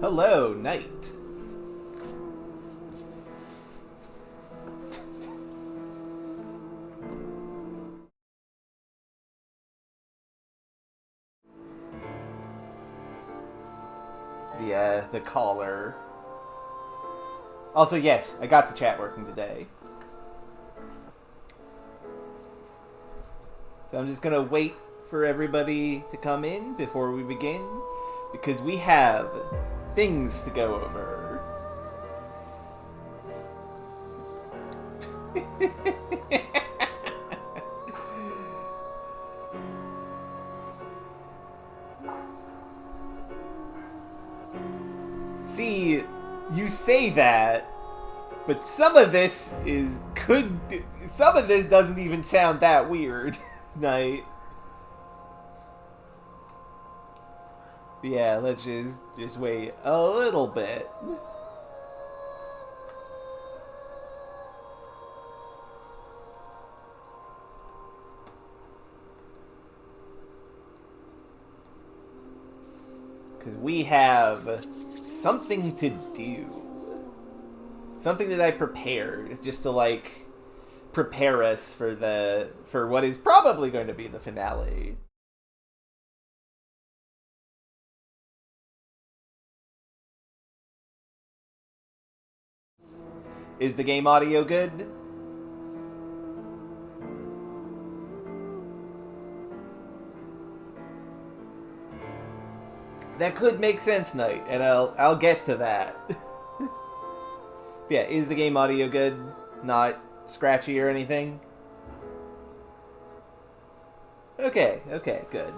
Hello, night. The caller. Also, yes, I got the chat working today. So I'm just gonna wait for everybody to come in before we begin, because we have things to go over. See, you say that, but some of this doesn't even sound that weird. Night. Yeah, let's just wait a little bit. Because we have something to do. Something that I prepared just to, like, prepare us for what is probably going to be the finale. Is the game audio good? That could make sense, Knight, and I'll get to that. Yeah, is the game audio good? Not scratchy or anything? Okay, good.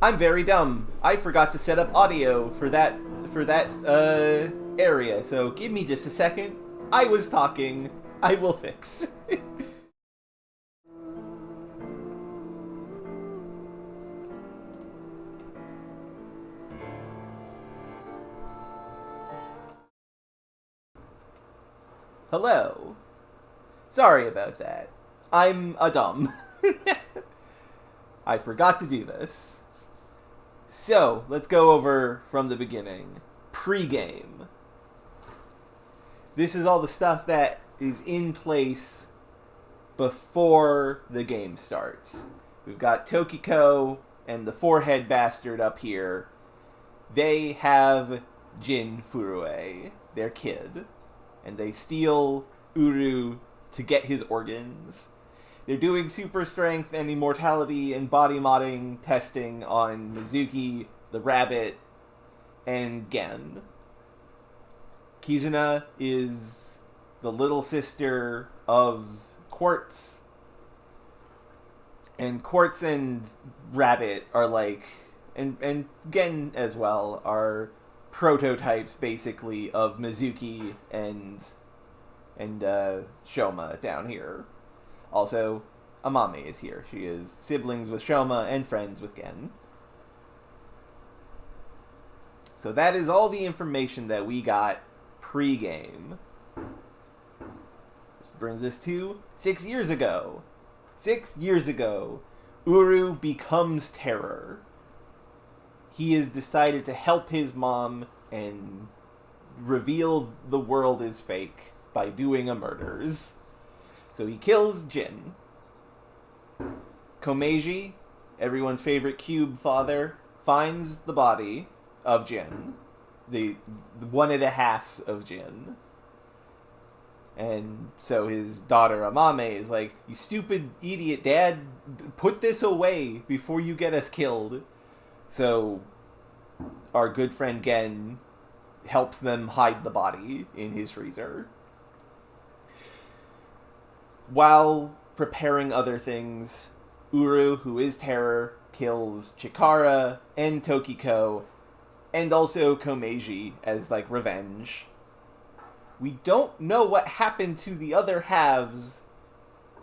I'm very dumb. I forgot to set up audio for that area. So give me just a second. I was talking. I will fix. Hello. Sorry about that. I'm a dumb. I forgot to do this. So, let's go over from the beginning. Pre-game. this is all the stuff that is in place before the game starts. We've got Tokiko and the forehead bastard up here. They have Jin Furue, their kid, and they steal Uru to get his organs. They're doing super strength and immortality and body modding testing on Mizuki, the rabbit, and Gen. Kizuna is the little sister of Quartz. And Quartz and Rabbit are like, and Gen as well, are prototypes basically of Mizuki and Shoma down here. Also, Amame is here. She is siblings with Shoma and friends with Gen. So that is all the information that we got pre-game. Which brings us to 6 years ago. 6 years ago, Uru becomes terror. He has decided to help his mom and reveal the world is fake by doing a murders. So he kills Jin. Komeiji, everyone's favorite cube father, finds the body of Jin. The one of the halves of Jin. And so his daughter Amame is like, "You stupid idiot dad, put this away before you get us killed." So our good friend Gen helps them hide the body in his freezer. While preparing other things, Uru, who is terror, kills Chikara and Tokiko, and also Komeiji as like revenge. We don't know what happened to the other halves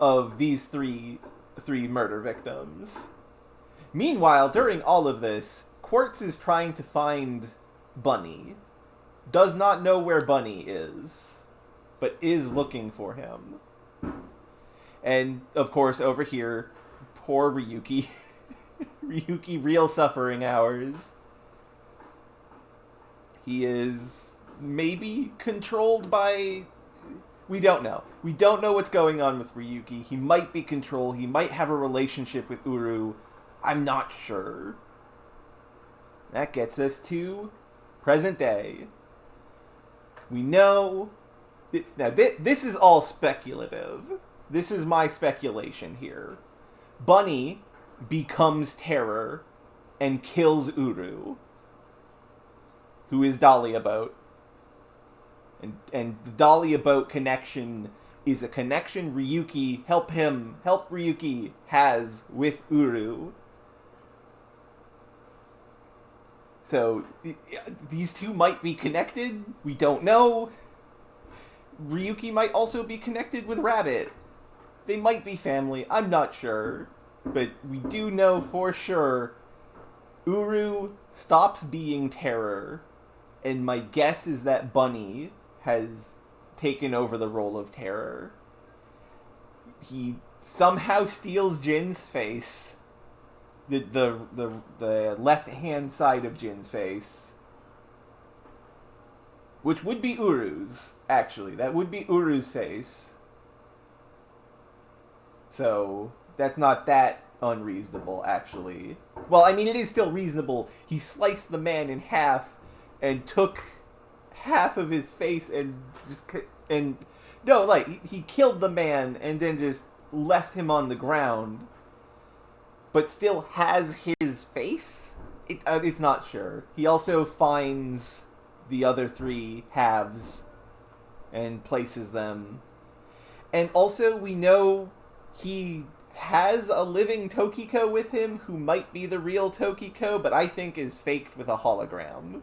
of these three murder victims. Meanwhile, during all of this, Quartz is trying to find Bunny. Does not know where Bunny is, but is looking for him. And, of course, over here, poor Ryuki. Ryuki, real suffering hours. He is maybe controlled by... We don't know. We don't know what's going on with Ryuki. He might be controlled. He might have a relationship with Uru. I'm not sure. That gets us to present day. We know... Now, this is all speculative. This is my speculation here. Bunny becomes terror and kills Uru, who is Dahlia Boat. And the Dahlia Boat connection is a connection help Ryuki has with Uru. So, these two might be connected. We don't know. Ryuki might also be connected with Rabbit. They might be family. I'm not sure. But we do know for sure Uru stops being terror. And my guess is that Bunny has taken over the role of terror. He somehow steals Jin's face. The left-hand side of Jin's face. Which would be Uru's, actually. That would be Uru's face. So, that's not that unreasonable, actually. Well, I mean, it is still reasonable. He sliced the man in half and took half of his face and he killed the man and then just left him on the ground, but still has his face? It's not sure. He also finds the other three halves and places them. And also, we know he has a living Tokiko with him who might be the real Tokiko, but I think is faked with a hologram.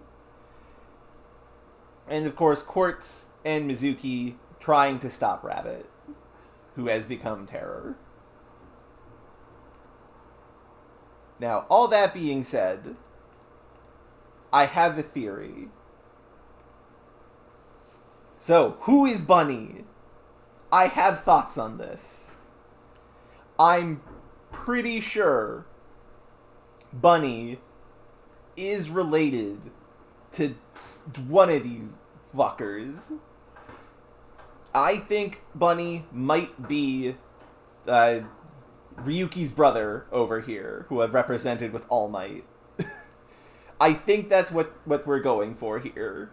And of course, Quartz and Mizuki trying to stop Rabbit, who has become terror. Now, all that being said, I have a theory. So, who is Bunny? I have thoughts on this. I'm pretty sure Bunny is related to one of these fuckers. I think Bunny might be Ryuki's brother over here, who I've represented with All Might. I think that's what we're going for here.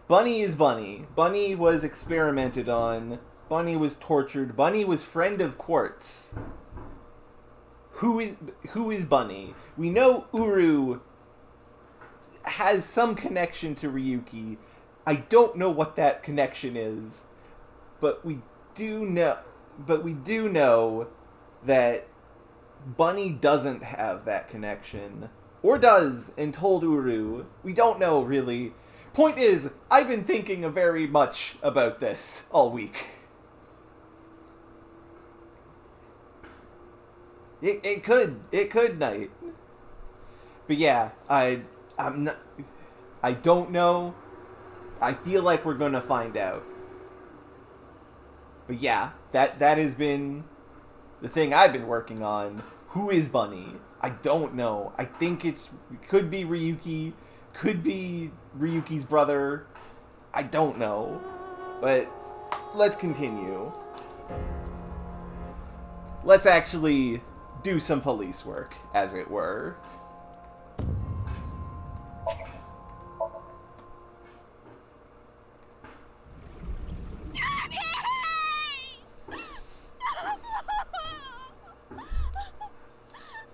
Bunny is Bunny. Bunny was experimented on. Bunny was tortured. Bunny was friend of Quartz. Who is Bunny? We know Uru has some connection to Ryuki. I don't know what that connection is, but we do know that Bunny doesn't have that connection, or does, and told Uru. We don't know really. Point is, I've been thinking very much about this all week. It could, Knight. But yeah, I don't know. I feel like we're gonna find out. But yeah, that has been the thing I've been working on. Who is Bunny? I don't know. I think it could be Ryuki, could be Ryuki's brother. I don't know. But let's continue. Let's actually do some police work, as it were.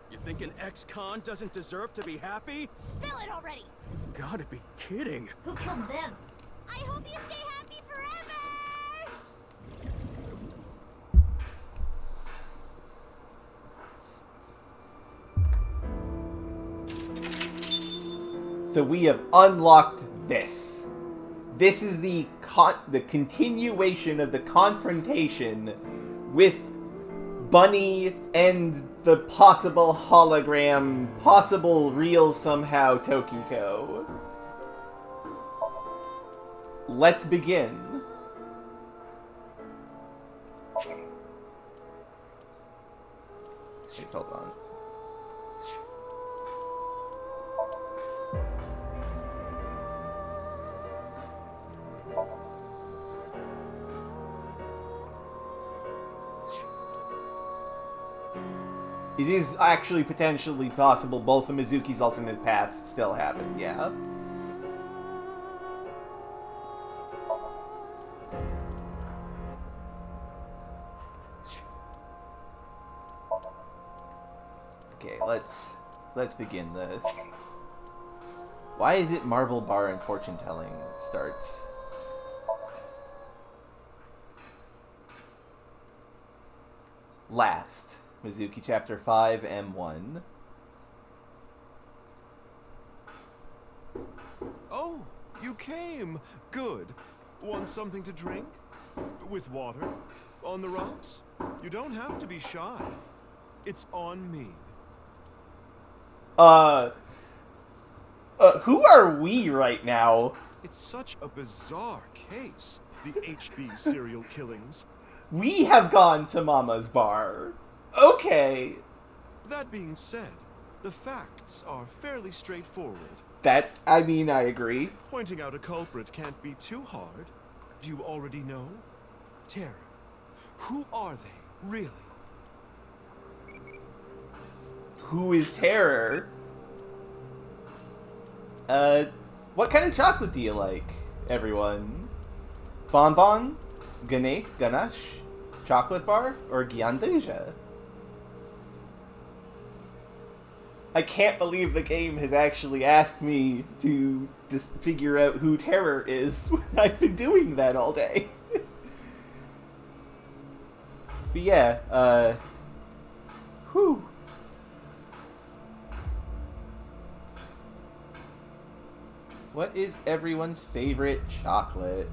You think an ex-con doesn't deserve to be happy? Spill it already! You've gotta be kidding. Who killed them? I hope you stay happy forever! So we have unlocked this. This is the continuation of the confrontation with Bunny and the possible hologram, possible real somehow Tokiko. Let's begin. Wait, hold on. It is actually potentially possible both of Mizuki's alternate paths still happen, yeah. Okay, let's begin this. Why is it Marble Bar and Fortune Telling starts? Last. Mizuki Chapter 5, M1. Oh, you came. Good. Want something to drink? With water? On the rocks? You don't have to be shy. It's on me. Who are we right now? It's such a bizarre case, the HB serial killings. We have gone to Mama's bar. Okay. That being said, the facts are fairly straightforward. I agree. Pointing out a culprit can't be too hard. Do you already know? Terror. Who are they, really? Who is Terror? What kind of chocolate do you like, everyone? Bonbon? Ganache? Chocolate bar? Or Gyandeja? I can't believe the game has actually asked me to just figure out who Terror is when I've been doing that all day. But yeah, whew. What is everyone's favorite chocolate?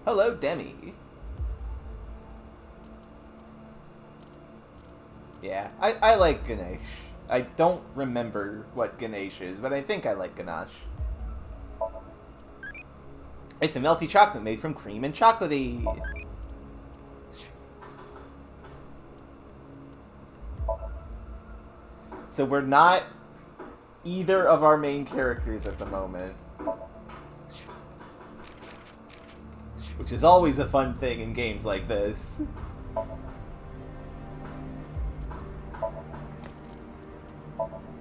Hello, Demi. Yeah, I like Ganesh. I don't remember what Ganesh is, but I think I like Ganache. It's a melty chocolate made from cream and chocolatey. So we're not either of our main characters at the moment. Which is always a fun thing in games like this.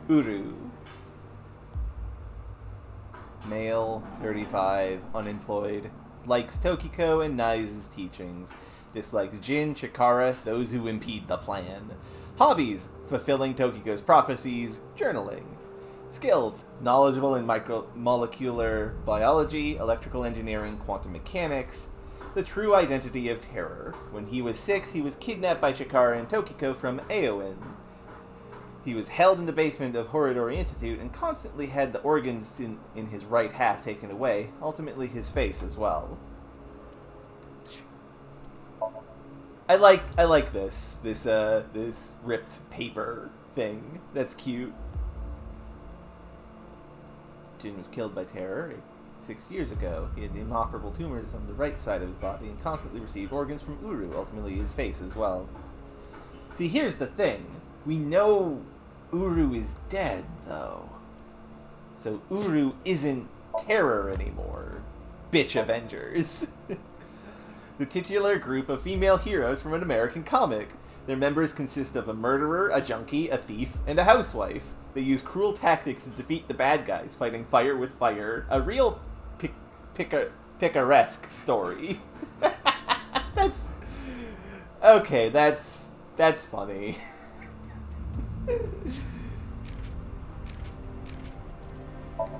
Uru. Male, 35, unemployed. Likes Tokiko and Nai's teachings. Dislikes Jin, Chikara, those who impede the plan. Hobbies: fulfilling Tokiko's prophecies, journaling. Skills: knowledgeable in molecular biology, electrical engineering, quantum mechanics. The true identity of Terror. When he was 6, he was kidnapped by Chikara and Tokiko from Aoin. He was held in the basement of Horidori Institute and constantly had the organs in his right half taken away, ultimately his face as well. I like this ripped paper thing. That's cute. Jin was killed by Terror 6 years ago. He had inoperable tumors on the right side of his body and constantly received organs from Uru, ultimately his face as well. See, here's the thing. We know Uru is dead, though. So Uru isn't Terror anymore. Bitch Avengers. The titular group of female heroes from an American comic. Their members consist of a murderer, a junkie, a thief, and a housewife. They use cruel tactics to defeat the bad guys, fighting fire with fire. A real picaresque story. That's... Okay, that's funny.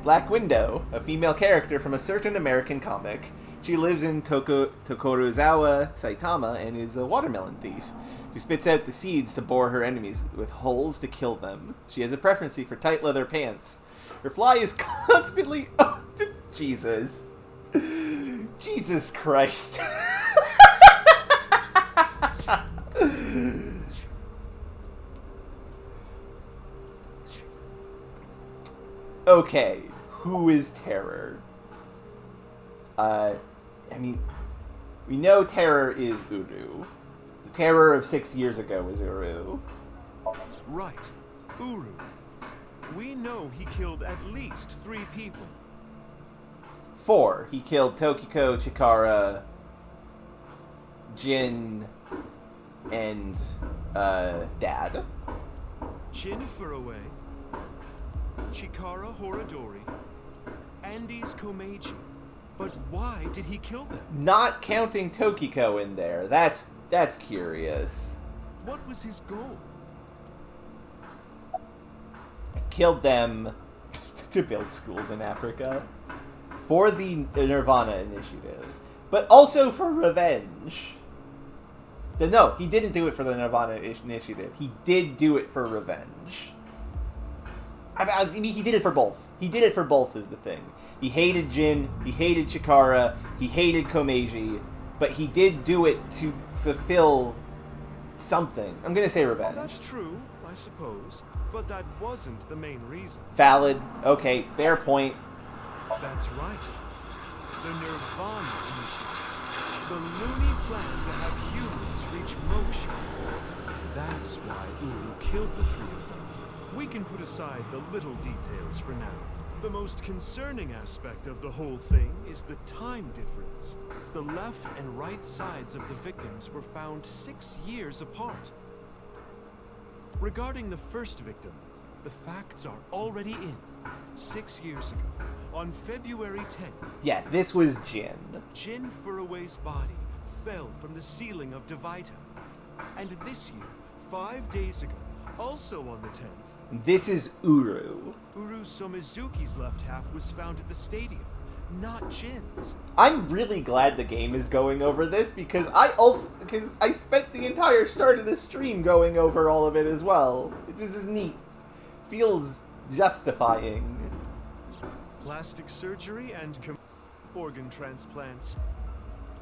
Black Widow, a female character from a certain American comic. She lives in Tokorozawa, Saitama, and is a watermelon thief. She spits out the seeds to bore her enemies with holes to kill them. She has a preference for tight leather pants. Her fly is constantly... Oh, Jesus. Jesus Christ. Okay, who is Terror? I mean, we know Terror is Uru. The Terror of 6 years ago was Uru. Right. Uru. We know he killed at least 3 people. 4. He killed Tokiko, Chikara, Jin, and, Dad. Jin Furuway, Chikara Horidori, Andes Komeiji. But why did he kill them? Not counting Tokiko in there. That's curious. What was his goal? Killed them to build schools in Africa. For the NirvanA initiative. But also for revenge. No, he didn't do it for the NirvanA initiative. He did do it for revenge. I mean, he did it for both. He did it for both is the thing. He hated Jin, he hated Chikara, he hated Komeiji, but he did do it to fulfill something. I'm gonna say revenge. That's true, I suppose, but that wasn't the main reason. Valid. Okay, fair point. That's right. The NirvanA Initiative. The loony plan to have humans reach moksha. That's why Uru killed the 3 of them. We can put aside the little details for now. The most concerning aspect of the whole thing is the time difference. The left and right sides of the victims were found 6 years apart. Regarding the first victim, the facts are already in. 6 years ago, on February 10th... Yeah, this was Jin. Jin Furuway's body fell from the ceiling of Devaita. And this year, 5 days ago, also on the 10th... This is Uru. Uru Somizuki's left half was found at the stadium, not Jin's. I'm really glad the game is going over this because I spent the entire start of the stream going over all of it as well. This is neat. Feels justifying. Plastic surgery and organ transplants.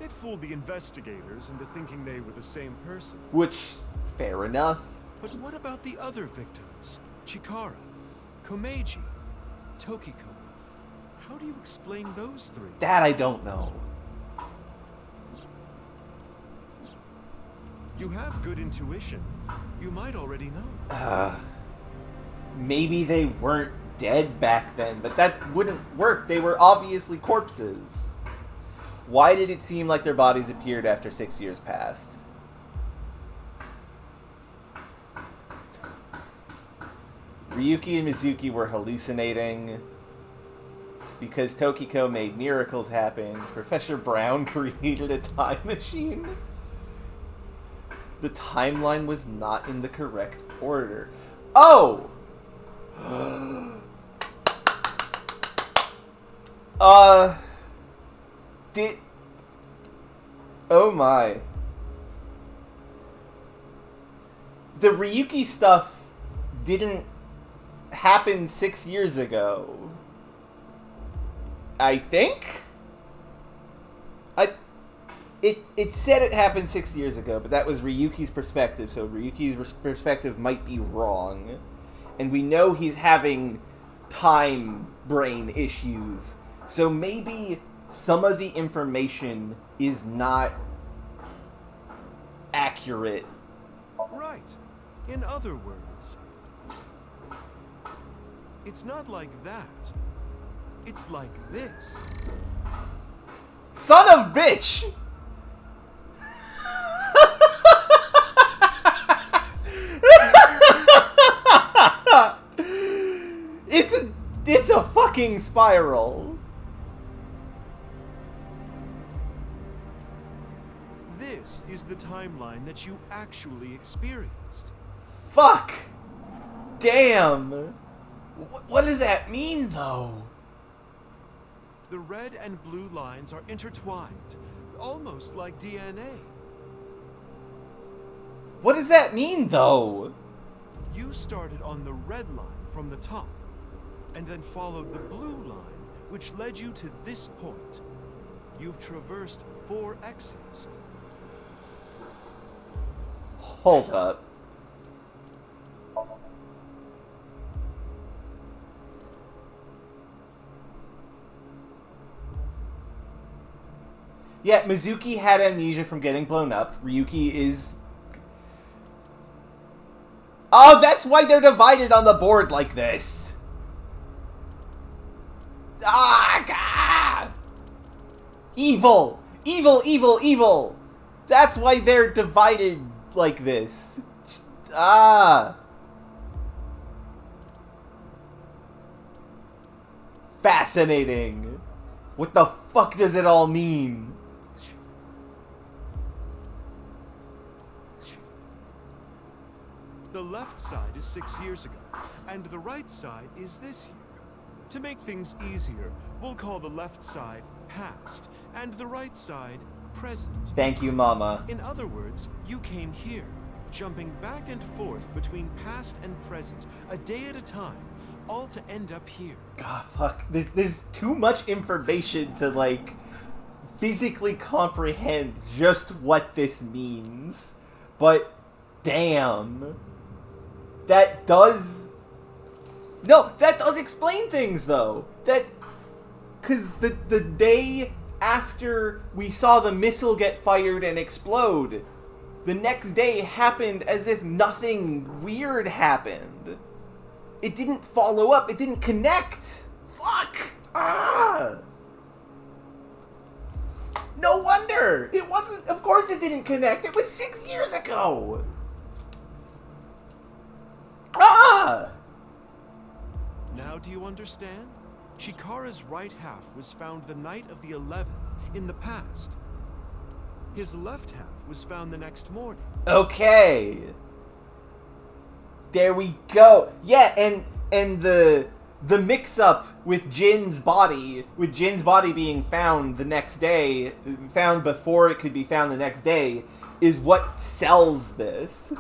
It fooled the investigators into thinking they were the same person. Which, fair enough. But what about the other victims? Chikara, Komeiji, Tokiko. How do you explain those 3? That I don't know. You have good intuition. You might already know. Maybe they weren't dead back then, but that wouldn't work. They were obviously corpses. Why did it seem like their bodies appeared after 6 years passed? Ryuki and Mizuki were hallucinating because Tokiko made miracles happen. Professor Brown created a time machine. The timeline was not in the correct order. Oh! Oh my. The Ryuki stuff didn't happen 6 years ago. I think? It said it happened 6 years ago, but that was Ryuki's perspective, so Ryuki's perspective might be wrong. And we know he's having time brain issues, so maybe some of the information is not accurate. Right. In other words, it's not like that. It's like this. Son of bitch! It's a fucking spiral. This is the timeline that you actually experienced. Fuck! Damn! What does that mean, though? The red and blue lines are intertwined, almost like DNA. What does that mean, though? You started on the red line from the top, and then followed the blue line, which led you to this point. You've traversed 4 X's. Hold up. Yeah, Mizuki had amnesia from getting blown up. Ryuki is... Oh, that's why they're divided on the board like this! Ah, God! Evil! Evil, evil, evil! That's why they're divided like this. Ah! Fascinating. What the fuck does it all mean? The left side is 6 years ago, and the right side is this year. To make things easier, we'll call the left side past, and the right side present. Thank you, Mama. In other words, you came here, jumping back and forth between past and present, a day at a time, all to end up here. God, fuck. There's too much information to, like, physically comprehend just what this means. But, damn. That does... No, that does explain things, though. Because the day after we saw the missile get fired and explode, the next day happened as if nothing weird happened. It didn't follow up. It didn't connect. Fuck. Ah. No wonder. It wasn't... Of course it didn't connect. It was 6 years ago. Ah! Now do you understand? Chikara's right half was found the night of the 11th, in the past. His left half was found the next morning. Okay. There we go. Yeah, and the mix-up with Jin's body being found the next day, found before it could be found the next day, is what sells this.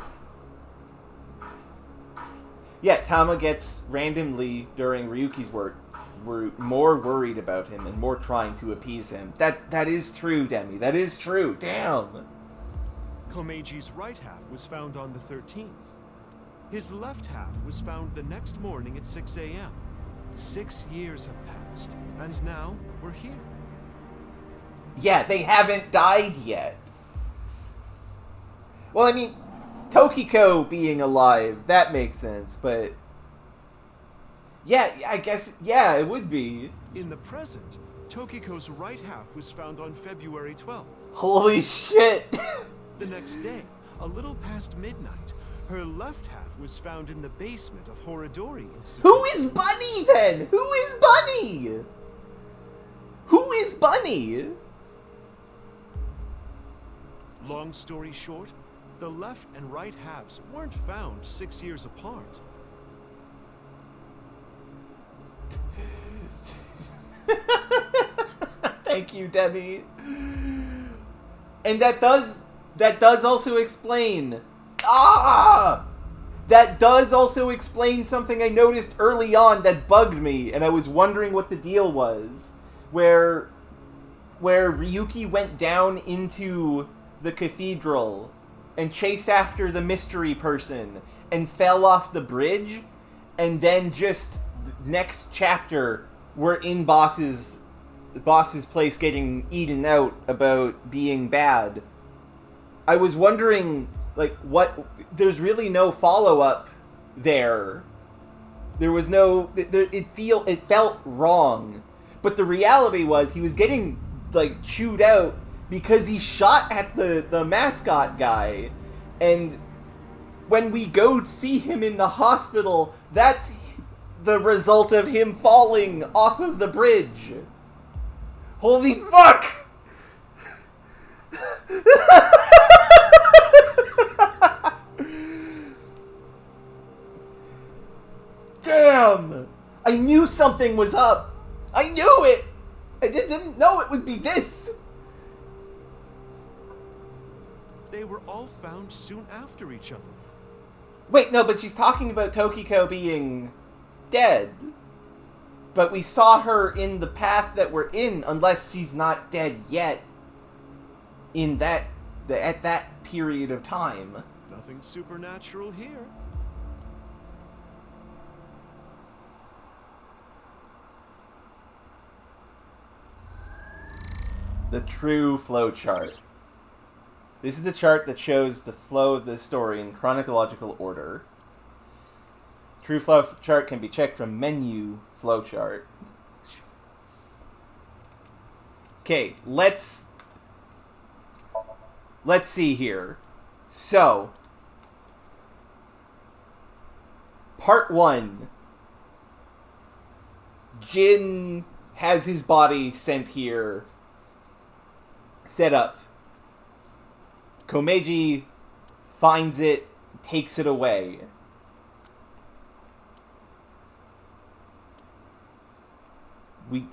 Yeah, Tama gets randomly, during Ryuki's work, more worried about him and more trying to appease him. That is true, Demi. That is true. Damn. Komeji's right half was found on the 13th. His left half was found the next morning at 6 a.m. 6 years have passed, and now we're here. Yeah, they haven't died yet. Well, I mean, Tokiko being alive, that makes sense, but... Yeah, I guess, yeah, it would be. In the present, Tokiko's right half was found on February 12th. Holy shit! The next day, a little past midnight, her left half was found in the basement of Horodori Institute. Who is Bunny then? Who is Bunny? Who is Bunny? Long story short, the left and right halves weren't found 6 years apart. Thank you, Demi. And that does also explain. That does also explain something I noticed early on that bugged me, and I was wondering what the deal was. Where Ryuki went down into the cathedral and chased after the mystery person and fell off the bridge, and then just next chapter we're in boss's place getting eaten out about being bad. I was wondering, like, what... There's really no follow-up there. There was no... It felt wrong. But the reality was he was getting, like, chewed out because he shot at the mascot guy. And when we go see him in the hospital, that's the result of him falling off of the bridge. Holy fuck! Damn! I knew something was up! I knew it! I didn't know it would be this! They were all found soon after each other. Wait, no, but she's talking about Tokiko being dead. But we saw her in the path that we're in, unless she's not dead yet. At that period of time. Nothing supernatural here. The true flow chart. This is the chart that shows the flow of the story in chronological order. True flow chart can be checked from menu flow chart. Okay, let's see here. So, part 1. Jin has his body sent here, set up. Komeiji finds it, takes it away.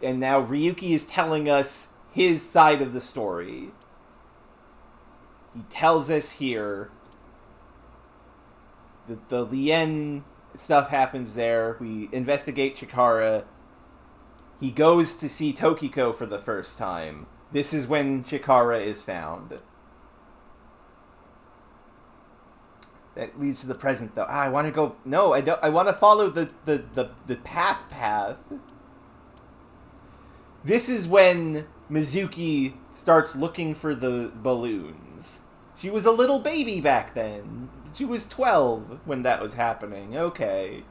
And now Ryuki is telling us his side of the story. He tells us here that the Lien stuff happens there. We investigate Chikara. He goes to see Tokiko for the first time. This is when Chikara is found. That leads to the present, though. I want to go... No, I don't. I want to follow the path. This is when Mizuki starts looking for the balloons. She was a little baby back then. She was 12 when that was happening. Okay.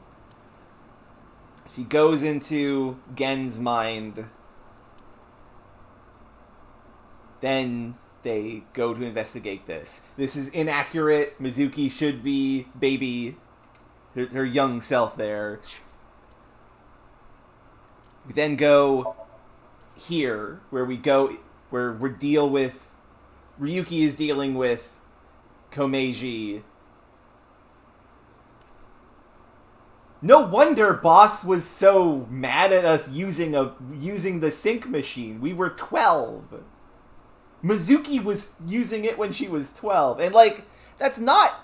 She goes into Gen's mind. Then they go to investigate this. This is inaccurate. Mizuki should be baby. Her young self there. We then go here, where we deal with... Ryuki is dealing with Komeiji. No wonder Boss was so mad at us using the sync machine. We were 12. Mizuki was using it when she was 12. And, like, that's not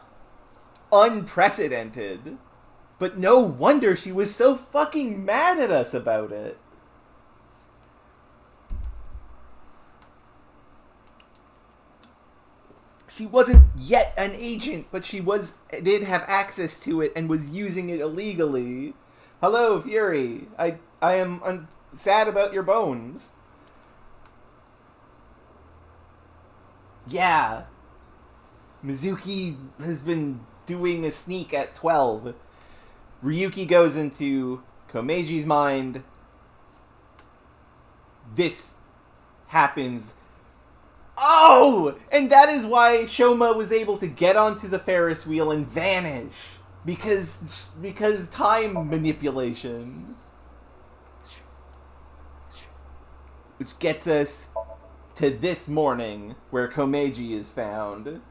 unprecedented. But no wonder she was so fucking mad at us about it. She wasn't yet an agent, but she did have access to it and was using it illegally. Hello, Fury. I am sad about your bones. Yeah. Mizuki has been doing a sneak at 12. Ryuki goes into Komeji's mind. This happens. Oh! And that is why Shoma was able to get onto the Ferris wheel and vanish. Because time manipulation. Which gets us to this morning, where Komeji is found.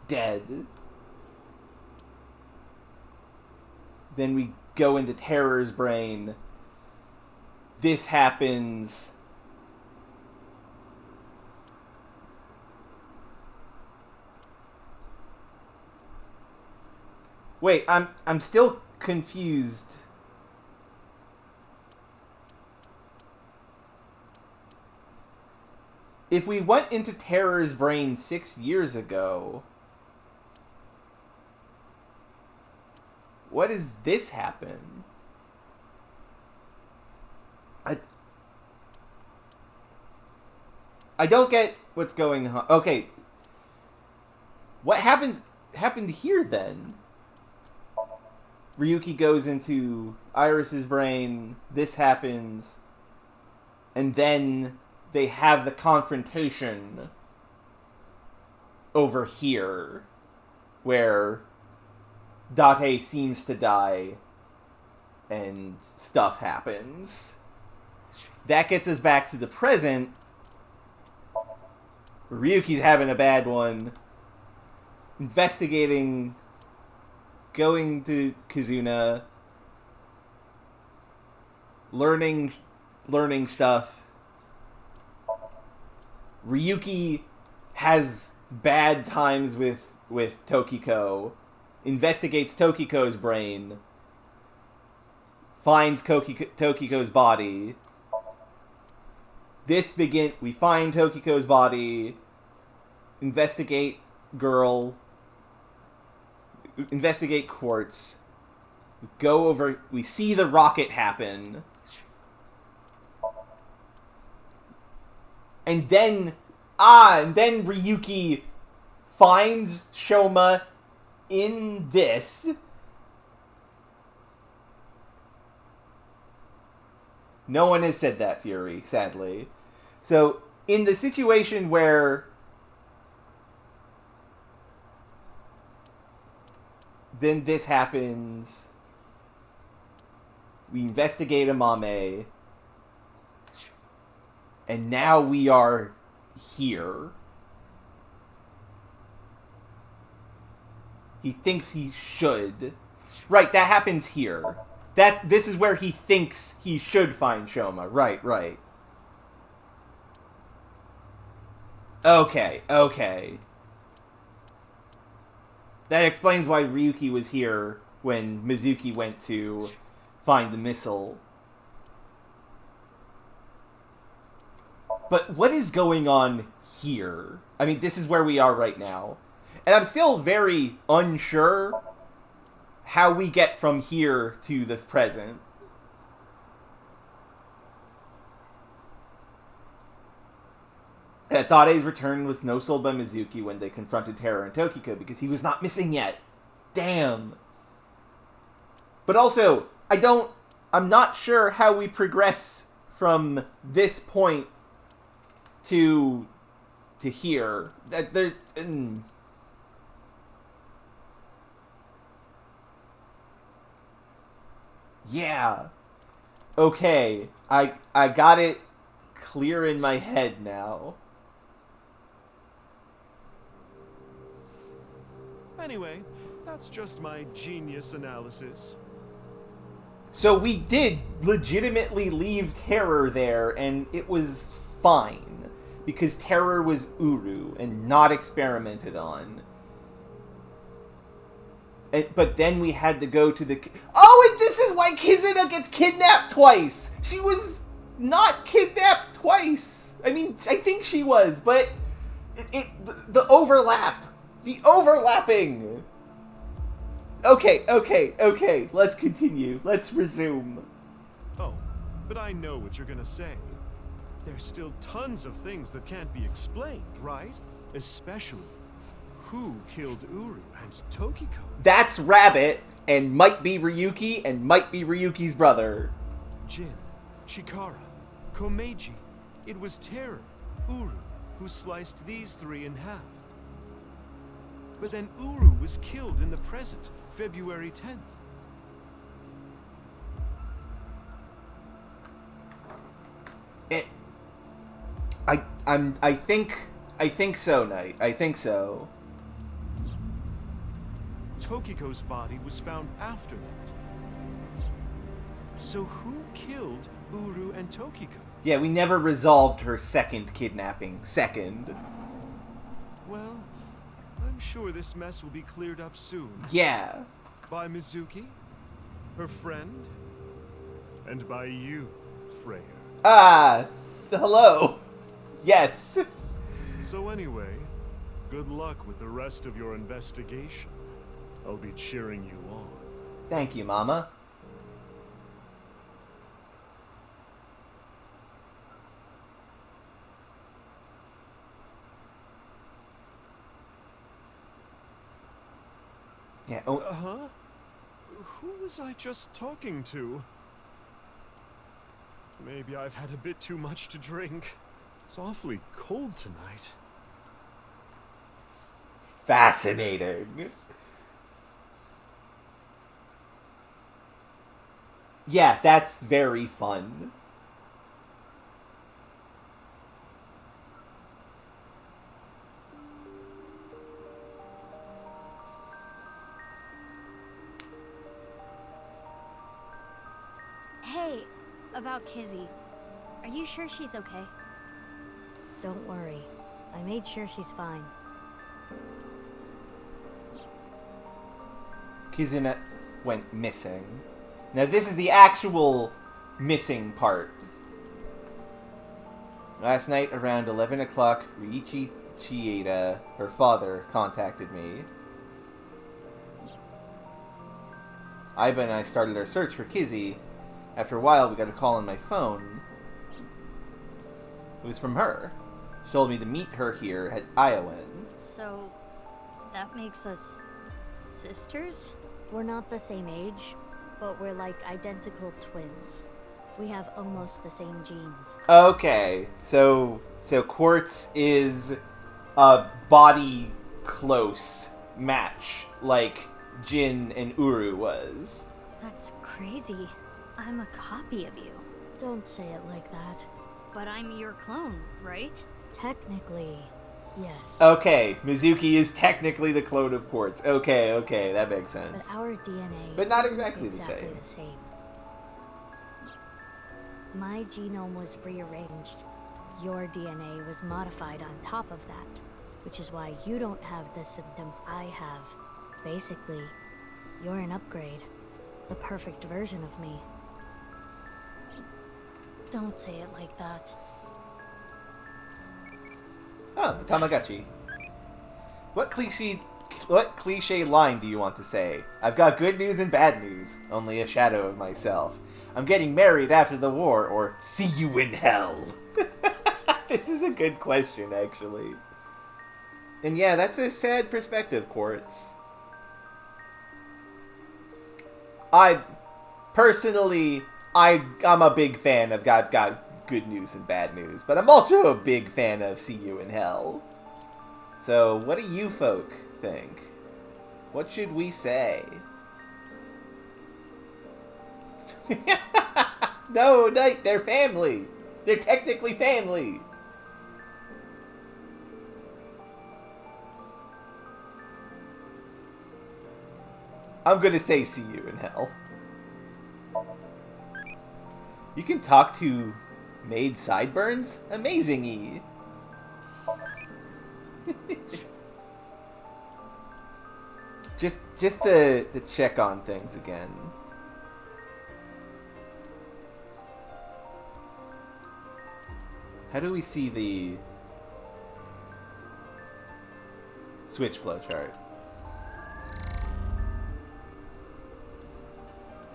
Dead. Then we go into Terror's brain. This happens. Wait, I'm still confused. If we went into Terror's brain 6 years ago, what does this happen? I don't get what's going on. Okay. What happened here then? Ryuki goes into Iris's brain, this happens, and then they have the confrontation over here, where Date seems to die, and stuff happens. That gets us back to the present. Ryuki's having a bad one. Investigating, going to Kizuna, learning stuff. Ryuki has bad times with Tokiko, investigates Tokiko's brain, finds Tokiko's body. We find Tokiko's body, investigate girl, investigate Quartz, we see the rocket happen, and then Ryuki finds Shoma in this. No one has said that, Fury, sadly. So, in the situation where then this happens, we investigate Amame, and now we are here. He thinks he should. Right, that happens here. This is where he thinks he should find Shoma. Right. Okay. That explains why Ryuki was here when Mizuki went to find the missile. But what is going on here? I mean, this is where we are right now. And I'm still very unsure how we get from here to the present. Dade's return was no-sold by Mizuki when they confronted Terror and Tokiko because he was not missing yet. Damn. But also, I'm not sure how we progress from this point to here. Yeah. Okay. I got it clear in my head now. Anyway, that's just my genius analysis. So we did legitimately leave Terror there, and it was fine. Because Terror was Uru, and not experimented on. But then we had to go to the... Oh, and this is why Kizuna gets kidnapped twice! She was not kidnapped twice! I mean, I think she was, but... The overlap! The overlapping! Okay, let's continue. Let's resume. Oh, but I know what you're gonna say. There's still tons of things that can't be explained, right? Especially, who killed Uru and Tokiko? That's Rabbit, and might be Ryuki, and might be Ryuki's brother. Jin, Chikara, Komeiji. It was Terror, Uru, who sliced these three in half. But then Uru was killed in the present, February 10th. I think so, Knight. I think so. Tokiko's body was found after that. So who killed Uru and Tokiko? Yeah, we never resolved her second kidnapping. Second. Well, I'm sure this mess will be cleared up soon. Yeah. By Mizuki, her friend, and by you, Freya. Ah, hello. Yes. So anyway, good luck with the rest of your investigation. I'll be cheering you on. Thank you, Mama. Yeah. Oh. Huh? Who was I just talking to? Maybe I've had a bit too much to drink. It's awfully cold tonight. Fascinating. Yeah, that's very fun. Hey, about Kizzy. Are you sure she's okay? Don't worry. I made sure she's fine. Kizuna went missing. Now this is the actual missing part. Last night around 11 o'clock, Riichi Chieda, her father, contacted me. Aiba and I started our search for Kizzy. After a while, we got a call on my phone. It was from her. She told me to meet her here at Iowan. So, that makes us sisters? We're not the same age, but we're like identical twins. We have almost the same genes. Okay, so Quartz is a body close match, like Jin and Uru was. That's crazy. I'm a copy of you. Don't say it like that. But I'm your clone, right? Technically, yes. Okay, Mizuki is technically the clone of Quartz. Okay, that makes sense. But our DNA But not isn't exactly exactly the the same. My genome was rearranged. Your DNA was modified on top of that, which is why you don't have the symptoms I have. Basically, you're an upgrade. The perfect version of me. Don't say it like that. Oh, Tamagotchi. What cliche line do you want to say? I've got good news and bad news. Only a shadow of myself. I'm getting married after the war, or see you in hell. This is a good question, actually. And yeah, that's a sad perspective, Quartz. I'm a big fan of got good news and bad news, but I'm also a big fan of see you in hell. So, what do you folk think? What should we say? No, they're family. They're technically family. I'm gonna say see you in hell. You can talk to maid sideburns? Amazing-y. just to check on things again. How do we see the switch flowchart?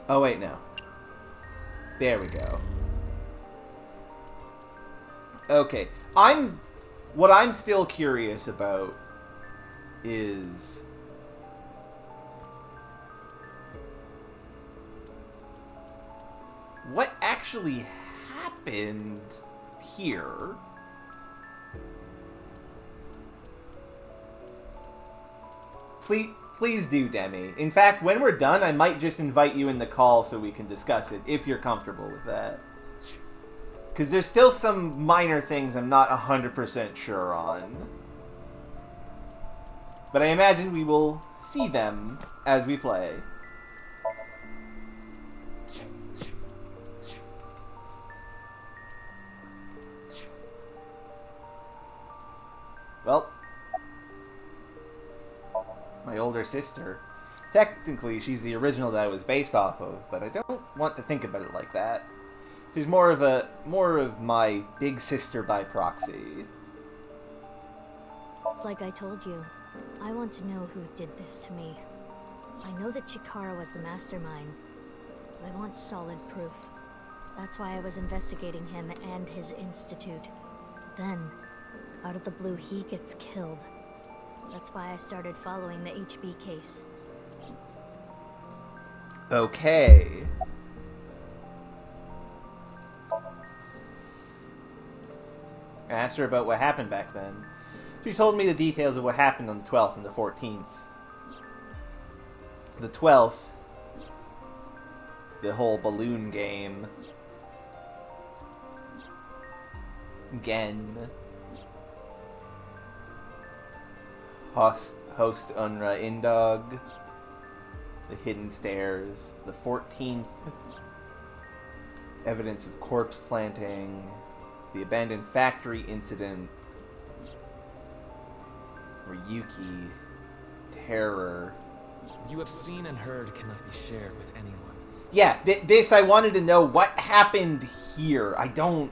Oh wait, no. There we go. Okay. What I'm still curious about is actually happened here. Please do, Demi. In fact, when we're done, I might just invite you in the call so we can discuss it, if you're comfortable with that. Because there's still some minor things I'm not 100% sure on. But I imagine we will see them as we play. Well, my older sister. Technically, she's the original that I was based off of, but I don't want to think about it like that. She's more of my big sister by proxy. It's like I told you. I want to know who did this to me. I know that Chikara was the mastermind, but I want solid proof. That's why I was investigating him and his institute. Then, out of the blue, he gets killed. That's why I started following the HB case. Okay. I asked her about what happened back then. She told me the details of what happened on the 12th and the 14th. The 12th, the whole balloon game. Again. Host Unra Indog. The hidden stairs. The 14th. Evidence of corpse planting. The abandoned factory incident. Ryuki. Terror. You have seen and heard cannot be shared with anyone. Yeah, this I wanted to know what happened here. I guess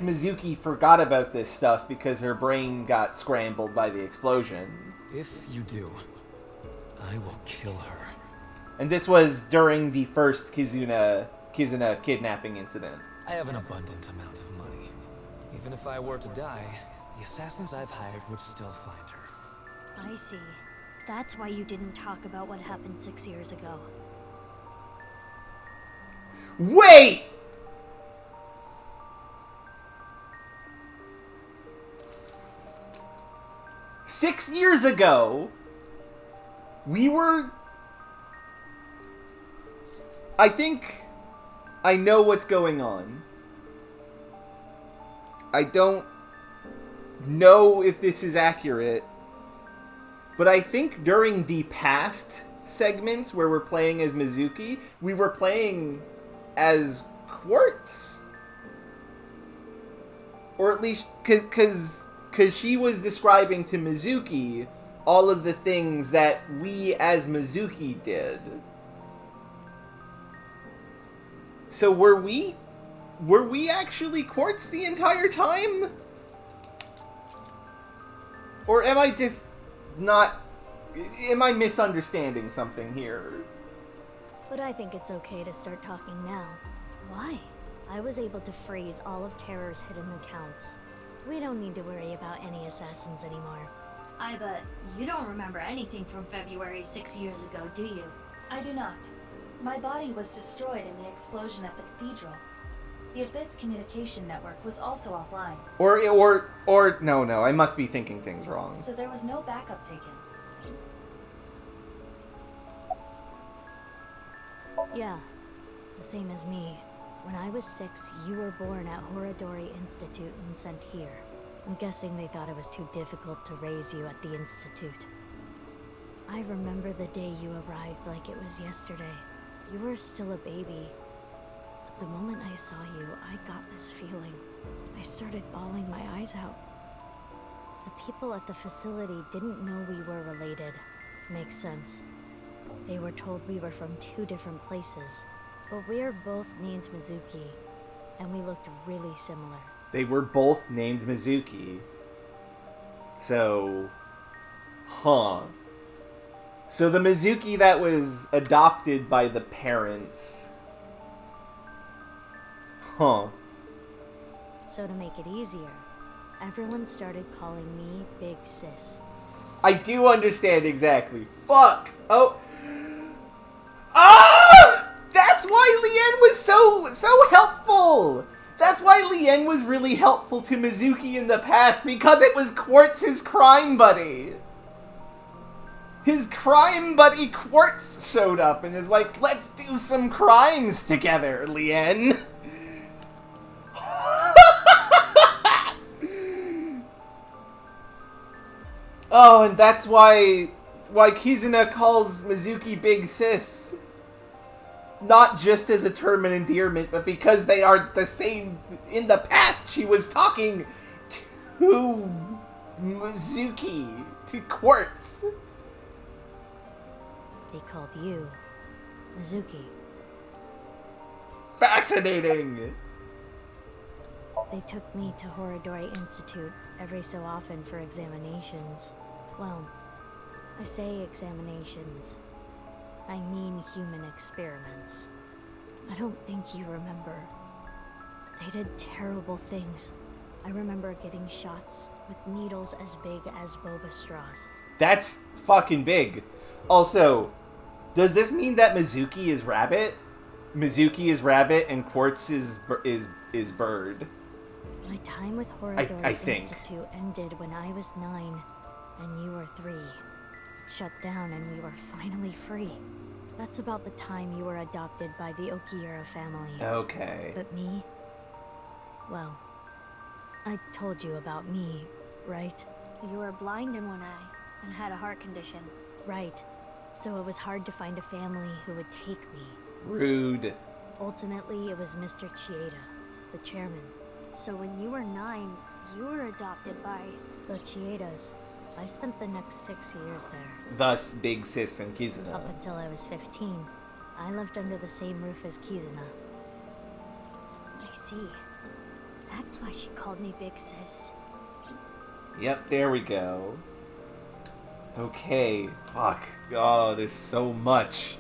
Mizuki forgot about this stuff because her brain got scrambled by the explosion. If you do, I will kill her. And this was during the first Kizuna kidnapping incident. I have an abundant amount of money. Even if I were to die, the assassins I've hired would still find her. I see. That's why you didn't talk about what happened 6 years ago. Wait! Six years ago, we were... I think I know what's going on. I don't know if this is accurate, but I think during the past segments where we're playing as Mizuki, we were playing as Quartz. Or at least, because she was describing to Mizuki all of the things that we as Mizuki did. So were we actually Quartz the entire time? Or am I just not... Am I misunderstanding something here? But I think it's okay to start talking now. Why? I was able to freeze all of Terror's hidden accounts. We don't need to worry about any assassins anymore. I bet you don't remember anything from February 6 years ago, do you? I do not. My body was destroyed in the explosion at the cathedral. The Abyss communication network was also offline. Or no, I must be thinking things wrong. So there was no backup taken. Yeah, the same as me. When I was 6, you were born at Horadori Institute and sent here. I'm guessing they thought it was too difficult to raise you at the Institute. I remember the day you arrived like it was yesterday. You were still a baby. But the moment I saw you, I got this feeling. I started bawling my eyes out. The people at the facility didn't know we were related. Makes sense. They were told we were from 2 different places. But we're both named Mizuki, and we looked really similar. They were both named Mizuki. So... Huh. So the Mizuki that was adopted by the parents... Huh. So to make it easier, everyone started calling me Big Sis. I do understand exactly. Fuck! Oh! Ah! was so helpful! That's why Lien was really helpful to Mizuki in the past, because it was Quartz's crime buddy. His crime buddy Quartz showed up and is like, let's do some crimes together, Lien. Oh, and that's why Kizuna calls Mizuki Big Sis. Not just as a term of endearment, but because they are the same. In the past, she was talking to Mizuki, to Quartz. They called you Mizuki. Fascinating! They took me to Horodori Institute every so often for examinations. Well, I say examinations. I mean human experiments. I don't think you remember. They did terrible things. I remember getting shots with needles as big as boba straws. That's fucking big. Also, does this mean that Mizuki is rabbit? Mizuki is rabbit and Quartz is bird. My time with I Horodori think. Institute ended when I was 9 and you were 3. It shut down and we were finally free. That's about the time you were adopted by the Okiura family. Okay. But me? Well, I told you about me, right? You were blind in one eye and had a heart condition. Right. So it was hard to find a family who would take me. Rude. Ultimately, it was Mr. Chieda, the chairman. So when you were 9, you were adopted by... The Chiedas. I spent the next 6 years there. Thus, Big Sis and Kizuna. Up until I was 15, I lived under the same roof as Kizuna. I see. That's why she called me Big Sis. Yep, there we go. Okay. Fuck. Oh, there's so much.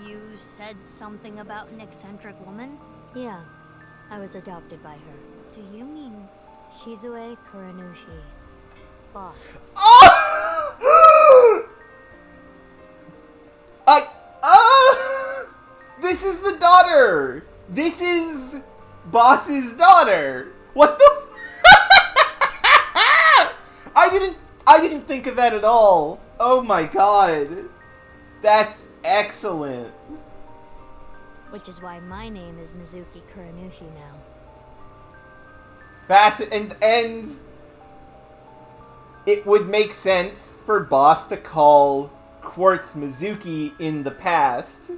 You said something about an eccentric woman? Yeah, I was adopted by her. Do you mean... Shizue Kuranushi. Boss. This is the daughter! This is Boss's daughter! What the I didn't think of that at all. Oh my god. That's excellent. Which is why my name is Mizuki Kuranushi now. And it would make sense for Boss to call Quartz Mizuki in the past.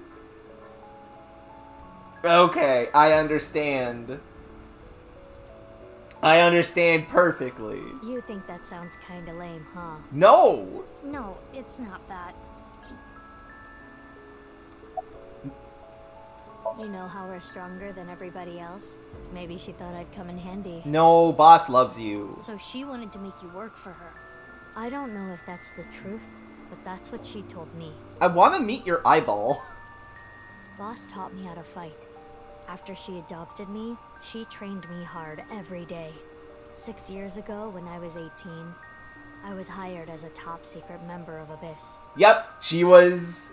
Okay, I understand. I understand perfectly. You think that sounds kinda lame, huh? No! No, it's not that. You know how we're stronger than everybody else? Maybe she thought I'd come in handy. No, Boss loves you. So she wanted to make you work for her. I don't know if that's the truth, but that's what she told me. I want to meet your eyeball. Boss taught me how to fight. After she adopted me, she trained me hard every day. 6 years ago, when I was 18, I was hired as a top secret member of Abyss. Yep, she was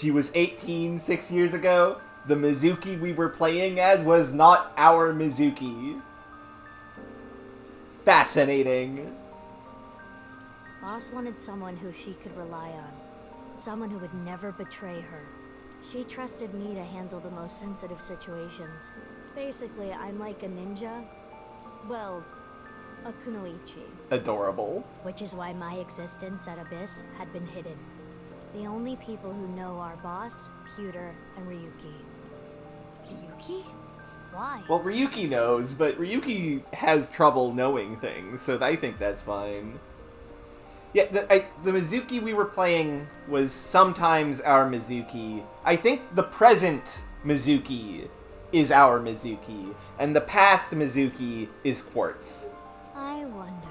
18 6 years ago. The Mizuki we were playing as was not our Mizuki. Fascinating. Boss wanted someone who she could rely on. Someone who would never betray her. She trusted me to handle the most sensitive situations. Basically, I'm like a ninja. Well, a kunoichi. Adorable. Which is why my existence at Abyss had been hidden. The only people who know are Boss, Pewter, and Ryuki. Ryuki? Why? Well, Ryuki knows, but Ryuki has trouble knowing things, so I think that's fine. Yeah, the Mizuki we were playing was sometimes our Mizuki. I think the present Mizuki is our Mizuki, and the past Mizuki is Quartz. I wonder...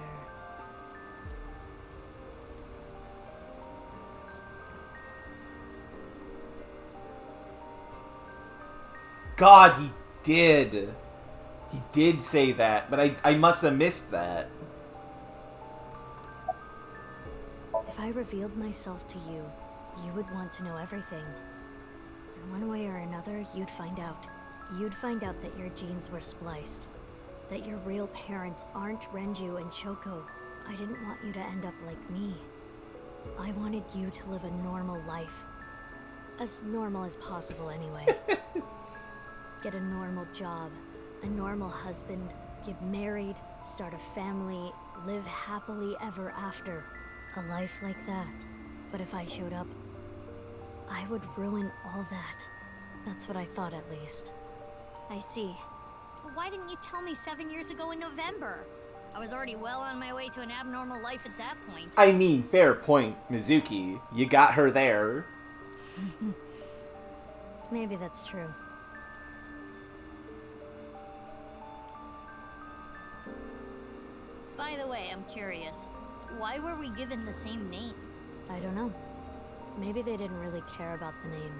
God, he did. He did say that, but I must have missed that. If I revealed myself to you, you would want to know everything. And one way or another, you'd find out. You'd find out that your genes were spliced. That your real parents aren't Renju and Choco. I didn't want you to end up like me. I wanted you to live a normal life. As normal as possible, anyway. Get a normal job, a normal husband, get married, start a family, live happily ever after. A life like that. But if I showed up, I would ruin all that. That's what I thought, at least. I see. But why didn't you tell me 7 years ago in November? I was already well on my way to an abnormal life at that point. I mean, fair point, Mizuki. You got her there. Maybe that's true. By the way, I'm curious. Why were we given the same name? I don't know. Maybe they didn't really care about the name.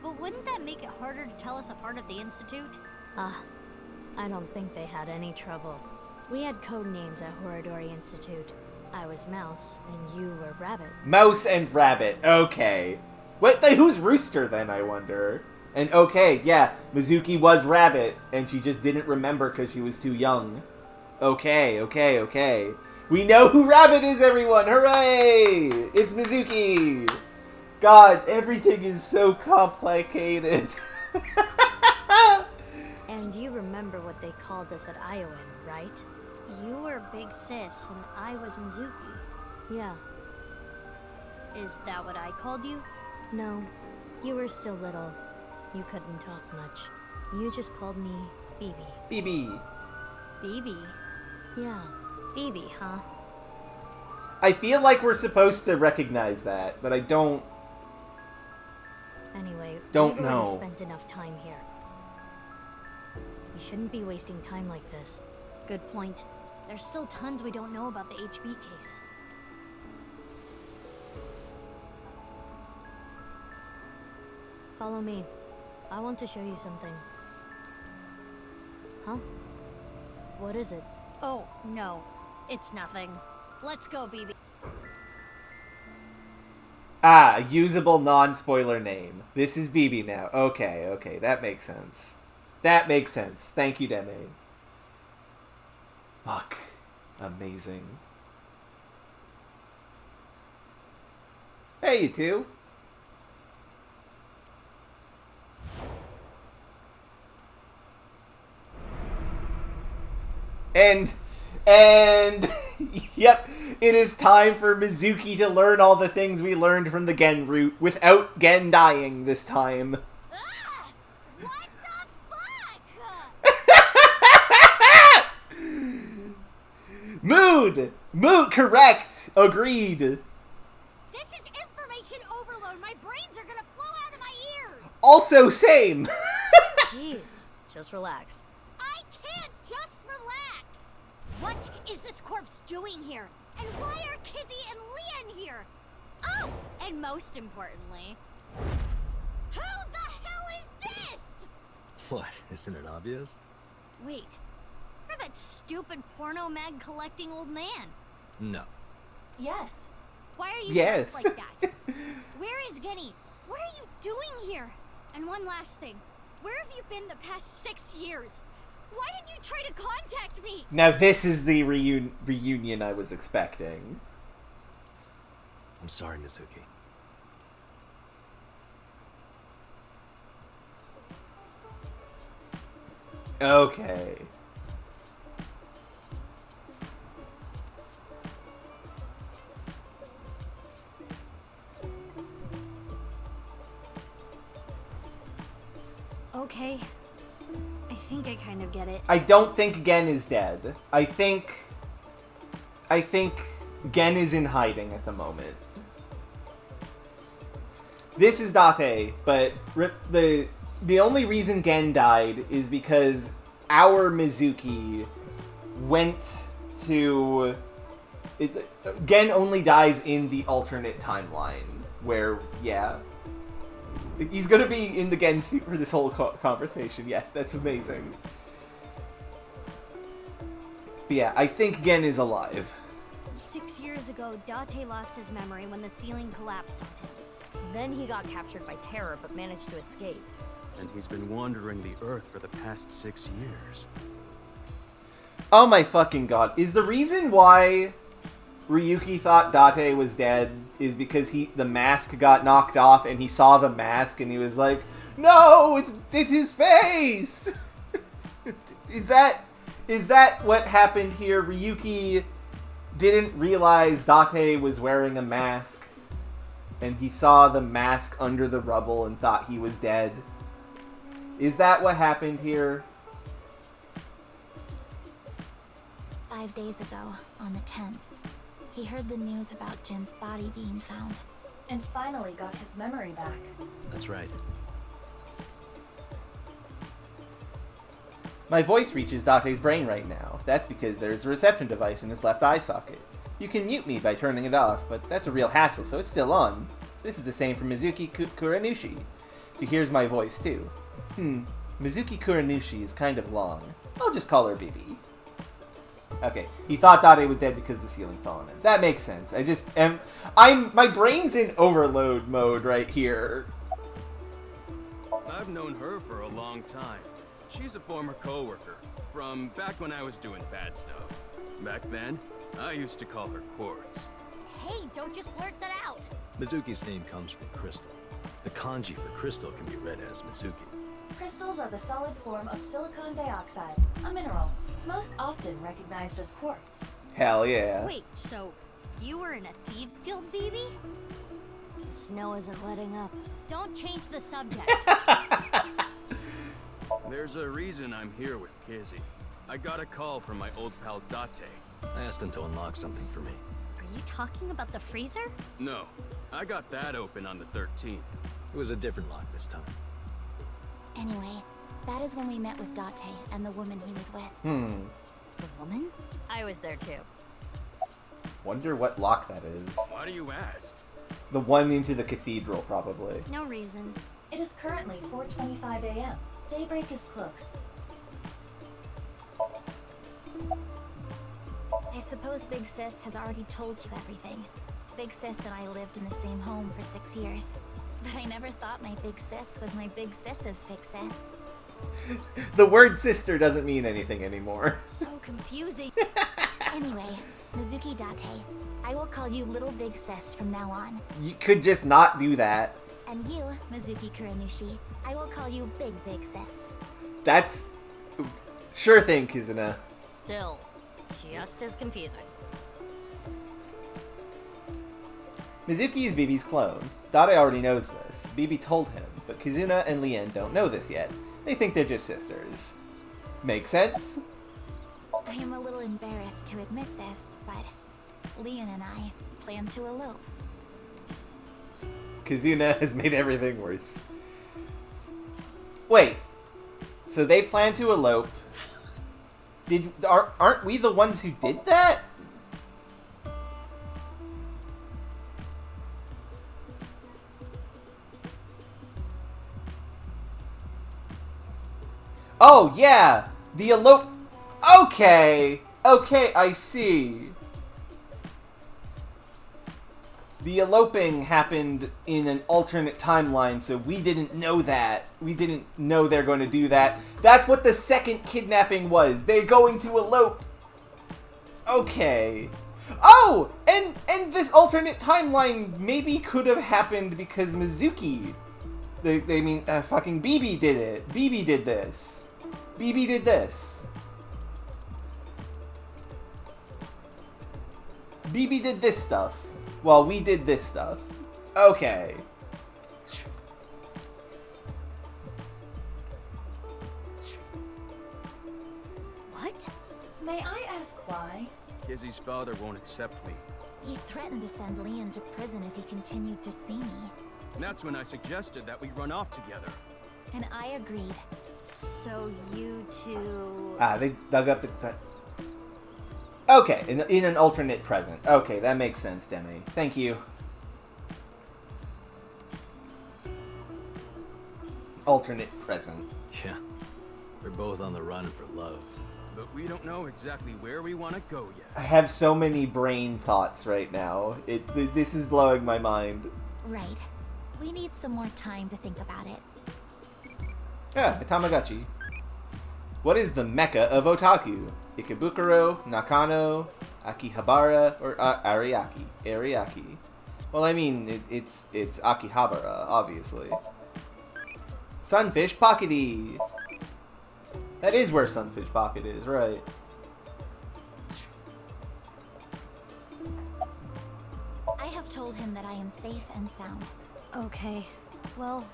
But wouldn't that make it harder to tell us apart at the Institute? I don't think they had any trouble. We had code names at Horadori Institute. I was Mouse, and you were Rabbit. Mouse and Rabbit. Okay. Who's Rooster then, I wonder? And okay, yeah, Mizuki was Rabbit, and she just didn't remember because she was too young. Okay. We know who Rabbit is, everyone! Hooray! It's Mizuki! God, everything is so complicated. And you remember what they called us at Iowan, right? You were Big Sis, and I was Mizuki. Yeah. Is that what I called you? No, you were still little. You couldn't talk much. You just called me BB. BB. BB? Yeah, BB, huh? I feel like we're supposed to recognize that, but I don't... Anyway, Don't we've already know. spent enough time here. We shouldn't be wasting time like this. Good point. There's still tons we don't know about the HB case. Follow me. I want to show you something. Huh? What is it? Oh, no. It's nothing. Let's go, BB. Ah, a usable non-spoiler name. This is BB now. Okay, that makes sense. Thank you, Deme. Fuck. Amazing. Hey, you two. And yep, it is time for Mizuki to learn all the things we learned from the Gen route without Gen dying this time. Ah! What the fuck? Mood, correct, agreed. This is information overload. My brains are gonna flow out of my ears. Also, same. Jeez, just relax. I can't just relax. What is this corpse doing here? And why are Kizzy and Leon here? Oh, and most importantly, who the hell is this? What, isn't it obvious? Wait, you're that stupid porno mag collecting old man. No. Yes. Why are you Yes. dressed like that? Where is Genny? What are you doing here? And one last thing. Where have you been the past 6 years? Why didn't you try to contact me? Now this is the reunion I was expecting. I'm sorry, Mizuki. Okay. Okay. I think I kind of get it. I don't think Gen is dead. I think Gen is in hiding at the moment. This is Date, but the only reason Gen died is because our Mizuki went to... Gen only dies in the alternate timeline, where, yeah... He's gonna be in the Gen suit for this whole conversation. Yes, that's amazing. But yeah, I think Gen is alive. 6 years ago, Date lost his memory when the ceiling collapsed on him. Then he got captured by Terror, but managed to escape. And he's been wandering the Earth for the past 6 years. Oh my fucking god. Is the reason why Ryuki thought Date was dead is because the mask got knocked off and he saw the mask and he was like, no, it's his face! Is that what happened here? Ryuki didn't realize Date was wearing a mask and he saw the mask under the rubble and thought he was dead. Is that what happened here? 5 days ago, on the 10th, he heard the news about Jin's body being found. And finally got his memory back. That's right. My voice reaches Date's brain right now. That's because there's a reception device in his left eye socket. You can mute me by turning it off, but that's a real hassle, so it's still on. This is the same for Mizuki Kuranushi. She hears my voice too. Mizuki Kuranushi is kind of long. I'll just call her BB. Okay, he thought Date was dead because the ceiling fell on him. That makes sense. My brain's in overload mode right here. I've known her for a long time. She's a former coworker from back when I was doing bad stuff. Back then, I used to call her Quartz. Hey, don't just blurt that out. Mizuki's name comes from crystal. The kanji for crystal can be read as Mizuki. Crystals are the solid form of silicon dioxide, a mineral, most often recognized as quartz. Hell yeah. Wait, so you were in a Thieves Guild, BB? The snow isn't letting up. Don't change the subject. There's a reason I'm here with Kizzy. I got a call from my old pal Date. I asked him to unlock something for me. Are you talking about the freezer? No, I got that open on the 13th. It was a different lock this time. Anyway, that is when we met with Date and the woman he was with. The woman? I was there too. Wonder what lock that is. Why do you ask? The one into the cathedral, probably. No reason. It is currently 4:25 a.m. Daybreak is close. I suppose Big Sis has already told you everything. Big Sis and I lived in the same home for 6 years. But I never thought my Big Sis was my Big Sis's Big Sis. The word sister doesn't mean anything anymore. So confusing. Anyway, Mizuki Date, I will call you Little Big Sis from now on. You could just not do that. And you, Mizuki Kuranushi, I will call you Big Big Sis. That's... Sure thing, Kizuna. Still, just as confusing. Mizuki is BB's clone. Date already knows this. BB told him, but Kizuna and Lien don't know this yet. They think they're just sisters. Make sense? I am a little embarrassed to admit this, but Leon and I plan to elope. Kizuna has made everything worse. Wait. So they plan to elope. Aren't we the ones who did that? Oh, yeah! The elope... Okay! Okay, I see. The eloping happened in an alternate timeline, so we didn't know that. We didn't know they're going to do that. That's what the second kidnapping was. They're going to elope. Okay. Oh! And this alternate timeline maybe could have happened because Mizuki... fucking BB did it. BB did this. BB did this. BB did this stuff. Well, we did this stuff. Okay. What? May I ask why? Kizzy's father won't accept me. He threatened to send Leon to prison if he continued to see me. That's when I suggested that we run off together. And I agreed. So you two... They dug up the... Okay, in an alternate present. Okay, that makes sense, Demi. Thank you. Alternate present. Yeah. We're both on the run for love. But we don't know exactly where we want to go I yet. have so many brain thoughts right now. This is blowing my mind. Right. We need some more time to think about it. Yeah, a Tamagotchi. What is the mecca of otaku? Ikebukuro, Nakano, Akihabara, or Ariake? Ariake. Well, I mean, it's Akihabara, obviously. Sunfish Pockety! That is where Sunfish Pocket is, right. I have told him that I am safe and sound. Okay. Well,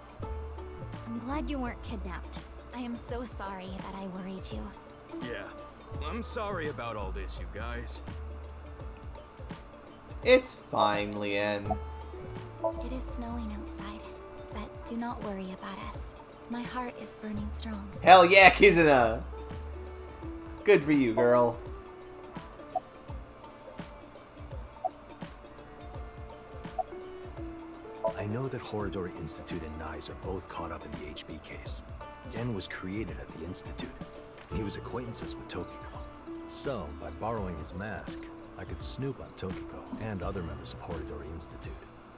I'm glad you weren't kidnapped. I am so sorry that I worried you. Yeah, I'm sorry about all this, you guys. It's fine, Leanne. It is snowing outside, but do not worry about us. My heart is burning strong. Hell yeah, Kizuna! Good for you, girl. I know that Horadori Institute and Nyes are both caught up in the HB case. Den was created at the Institute, and he was acquaintances with Tokiko. So, by borrowing his mask, I could snoop on Tokiko and other members of Horadori Institute.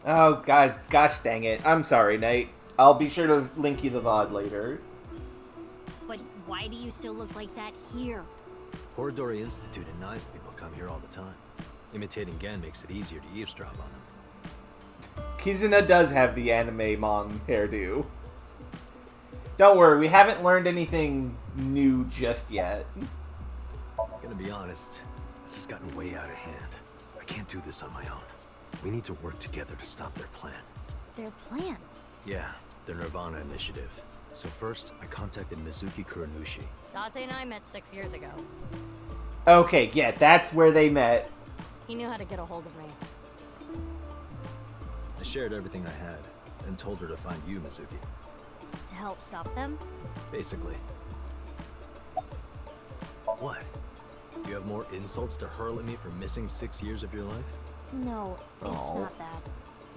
Oh, god, gosh dang it. I'm sorry, Knight. I'll be sure to link you the VOD later. But why do you still look like that here? Horadori Institute and Nyes people come here all the time. Imitating Gen makes it easier to eavesdrop on them. Kizuna does have the anime mom hairdo. Don't worry, we haven't learned anything new just yet. Gonna be honest, this has gotten way out of hand. I can't do this on my own. We need to work together to stop their plan. Their plan? Yeah, their NirvanA initiative. So first, I contacted Mizuki Kuranushi. Date and I met 6 years ago. Okay, yeah, that's where they met. He knew how to get a hold of me. I shared everything I had, and told her to find you, Mizuki. To help stop them? Basically. What? Do you have more insults to hurl at me for missing 6 years of your life? No, it's Oh. not that.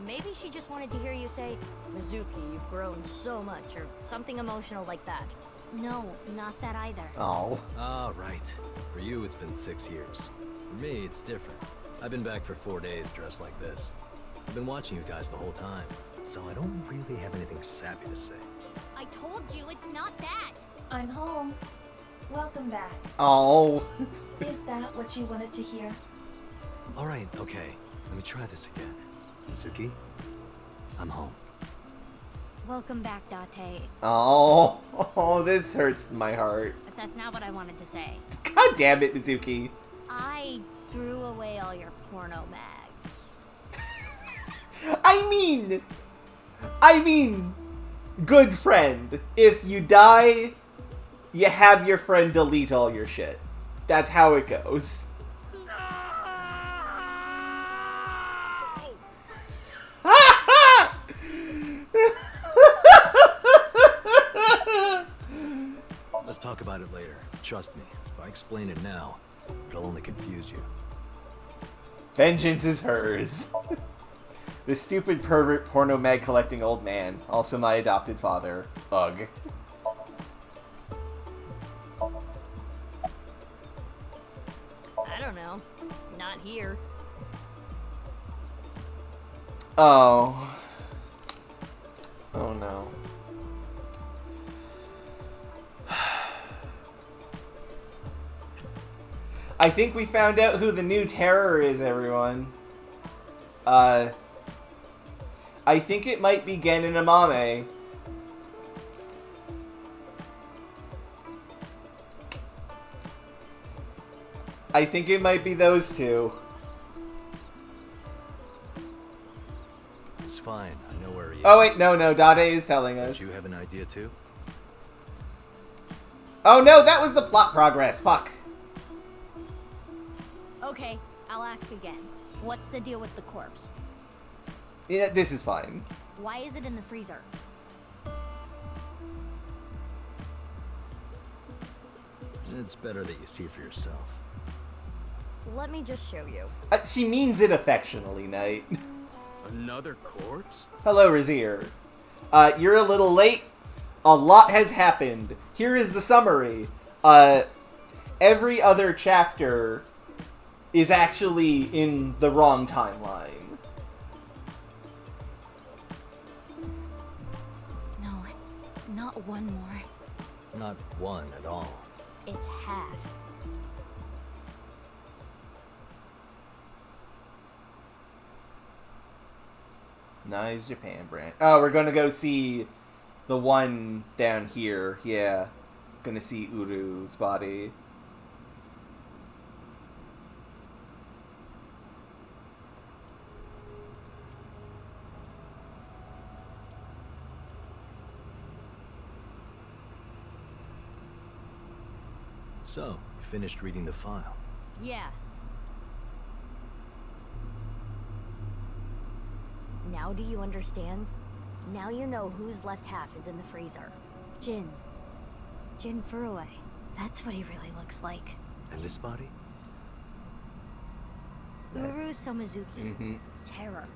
Maybe she just wanted to hear you say, Mizuki, you've grown so much, or something emotional like that. No, not that either. Oh. Ah, right. For you, it's been 6 years. For me, it's different. I've been back for 4 days dressed like this. I've been watching you guys the whole time, so I don't really have anything sappy to say. I told you it's not that. I'm home. Welcome back. Oh. Is that what you wanted to hear? Alright, okay. Let me try this again. Mizuki, I'm home. Welcome back, Date. Oh. Oh, this hurts my heart. But that's not what I wanted to say. God damn it, Mizuki. I threw away all your porno mags. I mean, good friend. If you die, you have your friend delete all your shit. That's how it goes. Let's talk about it later. Trust me, if I explain it now, it'll only confuse you. Vengeance is hers. This stupid pervert porno mag collecting old man. Also my adopted father. Ugh. I don't know. Not here. Oh. Oh no. I think we found out who the new terror is, everyone. I think it might be Gen and Amame. I think it might be those two. It's fine, I know where he is. Oh wait, no, Dade is telling us. Do you have an idea too? Oh no, that was the plot progress. Fuck. Okay, I'll ask again. What's the deal with the corpse? Yeah, this is fine. Why is it in the freezer? It's better that you see for yourself. Let me just show you. She means it affectionately, Knight. Another corpse? Hello, Razir. You're a little late. A lot has happened. Here is the summary. Every other chapter is actually in the wrong timeline. one more. Not one at all. It's half. Nice Japan brand. Oh, we're gonna go see the one down here. Yeah. Gonna see Uru's body. So, you finished reading the file. Yeah. Now do you understand? Now you know whose left half is in the freezer. Jin. Jin Furue. That's what he really looks like. And this body? Uru Somizuki. Mm-hmm. Terror.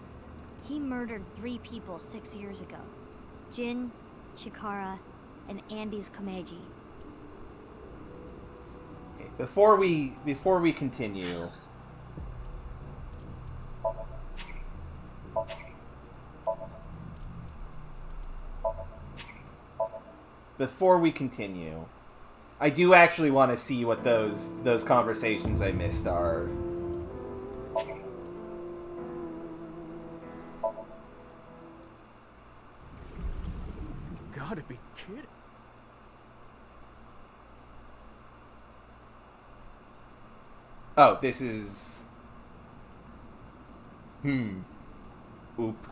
He murdered 3 people 6 years ago. Jin, Chikara, and Andy's Komeiji. Okay, before we continue. Before we continue, I do actually want to see what those conversations I missed are. You gotta be kidding. Oh, this is... Oop.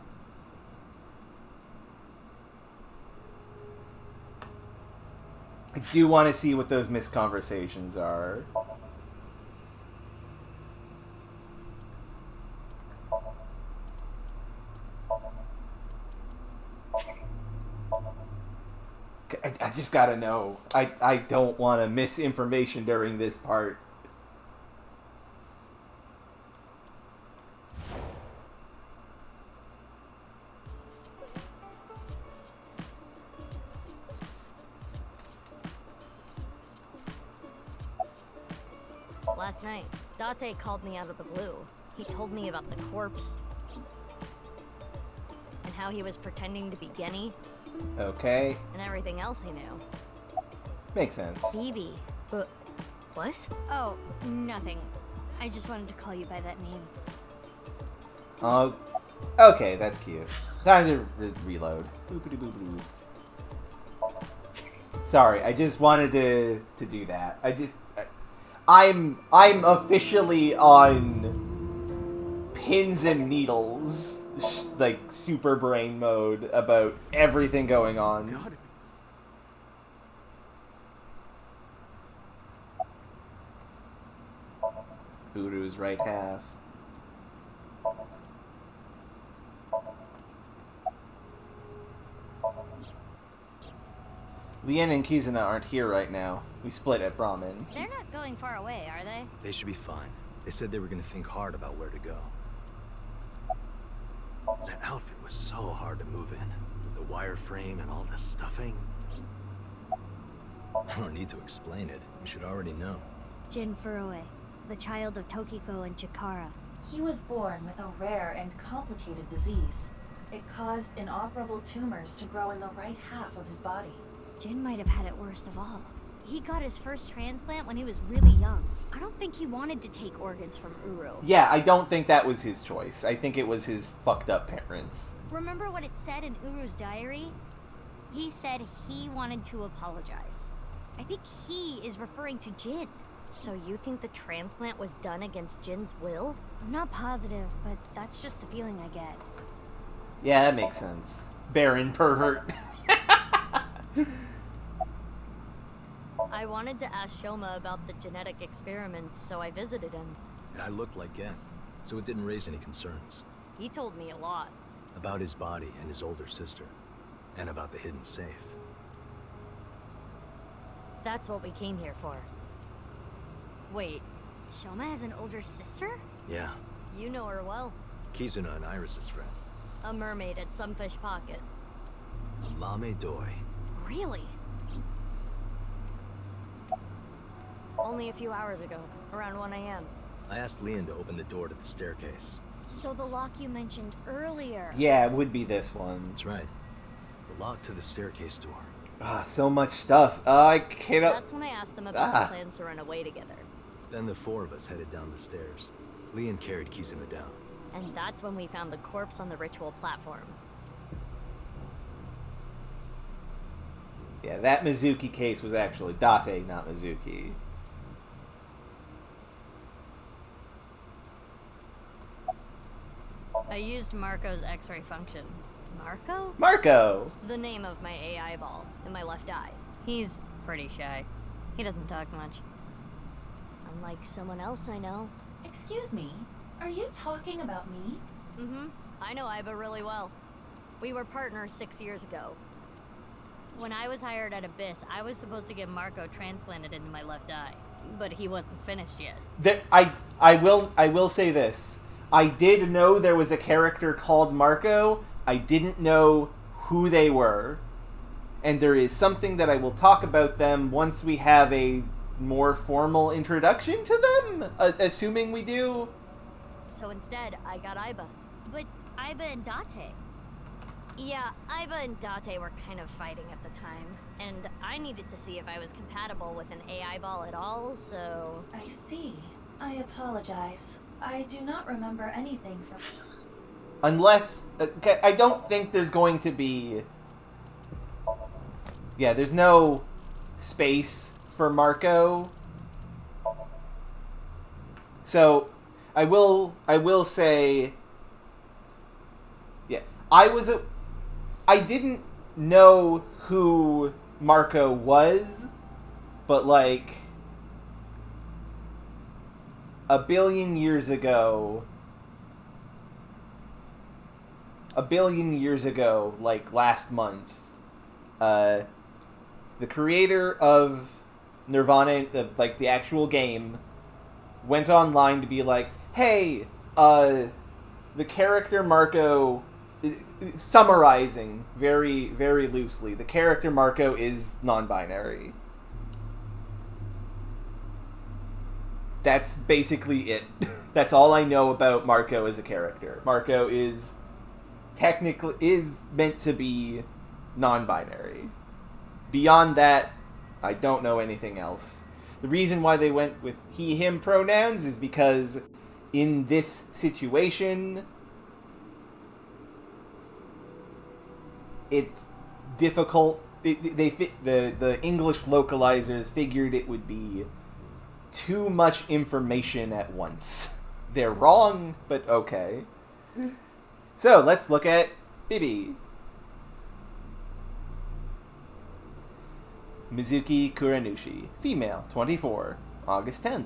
I do want to see what those missed conversations are. I just gotta know. I don't want to miss information during this part. Last night, Date called me out of the blue. He told me about the corpse. And how he was pretending to be Genny. Okay. And everything else he knew. Makes sense. Phoebe. But... what? Oh, nothing. I just wanted to call you by that name. Oh, okay, that's cute. Time to reload. Boopity boopity boop. Sorry, I just wanted to do that. I'm officially on pins and needles, like super brain mode about everything going on. Gotta be. Uru's right half. Lien and Kizuna aren't here right now. We split at Brahmin. They're not going far away, are they? They should be fine. They said they were gonna think hard about where to go. That outfit was so hard to move in. The wireframe and all the stuffing. I don't need to explain it. You should already know. Jin Furue, the child of Tokiko and Chikara. He was born with a rare and complicated disease. It caused inoperable tumors to grow in the right half of his body. Jin might have had it worst of all. He got his first transplant when he was really young. I don't think he wanted to take organs from Uru. Yeah, I don't think that was his choice. I think it was his fucked up parents. Remember what it said in Uru's diary? He said he wanted to apologize. I think he is referring to Jin. So you think the transplant was done against Jin's will? I'm not positive, but that's just the feeling I get. Yeah, that makes sense. Barren pervert. I wanted to ask Shoma about the genetic experiments, so I visited him. And I looked like Gen, so it didn't raise any concerns. He told me a lot. About his body and his older sister. And about the hidden safe. That's what we came here for. Wait, Shoma has an older sister? Yeah. you know her well. Kizuna and Iris's friend. A mermaid at Sunfish Pocket. Mame Doi. Really? Only a few hours ago, around 1 a.m. I asked Leon to open the door to the staircase. So the lock you mentioned earlier. Yeah, it would be this one. That's right. The lock to the staircase door. So much stuff. I cannot... That's when I asked them about their plans to run away together. Then the four of us headed down the stairs. Leon carried Kizuna down. And that's when we found the corpse on the ritual platform. Yeah, that Mizuki case was actually Date, not Mizuki. I used Marco's X-ray function. Marco? Marco! The name of my AI ball in my left eye. He's pretty shy. He doesn't talk much. Unlike someone else I know. Excuse me, are you talking about me? Mm-hmm. I know Iba really well. We were partners 6 years ago. When I was hired at Abyss, I was supposed to get Marco transplanted into my left eye. But he wasn't finished yet. I will say this. I did know there was a character called Marco. I didn't know who they were. And there is something that I will talk about them once we have a more formal introduction to them, assuming we do. So instead, I got Iba. But Iba and Date. Yeah, Iba and Date were kind of fighting at the time, and I needed to see if I was compatible with an AI ball at all, so... I see. I apologize. I do not remember anything from... Unless... I don't think there's going to be... Yeah, there's no space for Marco. So, I will say... Yeah, I didn't know who Marco was, but like a billion years ago, like last month, the creator of NirvanA, like the actual game, went online to be like, hey, the character Marco... Summarizing very, very loosely, the character Marco is non-binary. That's basically it. That's all I know about Marco as a character. Marco is meant to be non-binary. Beyond that, I don't know anything else. The reason why they went with he, him pronouns is because in this situation... It's difficult. The English localizers figured it would be too much information at once. They're wrong, but okay. So let's look at Bibi. Mizuki Kuranushi, female, 24, August 10th.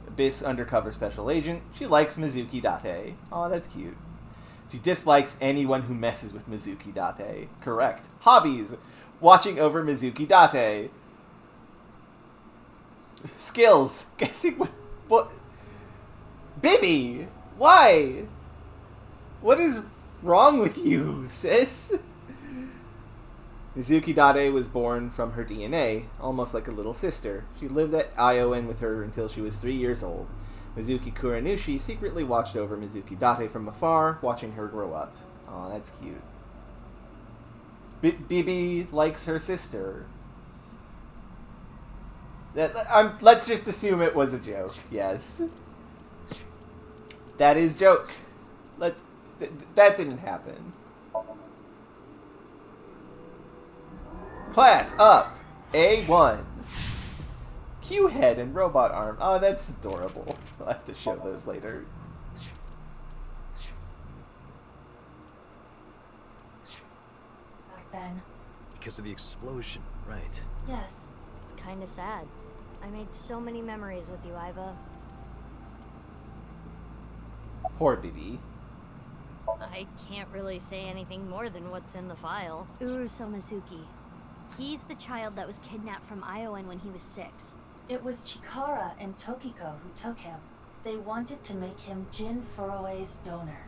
Abyss undercover special agent. She likes Mizuki Date. Aw, that's cute. She dislikes anyone who messes with Mizuki Date. Correct. Hobbies. Watching over Mizuki Date. Skills. Guessing what... Bibi! Why? What is wrong with you, sis? Mizuki Date was born from her DNA, almost like a little sister. She lived at Iowan with her until she was 3 years old. Mizuki Kuranushi secretly watched over Mizuki Date from afar, watching her grow up. Aw, that's cute. Bibi likes her sister. Let's just assume it was a joke. Yes. That is joke. That didn't happen. Class up! A1. Q-head and robot arm. Oh, that's adorable. I'll have to show those later. Back then. Because of the explosion, right? Yes. It's kinda sad. I made so many memories with you, Iba. Poor Bibi. I can't really say anything more than what's in the file. Uruso Mizuki. He's the child that was kidnapped from Iowan when he was 6. It was Chikara and Tokiko who took him. They wanted to make him Jin Furue's donor.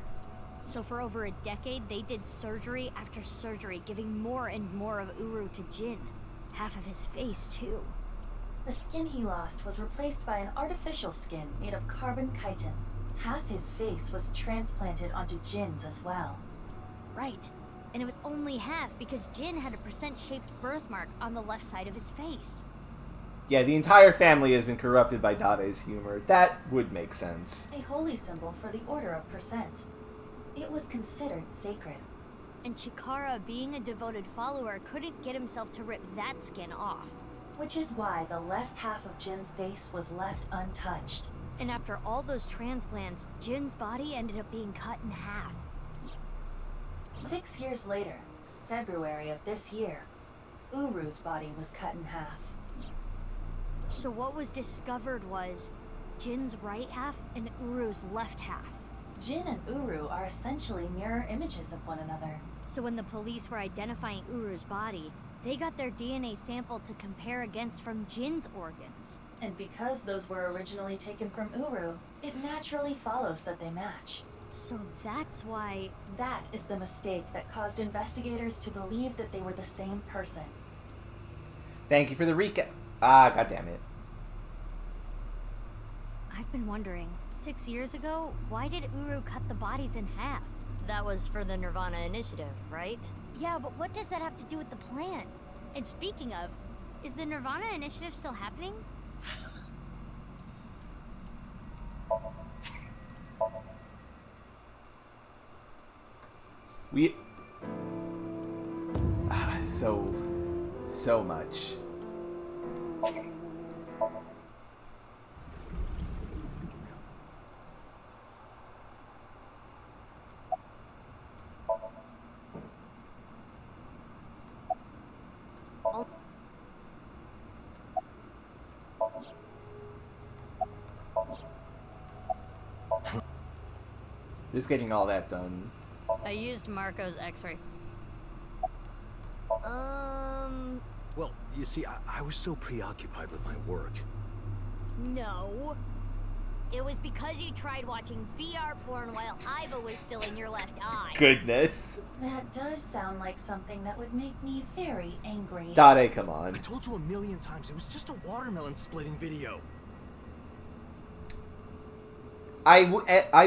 So for over a decade, they did surgery after surgery, giving more and more of Uru to Jin. Half of his face, too. The skin he lost was replaced by an artificial skin made of carbon chitin. Half his face was transplanted onto Jin's as well. Right. And it was only half because Jin had a percent-shaped birthmark on the left side of his face. Yeah, the entire family has been corrupted by Dade's humor. That would make sense. A holy symbol for the order of percent. It was considered sacred. And Chikara, being a devoted follower, couldn't get himself to rip that skin off. Which is why the left half of Jin's face was left untouched. And after all those transplants, Jin's body ended up being cut in half. 6 years later, February of this year, Uru's body was cut in half. So what was discovered was Jin's right half and Uru's left half. Jin and Uru are essentially mirror images of one another. So when the police were identifying Uru's body, they got their DNA sample to compare against from Jin's organs. And because those were originally taken from Uru, it naturally follows that they match. So that's why... That is the mistake that caused investigators to believe that they were the same person. Thank you for the recap. Ah, goddammit. I've been wondering, 6 years ago, why did Uru cut the bodies in half? That was for the NirvanA initiative, right? Yeah, but what does that have to do with the plan? And speaking of, is the NirvanA initiative still happening? We... So much. Just getting all that done. I used Marco's X-ray. Well, you see, I was so preoccupied with my work. No. It was because you tried watching VR porn while Iva was still in your left eye. Goodness. That does sound like something that would make me very angry. Dade, come on. I told you 1,000,000 times, it was just a watermelon splitting video. I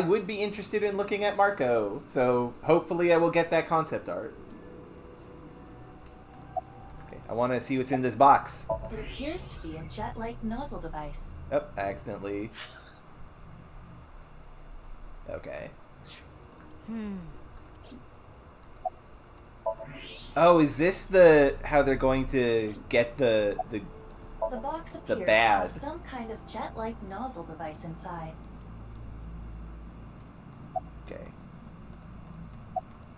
would be interested in looking at Marco, so hopefully I will get that concept art. Okay, I want to see what's in this box. It appears to be a jet-like nozzle device. Oh, accidentally. Okay. Oh, is this how they're going to get the box the appears to bad? have some kind of jet-like nozzle device inside. Okay.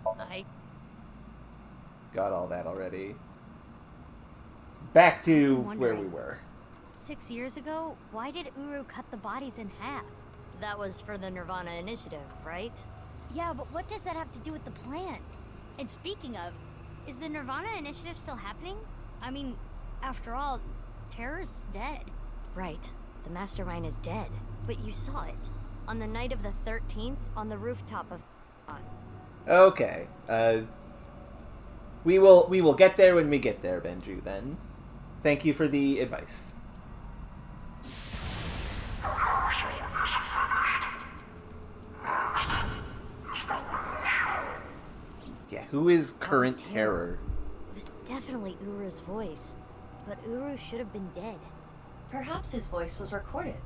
I Got all that already. Back to where we were. 6 years ago, why did Uru cut the bodies in half? That was for the NirvanA initiative, right? Yeah, but what does that have to do with the plan? And speaking of, is the NirvanA initiative still happening? I mean, after all, Terror's dead. Right. The mastermind is dead. But you saw it. On the night of the 13th, on the rooftop of... Okay. We will get there when we get there, Benju, then. Thank you for the advice. Yeah, who is current terror? It was definitely Uru's voice. But Uru should have been dead. Perhaps his voice was recorded.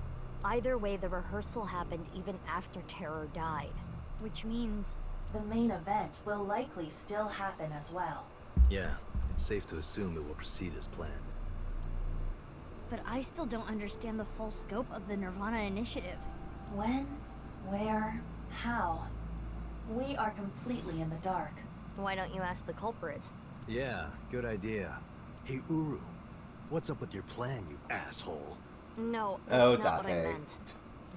Either way, the rehearsal happened even after Terror died. Which means... The main event will likely still happen as well. Yeah, it's safe to assume it will proceed as planned. But I still don't understand the full scope of the NirvanA initiative. When, where, how? We are completely in the dark. Why don't you ask the culprit? Yeah, good idea. Hey, Uru, what's up with your plan, you asshole? No, that's Oh, not what I Date. meant.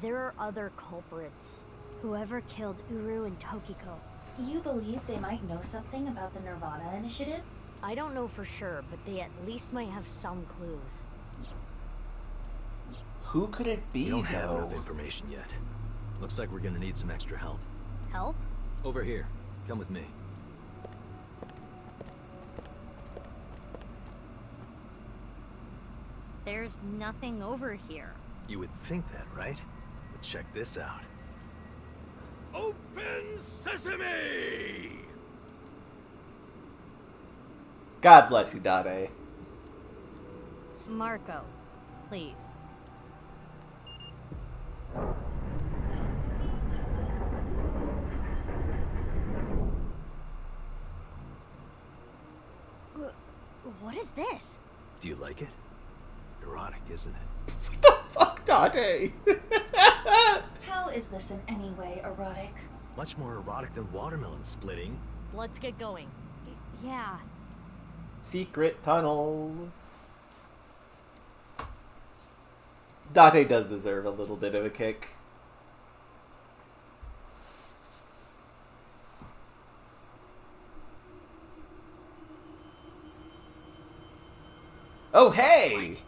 There are other culprits. Whoever killed Uru and Tokiko. You believe they might know something about the NirvanA initiative? I don't know for sure, but they at least might have some clues. Who could it be, We don't have though? enough information yet. Looks like we're gonna need some extra help. Help? Over here. Come with me. There's nothing over here. You would think that, right? But check this out. Open sesame! God bless you, Dade. Marco, please. What is this? Do you like it? Erotic, isn't it? What the fuck, Dade? How is this in any way erotic? Much more erotic than watermelon splitting. Let's get going. Yeah. Secret tunnel. Dade does deserve a little bit of a kick. Oh, hey! What?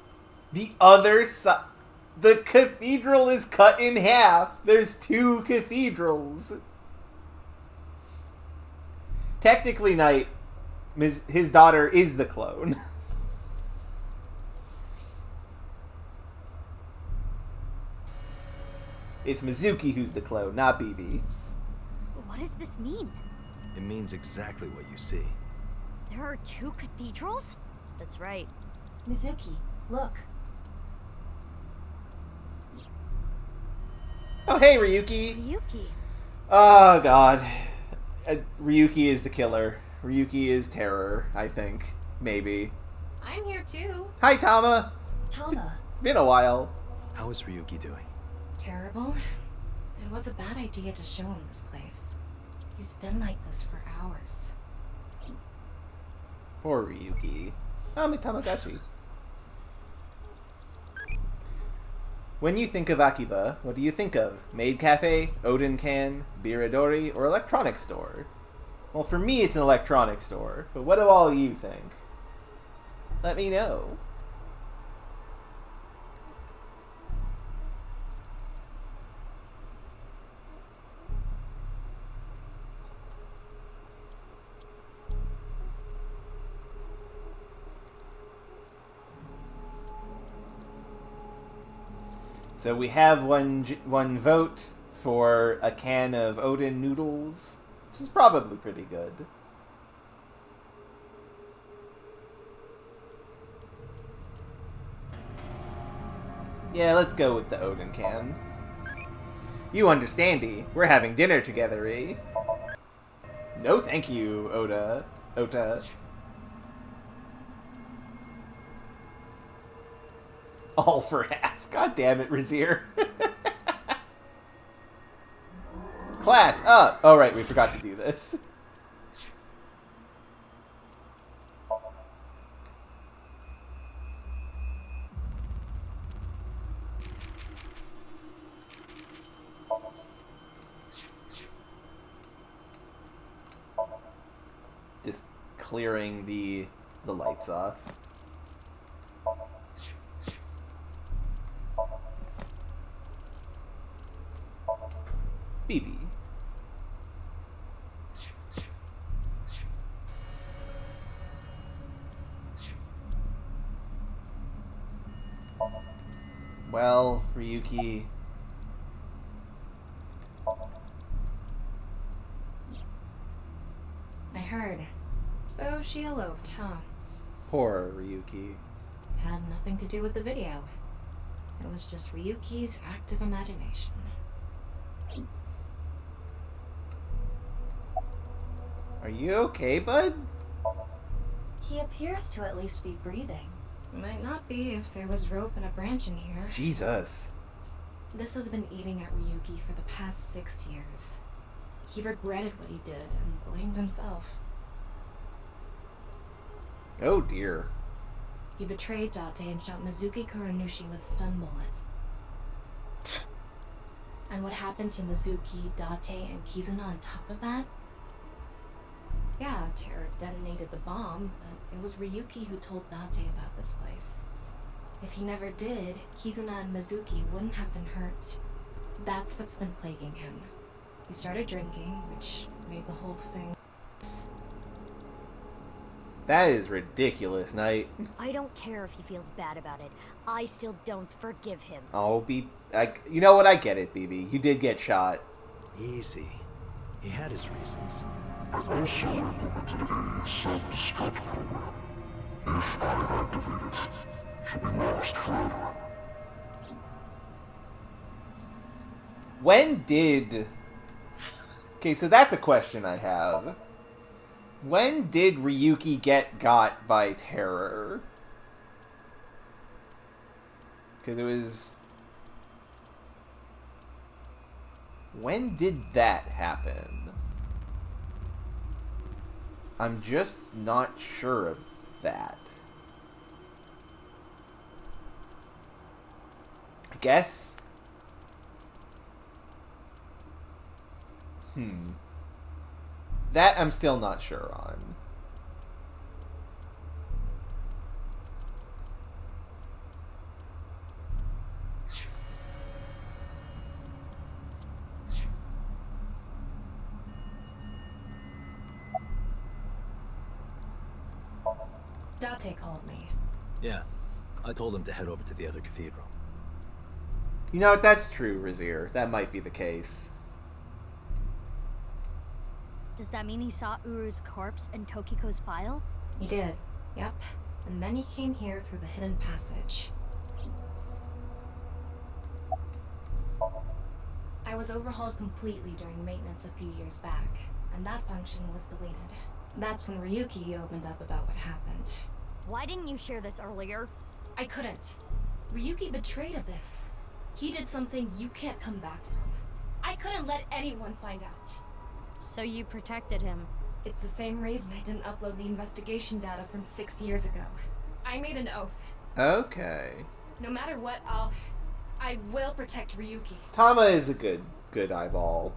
The other side. The cathedral is cut in half. There's two cathedrals. Technically, Knight, his daughter is the clone. It's Mizuki who's the clone, not Bibi. What does this mean? It means exactly what you see. There are two cathedrals? That's right. Mizuki, look. Oh, hey, Ryuki. Ryuki. Oh, God. Ryuki is the killer. Ryuki is terror, I think. Maybe. I'm here too. Hi, Tama. Tama, It's been a while. How is Ryuki doing? Terrible. It was a bad idea to show him this place. He's been like this for hours. Poor Ryuki. Oh, my Tamagotchi. When you think of Akiba, what do you think of? Maid cafe, Odin can, Biradori, or electronics store? Well, for me, it's an electronics store. But what do all you think? Let me know. So we have one vote for a can of Odin noodles, which is probably pretty good. Yeah, let's go with the Odin can. You understandy. We're having dinner together, eh? No thank you, Ota. All for half. God damn it, Razir. Class up! Oh, right, we forgot to do this. Just clearing the lights off. Bibi. Well, Ryuki. I heard. So she eloped, huh? Poor Ryuki. Had nothing to do with the video. It was just Ryuki's active imagination. Are you okay, bud? he appears to at least be breathing. Might not be if there was rope and a branch in here. Jesus. This has been eating at Ryuki for the past 6 years. He regretted what he did and blamed himself. Oh dear. He betrayed Date and shot Mizuki Kuranushi with stun bullets. And what happened to Mizuki, Date, and Kizuna on top of that? Yeah, Terror detonated the bomb, but it was Ryuki who told Date about this place. If he never did, Kizuna and Mizuki wouldn't have been hurt. That's what's been plaguing him. He started drinking, which made the whole thing worse. That is ridiculous, Knight. I don't care if he feels bad about it. I still don't forgive him. Oh, you know what? I get it, BB. You did get shot. Easy. He had his reasons. I also recorded a self-destruct program. When did... Okay, so that's a question I have. When did Ryuki get got by terror? Because it was... When did that happen? I'm just not sure of that. I guess... That I'm still not sure on. Date called me. Yeah, I told him to head over to the other cathedral. You know what, that's true, Razir. That might be the case. Does that mean he saw Uru's corpse in Tokiko's file? He did, yep. And then he came here through the hidden passage. I was overhauled completely during maintenance a few years back, and that function was deleted. That's when Ryuki opened up about what happened. Why didn't you share this earlier? I couldn't. Ryuki betrayed Abyss. He did something you can't come back from. I couldn't let anyone find out. So you protected him. It's the same reason I didn't upload the investigation data from 6 years ago. I made an oath. Okay. No matter what, I will protect Ryuki. Tama is a good eyeball.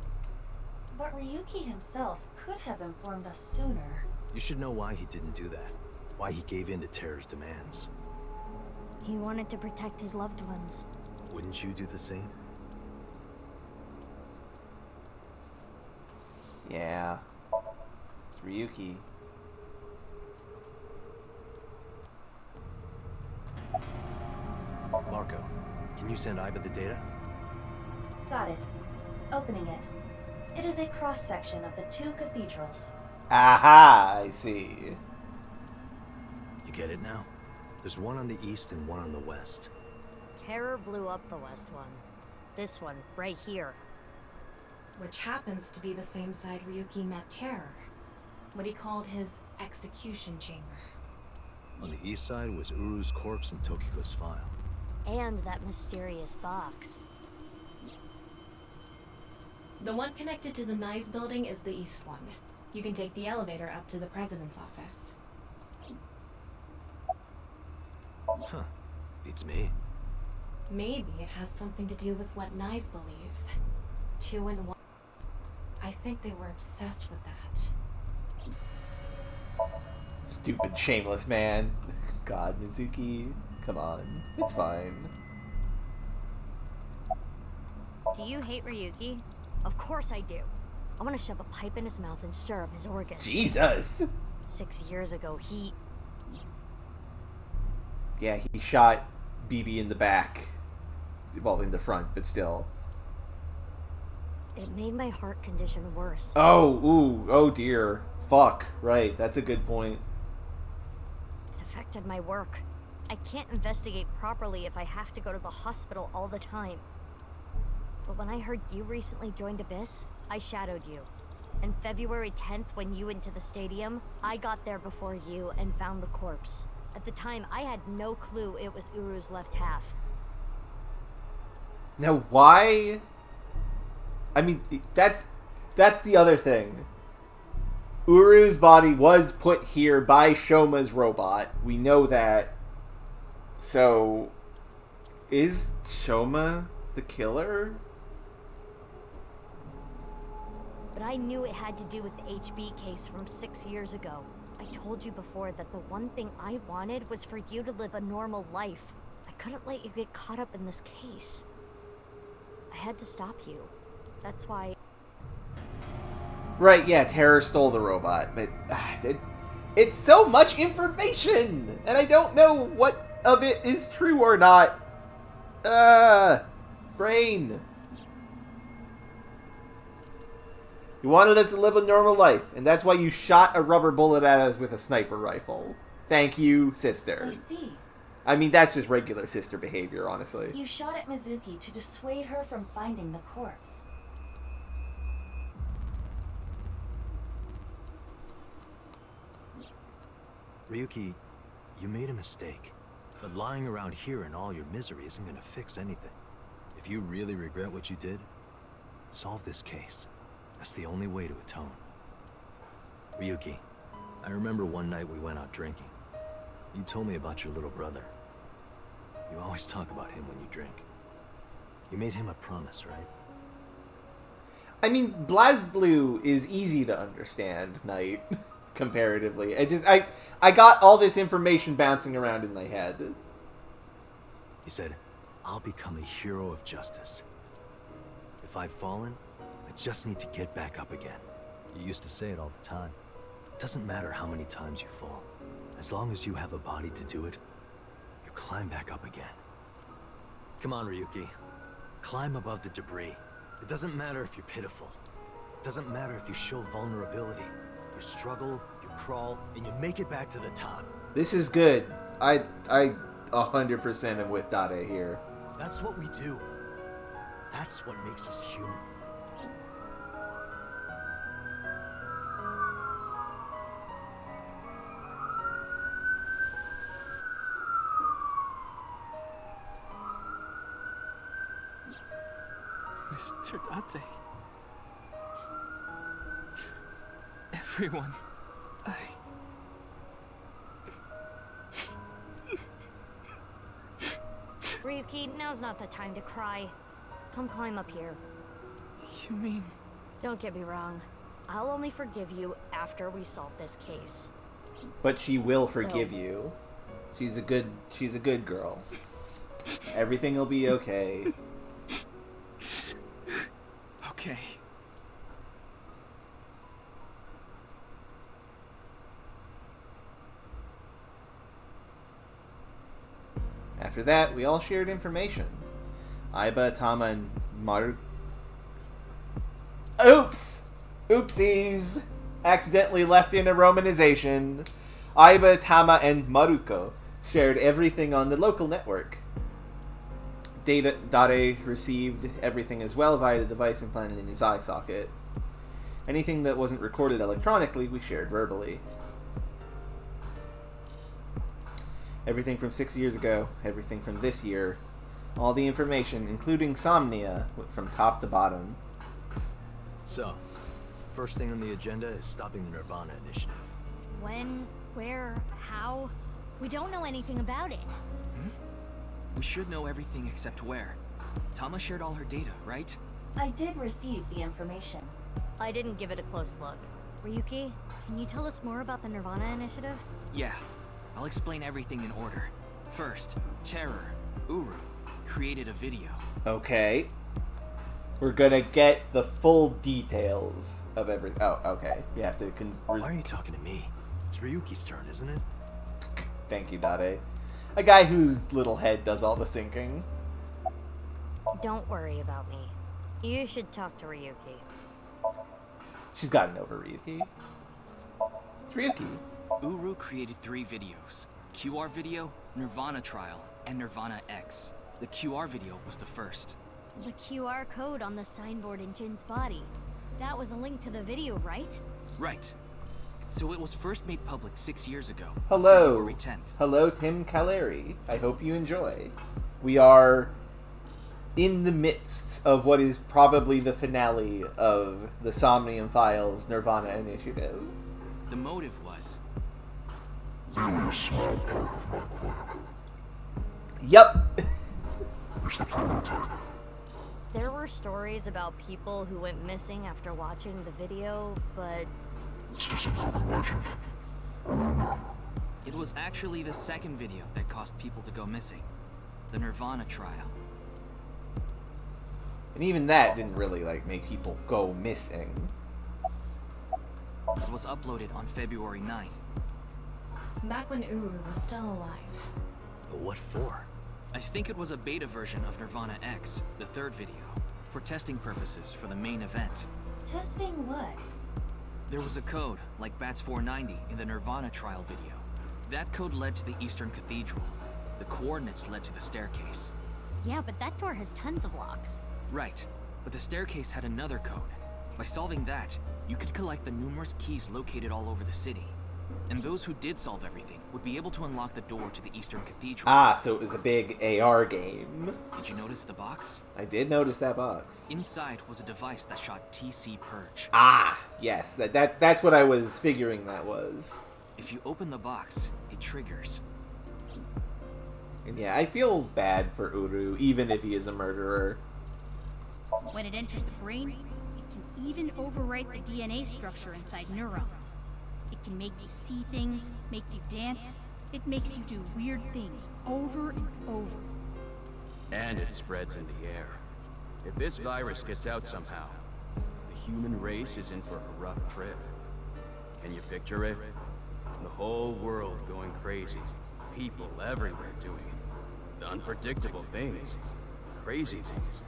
But Ryuki himself could have informed us sooner. You should know why he didn't do that. Why he gave in to Terror's demands. He wanted to protect his loved ones. Wouldn't you do the same? Yeah. It's Ryuki. Marco, can you send Iva the data? Got it. Opening it. It is a cross-section of the two cathedrals. Aha, I see. You get it now? There's one on the east and one on the west. Terror blew up the west one. This one, right here. Which happens to be the same side Ryuki met Terror. What he called his execution chamber. On the east side was Uru's corpse and Tokiko's file. And that mysterious box. The one connected to the Nice building is the east one. You can take the elevator up to the president's office. Huh. Beats me. Maybe it has something to do with what Nice believes. 2 in 1. I think they were obsessed with that. Stupid, shameless man. God, Mizuki. Come on. It's fine. Do you hate Ryuki? Of course I do. I want to shove a pipe in his mouth and stir up his organs. Jesus! 6 years ago, he... Yeah, he shot BB in the back. Well, in the front, but still. It made my heart condition worse. Oh, ooh, oh dear. Fuck, right, that's a good point. It affected my work. I can't investigate properly if I have to go to the hospital all the time. But when I heard you recently joined Abyss, I shadowed you. And February 10th, when you went to the stadium, I got there before you and found the corpse. At the time, I had no clue it was Uru's left half. Now, why? I mean, that's the other thing. Uru's body was put here by Shoma's robot. We know that. So, is Shoma the killer? But I knew it had to do with the HB case from 6 years ago. I told you before that the one thing I wanted was for you to live a normal life. I couldn't let you get caught up in this case. I had to stop you. That's why... Right, yeah, Terror stole the robot, but it's so much information, and I don't know what of it is true or not. Brain. You wanted us to live a normal life, and that's why you shot a rubber bullet at us with a sniper rifle. Thank you, sister. I see. I mean, that's just regular sister behavior, honestly. You shot at Mizuki to dissuade her from finding the corpse. Ryuki, you made a mistake. But lying around here in all your misery isn't gonna fix anything. If you really regret what you did, solve this case. That's the only way to atone. Ryuki, I remember one night we went out drinking. You told me about your little brother. You always talk about him when you drink. You made him a promise, right? I mean, BlazBlue is easy to understand, Knight, comparatively. I got all this information bouncing around in my head. He said, I'll become a hero of justice. If I've fallen, I just need to get back up again. You used to say it all the time. It doesn't matter how many times you fall. As long as you have a body to do it, you climb back up again. Come on, Ryuki. Climb above the debris. It doesn't matter if you're pitiful. It doesn't matter if you show vulnerability. You struggle, you crawl, and you make it back to the top. This is good. I 100% am with Dade here. That's what we do. That's what makes us human. Mr. Date. Everyone. Ryuki, now's not the time to cry. Come climb up here. You mean... Don't get me wrong. I'll only forgive you after we solve this case. But she will forgive you. She's a good girl. Everything will be okay. Okay. After that, we all shared information. Aiba, Tama, and Maru... Oops! Oopsies! Accidentally left in a romanization. Aiba, Tama, and Maruko shared everything on the local network. Dade received everything as well via the device implanted in his eye socket. Anything that wasn't recorded electronically, we shared verbally. Everything from 6 years ago, everything from this year, all the information, including Somnia, from top to bottom. So, first thing on the agenda is stopping the NirvanA initiative. When? Where? How? We don't know anything about it. We should know everything except where. Tama shared all her data, right? I did receive the information. I didn't give it a close look. Ryuki, can you tell us more about the NirvanA initiative? Yeah. I'll explain everything in order. First, Terror, Uru, created a video. Okay. We're gonna get the full details of everything. Oh, okay. You have to... Why are you talking to me? It's Ryuki's turn, isn't it? Thank you, Dade. A guy whose little head does all the thinking. Don't worry about me. You should talk to Ryuki. She's gotten over Ryuki. It's Ryuki. Uru created 3 videos. QR video, NirvanA trial, and NirvanA X. The QR video was the first. The QR code on the signboard in Jin's body. That was a link to the video, right? Right. So it was first made public 6 years ago. Hello. February 10th. Hello, Tim Caleri. I hope you enjoy. We are in the midst of what is probably the finale of the Somnium Files NirvanA initiative. The motive was... Yup. There were stories about people who went missing after watching the video, but... It was actually the second video that caused people to go missing. The NirvanA trial. And even that didn't really, make people go missing. It was uploaded on February 9th. Back when Uru was still alive. But what for? I think it was a beta version of NirvanA X, the third video, for testing purposes for the main event. Testing what? There was a code, like BATS 490, in the NirvanA trial video. That code led to the Eastern Cathedral. The coordinates led to the staircase. Yeah, but that door has tons of locks. Right, but the staircase had another code. By solving that, you could collect the numerous keys located all over the city. And those who did solve everything would be able to unlock the door to the Eastern Cathedral. Ah, so it was a big AR game. Did you notice the box? I did notice that box. Inside was a device that shot TC Purge. Ah, yes, that's what I was figuring that was. If you open the box, it triggers. And yeah, I feel bad for Uru, even if he is a murderer. When it enters the brain, it can even overwrite the DNA structure inside neurons. It can make you see things, make you dance. It makes you do weird things over and over. And it spreads in the air. If this virus gets out somehow, the human race is in for a rough trip. Can you picture it? The whole world going crazy. People everywhere doing it. Unpredictable things. Crazy things.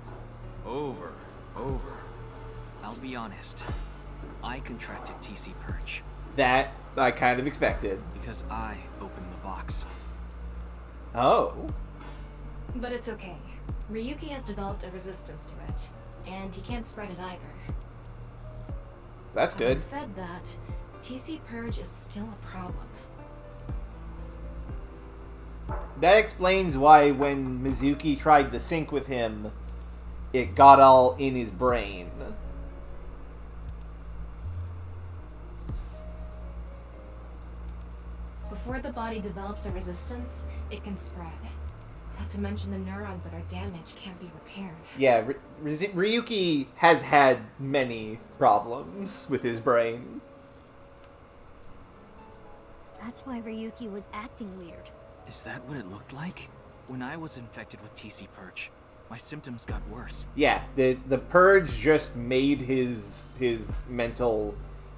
Over. I'll be honest. I contracted TC Purge. That I kind of expected. Because I opened the box. Oh. But it's okay. Ryuki has developed a resistance to it, and he can't spread it either. That's good. Having said that, TC Purge is still a problem. That explains why when Mizuki tried to sync with him, it got all in his brain. Before the body develops a resistance, it can spread. Not to mention the neurons that are damaged can't be repaired. Yeah, Ryuki has had many problems with his brain. That's why Ryuki was acting weird. Is that what it looked like? When I was infected with TC Purge, my symptoms got worse. Yeah, the purge just made his mental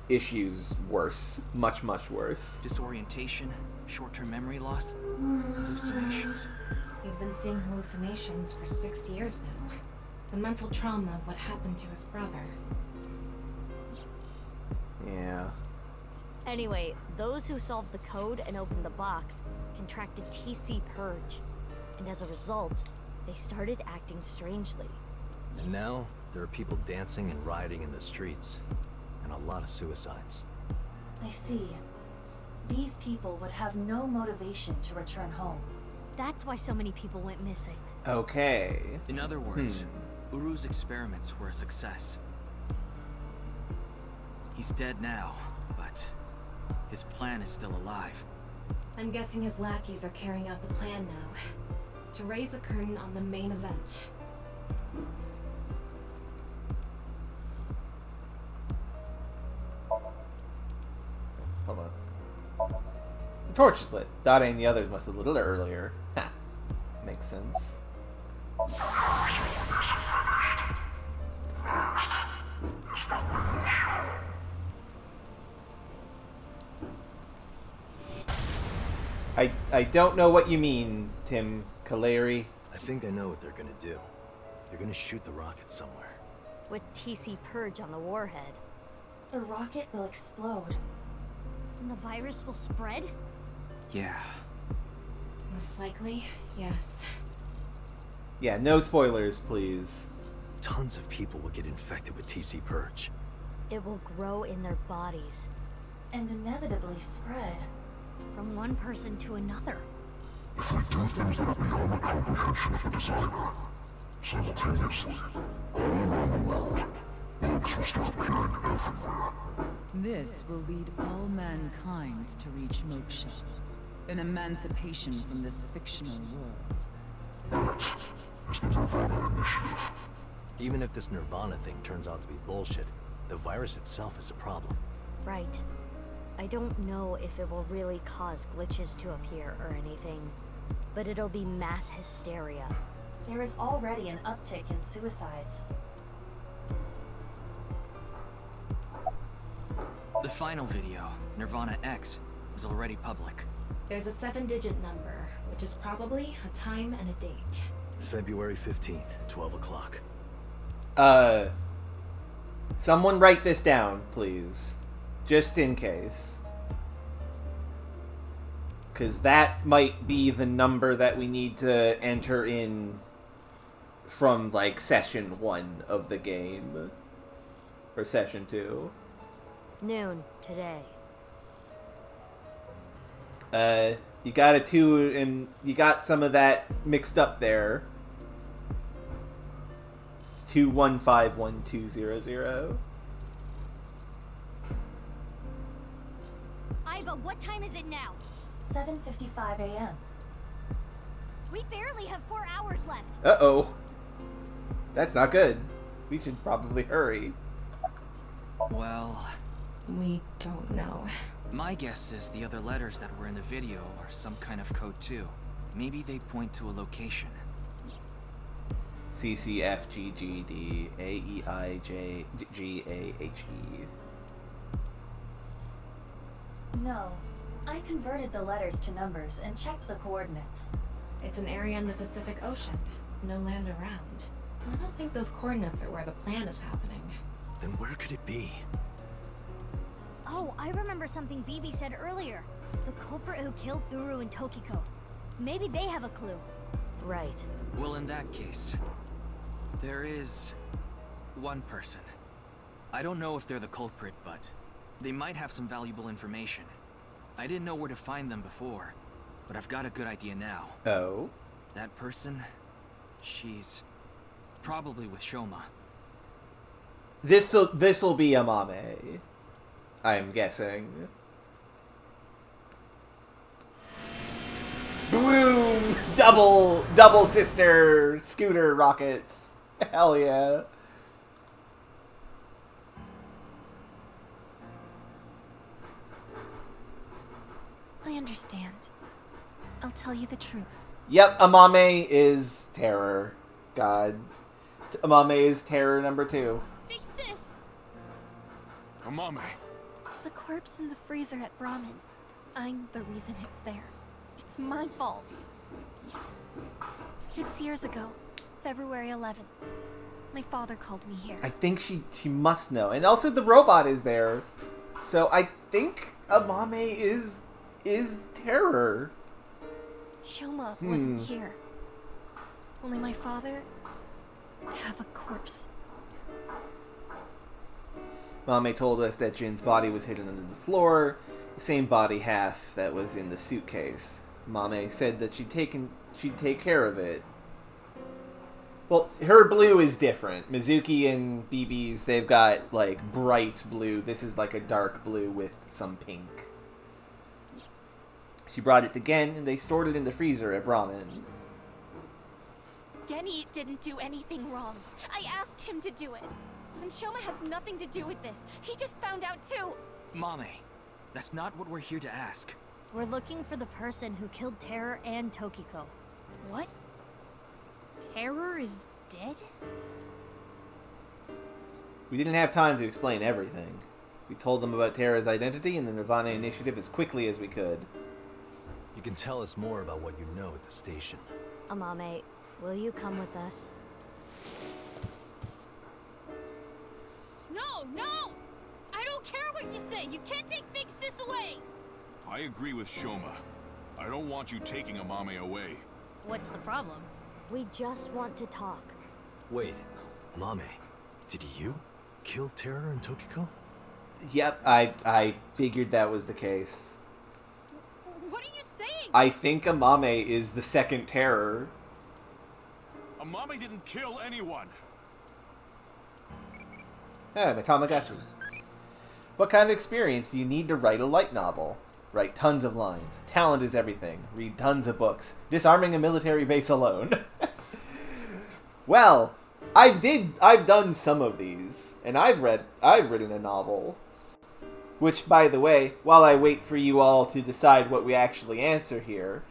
issues worse. Much worse. Disorientation, short-term memory loss, hallucinations. He's been seeing hallucinations for 6 years now. The mental trauma of what happened to his brother. Yeah. Anyway, those who solved the code and opened the box contracted TC Purge. And as a result, they started acting strangely. And now, there are people dancing and rioting in the streets. And a lot of suicides. I see. These people would have no motivation to return home. That's why so many people went missing. Okay. In other words, Uru's experiments were a success. He's dead now, but his plan is still alive. I'm guessing his lackeys are carrying out the plan now. To raise the curtain on the main event. Hold on. The torch is lit. Dade and the others must have lit it earlier. Ha. Makes sense. I don't know what you mean, Tim Kaleri. I think I know what they're gonna do. They're gonna shoot the rocket somewhere. With TC Purge on the warhead. The rocket will explode. And the virus will spread? Yeah. Most likely, yes. Yeah, no spoilers, please. Tons of people will get infected with TC Purge. It will grow in their bodies. And inevitably spread. From one person to another. If we do things that are beyond the comprehension of a designer, simultaneously, all around the world, bugs will start appearing everywhere. This will lead all mankind to reach moksha, an emancipation from this fictional world. That is the NirvanA initiative. Even if this NirvanA thing turns out to be bullshit, the virus itself is a problem. Right. I don't know if it will really cause glitches to appear or anything, but it'll be mass hysteria. There is already an uptick in suicides. The final video, NirvanA X, is already public. There's a 7-digit number, which is probably a time and a date. February 15th, 12 o'clock. Someone write this down, please. Just in case. Because that might be the number that we need to enter in from, like, session 1 of the game. Or session 2. Noon today. You got a 2, and you got some of that mixed up there. It's 2151200. Iva, what time is it now? 7:55 a.m. We barely have 4 hours left. Uh-oh. That's not good. We should probably hurry. Well, We don't know. my guess is the other letters that were in the video are some kind of code too. Maybe they point to a location. C, C, F, G, G, D, A, E, I, J, G, A, H, E. No. I converted the letters to numbers and checked the coordinates. It's an area in the Pacific Ocean. No land around. I don't think those coordinates are where the plan is happening. Then where could it be? Oh, I remember something BB said earlier. The culprit who killed Uru and Tokiko. Maybe they have a clue. Right. Well, in that case, there is one person. I don't know if they're the culprit, but they might have some valuable information. I didn't know where to find them before, but I've got a good idea now. Oh? That person, she's probably with Shoma. This'll be Amame, I'm guessing. Boom! Double sister scooter rockets. Hell yeah. I understand. I'll tell you the truth. Yep, Amame is terror. God. Amame is terror number 2. Big sis! Amame. The corpse in the freezer at Brahmin. I'm the reason it's there. It's my fault. 6 years ago, February 11th, my father called me here. I think she must know. And also the robot is there. So I think Amame is terror. Shoma wasn't here. Only my father have a corpse. Mame told us that Jin's body was hidden under the floor, the same body half that was in the suitcase. Mame said that she'd take care of it. Well, her blue is different. Mizuki and BB's, they've got, like, bright blue. This is like a dark blue with some pink. She brought it to Gen, and they stored it in the freezer at Brahmin. Genny didn't do anything wrong. I asked him to do it. And Shoma has nothing to do with this. He just found out too. Mame, that's not what we're here to ask. We're looking for the person who killed Terror and Tokiko. What? Terror is dead? We didn't have time to explain everything. We told them about Terra's identity and the NirvanA initiative as quickly as we could. You can tell us more about what you know at the station. Amame, will you come with us? No, no! I don't care what you say! You can't take Big Sis away! I agree with Shoma. I don't want you taking Amame away. What's the problem? We just want to talk. Wait, Amame, did you kill Terror and Tokiko? Yep, I figured that was the case. What are you saying? I think Amame is the second Terror. Amame didn't kill anyone. Ah, my Tamagotchi. What kind of experience do you need to write a light novel? Write tons of lines. Talent is everything. Read tons of books. Disarming a military base alone. Well, I've done some of these, and I've written a novel. Which, by the way, while I wait for you all to decide what we actually answer here,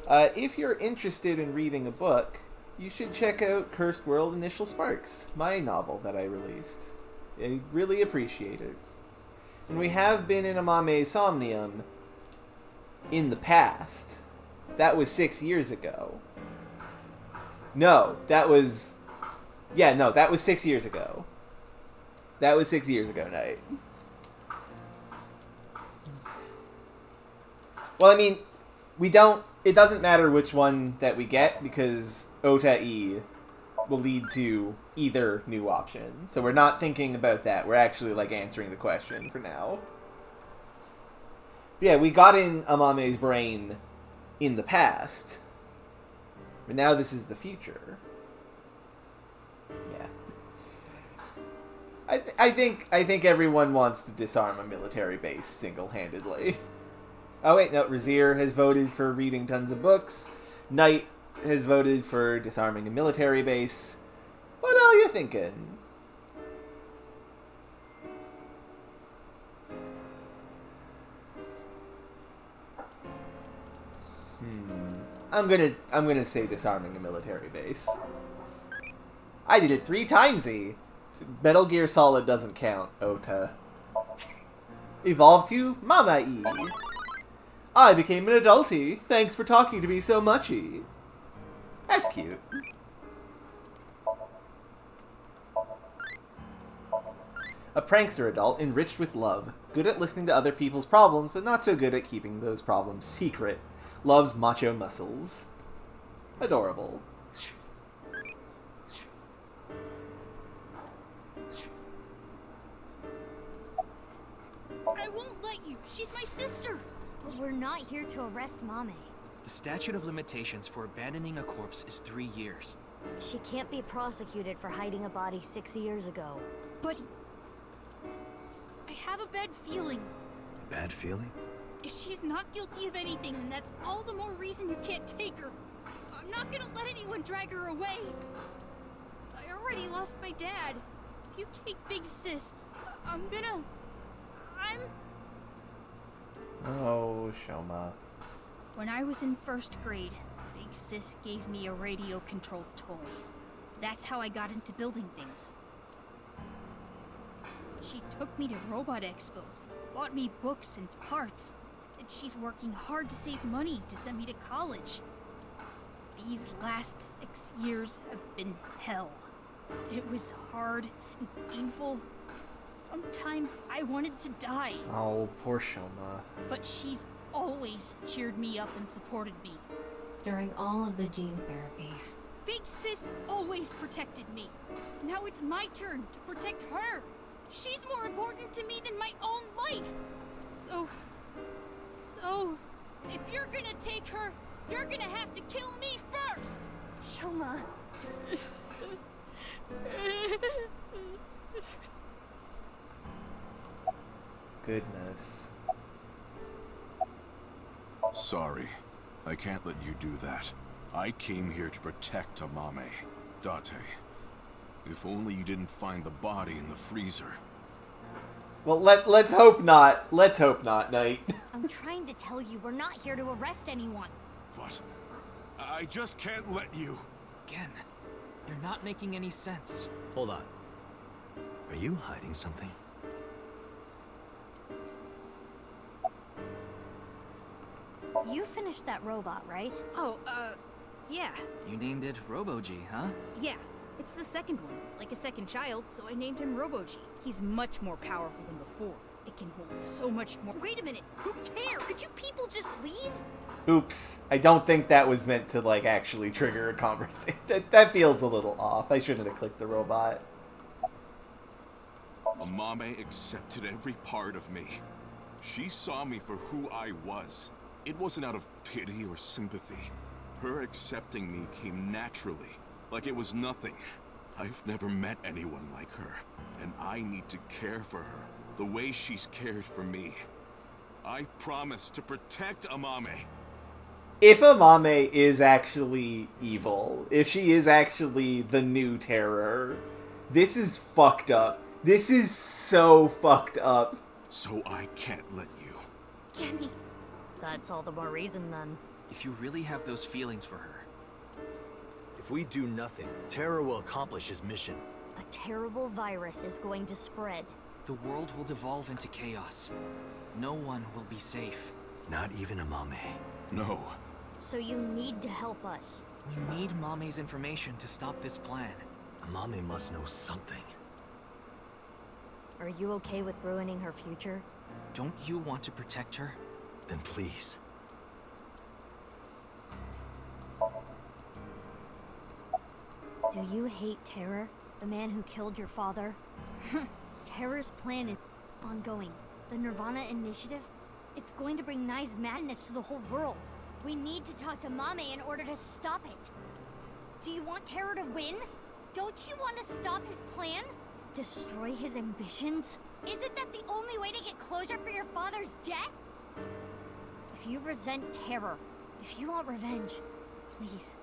if you're interested in reading a book, you should check out Cursed World Initial Sparks, my novel that I released. I really appreciate it. And we have been in Amame's Somnium in the past. That was 6 years ago. No, that was... Yeah, no, that was 6 years ago. That was 6 years ago, Knight. Well, I mean, We don't... It doesn't matter which one that we get, because Ota-E will lead to either new option. So we're not thinking about that. We're actually, like, answering the question for now. Yeah, we got in Amame's brain in the past. But now this is the future. Yeah. I think everyone wants to disarm a military base single-handedly. Oh wait, no, Razir has voted for reading tons of books. Knight has voted for disarming a military base. What are you thinking? I'm gonna say disarming a military base. I did it 3 timesy. Metal Gear Solid doesn't count, Ota. Evolve to Mama-E. I became an adulty. Thanks for talking to me so muchy. That's cute. A prankster adult enriched with love. Good at listening to other people's problems, but not so good at keeping those problems secret. Loves macho muscles. Adorable. I won't let you. She's my sister. But we're not here to arrest Mame. The statute of limitations for abandoning a corpse is 3 years. She can't be prosecuted for hiding a body 6 years ago. But I have a bad feeling. Bad feeling? If she's not guilty of anything, then that's all the more reason you can't take her. I'm not gonna let anyone drag her away. I already lost my dad. If you take Big Sis, I'm... Oh, Shoma. When I was in 1st grade, Big Sis gave me a radio-controlled toy. That's how I got into building things. She took me to robot expos, bought me books and parts, and she's working hard to save money to send me to college. These last 6 years have been hell. It was hard and painful. Sometimes I wanted to die. Oh, poor Shoma. But she's always cheered me up and supported me. During all of the gene therapy. Big Sis always protected me. Now it's my turn to protect her. She's more important to me than my own life. So, if you're gonna take her, you're gonna have to kill me first. Shoma. Goodness. Sorry. I can't let you do that. I came here to protect Amame. Date. If only you didn't find the body in the freezer. Well, let's hope not. Let's hope not, Knight. I'm trying to tell you, we're not here to arrest anyone. But I just can't let you. Again, you're not making any sense. Hold on. Are you hiding something? You finished that robot, right? Oh, yeah. You named it Robo-G, huh? Yeah. It's the second one, like a second child, so I named him Robo-G. He's much more powerful than before. It can hold so much more. Wait a minute, who cares? Could you people just leave? Oops. I don't think that was meant to, like, actually trigger a conversation. That feels a little off. I shouldn't have clicked the robot. Amame accepted every part of me. She saw me for who I was. It wasn't out of pity or sympathy. Her accepting me came naturally, like it was nothing. I've never met anyone like her, and I need to care for her the way she's cared for me. I promise to protect Amame. If Amame is actually evil, if she is actually the new terror, this is fucked up. This is so fucked up. So I can't let you. Kenny. That's all the more reason then. If you really have those feelings for her. If we do nothing, Terror will accomplish his mission. A terrible virus is going to spread. The world will devolve into chaos. No one will be safe. Not even Amame. No. So you need to help us. We need Mame's information to stop this plan. Amame must know something. Are you okay with ruining her future? Don't you want to protect her? Then please. Do you hate Terror, the man who killed your father? Terror's plan is ongoing. The NirvanA initiative? It's going to bring Nye's madness to the whole world. We need to talk to Mame in order to stop it. Do you want Terror to win? Don't you want to stop his plan? Destroy his ambitions? Isn't that the only way to get closure for your father's death? If you resent Terror, if you want revenge, please,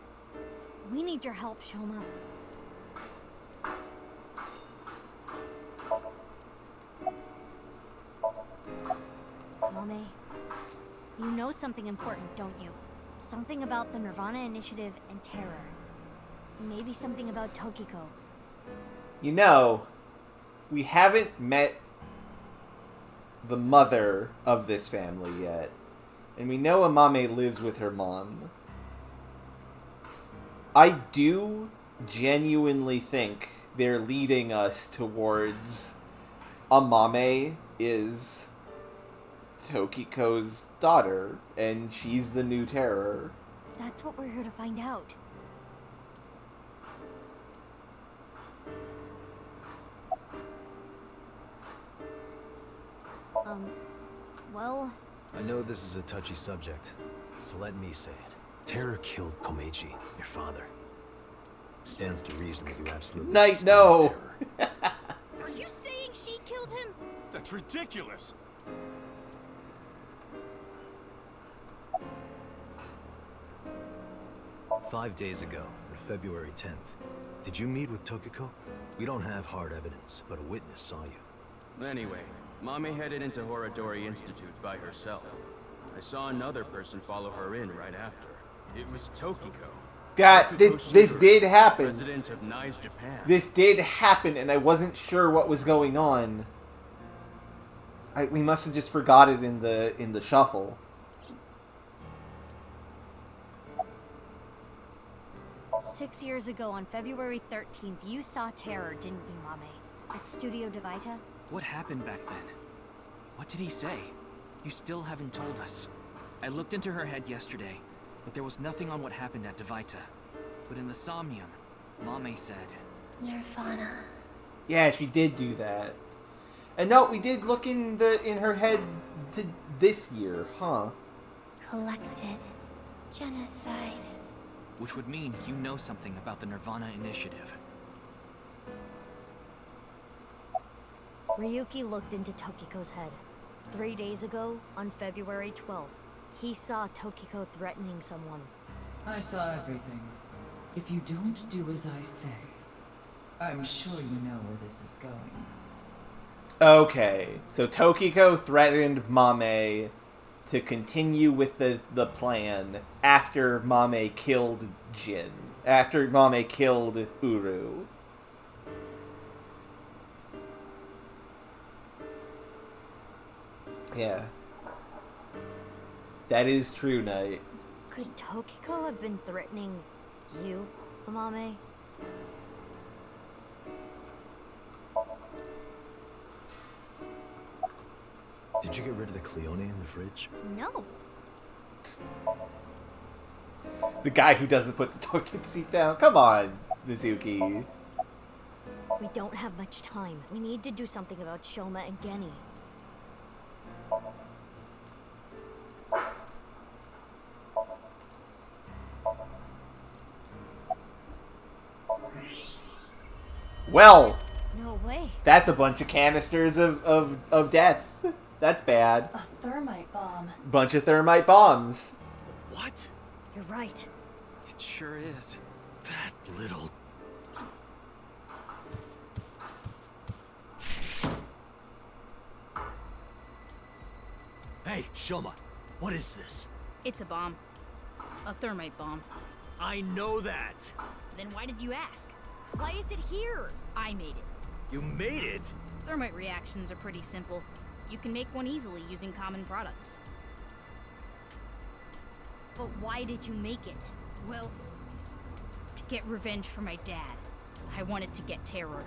we need your help, Shoma. Mame, you know something important, don't you? Something about the NirvanA initiative and Terror. Maybe something about Tokiko. You know, we haven't met the mother of this family yet. And we know Amame lives with her mom. I do genuinely think they're leading us towards Amame is Tokiko's daughter, and she's the new Terror. That's what we're here to find out. Well... I know this is a touchy subject, so let me say it. Terror killed Komeiji, your father. Stands to reason that you absolutely despise no. Terror. Are you saying she killed him? That's ridiculous. "5 days ago, on February 10th, did you meet with Tokiko? We don't have hard evidence, but a witness saw you." Anyway, Mame headed into Horadori Institute by herself. I saw another person follow her in right after. It was Tokiko. This did happen. President of Nye's Japan. This did happen, and I wasn't sure what was going on. We must have just forgot it in the shuffle. "6 years ago, on February 13th, you saw Terror, didn't you, Mame? At Studio Devita? What happened back then? What did he say? You still haven't told us. I looked into her head yesterday, but there was nothing on what happened at Devita. But in the Somnium, Mame said... NirvanA. Yeah, she did do that. And no, we did look in her head to this year, huh? Collected. Genocide. Which would mean you know something about the NirvanA initiative. Ryuki looked into Tokiko's head. 3 days ago, on February 12th, he saw Tokiko threatening someone. I saw everything. If you don't do as I say, I'm sure you know where this is going. Okay, so Tokiko threatened Mame to continue with the plan after Mame killed Jin. After Mame killed Uru. Yeah. That is true, Knight. Could Tokiko have been threatening you, Amame? Did you get rid of the Cleone in the fridge? No. The guy who doesn't put the toilet seat down? Come on, Mizuki. We don't have much time. We need to do something about Shoma and Geni. Well, No way. that's a bunch of canisters of death. That's bad. A thermite bomb. Bunch of thermite bombs. What? You're right. It sure is. That little... Hey, Shoma, what is this? It's a bomb. A thermite bomb. I know that. Then why did you ask? Why is it here? I made it. You made it? Thermite reactions are pretty simple. You can make one easily using common products. But why did you make it? Well, to get revenge for my dad. I wanted to get Terror.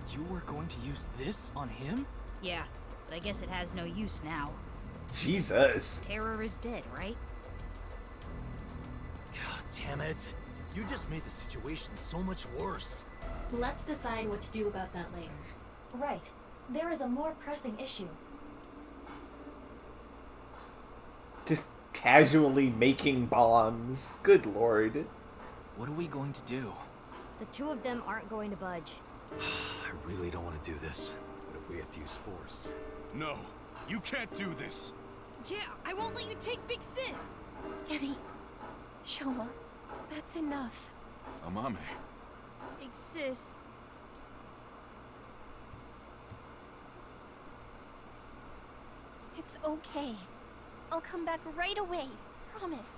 You were going to use this on him? Yeah, but I guess it has no use now. Jesus. Terror is dead, right? God damn it. You just made the situation so much worse. Let's decide what to do about that later. Right. There is a more pressing issue. Just casually making bombs. Good lord. What are we going to do? The two of them aren't going to budge. I really don't want to do this, but if we have to use force... No, you can't do this. Yeah, I won't let you take Big Sis. Eddie, Shoma, that's enough. Amame. Big Sis. It's okay. I'll come back right away. Promise.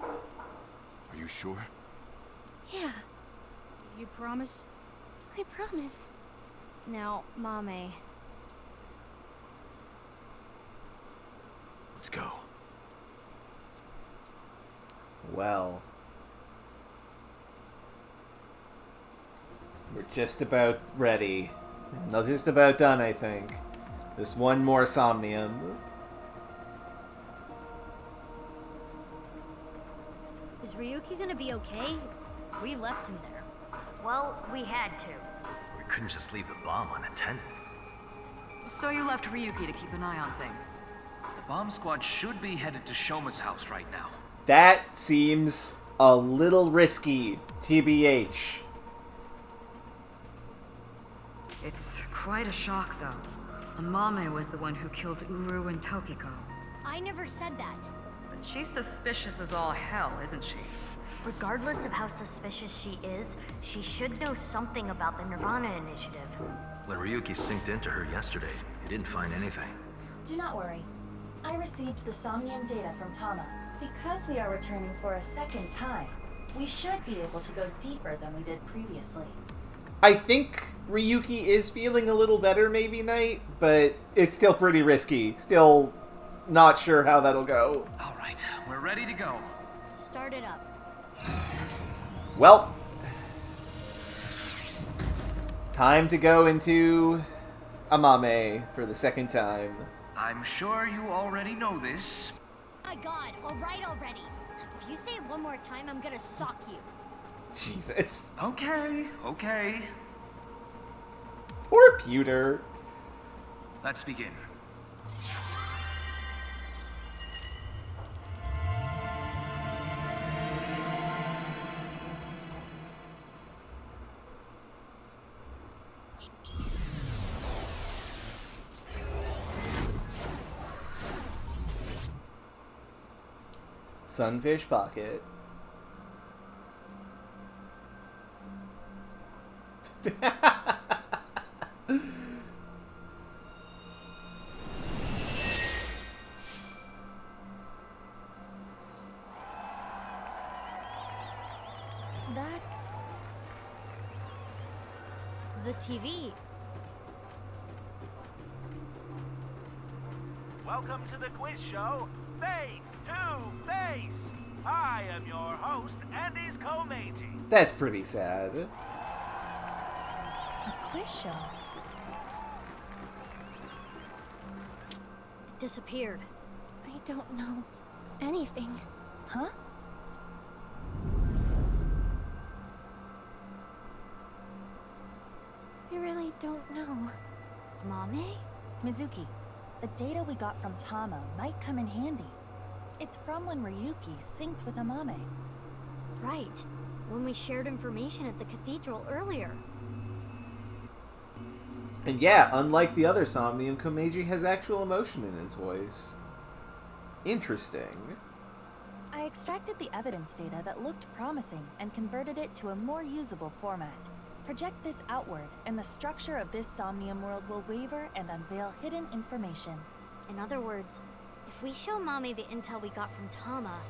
Are you sure? Yeah, You promise? I promise. Now, Mame. Let's go. Well. We're just about ready. Not just about done, I think. Just one more Somnium. Is Ryuki gonna be okay? We left him there. Well, we had to. We couldn't just leave the bomb unattended. So you left Ryuki to keep an eye on things. The bomb squad should be headed to Shoma's house right now. That seems a little risky, TBH. It's quite a shock, though. Amame was the one who killed Uru and Tokiko. I never said that. But she's suspicious as all hell, isn't she? Regardless of how suspicious she is, she should know something about the NirvanA initiative. When Ryuki synced into her yesterday, he didn't find anything. Do not worry. I received the Somnium data from Tama. Because we are returning for a second time, we should be able to go deeper than we did previously. I think Ryuki is feeling a little better maybe, Knight, but it's still pretty risky. Still not sure how that'll go. All right, we're ready to go. Start it up. Well, time to go into Amame for the second time. I'm sure you already know this. My God, alright already. If you say it one more time, I'm gonna sock you. Jesus. Okay, okay. Poor Pewter. Let's begin. Sunfish Pocket. That's... The TV. Welcome to the quiz show, Faith to Face. I am your host, Andy's Komeiji. That's pretty sad. a quiz show. It disappeared. I don't know anything. Huh? I really don't know. Mame? Mizuki, the data we got from Tama might come in handy. It's from when Ryuki synced with Amame. Right. When we shared information at the cathedral earlier. And yeah, unlike the other Somnium, Komeiji has actual emotion in his voice. Interesting. I extracted the evidence data that looked promising and converted it to a more usable format. Project this outward, and the structure of this Somnium world will waver and unveil hidden information. In other words, if we show Mame the intel we got from Tama,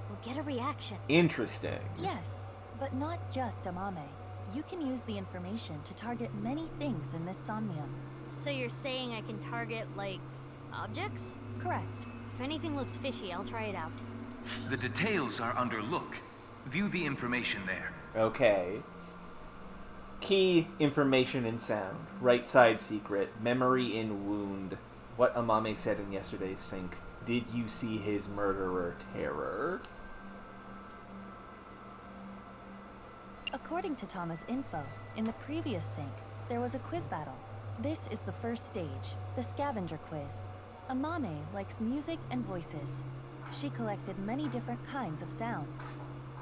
we'll get a reaction. Interesting. Yes, but not just Amame. You can use the information to target many things in this Somnium. So you're saying I can target, like, objects? Correct. If anything looks fishy, I'll try it out. The details are under look. View the information there. Okay. Key information and sound. Right side secret. Memory in wound. What Amame said in yesterday's sync. Did you see his murderer terror? According to Tama's info, in the previous sync, there was a quiz battle. This is the first stage, the scavenger quiz. Amame likes music and voices. She collected many different kinds of sounds.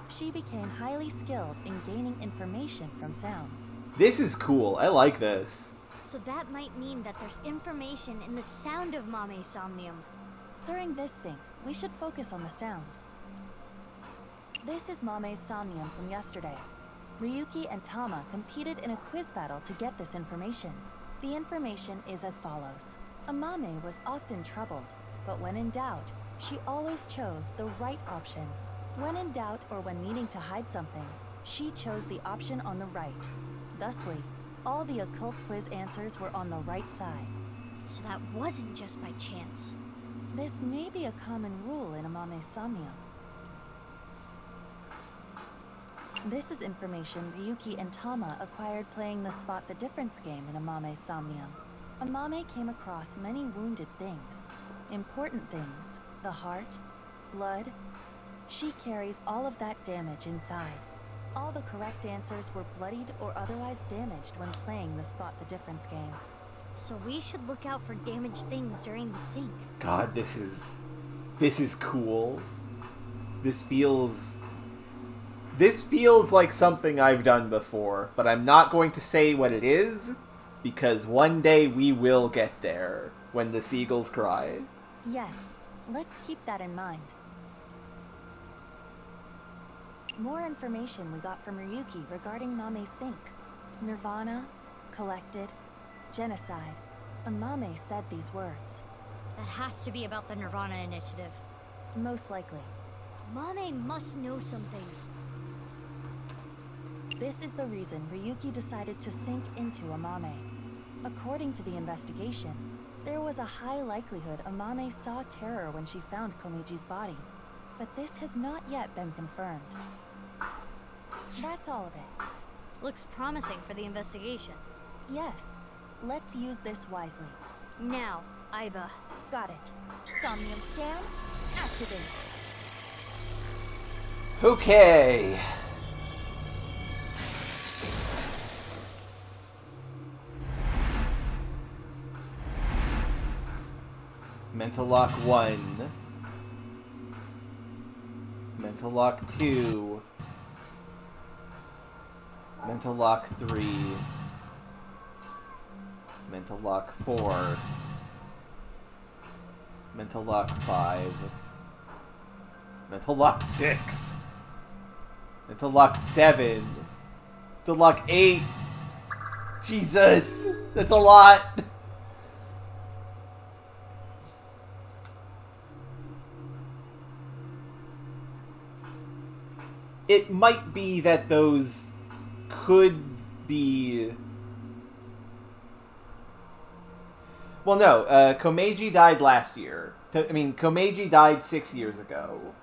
She became highly skilled in gaining information from sounds. This is cool. I like this. So that might mean that there's information in the sound of Mame's Somnium. During this sync, we should focus on the sound. This is Mame's Somnium from yesterday. Ryuki and Tama competed in a quiz battle to get this information. The information is as follows. Amame was often troubled, but when in doubt, she always chose the right option. When in doubt or when needing to hide something, she chose the option on the right. Thusly, all the occult quiz answers were on the right side. So that wasn't just by chance. This may be a common rule in Amame's Somnium. This is information Ryuki and Tama acquired playing the Spot the Difference game in Amame's Somnium. Amame came across many wounded things. Important things, the heart, blood. She carries all of that damage inside. All the correct answers were bloodied or otherwise damaged when playing the Spot the Difference game. So we should look out for damaged things during the sync. God, this is cool. This feels like something I've done before, but I'm not going to say what it is, because one day we will get there, when the seagulls cry. Yes, let's keep that in mind. More information we got from Ryuki regarding Mame's sync. NirvanA, collected, genocide. Amame said these words. That has to be about the NirvanA initiative. Most likely. Mame must know something. This is the reason Ryuki decided to sink into Amame. According to the investigation, there was a high likelihood Amame saw terror when she found Komeji's body, but this has not yet been confirmed. That's all of it. Looks promising for the investigation. Yes, let's use this wisely. Now, Aiba. Got it. Somnium scan, activate. Okay. Mental Lock 1. Mental Lock 2. Mental Lock 3. Mental Lock 4. Mental Lock 5. Mental Lock 6. Mental Lock 7. Mental Lock 8. Jesus! That's a lot! It might be that those could be... Well, no. Komeiji died last year. Komeiji died 6 years ago.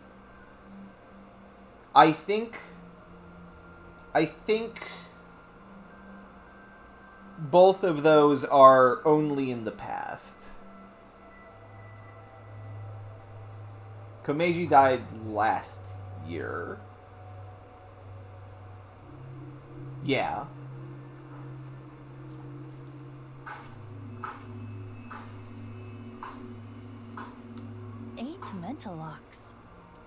I think both of those are only in the past. Komeiji died last year. Yeah. Eight mental locks.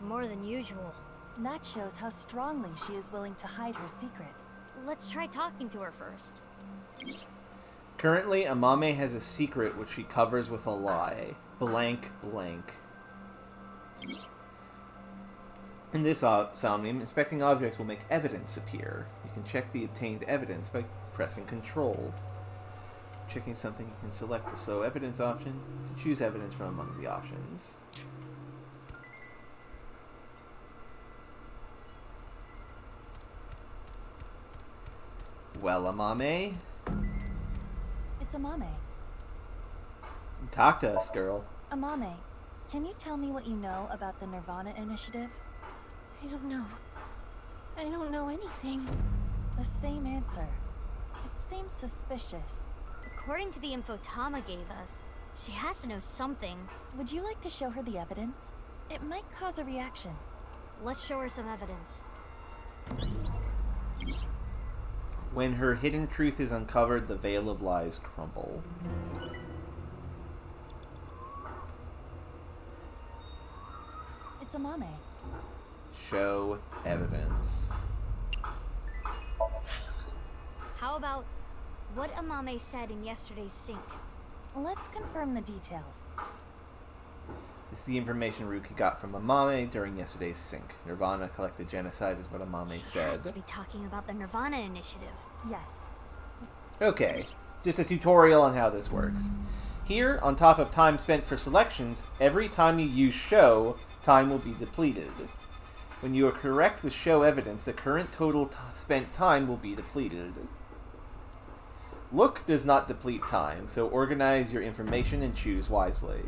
More than usual. That shows how strongly she is willing to hide her secret. Let's try talking to her first. Currently, Amame has a secret which she covers with a lie. Blank, blank. In this Somnium, inspecting objects will make evidence appear. You can check the obtained evidence by pressing Control. Checking something, you can select the Show Evidence option to choose evidence from among the options. Well, Amame? It's Amame. Talk to us, girl. Amame, can you tell me what you know about the NirvanA initiative? I don't know. I don't know anything. The same answer. It seems suspicious. According to the info Tama gave us, she has to know something. Would you like to show her the evidence? It might cause a reaction. Let's show her some evidence. When her hidden truth is uncovered, the veil of lies crumble. It's Amame. Show evidence. How about what Amame said in yesterday's sync? Let's confirm the details. This is the information Ruki got from Amame during yesterday's sync. NirvanA collected genocide is what Amame She said. has to be talking about the NirvanA initiative. Yes. Okay, just a tutorial on how this works. Here, on top of time spent for selections, every time you use show, time will be depleted. When you are correct with show evidence, the current total spent time will be depleted. Look does not deplete time, so organize your information and choose wisely.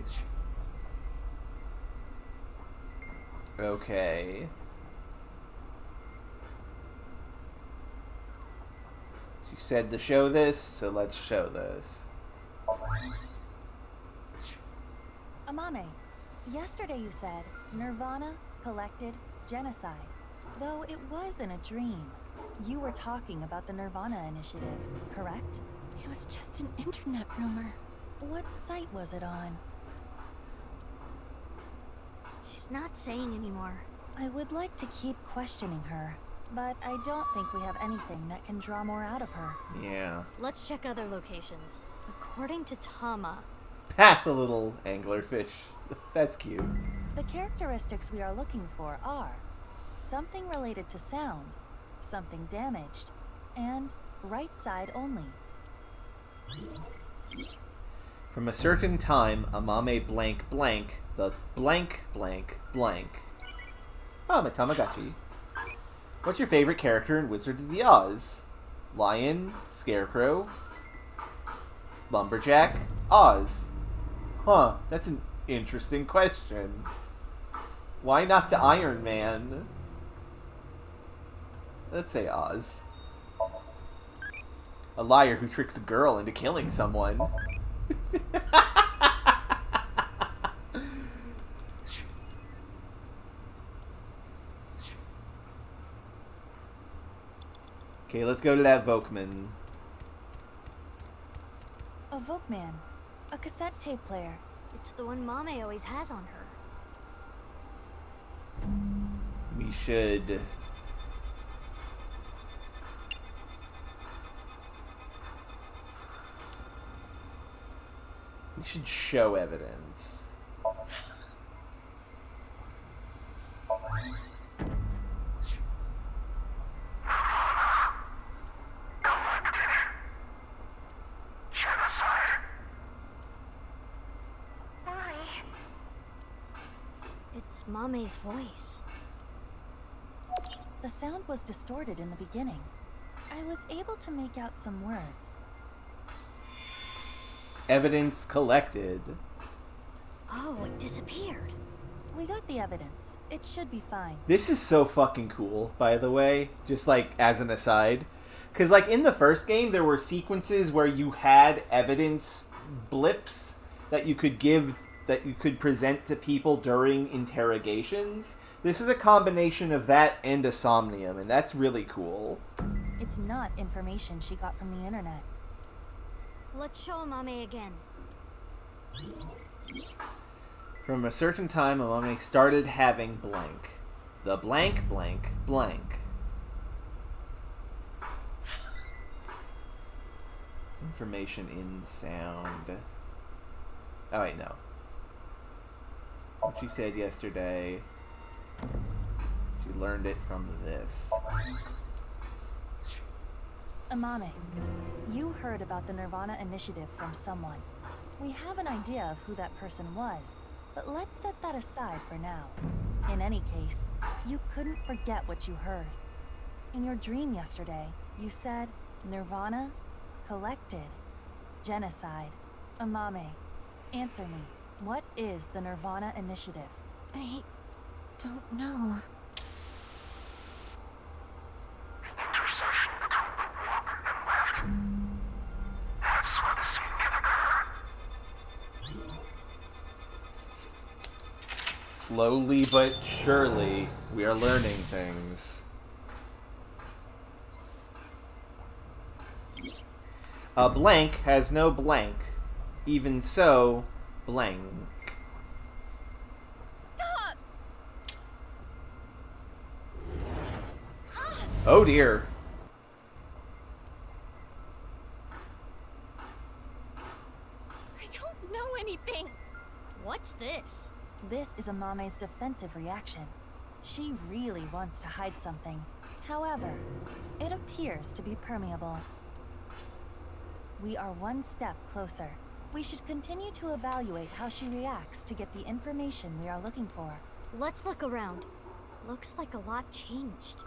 Okay. She said to show this, so let's show this. Amame, yesterday you said NirvanA collected genocide. Though it was in a dream. You were talking about the NirvanA initiative, correct? It was just an internet rumor. What site was it on? She's not saying anymore. I would like to keep questioning her, but I don't think we have anything that can draw more out of her. Yeah. Let's check other locations. According to Tama... Ha! The little anglerfish. That's cute. The characteristics we are looking for are something related to sound, something damaged, and right side only. From a certain time, Amame blank blank, the blank blank blank. Oh, my Tamagotchi. What's your favorite character in Wizard of the Oz? Lion, Scarecrow, Lumberjack, Oz. Huh, that's an interesting question. Why not the Iron Man? Let's say Oz. A liar who tricks a girl into killing someone. Okay, let's go to that Volkman. A Volkman. A cassette tape player. It's the one Mame always has on her. We should... We should show evidence. It's Mame's voice. The sound was distorted in the beginning. I was able to make out some words. Evidence collected. Oh, it disappeared. We got the evidence. It should be fine. This is so fucking cool, by the way, just like as an aside. Because like in the first game, there were sequences where you had evidence blips that you could give, that you could present to people during interrogations. This is a combination of that and a Somnium, and that's really cool. It's not information she got from the internet. Let's show Mame again. From a certain time, Amame started having blank. The blank blank blank. Information in sound. Oh wait, no. What she said yesterday. She learned it from this. Amame, you heard about the NirvanA initiative from someone. We have an idea of who that person was, but let's set that aside for now. In any case, you couldn't forget what you heard. In your dream yesterday, you said, NirvanA collected genocide. Amame, answer me. What is the NirvanA initiative? I don't know. Intersection between the warp and left. That's where the scene can occur. Slowly but surely, we are learning things. A blank has no blank. Even so, blank. Stop! Oh dear. I don't know anything. What's this? This is Amame's defensive reaction. She really wants to hide something. However, it appears to be permeable. We are one step closer. We should continue to evaluate how she reacts to get the information we are looking for. Let's look around. Looks like a lot changed.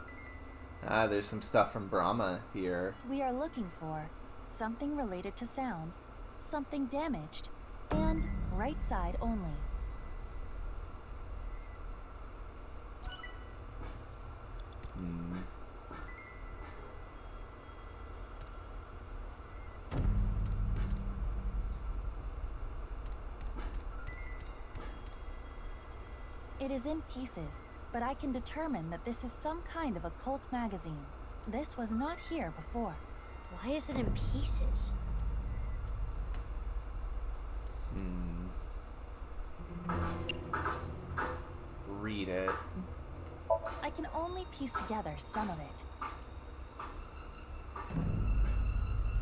Ah, there's some stuff from Brahma here. We are looking for something related to sound, something damaged, and right side only. It is in pieces, but I can determine that this is some kind of occult magazine. This was not here before. Why is it in pieces? Read it. I can only piece together some of it.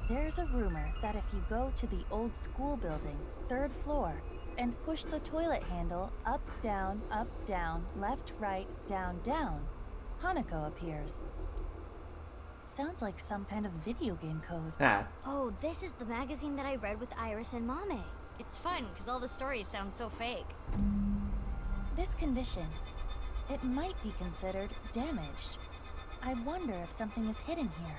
There's a rumor that if you go to the old school building, 3rd floor, and push the toilet handle up, down, left, right, down, down, Hanako appears. Sounds like some kind of video game code. Oh, this is the magazine that I read with Iris and Mame. It's fun, because all the stories sound so fake. This condition, it might be considered damaged. I wonder if something is hidden here.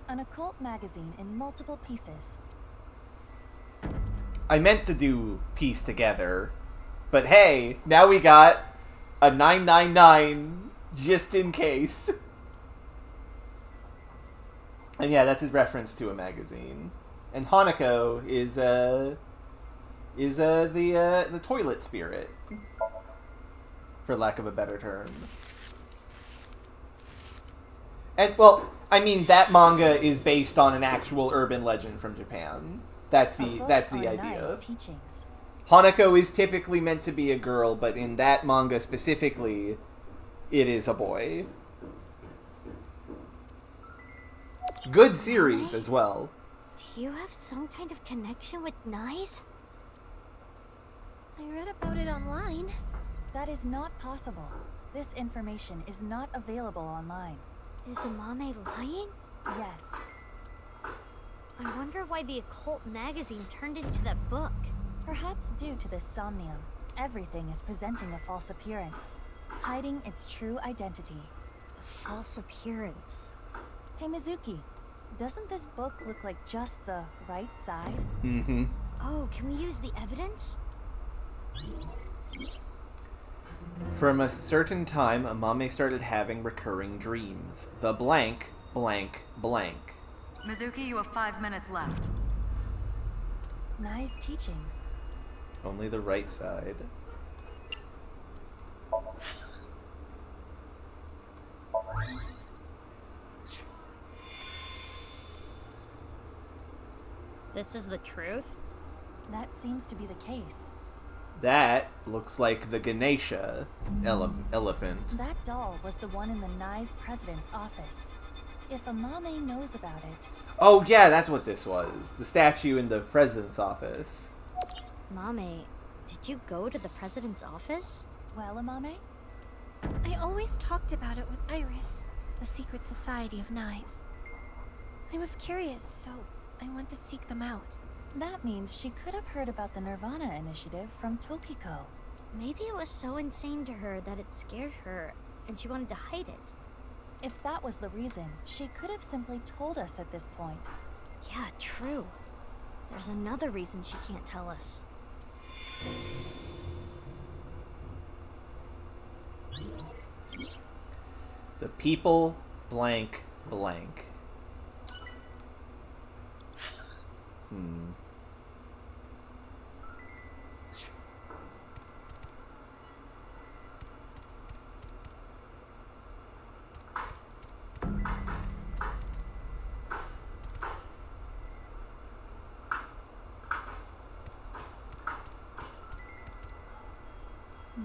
An occult magazine in multiple pieces. I meant to do piece together, but hey, now we got a 999 just in case. And yeah, that's his reference to a magazine. And Hanako is the toilet spirit, for lack of a better term. And well, I mean, that manga is based on an actual urban legend from Japan. That's the idea. Nice teachings. Hanako is typically meant to be a girl, but in that manga specifically, it is a boy. Good series as well. Do you have some kind of connection with Nyes? I read about it online. That is not possible. This information is not available online. Is Amame lying? Yes. I wonder why the occult magazine turned into that book. Perhaps due to this Somnium, everything is presenting a false appearance, hiding its true identity. A false appearance. Hey Mizuki, doesn't this book look like just the right side? Mm-hmm. Oh, can we use the evidence? From a certain time, Amame started having recurring dreams. The blank, blank, blank. Mizuki, you have 5 minutes left. Nice teachings. Only the right side. This is the truth? That seems to be the case. That looks like the Ganesha elephant. That doll was the one in the Nyes president's office. If Amame knows about it... Oh yeah, that's what this was. The statue in the president's office. Mame, did you go to the president's office? Well, Amame? I always talked about it with Iris, the secret society of Nyes. I was curious, so I went to seek them out. That means she could have heard about the NirvanA initiative from Tokiko. Maybe it was so insane to her that it scared her, and she wanted to hide it. If that was the reason, she could have simply told us at this point. Yeah, true. There's another reason she can't tell us. The people blank blank.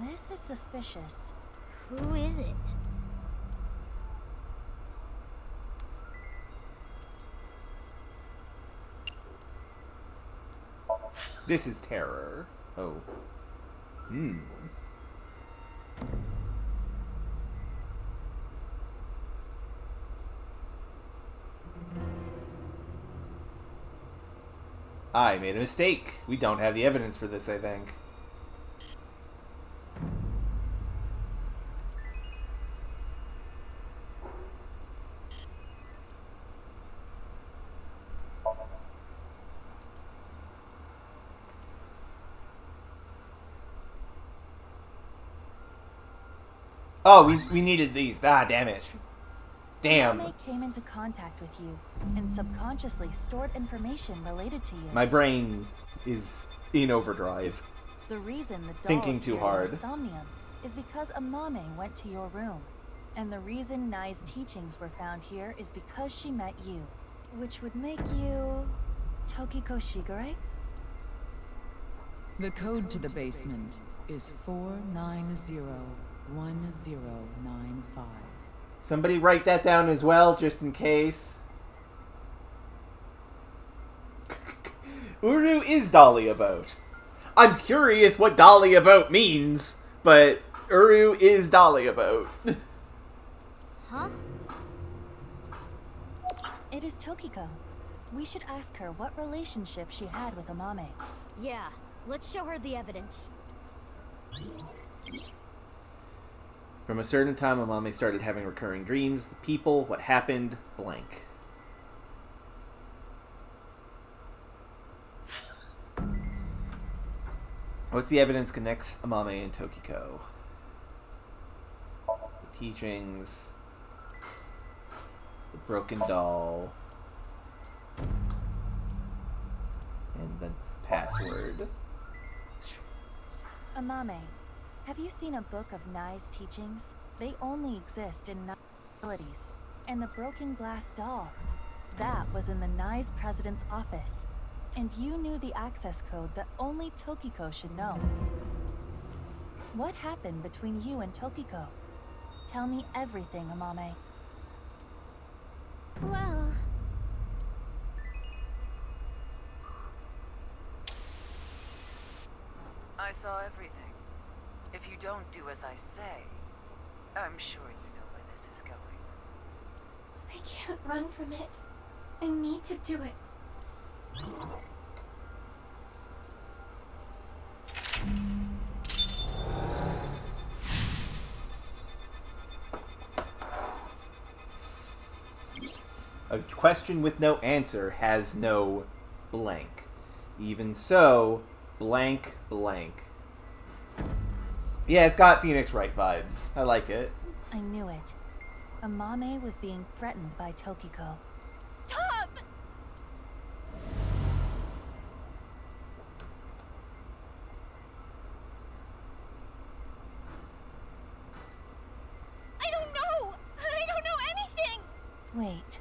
This is suspicious. Who is it? This is terror. Oh. I made a mistake. We don't have the evidence for this, I think. Oh, we needed these. Ah, damn it. Damn. Mame came into contact with you and subconsciously stored information related to you. My brain is in overdrive. The reason the doll Thinking too hard. Somnium is because a Mame went to your room. And the reason Nai's teachings were found here is because she met you. Which would make you... Tokiko Shigure? The code to the basement is 4901095. Somebody write that down as well, just in case. Uru is Dolly about. I'm curious what Dolly about means, but Uru is Dolly about. Huh? It is Tokiko. We should ask her what relationship she had with Amame. Yeah, let's show her the evidence. From a certain time, Amame started having recurring dreams. The people, what happened, blank. What's the evidence connects Amame and Tokiko? The teachings, the broken doll, and the password. Amame, have you seen a book of Nai's teachings? They only exist in Nai's abilities. And the broken glass doll, that was in the Nai's president's office. And you knew the access code that only Tokiko should know. What happened between you and Tokiko? Tell me everything, Amame. Well... I saw everything. If you don't do as I say, I'm sure you know where this is going. I can't run from it. I need to do it. A question with no answer has no blank. Even so, blank blank. Yeah, it's got Phoenix Wright vibes. I like it. I knew it. Amame was being threatened by Tokiko. Stop! I don't know! I don't know anything! Wait.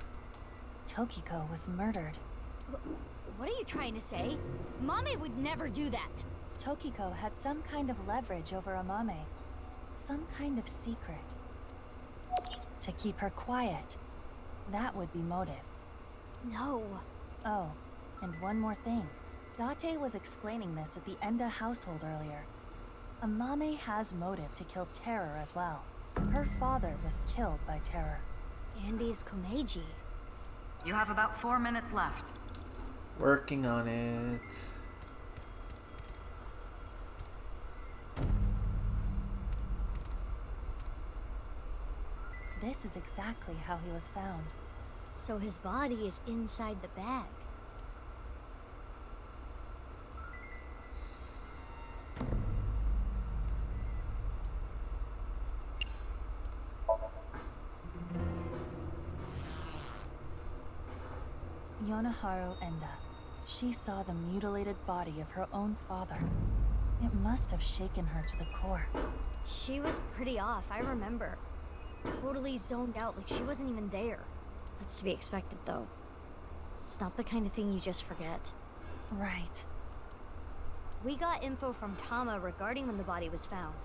Tokiko was murdered. What are you trying to say? Mame would never do that. Tokiko had some kind of leverage over Amame. Some kind of secret. To keep her quiet. That would be motive. No. Oh, and one more thing. Date was explaining this at the Enda household earlier. Amame has motive to kill Terror as well. Her father was killed by Terror. Andy's Komeiji. You have about 4 minutes left. Working on it. This is exactly how he was found. So his body is inside the bag. Yonaharu Enda. She saw the mutilated body of her own father. It must have shaken her to the core. She was pretty off, I remember. Totally zoned out, like she wasn't even there. That's to be expected, though. It's not the kind of thing you just forget. Right. We got info from Tama regarding when the body was found.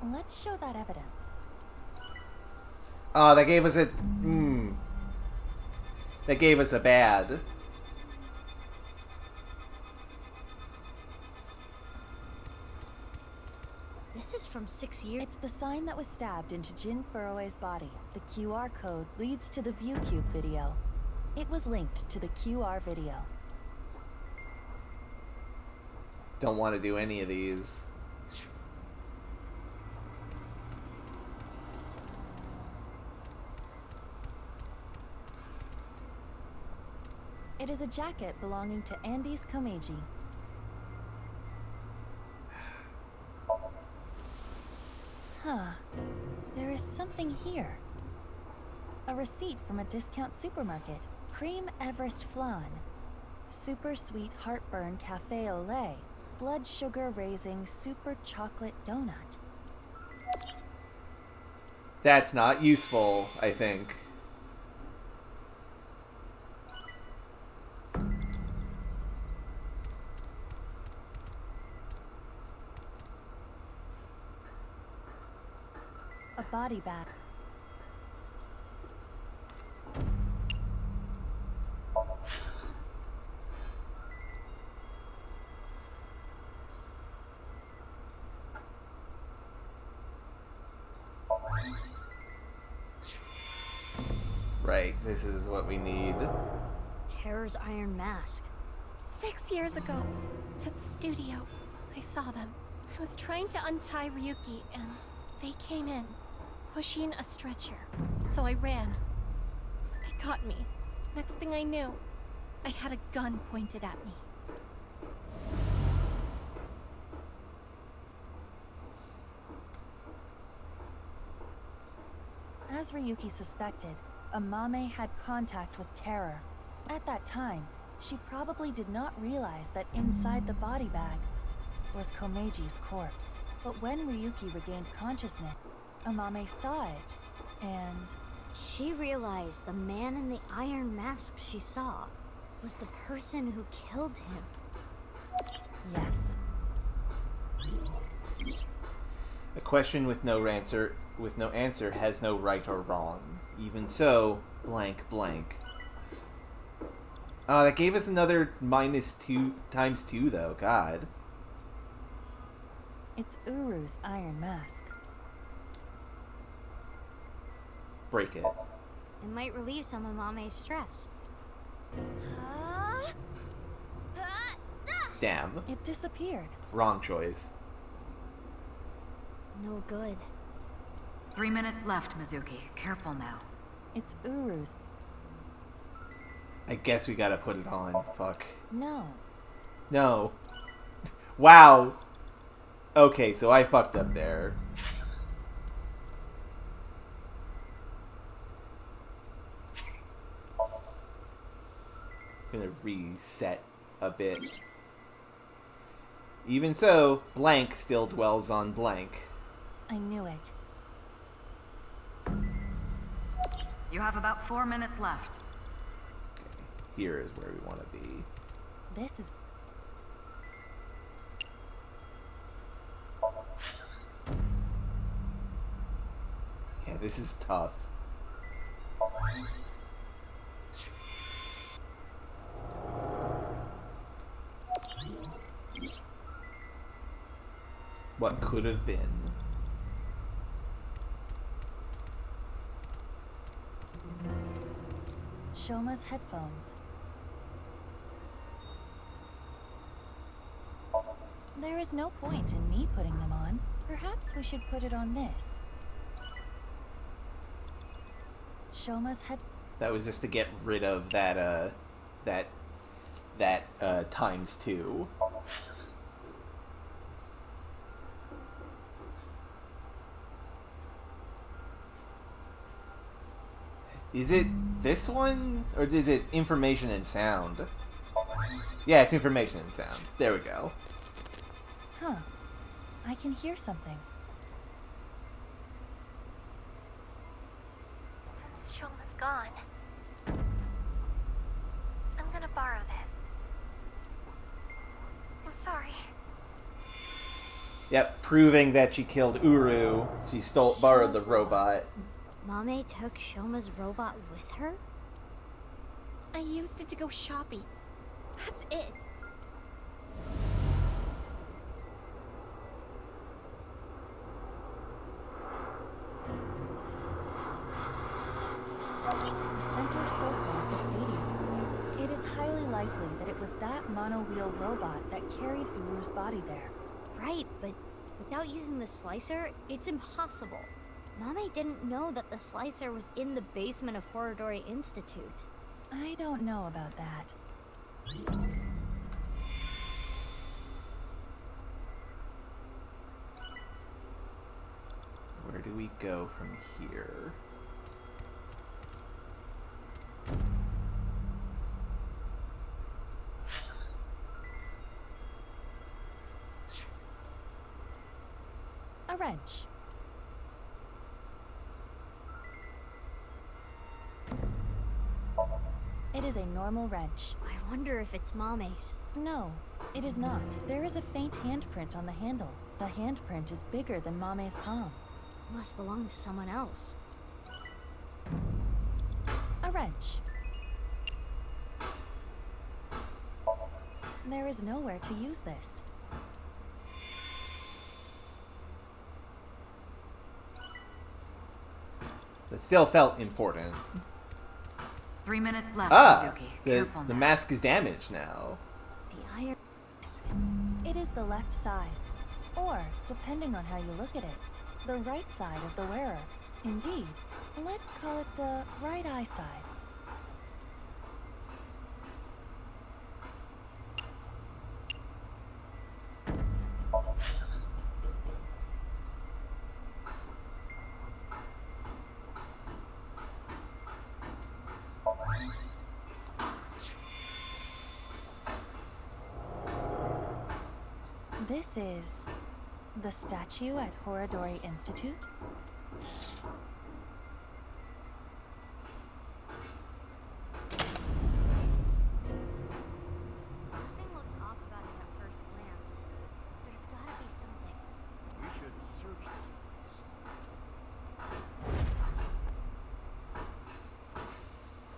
Let's show that evidence. Oh, that gave us a... That gave us a bad. This is from 6 years. It's the sign that was stabbed into Jin Furroway's body. The QR code leads to the ViewCube video. It was linked to the QR video. Don't want to do any of these. It is a jacket belonging to Andes Komeiji. Huh. There is something here. A receipt from a discount supermarket. Cream Everest Flan. Super sweet heartburn cafe au lait. Blood sugar raising super chocolate donut. That's not useful, I think. A body bag. Right, this is what we need. Terror's Iron Mask. 6 years ago, at the studio, I saw them. I was trying to untie Ryuki, and they came in, pushing a stretcher. So I ran. They got me. Next thing I knew, I had a gun pointed at me. As Ryuki suspected, Amame had contact with Terror. At that time, she probably did not realize that inside the body bag was Komeiji's corpse. But when Ryuki regained consciousness, Amame saw it, and... She realized the man in the iron mask she saw was the person who killed him. Yes. A question with no answer has no right or wrong. Even so, blank blank. Oh, that gave us another -2 times 2 though, God. It's Uru's iron mask. Break it. It might relieve some of Mame's stress. Damn. It disappeared. Wrong choice. No good. 3 minutes left, Mizuki. Careful now. It's Uru's. I guess we gotta put it on. Fuck. No. No. Wow. Okay, so I fucked up there. Gonna reset a bit. Even so, blank still dwells on blank. I knew it. You have about 4 minutes left. Okay, here is where we want to be. This is... Yeah, this is tough. What could have been. Shoma's headphones. There is no point in me putting them on. Perhaps we should put it on this. Shoma's head... That was just to get rid of that, times 2. Is it this one? Or is it information and sound? Yeah, it's information and sound. There we go. Huh. I can hear something. Since Shoma's gone, I'm gonna borrow this. I'm sorry. Yep, proving that she killed Uru. She borrowed the robot. Mame took Shoma's robot with her? I used it to go shopping. That's it. The center circle at the stadium. It is highly likely that it was that mono-wheel robot that carried Uru's body there. Right, but without using the slicer, it's impossible. Mame didn't know that the slicer was in the basement of Horodori Institute. I don't know about that. Where do we go from here? A wrench. It is a normal wrench. I wonder if it's Mame's. No, it is not. There is a faint handprint on the handle. The handprint is bigger than Mame's palm. It must belong to someone else. A wrench. There is nowhere to use this. It still felt important. 3 minutes left, Mizuki. The mask is damaged now. The iron mask. It is the left side. Or, depending on how you look at it, the right side of the wearer. Indeed, let's call it the right eye side. This is the statue at Horodori Institute? Nothing looks off about it at first glance. There's gotta be something. We should search this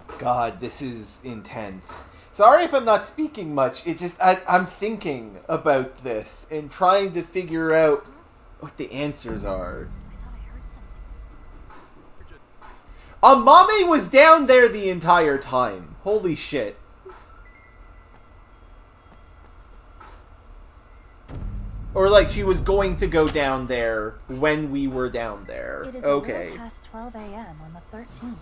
place. God, this is intense. Sorry if I'm not speaking much. It's just I'm thinking about this and trying to figure out what the answers are. Amame was down there the entire time. Holy shit. Or like she was going to go down there when we were down there. It is okay. a little past 12 a.m. on the 13th.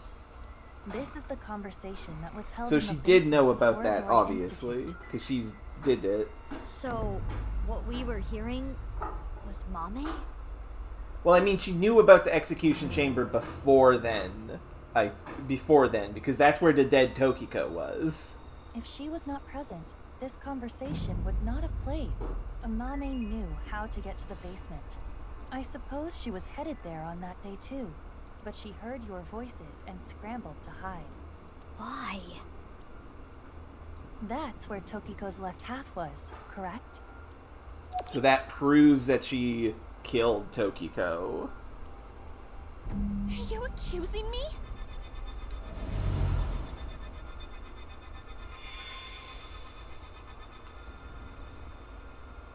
This is the conversation that was held So in the she did know basement about of that, Horodori obviously, Institute. because she did it. So, what we were hearing was Mame? Well, I mean, she knew about the execution chamber before then. Because that's where the dead Tokiko was. If she was not present, this conversation would not have played. Amame knew how to get to the basement. I suppose she was headed there on that day too. But she heard your voices and scrambled to hide. Why? That's where Tokiko's left half was, correct? So that proves that she killed Tokiko. Are you accusing me?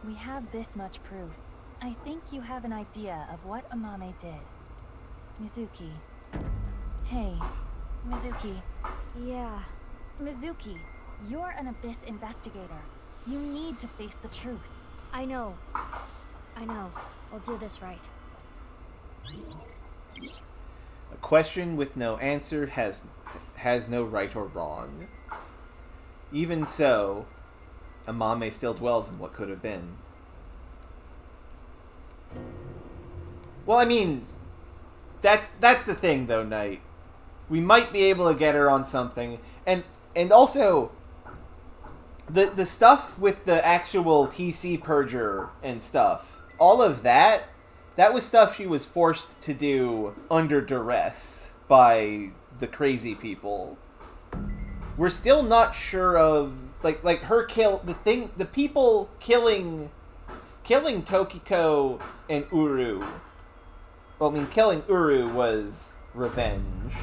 We have this much proof. I think you have an idea of what Amame did. Mizuki. Hey, Mizuki. Yeah. Mizuki, you're an Abyss investigator. You need to face the truth. I know. I'll do this right. A question with no answer has no right or wrong. Even so, Amame still dwells in what could have been. Well, I mean, that's the thing, though, Knight. We might be able to get her on something, and also the stuff with the actual TC purger and stuff. All of that was stuff she was forced to do under duress by the crazy people. We're still not sure of like her kill the people killing killing Tokiko and Uru... Well, I mean, killing Uru was revenge.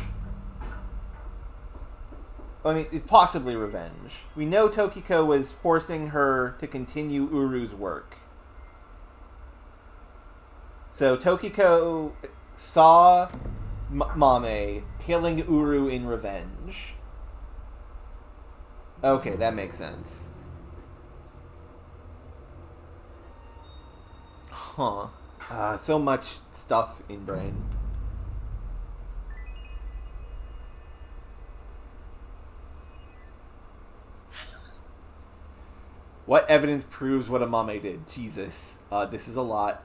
I mean, possibly revenge. We know Tokiko was forcing her to continue Uru's work. So Tokiko saw Mame killing Uru in revenge. Okay, that makes sense. Huh. So much stuff in brain. What evidence proves what Amame did? Jesus. This is a lot.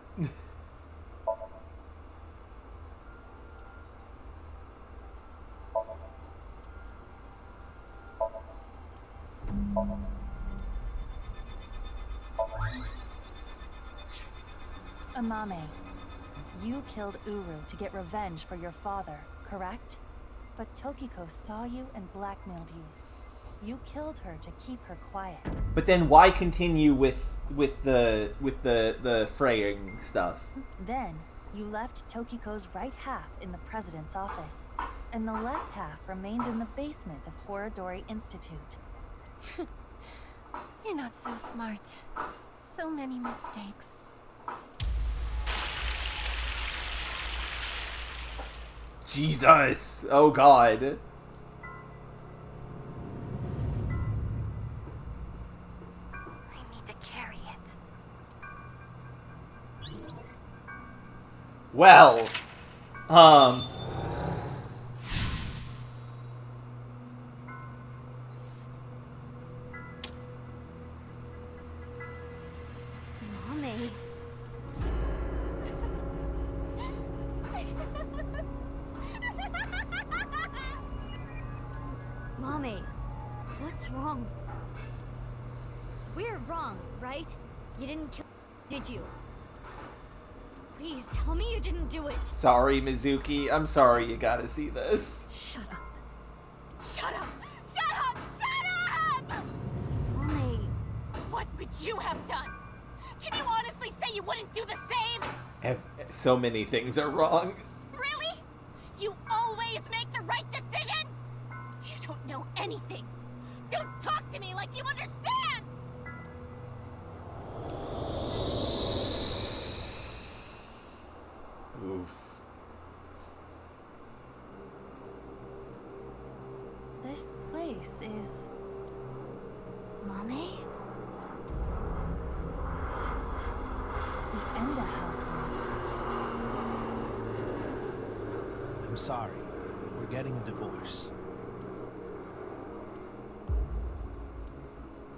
Amame, you killed Uru to get revenge for your father, correct? But Tokiko saw you and blackmailed you. You killed her to keep her quiet. But then why continue with the fraying stuff? Then you left Tokiko's right half in the president's office, and the left half remained in the basement of Horodori Institute. You're not so smart. So many mistakes. Jesus! Oh God. I need to carry it. Well, Mommy. Mommy, what's wrong? We're wrong, right? You didn't kill... Did you? Please, tell me you didn't do it. sorry, Mizuki. I'm sorry you gotta see this. Shut up. Shut up! Shut up! Shut up! Mommy. What would you have done? Can you honestly say you wouldn't do the same? So many things are wrong. Really? You always make the right decision? You don't know anything. Don't talk to me like you understand! Oof. This place is... Mommy? the Enda household. I'm sorry. We're getting a divorce.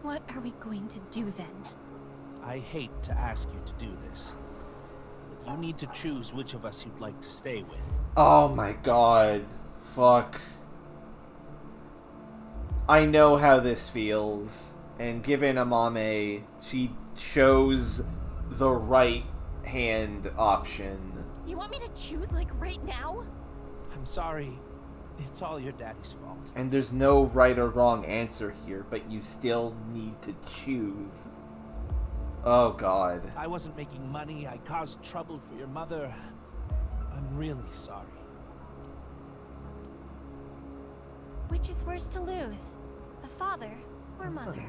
What are we going to do then? I hate to ask you to do this. But you need to choose which of us you'd like to stay with. Oh my God. Fuck. I know how this feels. And given Amame, she chose the right hand option. You want me to choose, like, right now? I'm sorry. It's all your daddy's fault. And there's no right or wrong answer here, but you still need to choose. Oh God. I wasn't making money. I caused trouble for your mother. I'm really sorry. Which is worse to lose? The father or mother?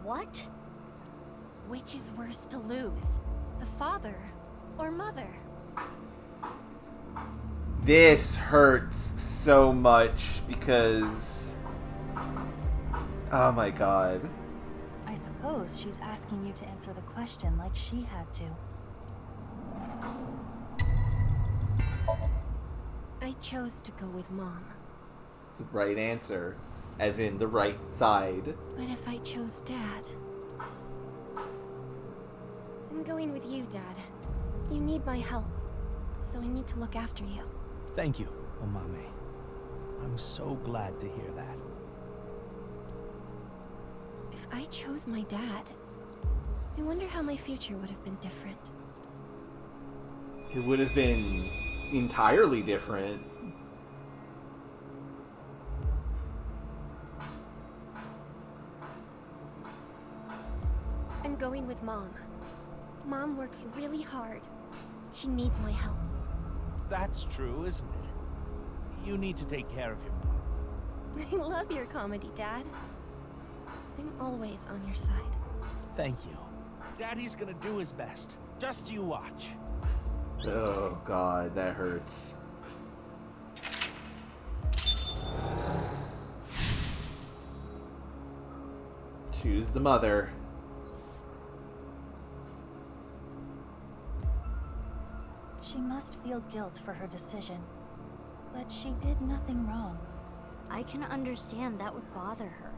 What? Which is worse to lose? The father or mother? This hurts so much because... Oh my God. I suppose she's asking you to answer the question like she had to. I chose to go with Mom. The right answer. As in the right side. But if I chose Dad... I'm going with you, Dad. You need my help, so I need to look after you. Thank you, Amame. I'm so glad to hear that. If I chose my dad, I wonder how my future would have been different. It would have been entirely different. going with Mom. Mom works really hard. She needs my help. That's true, isn't it? You need to take care of your mom. I love your comedy, Dad. I'm always on your side. Thank you. Daddy's gonna do his best. Just you watch. Oh god, that hurts. Choose the mother. She must feel guilt for her decision. But she did nothing wrong. I can understand that would bother her.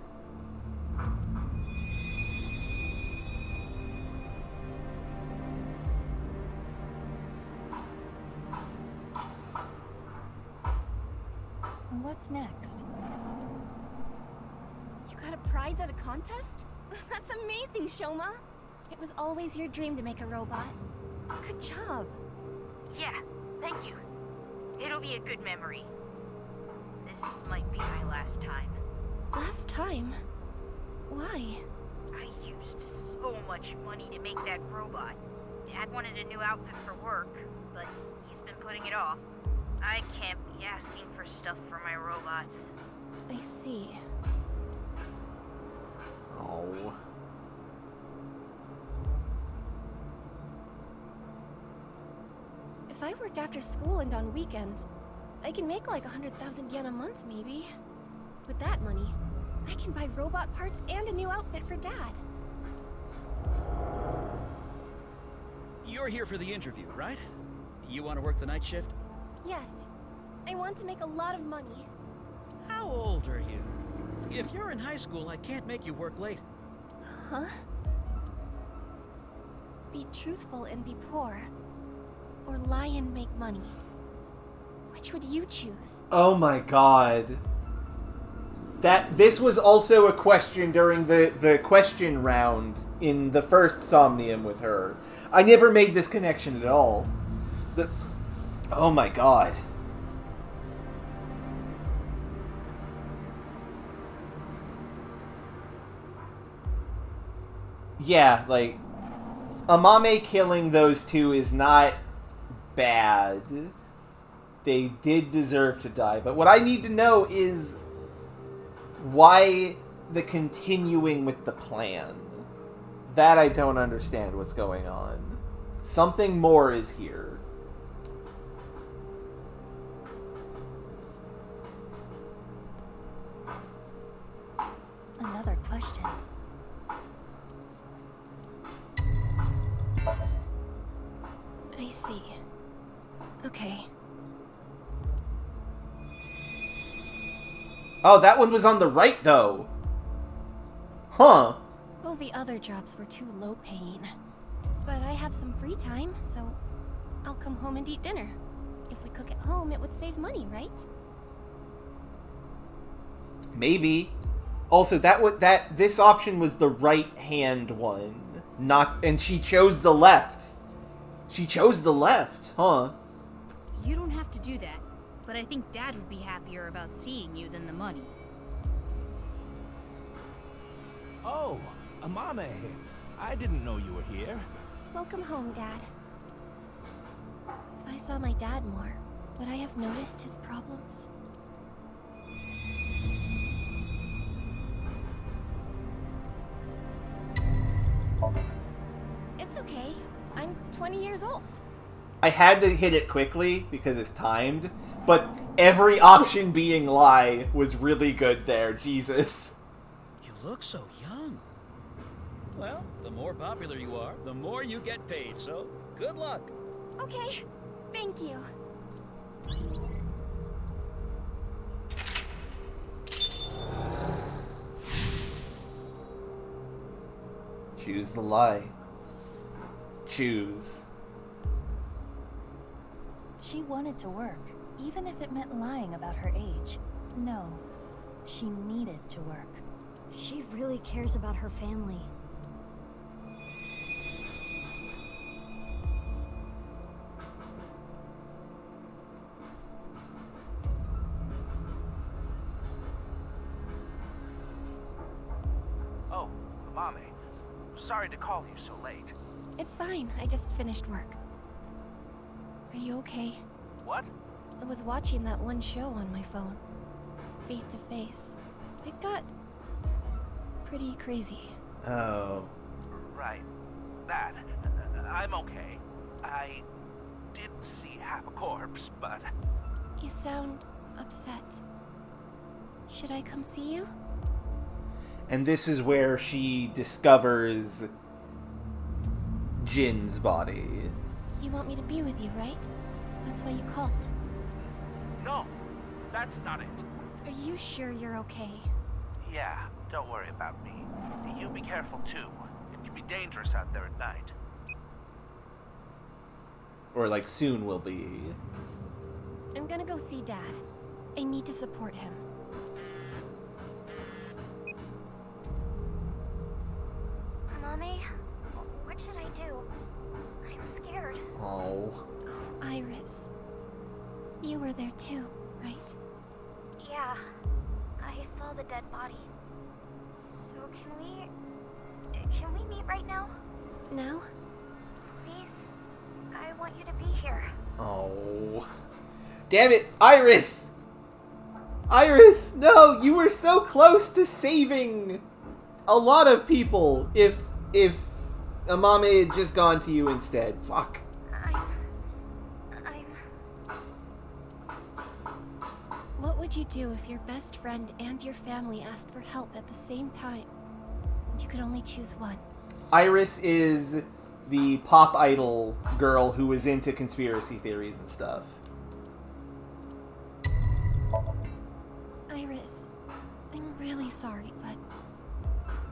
What's next? You got a prize at a contest? That's amazing, Shoma! It was always your dream to make a robot. Good job. Yeah, thank you. It'll be a good memory. This might be my last time. Last time? Why? I used so much money to make that robot. Dad wanted a new outfit for work, but he's been putting it off. I can't be asking for stuff for my robots. I see. Oh. If I work after school and on weekends, I can make like 100,000 yen a month, maybe. With that money, I can buy robot parts and a new outfit for Dad. You're here for the interview, right? You want to work the night shift? Yes. I want to make a lot of money. How old are you? If you're in high school, I can't make you work late. Huh? Be truthful and be poor. Or lie and make money. Which would you choose? Oh my god. This was also a question during the question round in the first Somnium with her. I never made this connection at all. Oh my god. Yeah, like, Amame killing those two is not bad. They did deserve to die. But what I need to know is why the continuing with the plan. That I don't understand what's going on. Something more is here. Another question. I see. Okay. Oh, that one was on the right, though. Huh. Well, the other jobs were too low paying. But I have some free time, so I'll come home and eat dinner. If we cook at home, it would save money, right? Maybe. Also, this option was the right-hand one. And she chose the left. She chose the left, huh? You don't have to do that, but I think Dad would be happier about seeing you than the money. Oh, Amame. I didn't know you were here. Welcome home, Dad. If I saw my dad more, would I have noticed his problems? It's okay. I'm 20 years old. I had to hit it quickly because it's timed, but every option being lie was really good there. Jesus. You look so young. Well, the more popular you are, the more you get paid, so good luck. Okay, thank you. Choose the lie. Choose. She wanted to work, even if it meant lying about her age. No, she needed to work. She really cares about her family. Oh, Amame. Sorry to call you so late. It's fine. I just finished work. Are you okay? What? I was watching that one show on my phone. Face to Face. It got pretty crazy. Oh. Right. That. I'm okay. I did see half a corpse, but... You sound upset. Should I come see you? And this is where she discovers Jin's body. You want me to be with you, right? That's why you called. No, that's not it. Are you sure you're okay? Yeah, don't worry about me. You be careful too. It can be dangerous out there at night. Or like soon will be. I'm gonna go see Dad. I need to support him. Mommy, what should I do? I'm scared. Oh. Iris. You were there too, right? Yeah, I saw the dead body. So can we meet right now? Now? Please? I want you to be here. Oh. Damn it, Iris! Iris, no, you were so close to saving a lot of people if Amame had just gone to you instead. Fuck. What would you do if your best friend and your family asked for help at the same time? You could only choose one. Iris is the pop idol girl who was into conspiracy theories and stuff. Iris, I'm really sorry, but...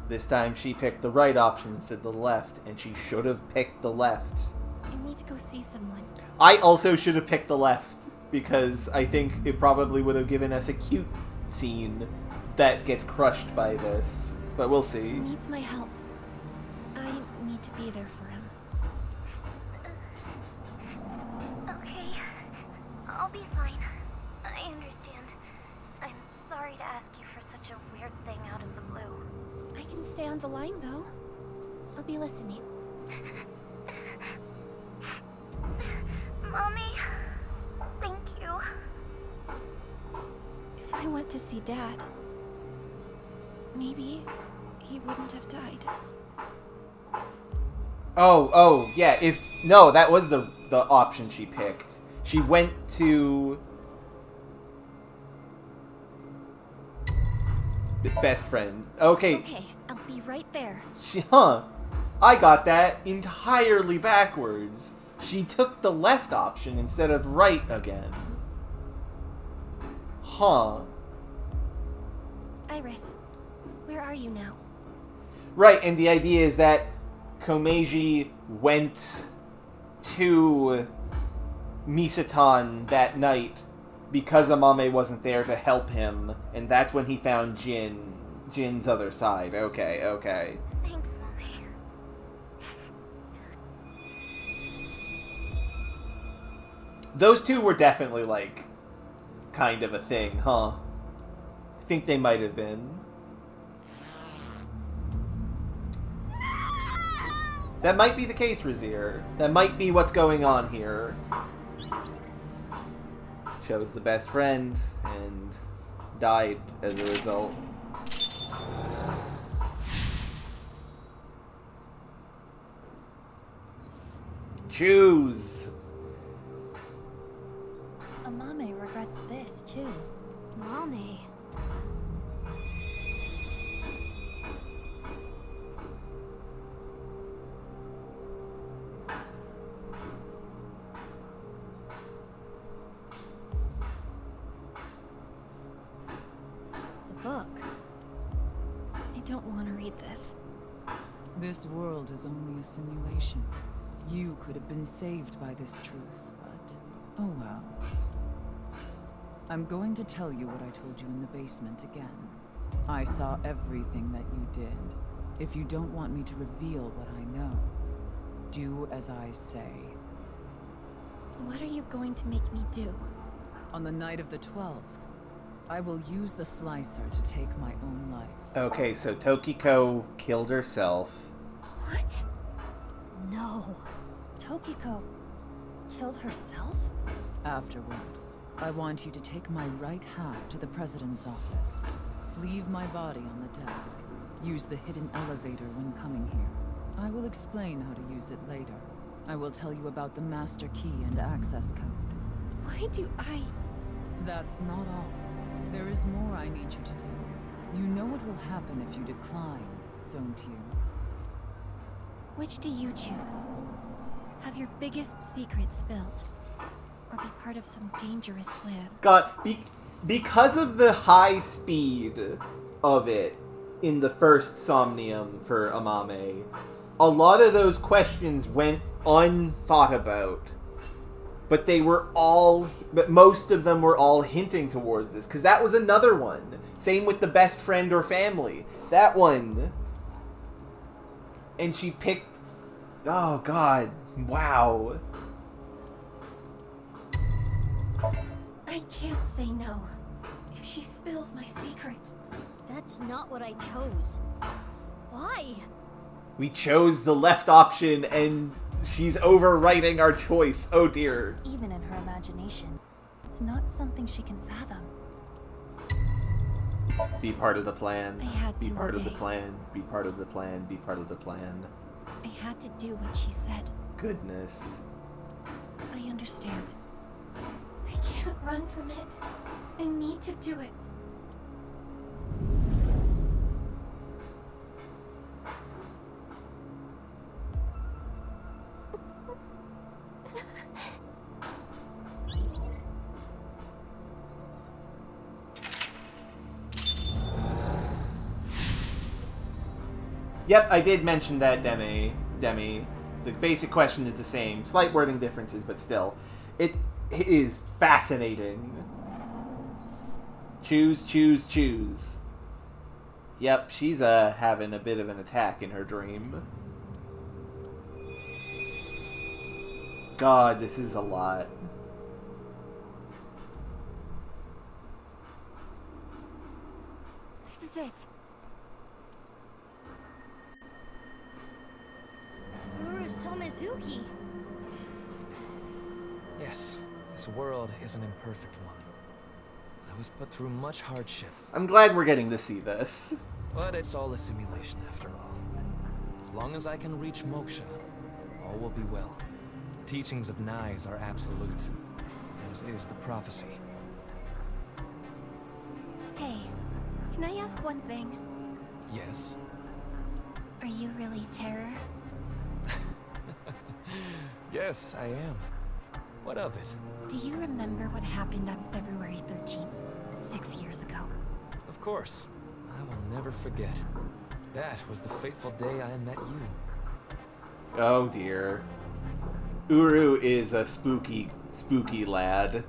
This time she picked the right option instead of the left, and she should have picked the left. I need to go see someone. I also should have picked the left, because I think it probably would have given us a cute scene that gets crushed by this. But we'll see. He needs my help. I need to be there for him. Okay, I'll be fine. I understand. I'm sorry to ask you for such a weird thing out of the blue. I can stay on the line, though. I'll be listening. Mommy, thank you. If I went to see Dad, maybe he wouldn't have died. Oh, yeah, no, that was the option she picked. She went to the best friend. Okay. Okay, I'll be right there. I got that entirely backwards. She took the left option instead of right again. Iris, where are you now? Right, and the idea is that Komeiji went to Misatan that night because Amame wasn't there to help him, and that's when he found Jin's other side. Okay. Thanks, Mommy. Those two were definitely, like, kind of a thing, huh? I think they might have been. That might be the case, Razir. That might be what's going on here. Chose the best friend and died as a result. Choose! Amame regrets this, too. Mommy. The book. I don't want to read this. This world is only a simulation. You could have been saved by this truth, but oh well. I'm going to tell you what I told you in the basement again. I saw everything that you did. If you don't want me to reveal what I know, do as I say. What are you going to make me do? On the night of the 12th, I will use the slicer to take my own life. Okay, so Tokiko killed herself. What? No. Tokiko killed herself? Afterward, I want you to take my right half to the President's office. Leave my body on the desk. Use the hidden elevator when coming here. I will explain how to use it later. I will tell you about the master key and access code. Why do I... That's not all. There is more I need you to do. You know what will happen if you decline, don't you? Which do you choose? Have your biggest secret spilled? Or be part of some dangerous plan? God, because of the high speed of it in the first Somnium for Amame, a lot of those questions went unthought about. But most of them were all hinting towards this. Because that was another one. Same with the best friend or family. That one. And she picked... Oh, God. Wow. I can't say no. If she spills my secret... That's not what I chose. Why? We chose the left option and she's overwriting our choice. Oh dear. Even in her imagination, it's not something she can fathom. Be part of the plan. I had to Be part of the obey. plan. Be part of the plan. Be part of the plan. I had to do what she said. Goodness. I understand. I can't run from it. I need to do it. Yep, I did mention that, Demi. The basic question is the same. Slight wording differences, but still. It is fascinating. Choose, choose, choose. Yep, she's having a bit of an attack in her dream. God, this is a lot. This is it. Uru Somizuki. Yes, this world is an imperfect one. I was put through much hardship. I'm glad we're getting to see this. But it's all a simulation after all. As long as I can reach moksha, all will be well. The teachings of Nais are absolute, as is the prophecy. Hey, can I ask one thing? Yes? Are you really Terror? Yes, I am. What of it? Do you remember what happened on February 13th, 6 years ago? Of course. I will never forget. That was the fateful day I met you. Oh dear. Uru is a spooky lad.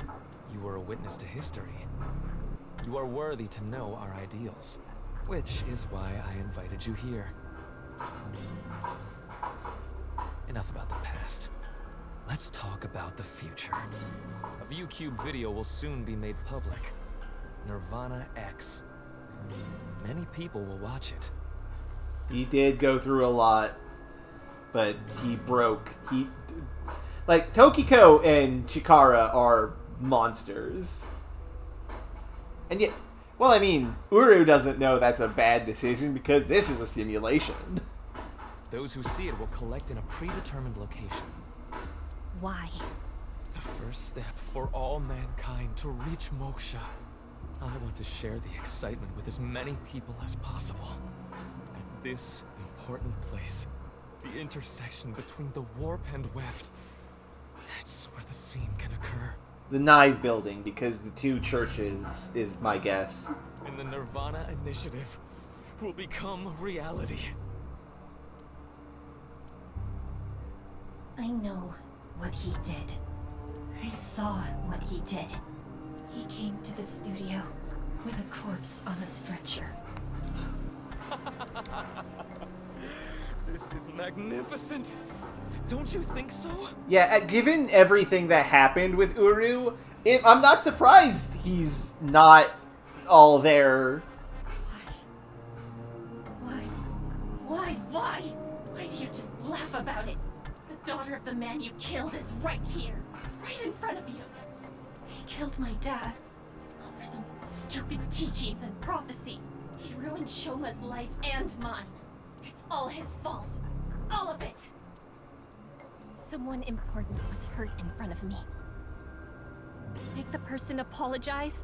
You were a witness to history. You are worthy to know our ideals, which is why I invited you here. Enough about the past. Let's talk about the future. A ViewCube video will soon be made public. NirvanA X. Many people will watch it. He did go through a lot, but he broke. Like, Tokiko and Chikara are monsters. And yet, well, I mean, Uru doesn't know that's a bad decision because this is a simulation. Those who see it will collect in a predetermined location. Why? The first step for all mankind to reach moksha. I want to share the excitement with as many people as possible. At this important place, the intersection between the warp and weft, that's where the scene can occur. The Nais building, because the two churches is my guess. And the NirvanA initiative will become reality. I know what he did. I saw what he did. He came to the studio with a corpse on a stretcher. This is magnificent. Don't you think so? Yeah, given everything that happened with Uru, I'm not surprised he's not all there. Why? Why do you just laugh about it? The daughter of the man you killed is right here, right in front of you. He killed my dad over some stupid teachings and prophecy. He ruined Shoma's life and mine. It's all his fault. All of it. Someone important was hurt in front of me. Make the person apologize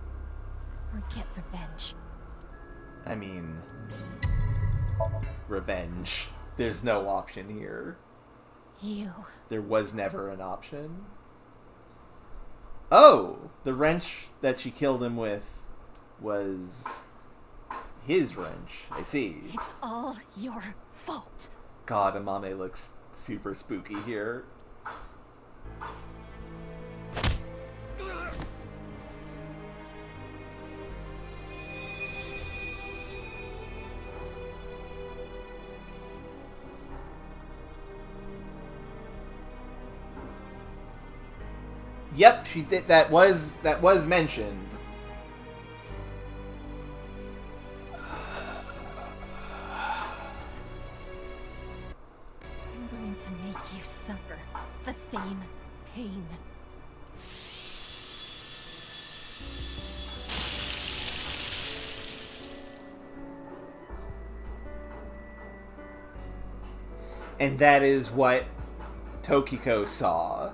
or get revenge. I mean, revenge. There's no option here. You. There was never an option. Oh! The wrench that she killed him with was his wrench. I see. It's all your fault. God, Amame looks super spooky here. Yep, she did. That was mentioned. I'm going to make you suffer the same pain. And that is what Tokiko saw.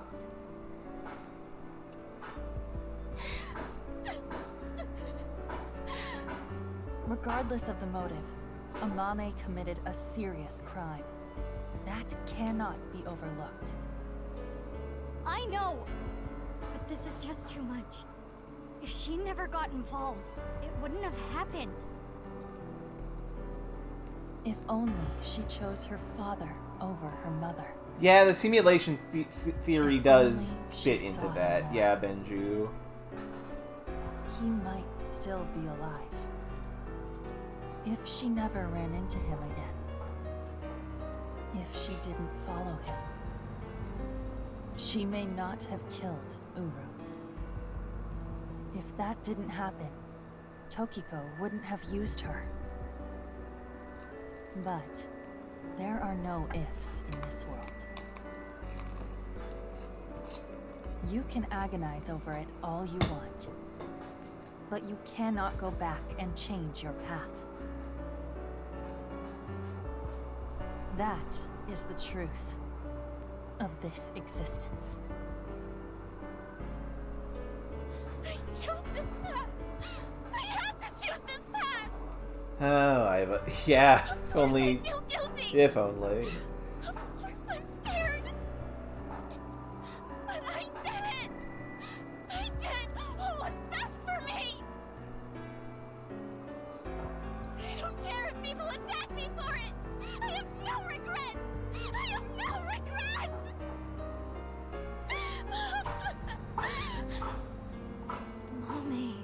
Regardless of the motive, Amame committed a serious crime. That cannot be overlooked. I know, but this is just too much. If she never got involved, it wouldn't have happened. If only she chose her father over her mother. Yeah, the simulation theory does fit she into saw that. him. Yeah, Benju. He might still be alive. If she never ran into him again. If she didn't follow him. She may not have killed Uru. If that didn't happen, Tokiko wouldn't have used her. But there are no ifs in this world. You can agonize over it all you want, but you cannot go back and change your path. That is the truth of this existence. I chose this path. I had to choose this path. Oh, yeah. If only. I feel guilty. If only. Of course I'm scared. But I did it. I did what was best for me. I don't care if people attack me for it. I have no regrets. I have no regrets. Mommy.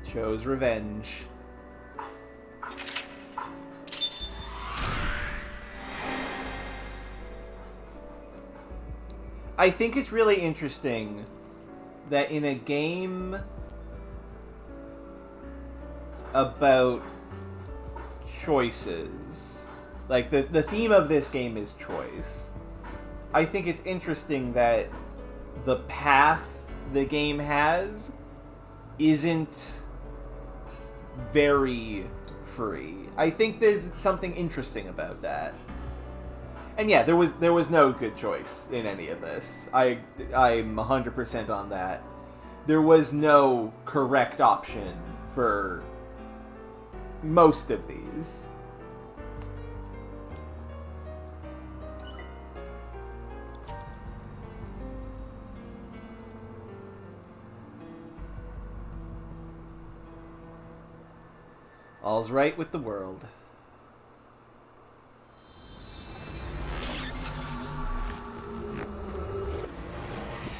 Chose revenge. I think it's really interesting that in a game about choices, like the theme of this game is choice. I think it's interesting that the path the game has isn't very free. I think there's something interesting about that. And yeah, there was no good choice in any of this. I'm 100% on that. There was no correct option for most of these. All's right with the world.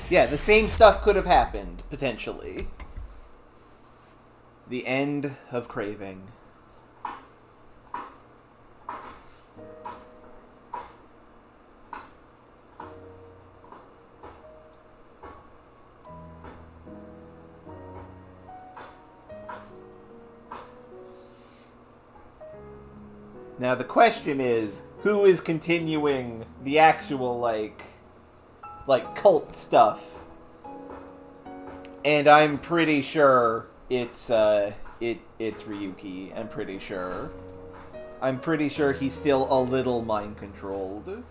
Yeah, the same stuff could have happened, potentially. The end of craving. Now the question is, who is continuing the actual, like cult stuff? And I'm pretty sure it's Ryuki, I'm pretty sure. I'm pretty sure he's still a little mind-controlled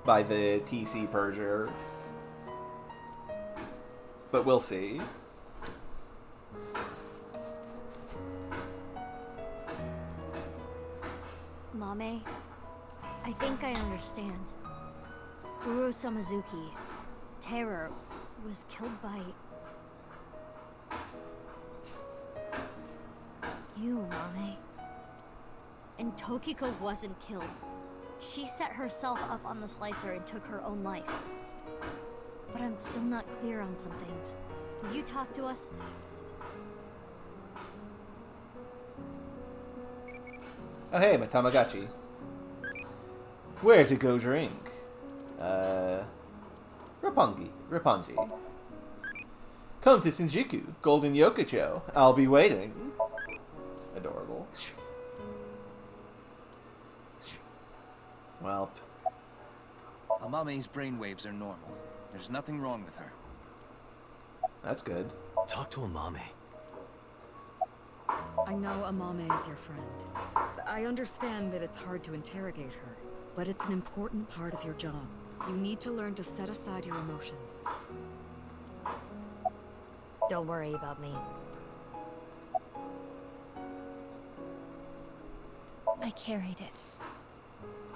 by the TC Purger. But we'll see. Mame, I think I understand. Uru Samazuki, Terror, was killed by... you, Mame. And Tokiko wasn't killed. She set herself up on the slicer and took her own life. But I'm still not clear on some things. Will you talk to us? Oh hey, my Tamagotchi. Where to go drink? Roppongi. Come to Shinjuku, Golden Yokocho. I'll be waiting. Adorable. Welp. Amame's brainwaves are normal. There's nothing wrong with her. That's good. Talk to Amame. I know Amame is your friend. I understand that it's hard to interrogate her, but it's an important part of your job. You need to learn to set aside your emotions. Don't worry about me. I carried it.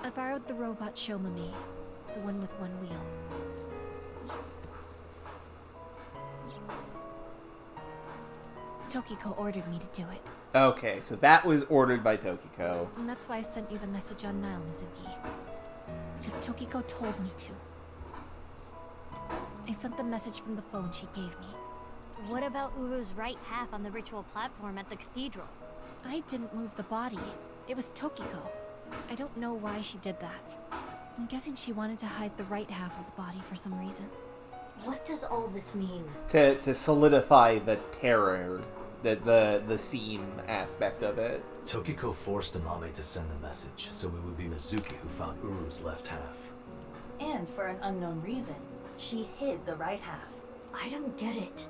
I borrowed the robot Shomami, the one with one wheel. Tokiko ordered me to do it. Okay, so that was ordered by Tokiko. And that's why I sent you the message on Nile, Mizuki. Because Tokiko told me to. I sent the message from the phone she gave me. What about Uru's right half on the ritual platform at the cathedral? I didn't move the body. It was Tokiko. I don't know why she did that. I'm guessing she wanted to hide the right half of the body for some reason. What does all this mean? To solidify the terror, the scene aspect of it. Tokiko forced Amame to send the message, so it would be Mizuki who found Uru's left half. And for an unknown reason, she hid the right half. I don't get it.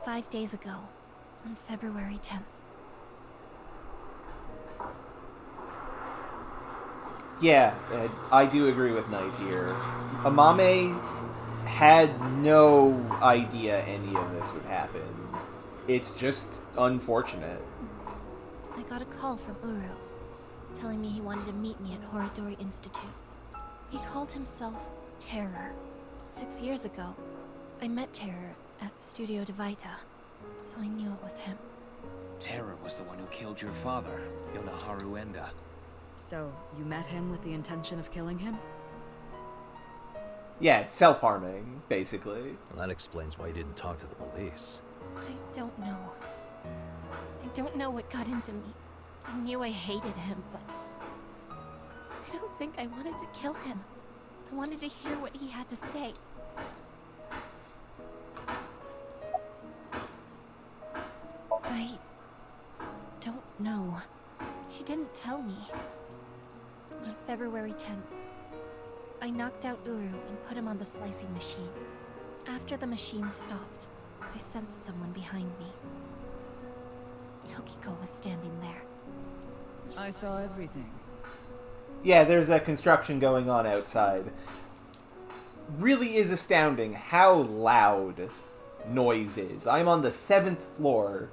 "5 days ago, on February 10th. Yeah, I do agree with Knight here. Amame had no idea any of this would happen. It's just unfortunate. I got a call from Uru, telling me he wanted to meet me at Horidori Institute. He called himself Terror. 6 years ago, I met Terror at Studio Devita, so I knew it was him. Terror was the one who killed your father, Yonaharu Enda. So, you met him with the intention of killing him? Yeah, it's self-harming, basically. Well, that explains why you didn't talk to the police. I don't know. I don't know what got into me. I knew I hated him, but I don't think I wanted to kill him. I wanted to hear what he had to say. I don't know. She didn't tell me. On February 10th, I knocked out Uru and put him on the slicing machine. After the machine stopped, I sensed someone behind me. Tokiko was standing there. I saw everything. Yeah, there's a construction going on outside. Really is astounding how loud noise is. I'm on the 7th floor,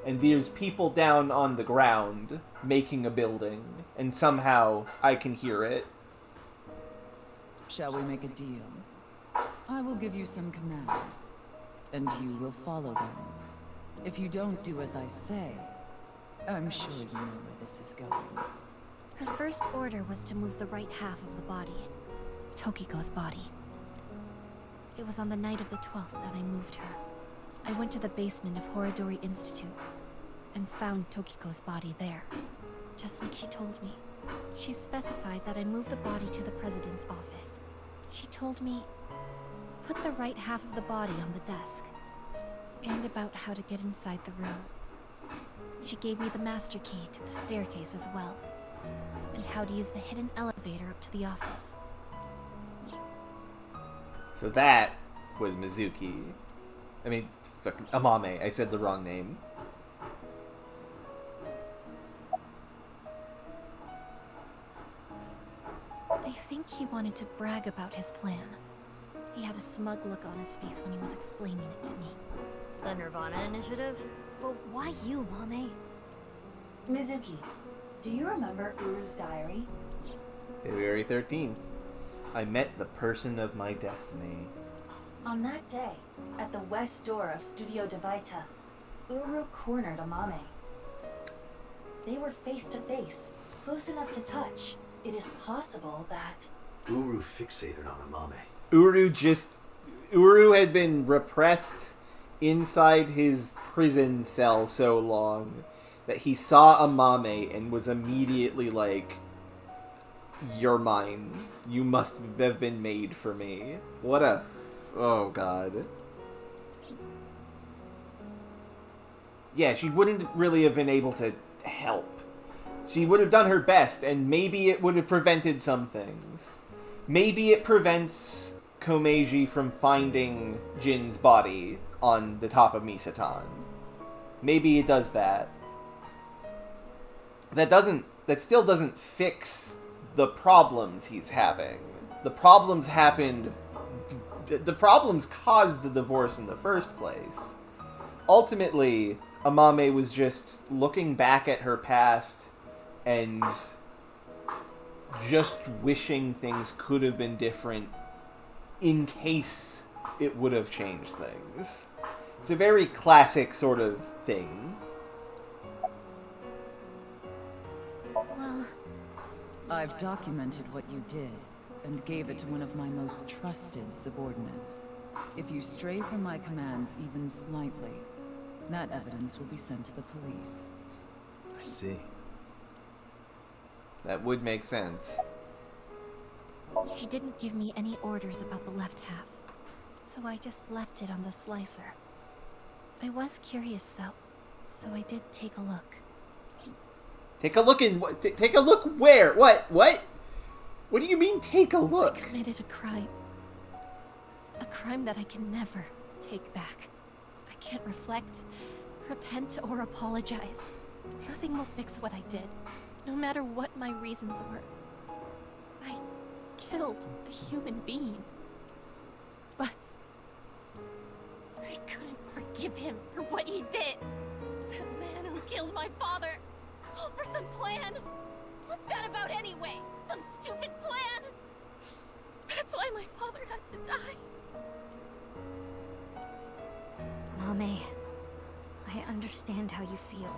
and there's people down on the ground making a building, and somehow I can hear it. Shall we make a deal? I will give you some commands, and you will follow them. If you don't do as I say, I'm sure you know where this is going. Her first order was to move the right half of the body. Tokiko's body. It was on the night of the 12th that I moved her. I went to the basement of Horidori Institute and found Tokiko's body there, just like she told me. She specified that I move the body to the president's office. She told me, put the right half of the body on the desk, and about how to get inside the room. She gave me the master key to the staircase as well, and how to use the hidden elevator up to the office. So that was Mizuki. I mean, fucking Amame. I said the wrong name. I think he wanted to brag about his plan. He had a smug look on his face when he was explaining it to me. The NirvanA initiative? Well, why you, Mame? Mizuki, do you remember Uru's diary? February 13th. I met the person of my destiny. On that day, at the west door of Studio Devaita, Uru cornered Amame. They were face to face, close enough to touch. It is possible that Uru fixated on Amame. Uru had been repressed inside his prison cell so long that he saw Amame and was immediately like, "You're mine. You must have been made for me." What a... Oh, God. Yeah, she wouldn't really have been able to help. She would have done her best, and maybe it would have prevented some things. Maybe it prevents Komeiji from finding Jin's body on the top of Misatan. Maybe it does that. That still doesn't fix the problems he's having. The problems happened... The problems caused the divorce in the first place. Ultimately, Amame was just looking back at her past and just wishing things could have been different in case it would have changed things. It's a very classic sort of thing. Well, I've documented what you did and gave it to one of my most trusted subordinates. If you stray from my commands even slightly, that evidence will be sent to the police. I see. That would make sense. she didn't give me any orders about the left half, so I just left it on the slicer. I was curious though, so I did take a look. Take a look in what? Take a look where? What? What do you mean, take a look? I committed a crime. A crime that I can never take back. I can't reflect, repent, or apologize. Nothing will fix what I did, no matter what my reasons were. I killed a human being. But I couldn't forgive him for what he did. That man who killed my father. All for some plan. What's that about anyway? Some stupid plan? That's why my father had to die. Mame, I understand how you feel,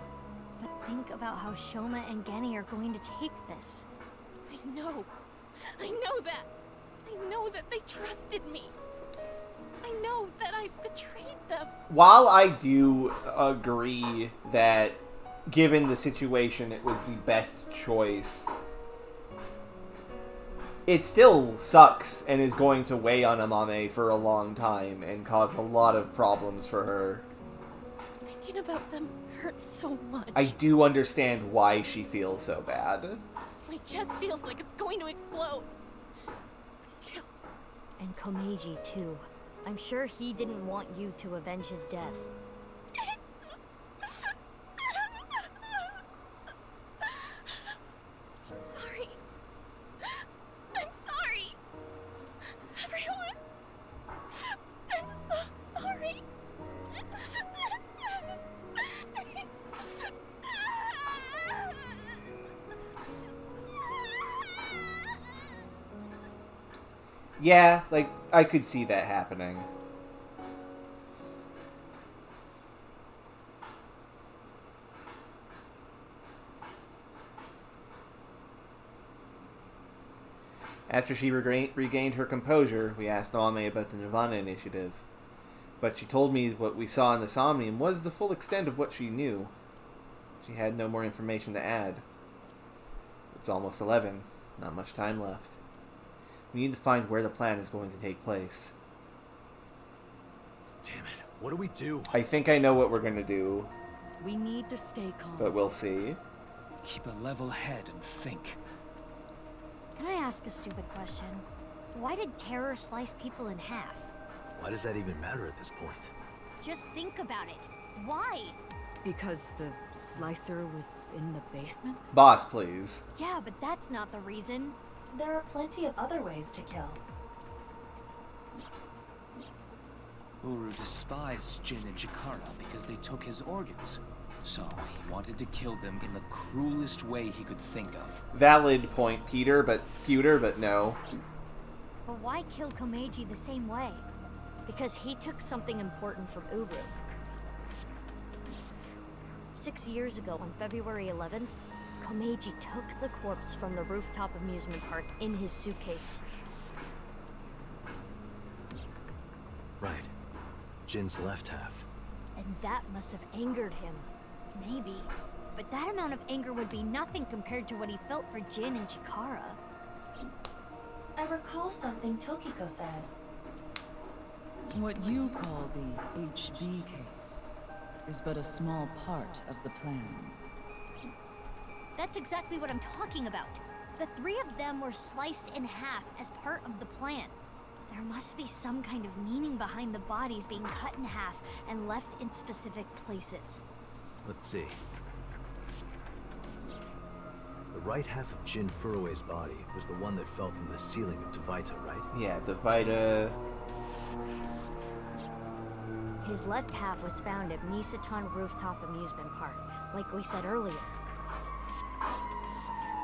but think about how Shoma and Genny are going to take this. I know that. I know that they trusted me. I know that I betrayed them. While I do agree that, given the situation, it was the best choice, it still sucks and is going to weigh on Amame for a long time and cause a lot of problems for her. Thinking about them hurts so much. I do understand why she feels so bad. My chest feels like it's going to explode. Guilt. And Komeiji, too. I'm sure he didn't want you to avenge his death. Yeah, like, I could see that happening. After she regained her composure, we asked Ame about the NirvanA initiative. But she told me what we saw in the Somnium was the full extent of what she knew. She had no more information to add. It's almost 11. Not much time left. We need to find where the plan is going to take place. Damn it. What do we do? I think I know what we're going to do. We need to stay calm. But we'll see. Keep a level head and think. Can I ask a stupid question? Why did terror slice people in half? Why does that even matter at this point? Just think about it. Why? Because the slicer was in the basement? Boss, please. Yeah, but that's not the reason. There are plenty of other ways to kill. Uru despised Jin and Chikara because they took his organs. So, he wanted to kill them in the cruelest way he could think of. Valid point, Peter, but no. But why kill Komeiji the same way? Because he took something important from Uru. 6 years ago, on February 11th, Komeiji took the corpse from the rooftop amusement park in his suitcase. Right. Jin's left half. And that must have angered him. Maybe. But that amount of anger would be nothing compared to what he felt for Jin and Chikara. I recall something Tokiko said. What you call the HB case is but a small part of the plan. That's exactly what I'm talking about. The three of them were sliced in half as part of the plan. There must be some kind of meaning behind the bodies being cut in half and left in specific places. Let's see. The right half of Jin Furue's body was the one that fell from the ceiling of Dvaita, right? Yeah, Dvaita. His left half was found at Misatan Rooftop Amusement Park, like we said earlier.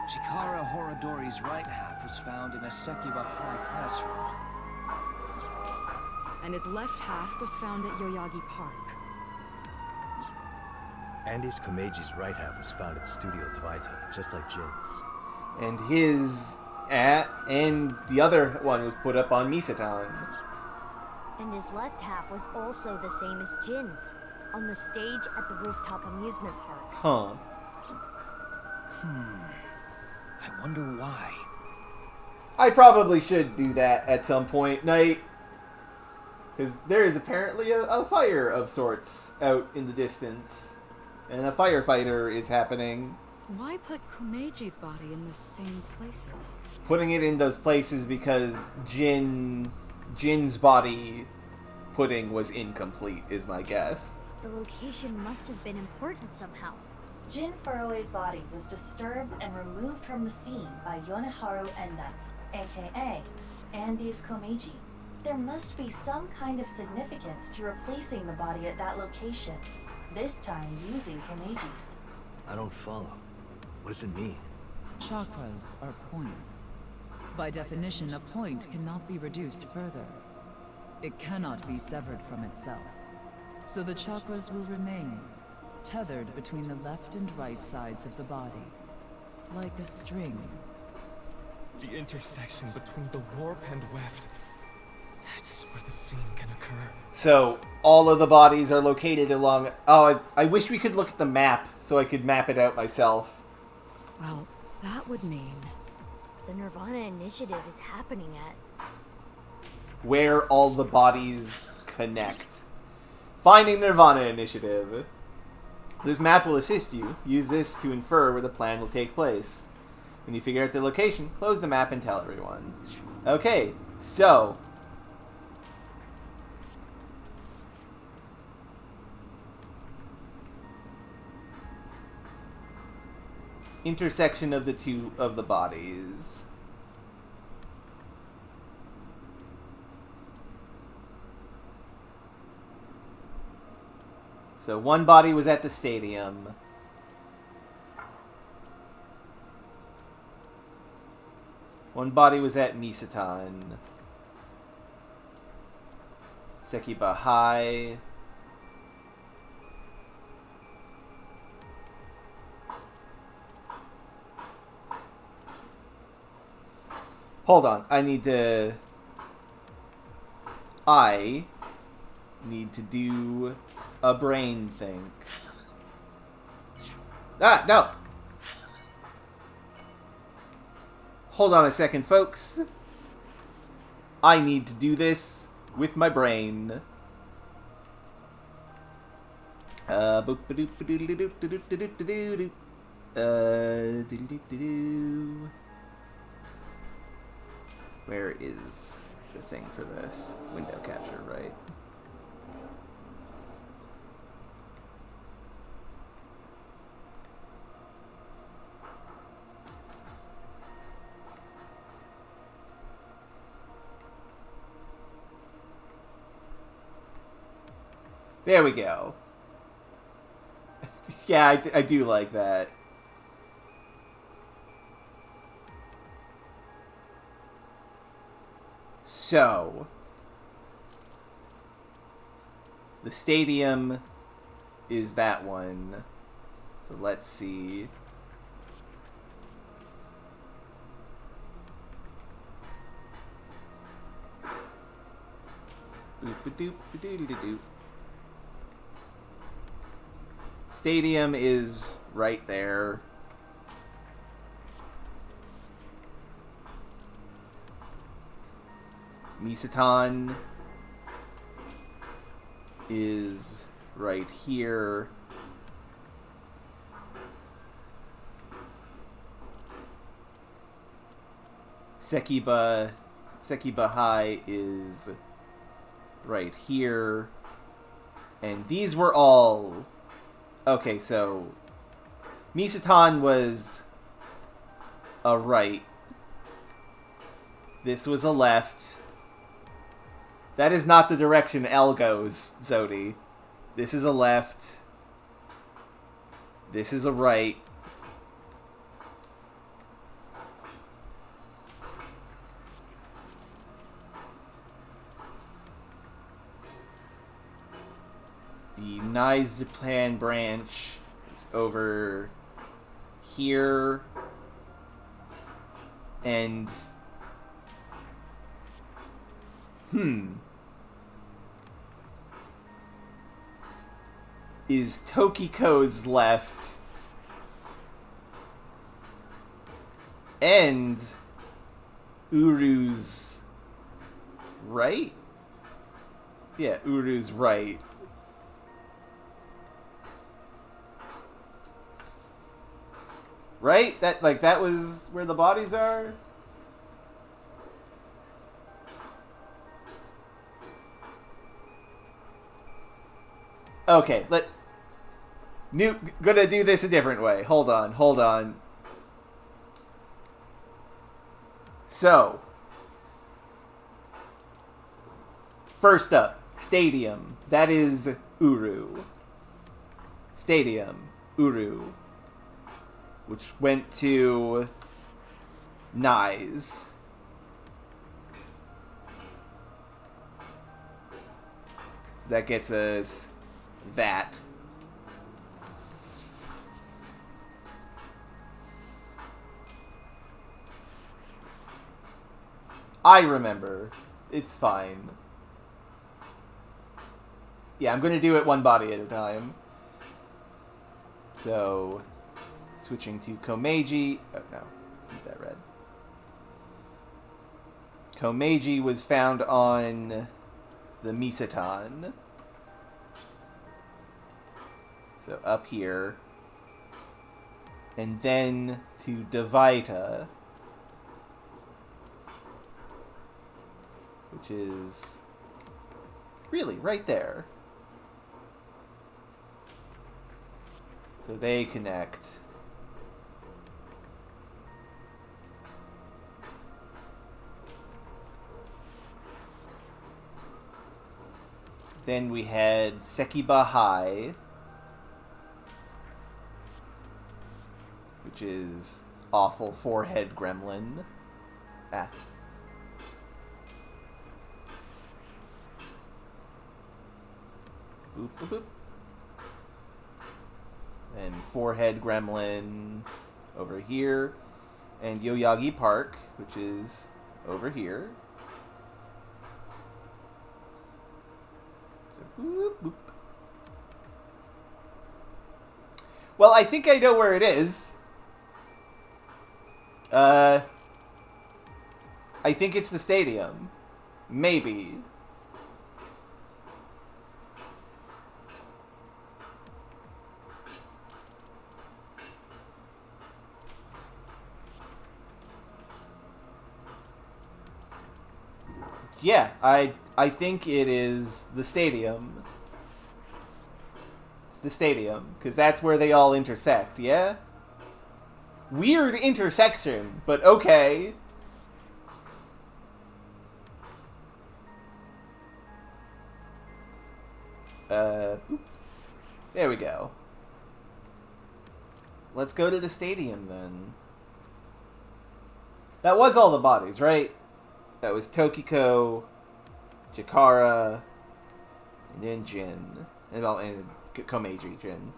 Chikara Horodori's right half was found in a Sekiba High classroom. And his left half was found at Yoyagi Park. Andy's Komeiji's right half was found at Studio Dvaita, just like Jin's. And and the other one was put up on Misatan. And his left half was also the same as Jin's, on the stage at the rooftop amusement park. Huh. I wonder why. I probably should do that at some point, Knight. Because there is apparently a fire of sorts out in the distance. And a firefighter is happening. Why put Komeiji's body in the same places? Putting it in those places because Jin's body putting was incomplete, is my guess. The location must have been important somehow. Jin Furue's body was disturbed and removed from the scene by Yoneharu Enda, aka Andy's Komeiji. There must be some kind of significance to replacing the body at that location, this time using Komeiji's. I don't follow. What does it mean? Chakras are points. By definition, a point cannot be reduced further. It cannot be severed from itself. So the chakras will remain, tethered between the left and right sides of the body, like a string. The intersection between the warp and weft. That's where the scene can occur. So, all of the bodies are located along... Oh, I wish we could look at the map so I could map it out myself. Well, that would mean... The NirvanA initiative is happening at... Where all the bodies connect. Finding NirvanA initiative. This map will assist you. Use this to infer where the plan will take place. When you figure out the location, close the map and tell everyone. Okay, so... intersection of the two of the bodies. So one body was at the stadium. One body was at Misatan. Sekiba High. Hold on, I need to do a brain thing. Ah, no! Hold on a second, folks. I need to do this with my brain. Where is the thing for this? Window capture, right? There we go. Yeah, I do like that. So, the stadium is that one. So let's see. Boop-a-doop-a-doodle-doo. Stadium is right there. Misaton is right here. Sekiba High is right here. And these were all... Okay, so Misaton was a right. This was a left. That is not the direction L goes, Zodi. This is a left. This is a right. The Nizeplan branch is over here. And... Is Tokiko's left. And Uru's right? Yeah, Uru's right. Right? That was where the bodies are? Okay, gonna do this a different way. Hold on. So, first up, Stadium. That is Uru. Stadium, Uru. Which went to Nize. That gets us that. I remember. It's fine. Yeah, I'm gonna do it one body at a time. So, switching to Komeiji. Oh, no. Keep that red. Komeiji was found on the Misaton. So up here. And then to Dvaita, which is really right there. So they connect. Then we had Sekiba High, which is awful forehead gremlin. Ah. Boop, boop, boop. And forehead gremlin over here. And Yoyagi Park, which is over here. So, boop, boop. Well, I think I know where it is. I think it's the stadium. Maybe. Yeah, I think it is the stadium. It's the stadium, because that's where they all intersect, yeah? Weird intersection, but okay. Boop. There we go. Let's go to the stadium, then. That was all the bodies, right? That was Tokiko, Jakara, and then Jin. And Komeiji Jin.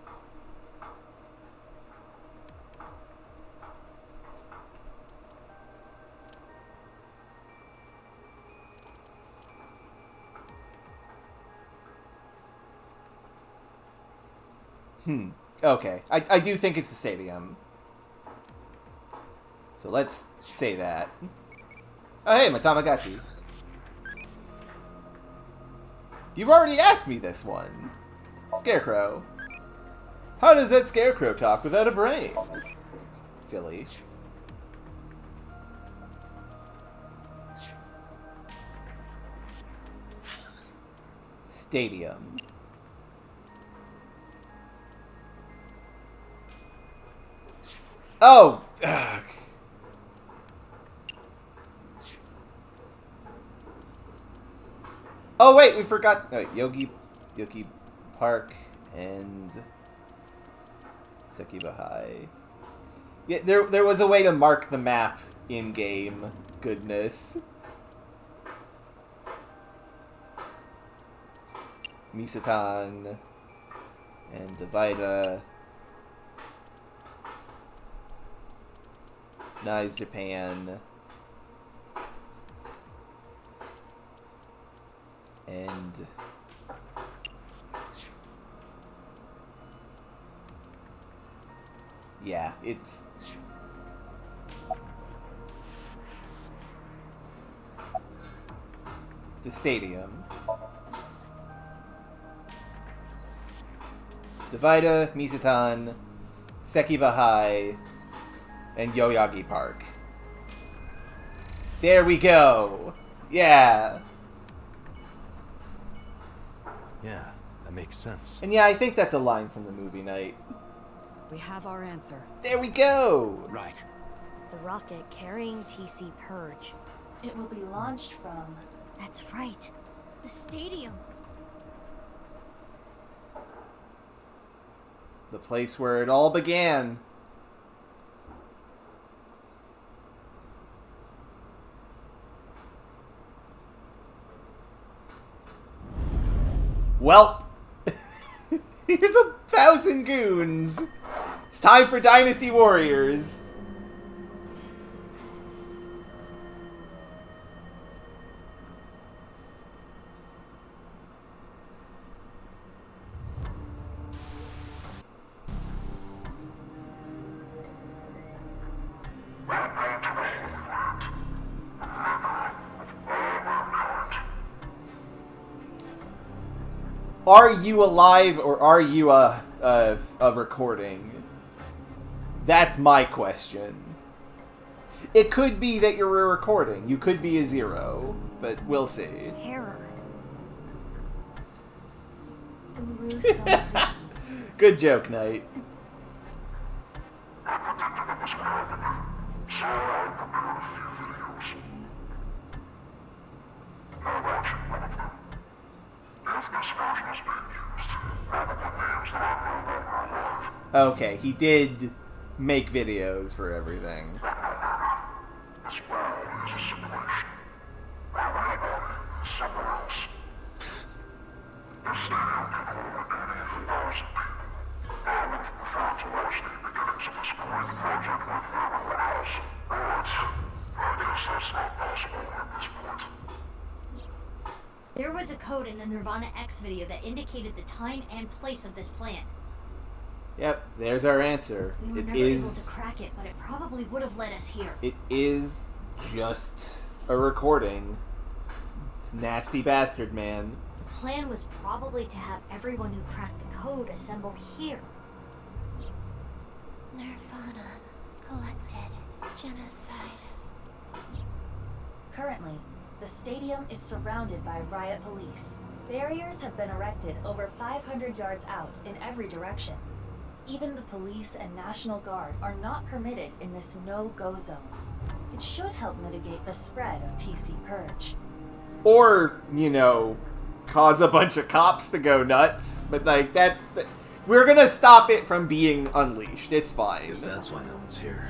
Okay. I do think it's the stadium. So let's say that. Oh, hey, my Tamagotchi. You've already asked me this one. Scarecrow. How does that Scarecrow talk without a brain? Silly. Stadium. Oh! Ugh. Oh wait, we forgot. Oh, wait, Yogi Park and Sekibahai. Yeah, there was a way to mark the map in game. Goodness. Misatan and Davida. Nice Japan. And yeah, it's the stadium. Davida, Misatan, Sekibahai, and Yoyagi Park. There we go. Yeah. Yeah, that makes sense. And yeah, I think that's a line from the movie Night. We have our answer. There we go! Right. The rocket carrying TC Purge. It will be launched from... That's right. The stadium. The place where it all began. Well, here's 1,000 goons. It's time for Dynasty Warriors. Are you alive or are you a recording? That's my question. It could be that you're a recording. You could be a zero, but we'll see. Terror. Good joke, Knight. Okay, he did make videos for everything. There was a code in the NirvanA X video that indicated the time and place of this plan. Yep, there's our answer. We were never able to crack it, but it probably would have led us here. It is just a recording. Nasty bastard, man. The plan was probably to have everyone who cracked the code assemble here. NirvanA collected. Genocide. Currently, the stadium is surrounded by riot police. Barriers have been erected over 500 yards out in every direction. Even the police and National Guard are not permitted in this no-go zone. It should help mitigate the spread of TC Purge. Or, you know, cause a bunch of cops to go nuts. But, like, that we're gonna stop it from being unleashed. It's fine. Guess that's why no one's here.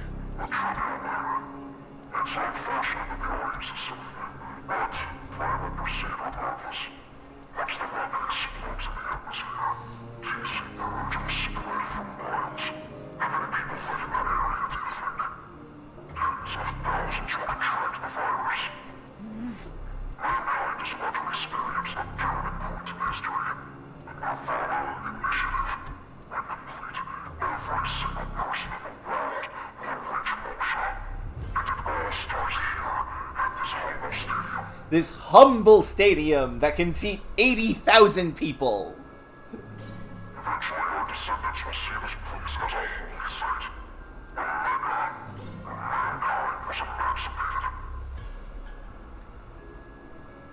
This humble stadium that can seat 80,000 people.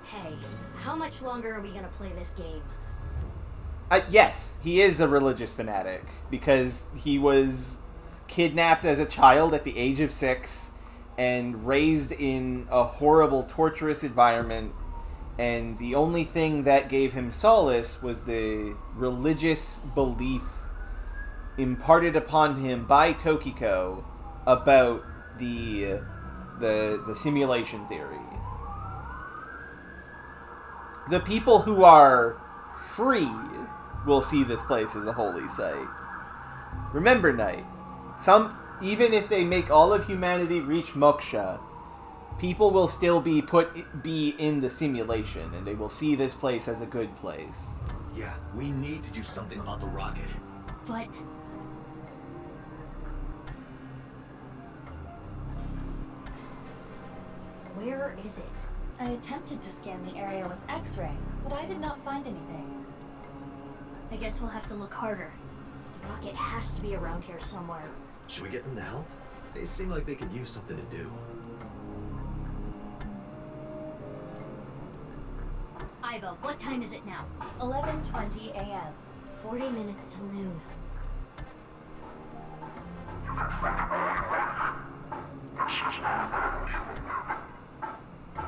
Hey, how much longer are we gonna play this game? Yes, he is a religious fanatic because he was kidnapped as a child at the age of 6 and raised in a horrible, torturous environment, and the only thing that gave him solace was the religious belief imparted upon him by Tokiko about the simulation theory. The people who are free will see this place as a holy site. Remember, Knight, even if they make all of humanity reach moksha, people will still be in the simulation, and they will see this place as a good place. Yeah, we need to do something about the rocket. But... where is it? I attempted to scan the area with X-ray, but I did not find anything. I guess we'll have to look harder. The rocket has to be around here somewhere. Should we get them to help? They seem like they could use something to do. Iva, what time is it now? 11:20 a.m. 40 minutes to noon.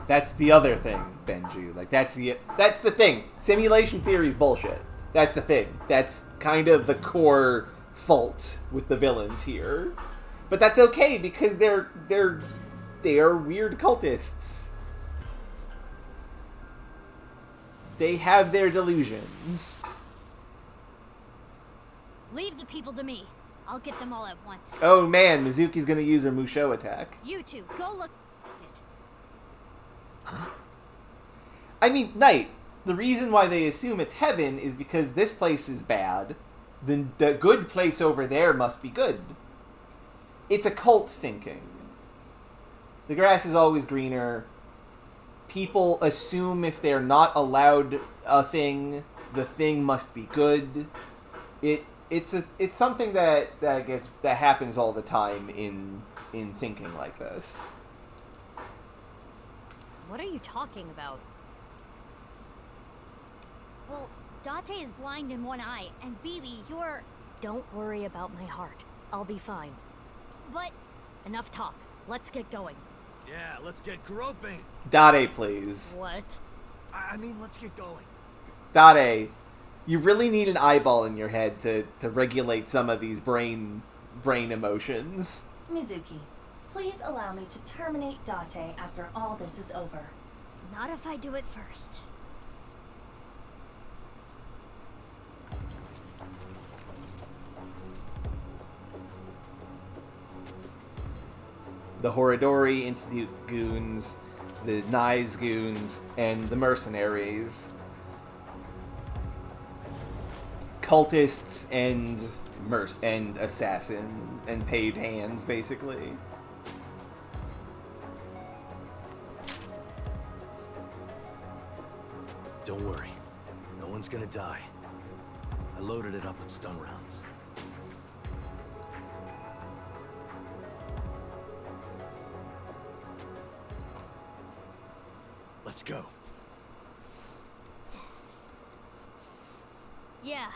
That's the other thing, Benju. Like, that's the thing. Simulation theory is bullshit. That's the thing. That's kind of the core fault with the villains here. But that's okay because they're weird cultists. They have their delusions. Leave the people to me. I'll get them all at once. Oh man, Mizuki's gonna use her Musho attack. You two, go look. Huh? I mean, Knight, the reason why they assume it's heaven is because this place is bad. Then the good place over there must be good. It's occult thinking. The grass is always greener. People assume if they're not allowed a thing, the thing must be good. It's something that happens all the time in thinking like this. What are you talking about? Well, Date is blind in one eye, and Bibi, you're... Don't worry about my heart. I'll be fine. But... Enough talk. Let's get going. Yeah, let's get groping. Dade, please. What? I mean, let's get going. Dade, you really need an eyeball in your head to regulate some of these brain emotions. Mizuki, please allow me to terminate Date after all this is over. Not if I do it first. The Horidori Institute goons, the Nai's goons, and the mercenaries. Cultists and assassin and paid hands, basically. Don't worry. No one's gonna die. I loaded it up with stun rounds. Let's go. Yeah.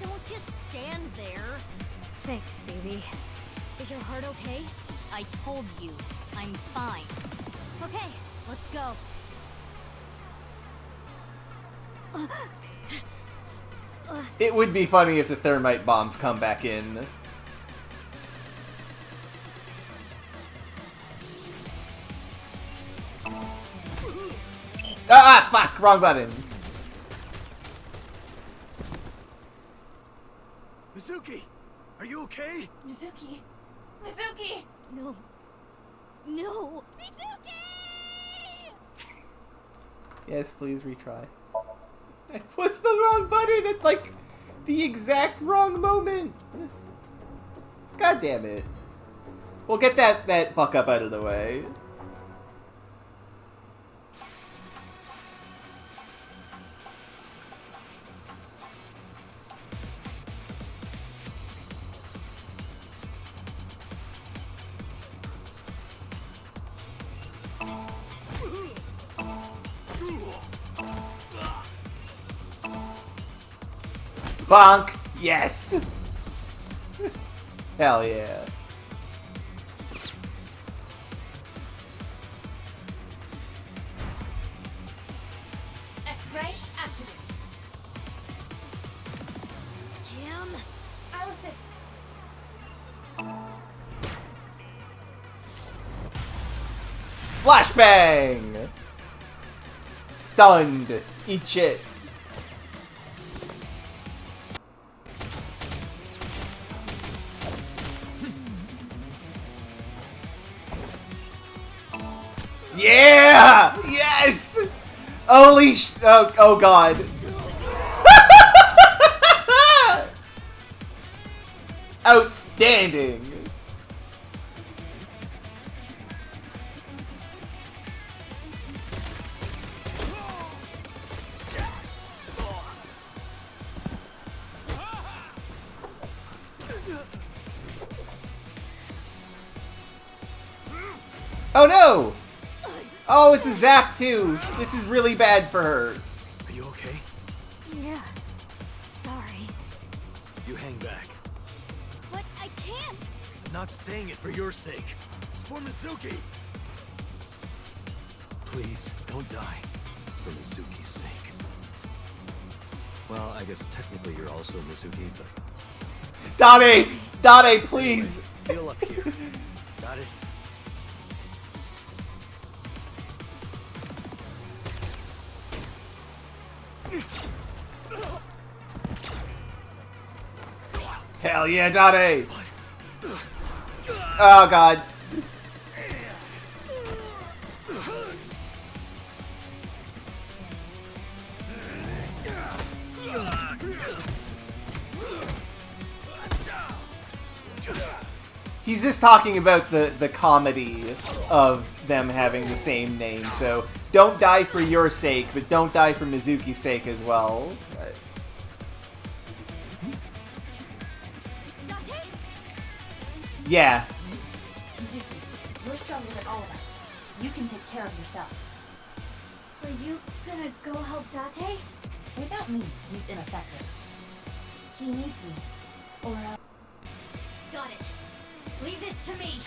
Don't just stand there. Thanks, baby. Is your heart okay? I told you, I'm fine. Okay, let's go. It would be funny if the thermite bombs come back in. Ah, fuck! Wrong button. Mizuki! Are you okay? Mizuki! Mizuki! No. No! Yes, please retry. I pushed the wrong button at like the exact wrong moment. God damn it. We'll get that fuck up out of the way. Bonk! Yes! Hell yeah. X-ray activate. Tim? I'll assist. Flashbang! Stunned. Eat shit. Yeah! Yes! Holy oh god. Outstanding. Oh no! Oh, it's a zap too! This is really bad for her. Are you okay? Yeah. Sorry. You hang back. But I can't! I'm not saying it for your sake. It's for Mizuki. Please, don't die. For Mizuki's sake. Well, I guess technically you're also Mizuki, but... Dade! Dade, please! Heal up here. Got it? Hell yeah, Dade! Oh god. He's just talking about the comedy of them having the same name, so don't die for your sake, but don't die for Mizuki's sake as well. Right. Yeah. Mizuki, you're stronger than all of us. You can take care of yourself. Are you gonna go help Date? Without me, he's ineffective. He needs me. Or Got it. Leave this to me.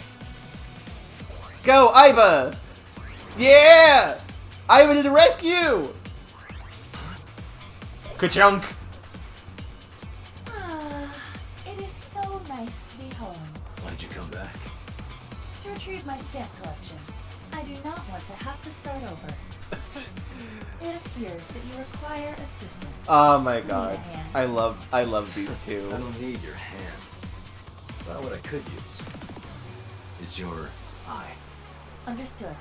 Go, Iva! Yeah! Iva to the rescue! Ka-chunk! It is so nice to be home. Why'd you come back? To retrieve my stamp collection. I do not want to have to start over. It appears that you require assistance. Oh my Need a god. hand. I love these two. I don't need your hand. But what I could use is your eye. Understood.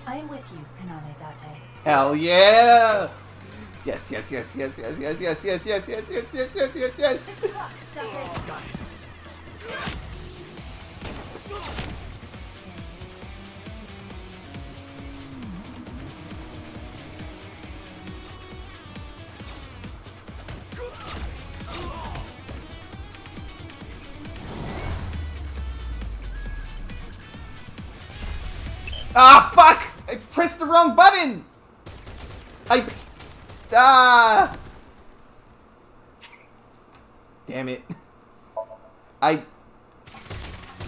I am with you, Kaname Date. Hell yeah! Yes, yes, yes, yes, yes, yes, yes, yes, yes, yes, yes, yes, yes, yes, yes. 6 o'clock, Date. Got it. Ah, fuck! I pressed the wrong button! Ah! Damn it.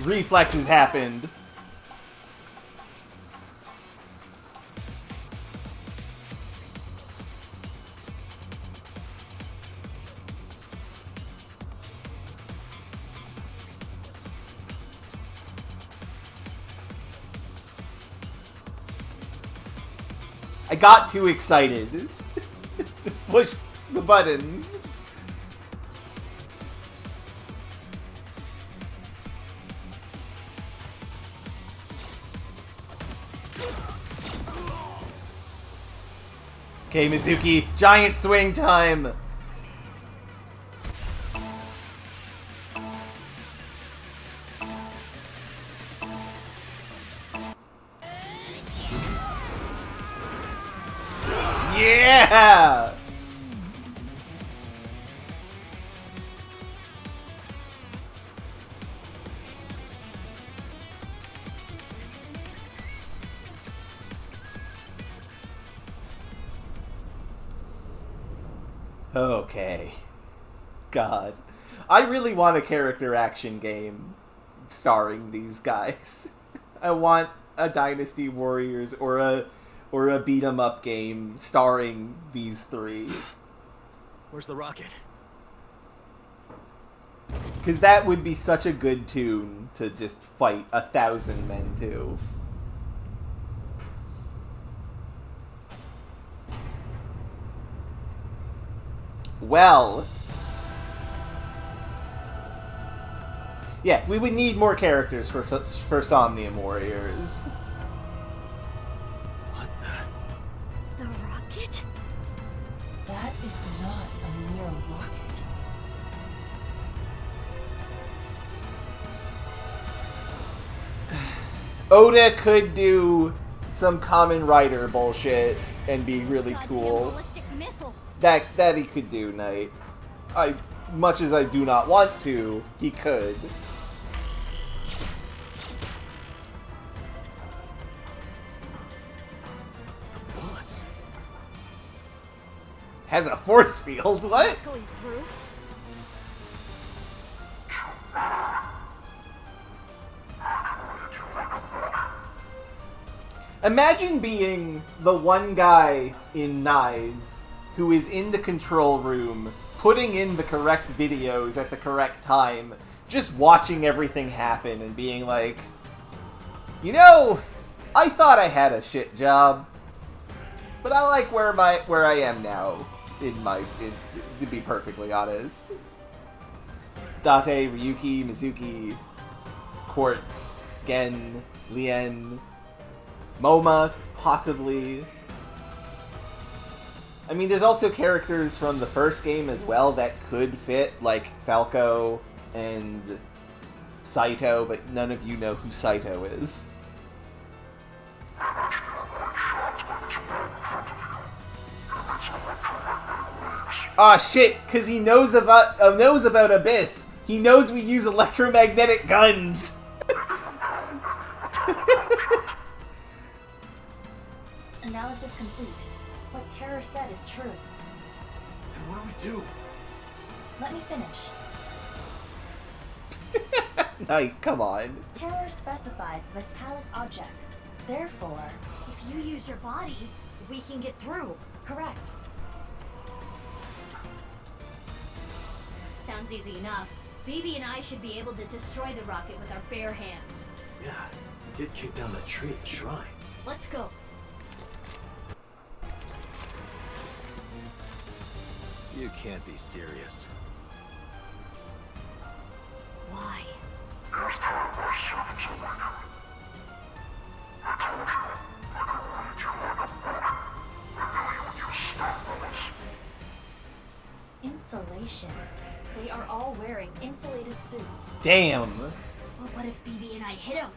Reflexes happened. I got too excited. Push the buttons. Okay, Mizuki, giant swing time. Yeah! Okay. God. I really want a character action game starring these guys. I want a Dynasty Warriors or a beat 'em up game starring these three. Where's the rocket? Because that would be such a good tune to just fight 1,000 men to. Well. Yeah, we would need more characters for Somnium Warriors. The rocket? That is not a mere rocket. Oda could do some Kamen Rider bullshit and be really cool. Ballistic missile. That he could do, Knight. Much as I do not want to, he could. Bullets. Has a force field, what? Going through. Imagine being the one guy in Nyes who is in the control room, putting in the correct videos at the correct time, just watching everything happen and being like, you know, I thought I had a shit job, but I like where I am now, to be perfectly honest. Date, Ryuki, Mizuki, Quartz, Gen, Lien, Moma, possibly. I mean, there's also characters from the first game as well that could fit, like Falco and Saito, but none of you know who Saito is. Ah, shit, because he knows about Abyss. He knows we use electromagnetic guns. Analysis complete. What Terror said is true. Then what do we do? Let me finish. Knight, come on. Terror specified metallic objects. Therefore, If you use your body, we can get through. correct. Sounds easy enough. Baby and I should be able to destroy the rocket with our bare hands. Yeah, he did kick down that tree at the shrine. Let's go. You can't be serious. Why? Insulation. They are all wearing insulated suits. Damn. But what if BB and I hit him?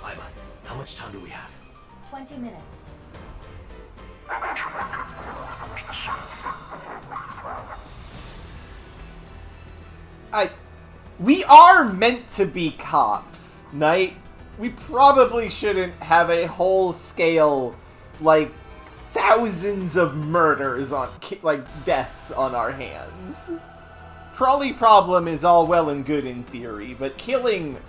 Ima, how much time do we have? 20 minutes. We are meant to be cops, Knight. We probably shouldn't have a whole scale, like, thousands of murders on, like, deaths on our hands. Trolley problem is all well and good in theory, but killing,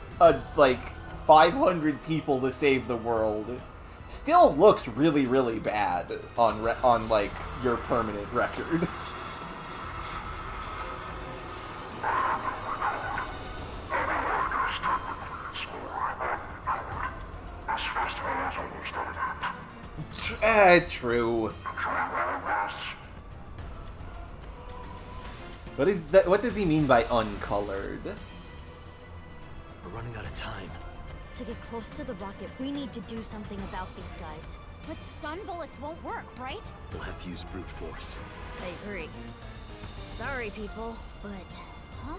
like, 500 people to save the world still looks really, really bad on like, your permanent record. True. What is that? What does he mean by uncolored? We're running out of time. To get close to the rocket, we need to do something about these guys. But stun bullets won't work, right? We'll have to use brute force. I agree. Sorry, people, but... Huh?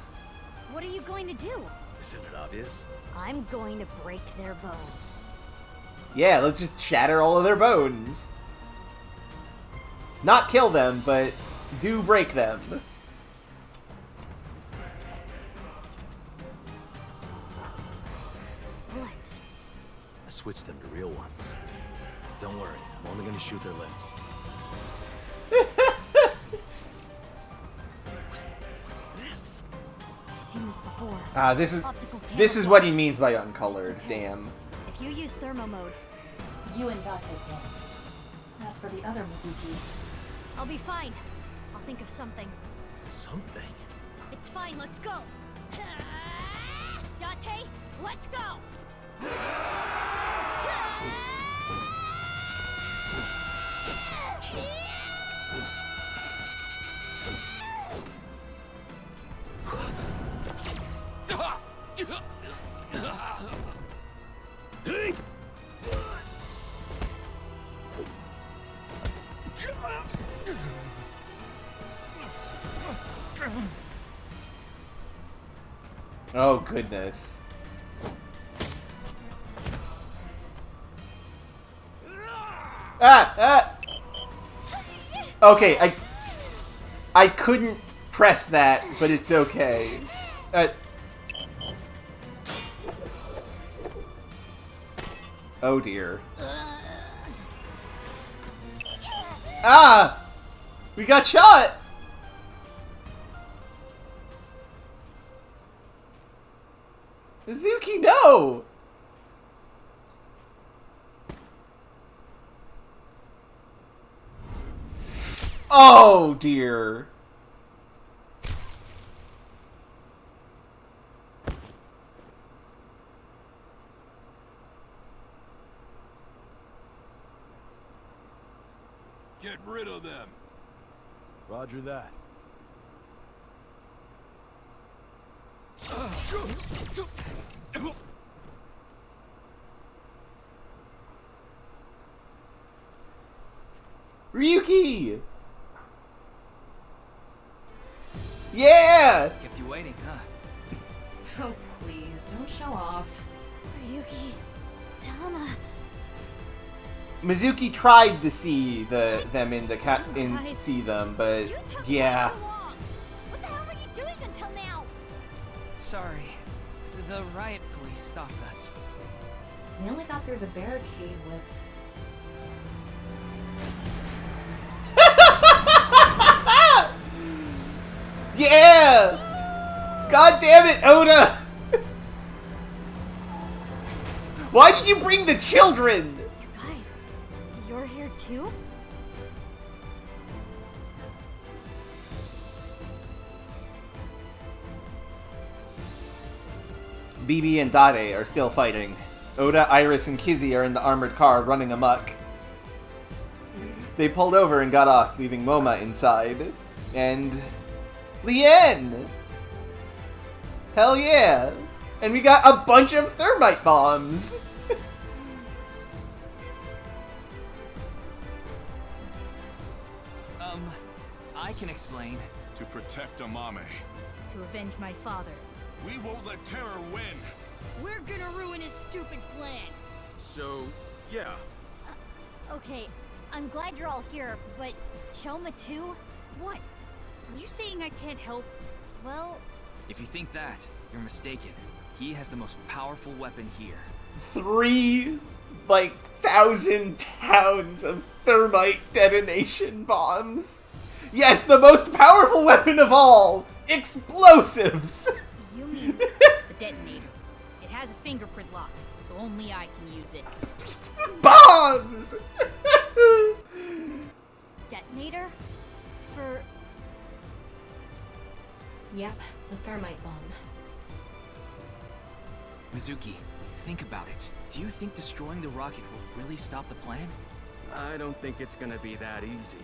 What are you going to do? Isn't it obvious? I'm going to break their bones. Yeah, let's just shatter all of their bones. Not kill them, but do break them. Bullets. I switched them to real ones. Don't worry, I'm only gonna shoot their limbs. What's this? I've seen this before. This is what he means by uncolored. Okay. Damn. If you use thermo mode, you and Date can. As for the other Mizuki, I'll be fine. I'll think of something. Something? It's fine, let's go. Date, let's go. Oh goodness. Okay, I couldn't press that, but it's okay. Oh dear. We got shot! Mizuki, no! Oh dear. Get rid of them. Roger that. Ryuki! Yeah! Kept you waiting, huh? Oh, please, don't show off. Ryuki, Tama. Mizuki tried to see them see them, but yeah. What the hell were you doing until now? Sorry. The riot police stopped us. We only got through the barricade with... Yeah! God damn it, Oda! Why did you bring the children? You guys, you're here too? Bibi and Dade are still fighting. Oda, Iris, and Kizzy are in the armored car running amok. They pulled over and got off, leaving Moma inside. And Lien! Hell yeah! And we got a bunch of thermite bombs! I can explain. To protect Amame. To avenge my father. We won't let terror win! We're gonna ruin his stupid plan. So, yeah. Okay, I'm glad you're all here, but Choma too? What? Are you saying I can't help? Well... If you think that, you're mistaken. He has the most powerful weapon here. 3,000 pounds of thermite detonation bombs! Yes, the most powerful weapon of all! Explosives! You mean the detonator. It has a fingerprint lock, so only I can use it. Bombs! Detonator? For... Yep, the thermite bomb. Mizuki, think about it. Do you think destroying the rocket will really stop the plan? I don't think it's gonna be that easy.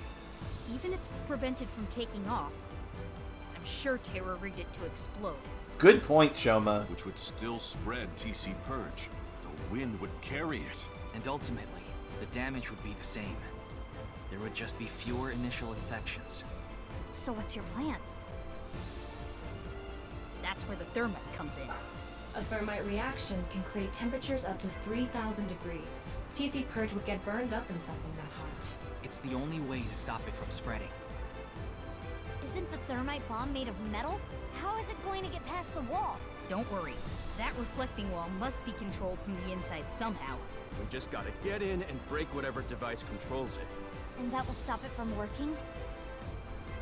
Even if it's prevented from taking off, I'm sure Terror rigged it to explode. Good point, Shoma. Which would still spread TC Purge. The wind would carry it. And ultimately, the damage would be the same. There would just be fewer initial infections. So what's your plan? That's where the thermite comes in. A thermite reaction can create temperatures up to 3,000 degrees. TC Purge would get burned up in something that hot. It's the only way to stop it from spreading. Isn't the thermite bomb made of metal? How is it going to get past the wall? Don't worry. That reflecting wall must be controlled from the inside somehow. We just gotta get in and break whatever device controls it. And that will stop it from working?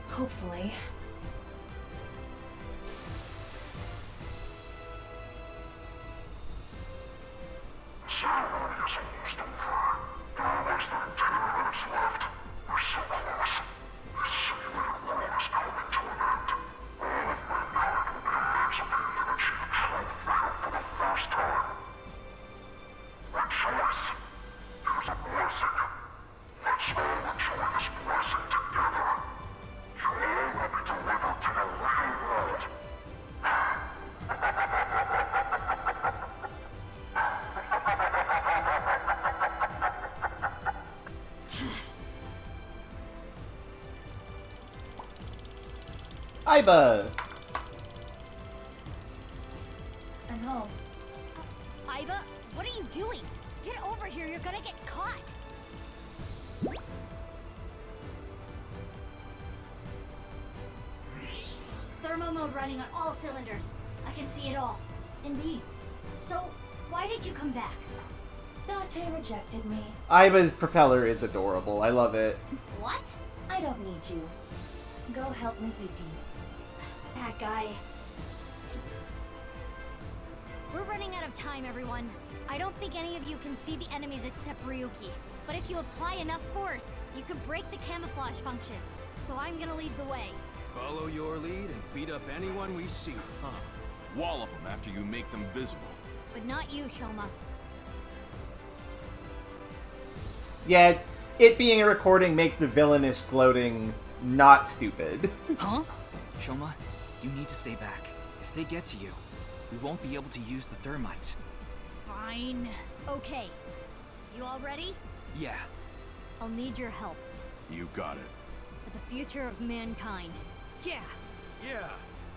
Hopefully. Iba! I'm home. Iba, what are you doing? Get over here, you're gonna get caught! Thermo mode running on all cylinders. I can see it all. Indeed. So, why did you come back? Date rejected me. Iba's propeller is adorable. I love it. What? I don't need you. Go help Mizuki. That guy. We're running out of time, everyone. I don't think any of you can see the enemies except Ryuki. But if you apply enough force, you can break the camouflage function. So I'm gonna lead the way. Follow your lead and beat up anyone we see, huh? Wallop them after you make them visible. But not you, Shoma. Yeah, it being a recording makes the villainish gloating not stupid. Huh? Shoma, you need to stay back. If they get to you, we won't be able to use the thermite. Fine. Okay. You all ready? Yeah. I'll need your help. You got it. For the future of mankind. Yeah. Yeah.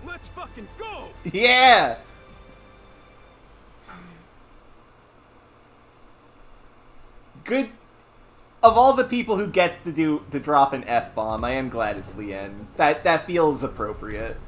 Let's fucking go! Yeah! Good. Of all the people who get to drop an F-bomb, I am glad it's Lien. That feels appropriate.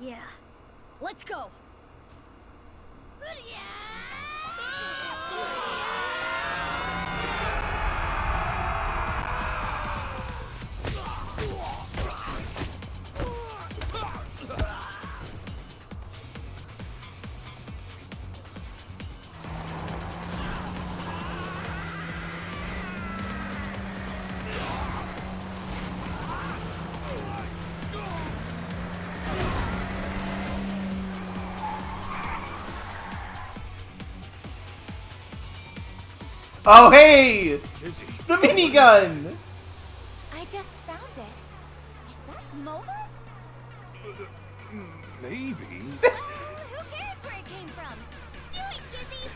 Yeah. Let's go! Oh, hey! The minigun! I just found it. Is that Moba's? Maybe. Who cares where it came from? Do it, Kizzy!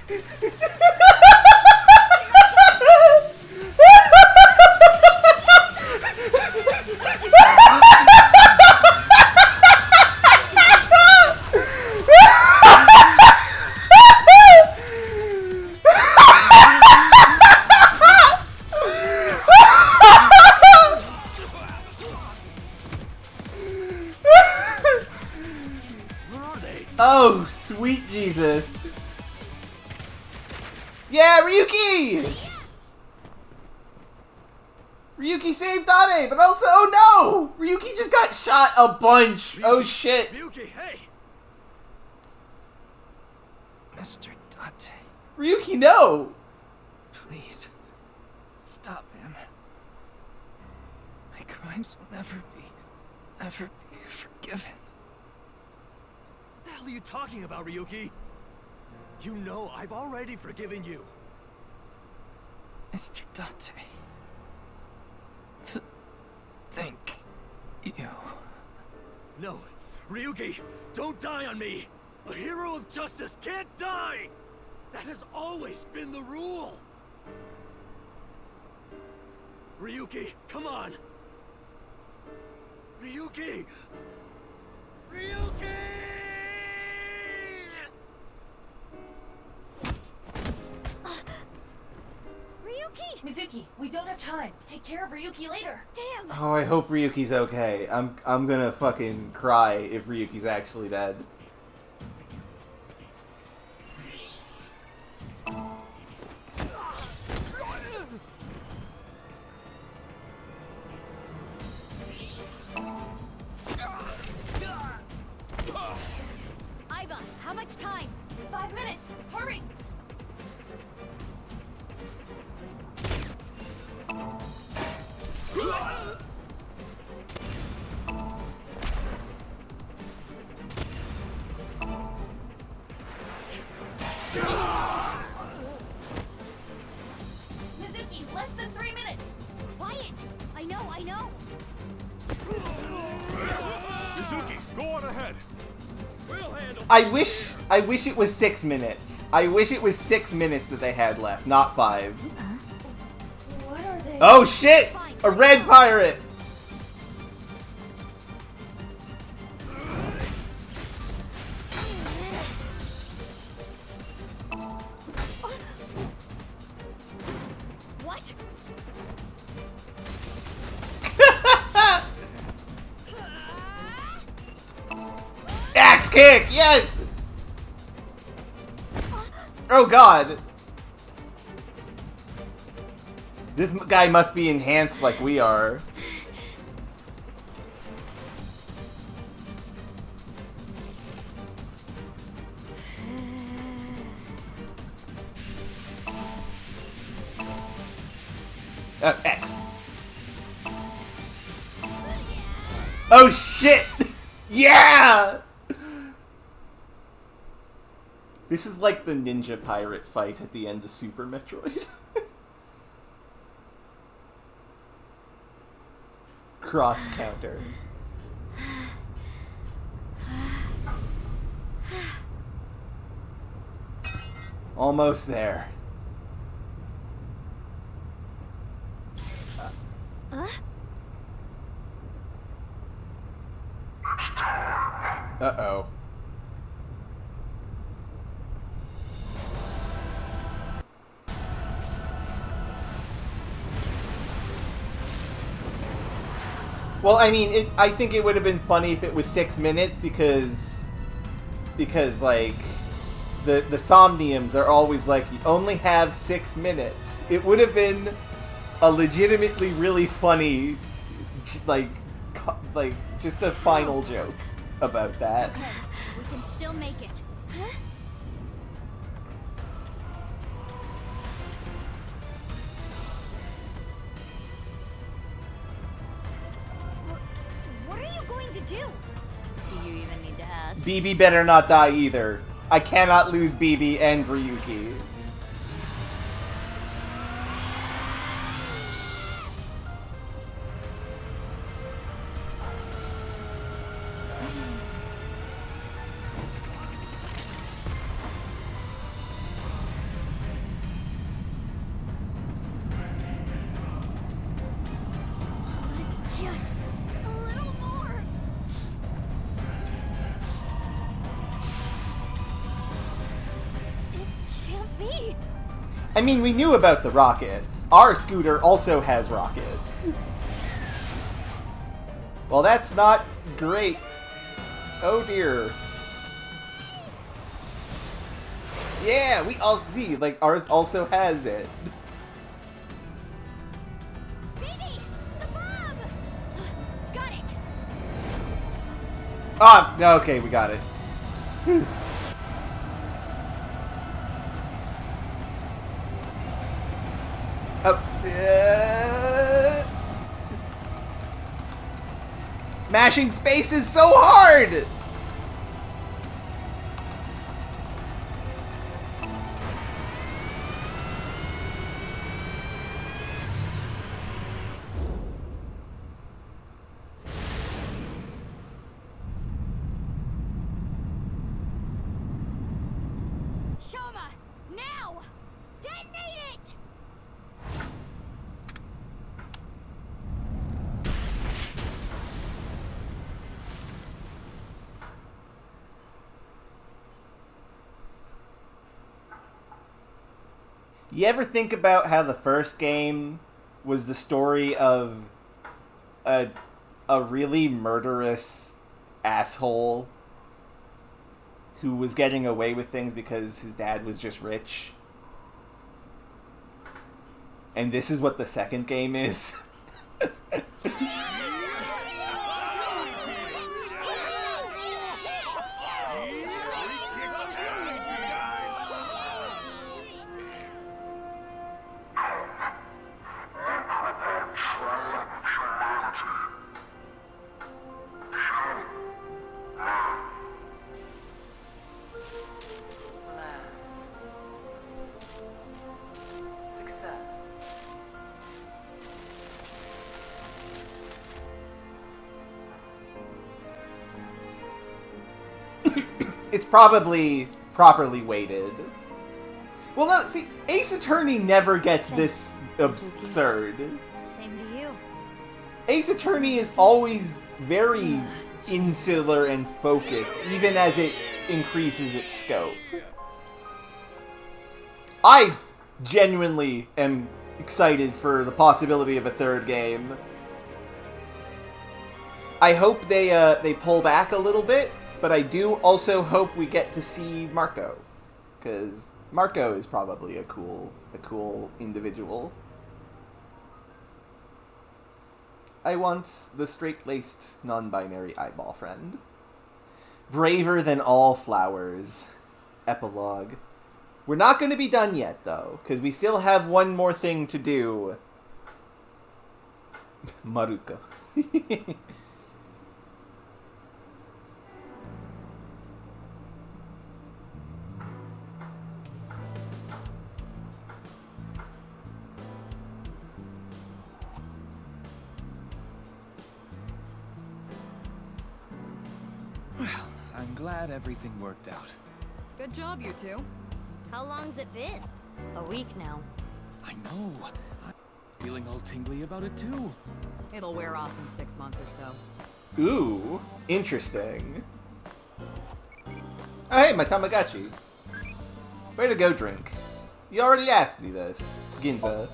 Oh, sweet Jesus. Yeah, Ryuki! Ryuki saved Dade, but also, oh no! Ryuki just got shot a bunch. Ryuki, oh shit. Ryuki, hey! Mr. Date. Ryuki, no! Please, stop him. My crimes will never be forgiven. What the hell are you talking about, Ryuki? You know I've already forgiven you. Mr. Date. Thank you. No, Ryuki, don't die on me! A hero of justice can't die! That has always been the rule! Ryuki, come on! Ryuki! Ryuki! Ryuki! Mizuki, we don't have time. Take care of Ryuki later. Damn! Oh, I hope Ryuki's okay. I'm gonna fucking cry if Ryuki's actually dead. Aiba, how much time? 5 minutes. Hurry! Mizuki, less than 3 minutes. Quiet! I know. Mizuki, go on ahead. We'll handle. I wish it was 6 minutes. I wish it was 6 minutes that they had left, not 5. What are they? Oh shit! A red pirate! What? Axe kick! Yes! Oh god! This guy must be enhanced like we are. X. Oh shit! Yeah! This is like the ninja pirate fight at the end of Super Metroid. Cross counter. Almost there. Uh-oh. Well, I mean, I think it would have been funny if it was 6 minutes because like, the Somniums are always like, you only have 6 minutes. It would have been a legitimately really funny, like just a final joke about that. Okay, we can still make it. Huh? What are you going to do? Do you even need to ask? BB better not die either. I cannot lose BB and Ryuki. I mean, we knew about the rockets. Our scooter also has rockets. Well, that's not great. Oh dear. Yeah, we all see, like, ours also has it. Baby, the bomb! Got it. Ah, okay, we got it. Oh, mashing space is so hard! Shoma, now! Detonate it! You ever think about how the first game was the story of a really murderous asshole who was getting away with things because his dad was just rich? And this is what the second game is? It's probably properly weighted. Well, no, see, Ace Attorney never gets this absurd. Same to you. Ace Attorney is always very insular and focused, even as it increases its scope. I genuinely am excited for the possibility of a third game. I hope they pull back a little bit, but I do also hope we get to see Marco, because Marco is probably a cool individual. I want the straight-laced, non-binary eyeball friend. Braver than all flowers. Epilogue. We're not going to be done yet, though, because we still have one more thing to do. Maruko. Well, I'm glad everything worked out. Good job, you two. How long's it been? A week now. I know. I'm feeling all tingly about it too. It'll wear off in 6 months or so. Ooh, interesting. Oh, hey, my Tamagotchi. Way to go, Drink. You already asked me this, Ginza.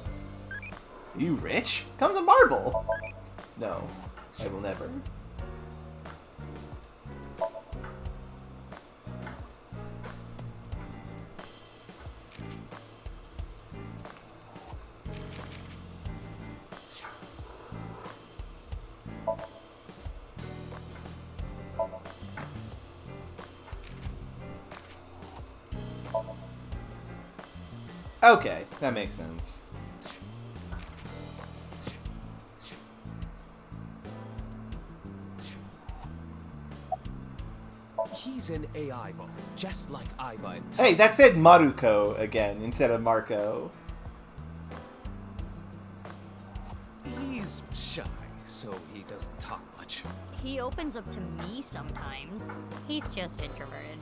You rich? Come to Marble. No, I will never. Okay, that makes sense. He's an AI bot, just like Aiba and Hey, that said Maruko again instead of Marco. He's shy, so he doesn't talk much. He opens up to me sometimes. He's just introverted.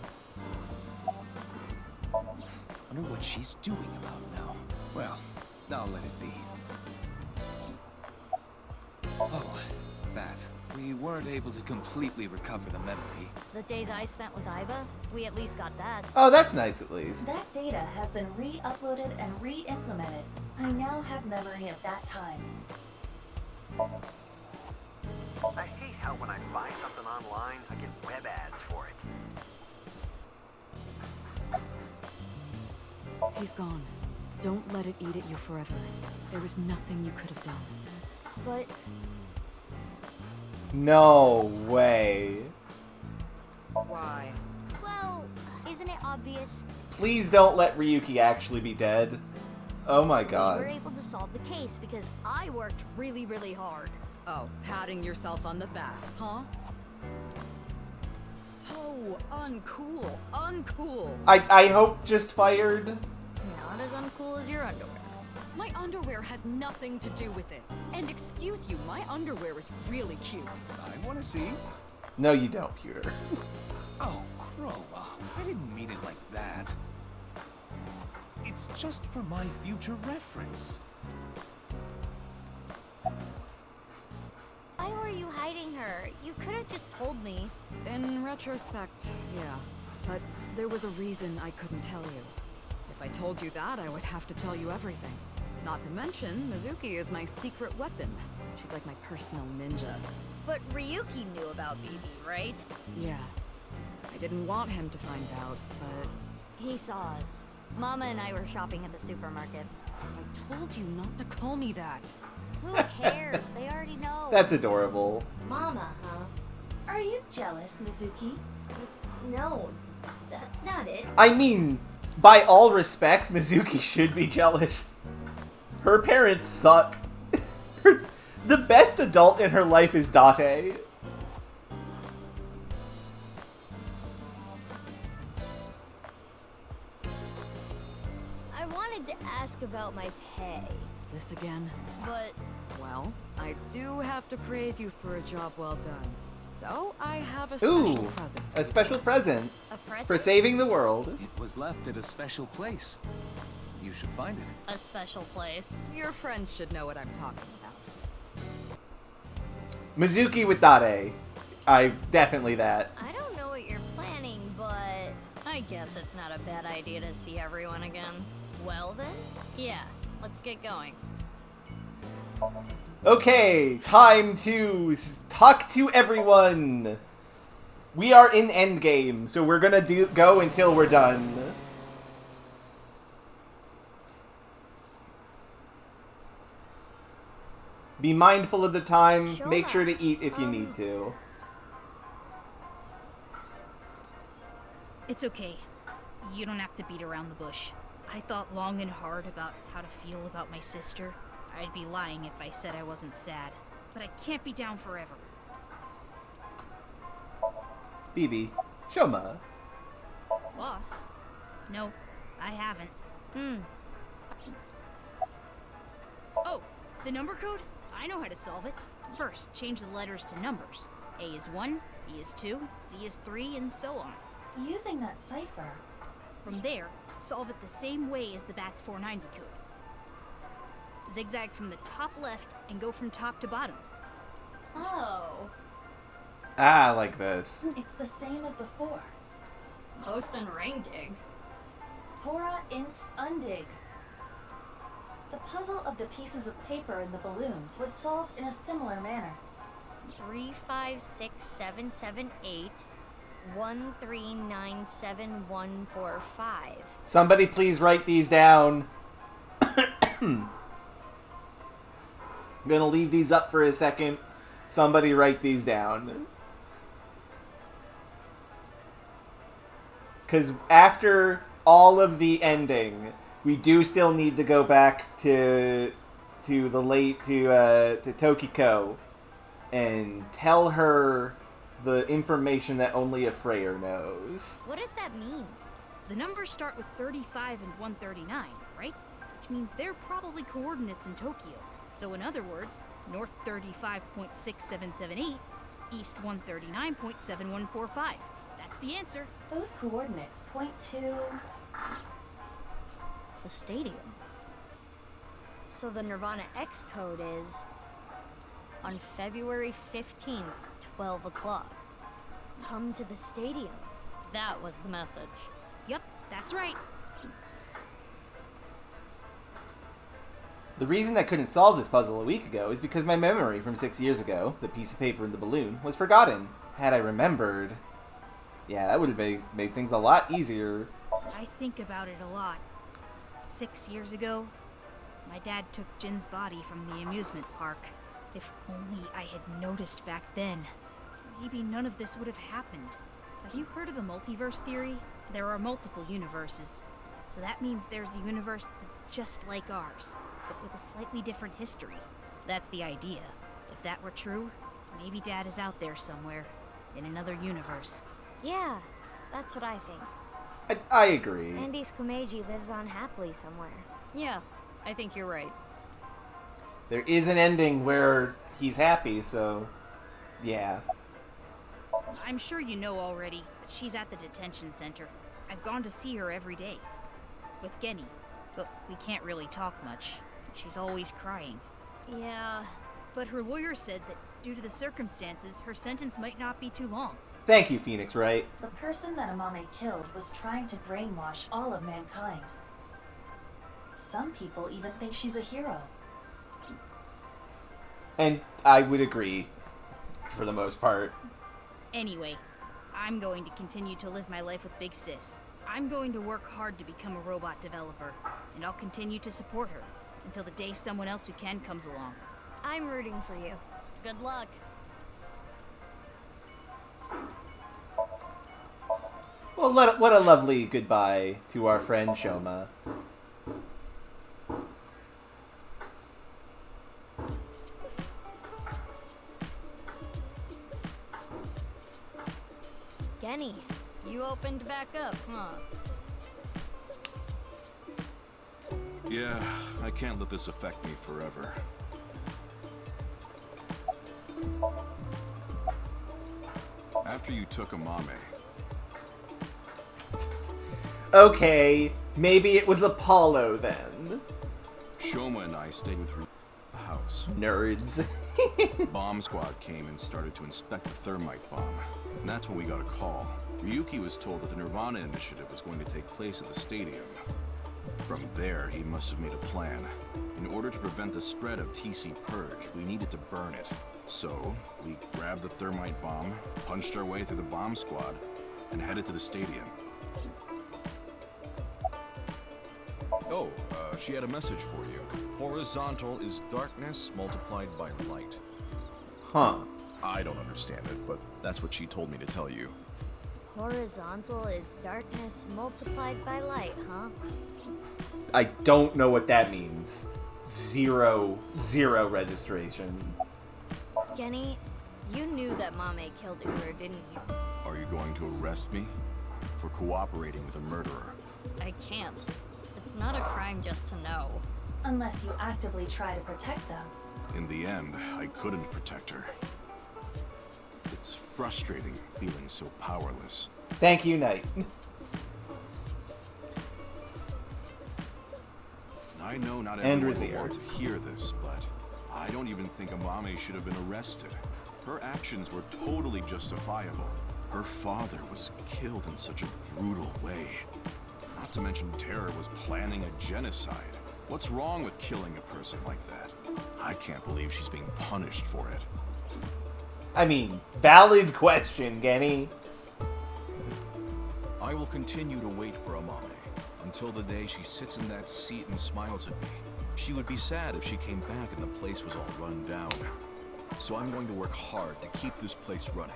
Wonder what she's doing about now. Well, I'll let it be. Oh, that. We weren't able to completely recover the memory. The days I spent with Iva, we at least got that. Oh, that's nice at least. That data has been re-uploaded and re-implemented. I now have memory of that time. I hate how when I buy something online, I get web ads for it. He's gone. Don't let it eat at you forever. There was nothing you could have done. But No way. Why? well, isn't it obvious? Please don't let Ryuki actually be dead. Oh my We were god. able to solve the case because I worked really, really hard. Oh, patting yourself on the back, huh? So uncool. Uncool. I hope just fired. Not as uncool as your underwear. My underwear has nothing to do with it. And excuse you, my underwear is really cute. I want to see. No, you don't, Pewter. Oh, grow up. I didn't mean it like that. It's just for my future reference. Why were you hiding her? You could have just told me. In retrospect, yeah. But there was a reason I couldn't tell you. If I told you that, I would have to tell you everything. Not to mention, Mizuki is my secret weapon. She's like my personal ninja. But Ryuki knew about BB, right? Yeah. I didn't want him to find out, but... He saw us. Mama and I were shopping at the supermarket. I told you not to call me that. Who cares? They already know. That's adorable. Mama, huh? Are you jealous, Mizuki? No, that's not it. I mean, by all respects, Mizuki should be jealous. Her parents suck. The best adult in her life is Date. I wanted to ask about my pay, This again? but Well, I do have to praise you for a job well done. So, I have a special Ooh, present. a special present. a present? For saving the world. It was left at a special place. You should find it. A special place. Your friends should know what I'm talking about. Mizuki with Date. Definitely that. I don't know what you're planning, but I guess it's not a bad idea to see everyone again. Well then, yeah, let's get going. Okay, time to talk to everyone. We are in endgame, so we're gonna go until we're done. Be mindful of the time. Make sure to eat if you need to. It's okay. You don't have to beat around the bush. I thought long and hard about how to feel about my sister. I'd be lying if I said I wasn't sad. But I can't be down forever. BB, Shoma. Boss? No, I haven't. Oh, the number code? I know how to solve it. First, change the letters to numbers. A is 1, B is 2, C is 3, and so on. Using that cipher. From there, solve it the same way as the BATS 490 code. Zigzag from the top left and go from top to bottom. Oh. Ah, like this. It's the same as before. Post and ring dig. Hora inst undig. The puzzle of the pieces of paper and the balloons was solved in a similar manner. 3, 5, 6, 7, 7, 8, 1, 3, 9, 7, 1, 4, 5. Somebody please write these down. I'm gonna leave these up for a second. Somebody write these down. Because after all of the ending, we do still need to go back to Tokiko and tell her the information that only a Freyer knows. What does that mean? The numbers start with 35 and 139, right? Which means they're probably coordinates in Tokyo. So in other words, north 35.6778, east 139.7145. That's the answer. Those coordinates point to... The stadium. So the NirvanA X code is... on February 15th, 12 o'clock. Come to the stadium. That was the message. Yep, that's right. The reason I couldn't solve this puzzle a week ago is because my memory from 6 years ago, the piece of paper and the balloon, was forgotten. Had I remembered... Yeah, that would have made things a lot easier. I think about it a lot. 6 years ago, my dad took Jin's body from the amusement park. If only I had noticed back then, maybe none of this would have happened. Have you heard of the multiverse theory? There are multiple universes. So that means there's a universe that's just like ours, but with a slightly different history. That's the idea. If that were true, maybe Dad is out there somewhere, in another universe. Yeah, that's what I think. I agree. Andy's Komeiji lives on happily somewhere. Yeah, I think you're right. There is an ending where he's happy, so... Yeah. I'm sure you know already, but she's at the detention center. I've gone to see her every day. With Genny. But we can't really talk much. She's always crying. Yeah. But her lawyer said that due to the circumstances, her sentence might not be too long. Thank you, Phoenix Wright. The person that Amame killed was trying to brainwash all of mankind. Some people even think she's a hero. And I would agree, for the most part. Anyway, I'm going to continue to live my life with Big Sis. I'm going to work hard to become a robot developer, and I'll continue to support her until the day someone else who can comes along. I'm rooting for you. Good luck. Well, what a lovely goodbye to our friend Shoma. Genny, you opened back up, huh? Yeah, I can't let this affect me forever. After you took Amame... Okay, maybe it was Apollo then. Shoma and I stayed with her the house. Nerds. Bomb squad came and started to inspect the Thermite Bomb. And that's when we got a call. Ryuki was told that the NirvanA initiative was going to take place at the stadium. From there, he must have made a plan. In order to prevent the spread of TC Purge, we needed to burn it. So, we grabbed the Thermite Bomb, punched our way through the bomb squad, and headed to the stadium. Oh, she had a message for you. Horizontal is darkness multiplied by light. Huh. I don't understand it, but that's what she told me to tell you. Horizontal is darkness multiplied by light, huh? I don't know what that means. Zero registration. Genny, you knew that Mame killed Uru, didn't you? Are you going to arrest me? For cooperating with a murderer? I can't. It's not a crime just to know. Unless you actively try to protect them. In the end, I couldn't protect her. It's frustrating feeling so powerless. Thank you, Knight. I know not And everyone will Razier. want to hear this, but I don't even think Amame should have been arrested. Her actions were totally justifiable. Her father was killed in such a brutal way. Not to mention Terror was planning a genocide. What's wrong with killing a person like that? I can't believe she's being punished for it. I mean, valid question, Genny. I will continue to wait for Amame until the day she sits in that seat and smiles at me. She would be sad if she came back and the place was all run down. So I'm going to work hard to keep this place running.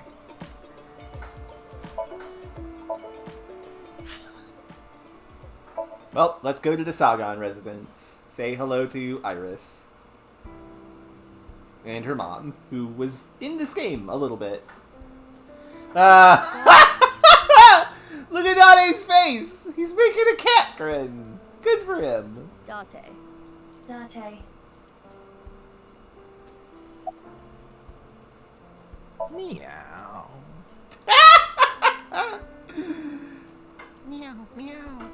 Well, let's go to the Sagan residence. Say hello to Iris. And her mom, who was in this game a little bit. Look at Date's face! He's making a cat grin. Good for him. Date. Date. Meow. Meow, meow.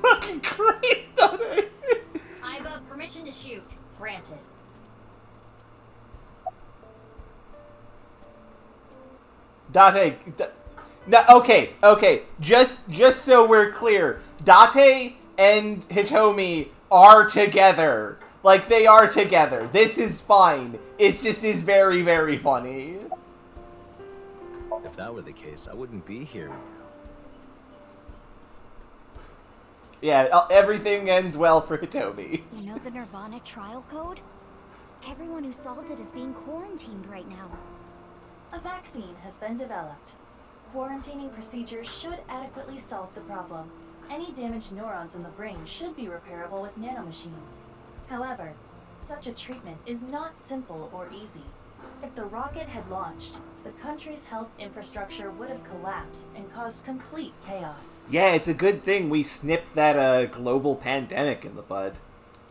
Fucking Christ, Date! I've permission to shoot. Granted. No, okay. Just so we're clear, Date and Hitomi are together. Like, they are together. This is fine. It just is very, very funny. If that were the case, I wouldn't be here now. Yeah, everything ends well for Hitomi. You know the NirvanA trial code? Everyone who solved it is being quarantined right now. A vaccine has been developed. Quarantining procedures should adequately solve the problem. Any damaged neurons in the brain should be repairable with nanomachines. However, such a treatment is not simple or easy. If the rocket had launched, the country's health infrastructure would have collapsed and caused complete chaos. Yeah, it's a good thing we snipped that global pandemic in the bud.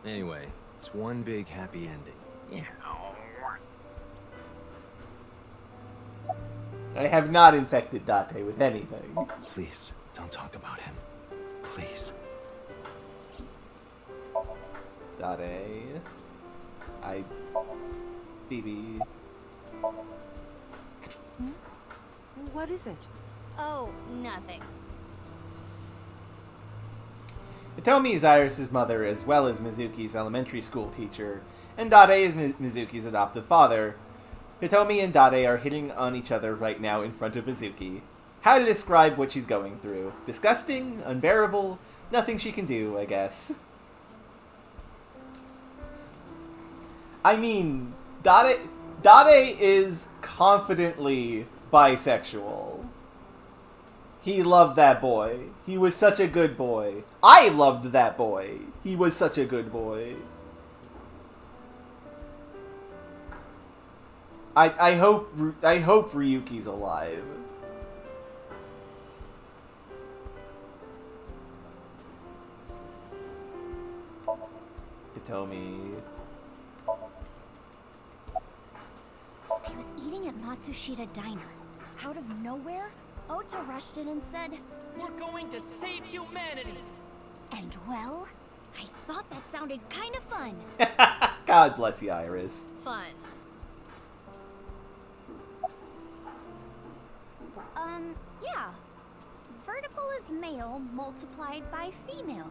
Anyway, it's one big happy ending. Yeah. I have not infected Date with anything. Please, don't talk about him. Please. Date. BB. What is it? Oh, nothing. Hitomi is Iris' mother as well as Mizuki's elementary school teacher, and Date is Mizuki's adoptive father. Hitomi and Date are hitting on each other right now in front of Mizuki. How to describe what she's going through? Disgusting? Unbearable? Nothing she can do, I guess. I mean, Date is confidently bisexual. He loved that boy. He was such a good boy. I loved that boy. He was such a good boy. I hope Ryuki's alive. Hitomi. I was eating at Matsushita Diner. Out of nowhere, Ota rushed in and said, "We're going to save humanity!" And well, I thought that sounded kind of fun. God bless you, Iris. Fun. Yeah. Vertical is male multiplied by female.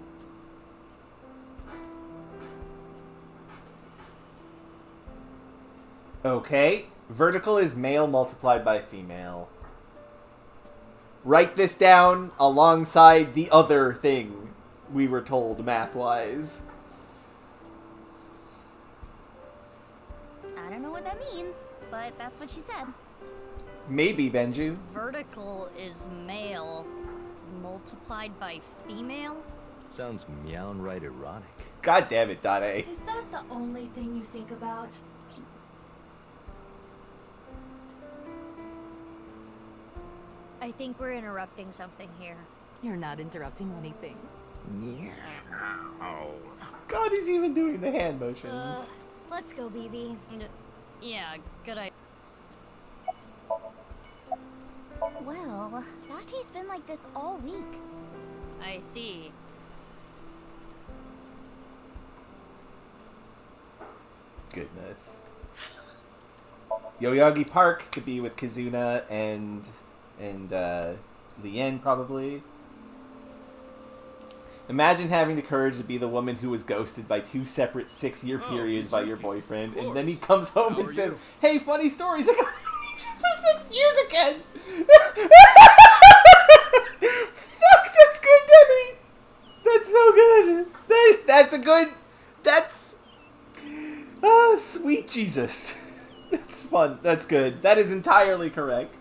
Okay. Vertical is male multiplied by female. Write this down alongside the other thing we were told math-wise. I don't know what that means, but that's what she said. Maybe, Benju. Vertical is male multiplied by female? Sounds meown right erotic. God damn it, Date. Is that the only thing you think about? I think we're interrupting something here. You're not interrupting anything. God, he's even doing the hand motions. Let's go, BB. Yeah, good idea. Well, Date's been like this all week. I see. Goodness. Yoyagi Park to be with Kizuna and Lien, probably. Imagine having the courage to be the woman who was ghosted by 2 separate 6-year periods by your boyfriend, and then he comes home and says, "Hey, funny stories, I got for 6 years again!" Fuck, that's good, Demi! That's so good! That's a good... That's... Oh, sweet Jesus. That's fun. That's good. That is entirely correct.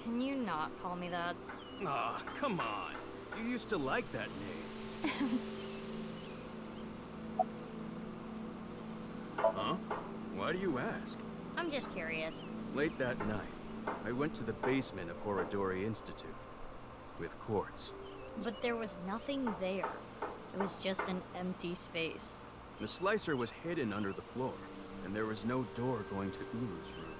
Can you not call me that? Aw, come on. You used to like that name. Huh? Why do you ask? I'm just curious. Late that night, I went to the basement of Horadori Institute. With quartz. But there was nothing there. It was just an empty space. The slicer was hidden under the floor, and there was no door going to Uru's room.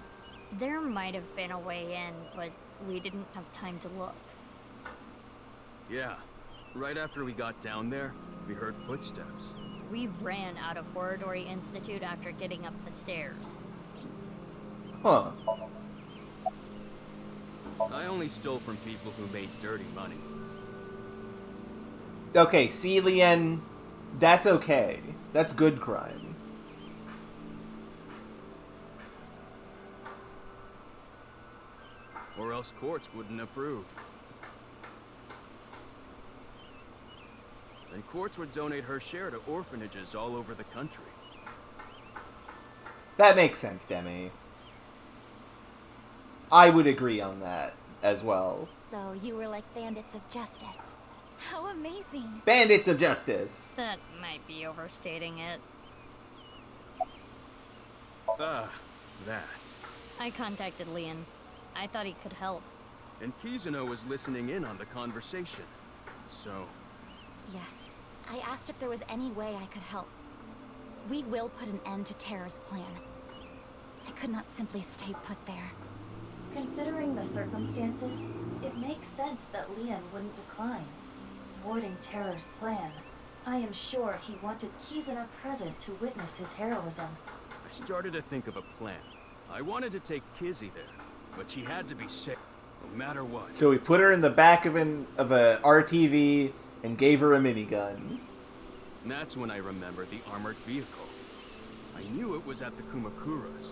There might have been a way in, but we didn't have time to look. Yeah. Right after we got down there, we heard footsteps. We ran out of Horadori Institute after getting up the stairs. Huh. I only stole from people who made dirty money. Okay, see, Lien, that's okay. That's good crime. Or else courts wouldn't approve. And courts would donate her share to orphanages all over the country. That makes sense, Demi. I would agree on that as well. So you were like bandits of justice. How amazing. Bandits of justice. That might be overstating it. That. I contacted Leon. I thought he could help. And Kizuna was listening in on the conversation. So... Yes. I asked if there was any way I could help. We will put an end to Terror's plan. I could not simply stay put there. Considering the circumstances, it makes sense that Leon wouldn't decline. Thwarting Terror's plan. I am sure he wanted Kizuna present to witness his heroism. I started to think of a plan. I wanted to take Kizzy there, but she had to be safe, no matter what. So we put her in the back of a RTV and gave her a minigun. And that's when I remembered the armored vehicle. I knew it was at the Kumakuras.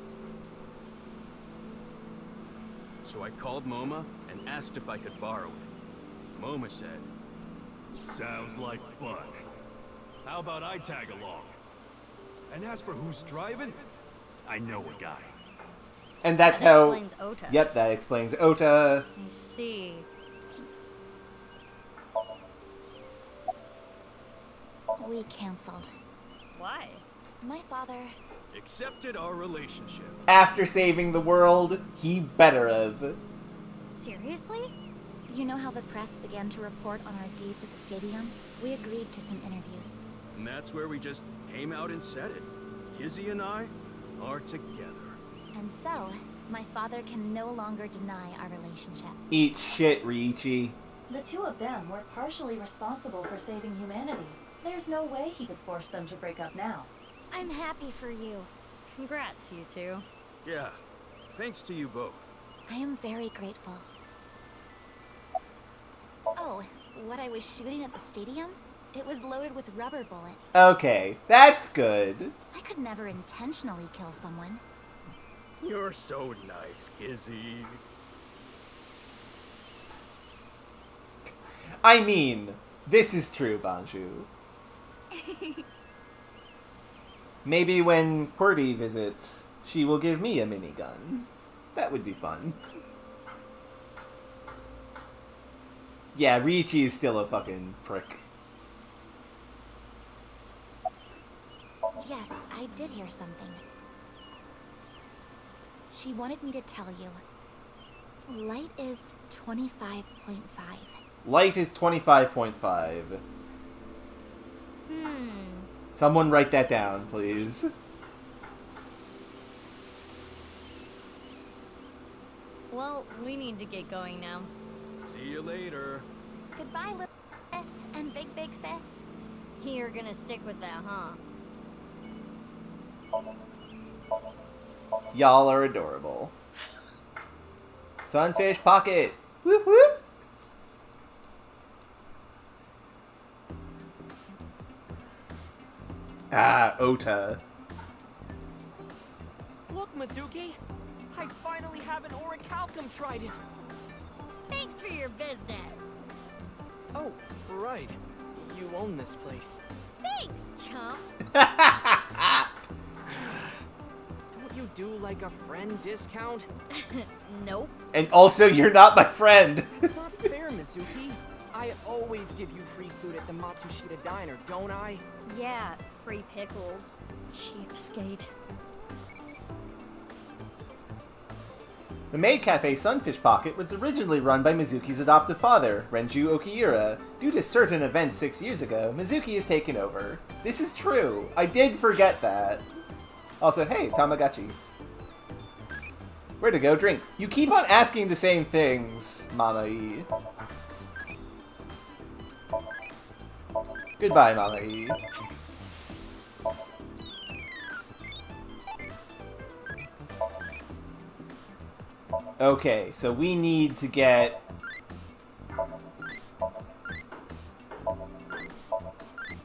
So I called Moma and asked if I could borrow it. Moma said, "Sounds like fun. How about I tag along? And as for who's driving, I know a guy." And that's that how... explains Ota. Yep, that explains Ota. I see. We canceled. Why? My father... accepted our relationship. After saving the world, he better have. Seriously? You know how the press began to report on our deeds at the stadium? We agreed to some interviews. And that's where we just came out and said it. Kizzy and I are together. And so, my father can no longer deny our relationship. Eat shit, Riichi. The two of them were partially responsible for saving humanity. There's no way he could force them to break up now. I'm happy for you. Congrats, you two. Yeah, thanks to you both. I am very grateful. Oh, what I was shooting at the stadium? It was loaded with rubber bullets. Okay, that's good. I could never intentionally kill someone. You're so nice, Kizzy. I mean, this is true, Banju. Maybe when Qwerty visits, she will give me a minigun. That would be fun. Yeah, Riichi is still a fucking prick. Yes, I did hear something. She wanted me to tell you. Light is 25.5. Light is 25.5. Someone write that down, please. Well, we need to get going now. See you later. Goodbye, little sis and big sis. You're gonna stick with that, huh? Y'all are adorable. Sunfish Pocket! Whoop whoop! Ah, Ota. Look, Mizuki! I finally have an orichalcum trident! Thanks for your business. Oh, right. You own this place. Thanks, chump. Don't you do like a friend discount? Nope. And also, you're not my friend. It's not fair, Mizuki. I always give you free food at the Matsushita Diner, don't I? Yeah, free pickles. Cheapskate. The maid cafe Sunfish Pocket was originally run by Mizuki's adoptive father, Renju Okiura. Due to certain events 6 years ago, Mizuki has taken over. This is true. I did forget that. Also, hey, Tamagotchi. Where to go drink? You keep on asking the same things, Mama E. Goodbye, Mama E. Okay, so we need to get...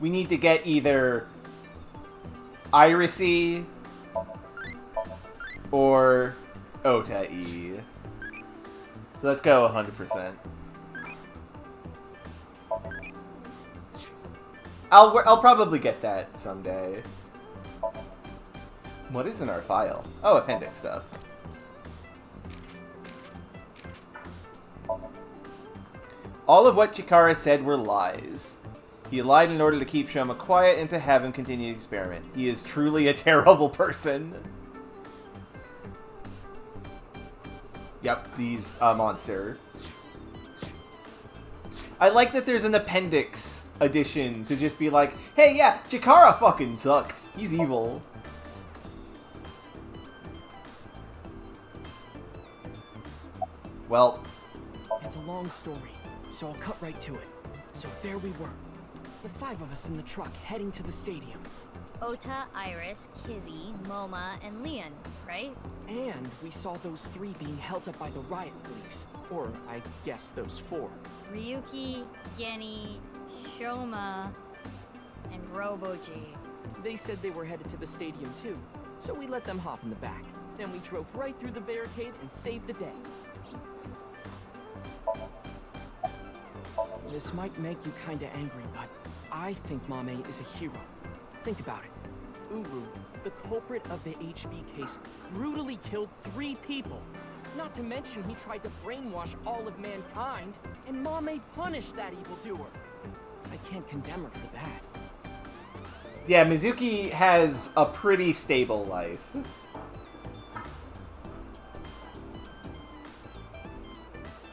We need to get either Irisy or Ota-E. So let's go 100%. I'll probably get that someday. What is in our file? Oh, appendix stuff. All of what Chikara said were lies. He lied in order to keep Shoma quiet and to have him continue the experiment. He is truly a terrible person. Yep, he's a monster. I like that there's an appendix edition to just be like, hey, yeah, Chikara fucking sucked. He's evil. Well, it's a long story, so I'll cut right to it. So there we were, the 5 of us in the truck heading to the stadium. Ota, Iris, Kizzy, Moma, and Leon, right? And we saw those 3 being held up by the riot police. Or, I guess those 4. Ryuki, Genny, Shoma, and Robo-G. They said they were headed to the stadium too, so we let them hop in the back. Then we drove right through the barricade and saved the day. This might make you kinda angry, but I think Mame is a hero. Think about it. Uru, the culprit of the HB case, brutally killed 3 people. Not to mention he tried to brainwash all of mankind, and Mame punished that evildoer. I can't condemn her for that. Yeah, Mizuki has a pretty stable life.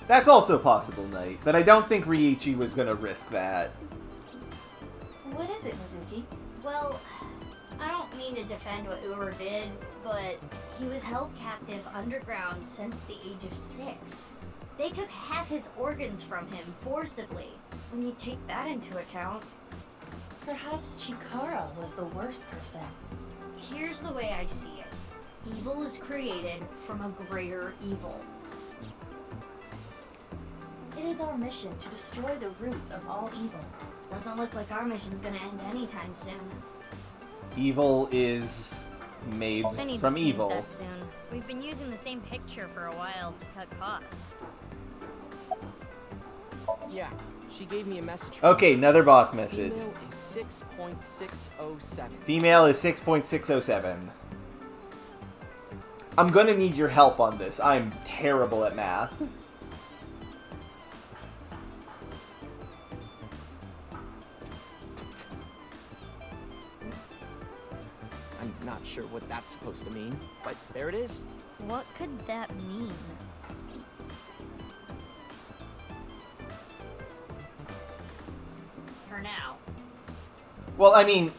That's also possible, Knight, but I don't think Riichi was gonna risk that. What is it, Mizuki? Well, I don't mean to defend what Uru did, but he was held captive underground since the age of 6. They took half his organs from him forcibly. When you take that into account... Perhaps Chikara was the worst person. Here's the way I see it. Evil is created from a greater evil. It is our mission to destroy the root of all evil. Doesn't look like our mission's gonna end anytime soon. Evil is made I need from to change evil. that soon. We've been using the same picture for a while to cut costs. Yeah, she gave me a message. Okay, another boss message. Female is 6.607. Female is 6.607. I'm gonna need your help on this. I'm terrible at math. I'm not sure what that's supposed to mean, but there it is. What could that mean? For now. Well, I mean,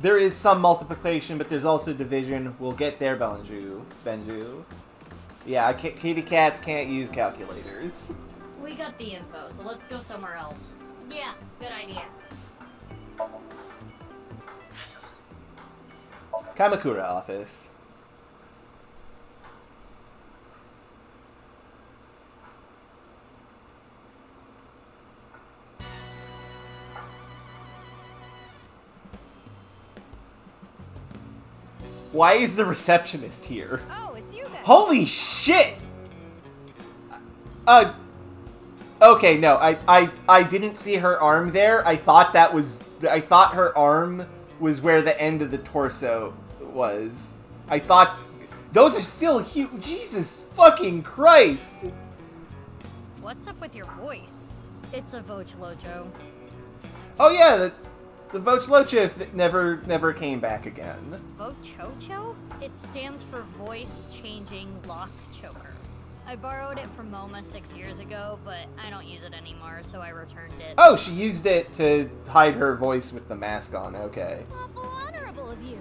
there is some multiplication, but there's also division. We'll get there, Benju. Yeah, kitty cats can't use calculators. We got the info, so let's go somewhere else. Yeah, good idea. Kamakura office. Why is the receptionist here? Oh, it's you guys. Holy shit! Okay, no, I didn't see her arm there. I thought her arm was where the end of the torso was. I thought those are still huge. Jesus fucking Christ! What's up with your voice? It's a Vochlocho. Oh yeah, the Vochlocha never came back again. Vochocho? It stands for Voice Changing Lock Choker. I borrowed it from MoMA 6 years ago, but I don't use it anymore, so I returned it. Oh, she used it to hide her voice with the mask on. Okay. Awful honorable of you.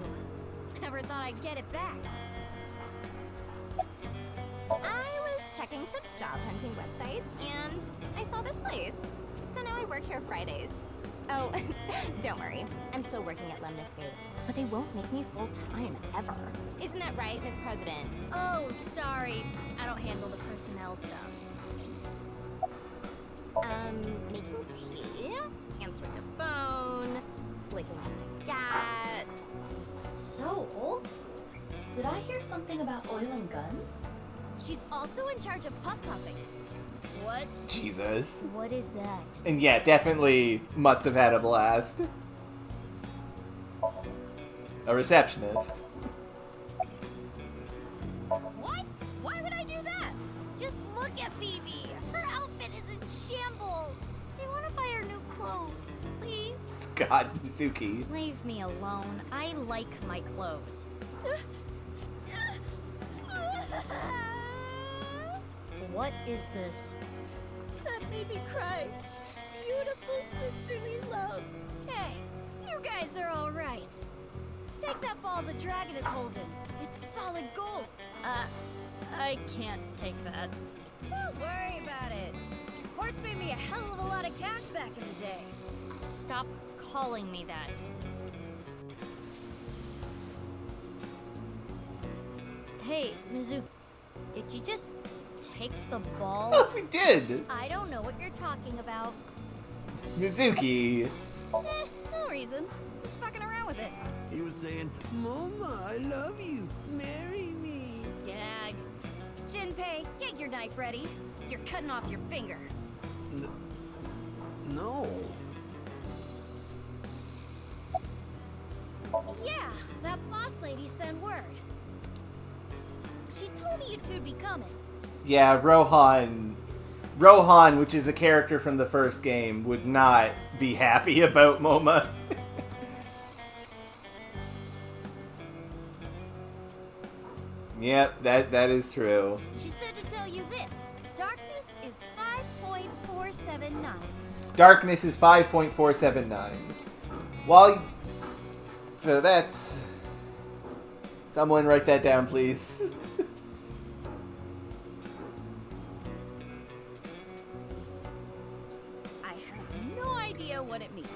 Never thought I'd get it back. I was checking some job hunting websites and I saw this place. So now I work here Fridays. Oh, don't worry. I'm still working at Lemniscape, but they won't make me full-time, ever. Isn't that right, Miss President? Oh, sorry. I don't handle the personnel stuff. Making tea, answering the phone, slicking up the gats. So old school. Did I hear something about oil and guns? She's also in charge of puff puffing. What? Jesus. What is that? And yeah, definitely must have had a blast. A receptionist. What? Why would I do that? Just look at Phoebe. Her outfit is in shambles. I want to buy her new clothes, please. God, Mizuki. Leave me alone. I like my clothes. What is this? That made me cry. Beautiful sisterly love. Hey, you guys are all right. Take that ball the dragon is holding. It's solid gold. I can't take that. Don't worry about it. Quartz made me a hell of a lot of cash back in the day. Stop calling me that. Hey, Mizuki, did you just take the ball? Oh, we did! I don't know what you're talking about. Mizuki. No reason. Just fucking around with it. He was saying, Mama, I love you. Marry me. Gag. Jinpei, get your knife ready. You're cutting off your finger. No. Yeah, that boss lady sent word. She told me you two'd be coming. Yeah, Rohan. Rohan, which is a character from the first game, would not be happy about MoMA. Yep, that is true. She said to tell you this. Darkness is 5.479. Darkness is 5.479. So that's... Someone write that down, please. I have no idea what it means.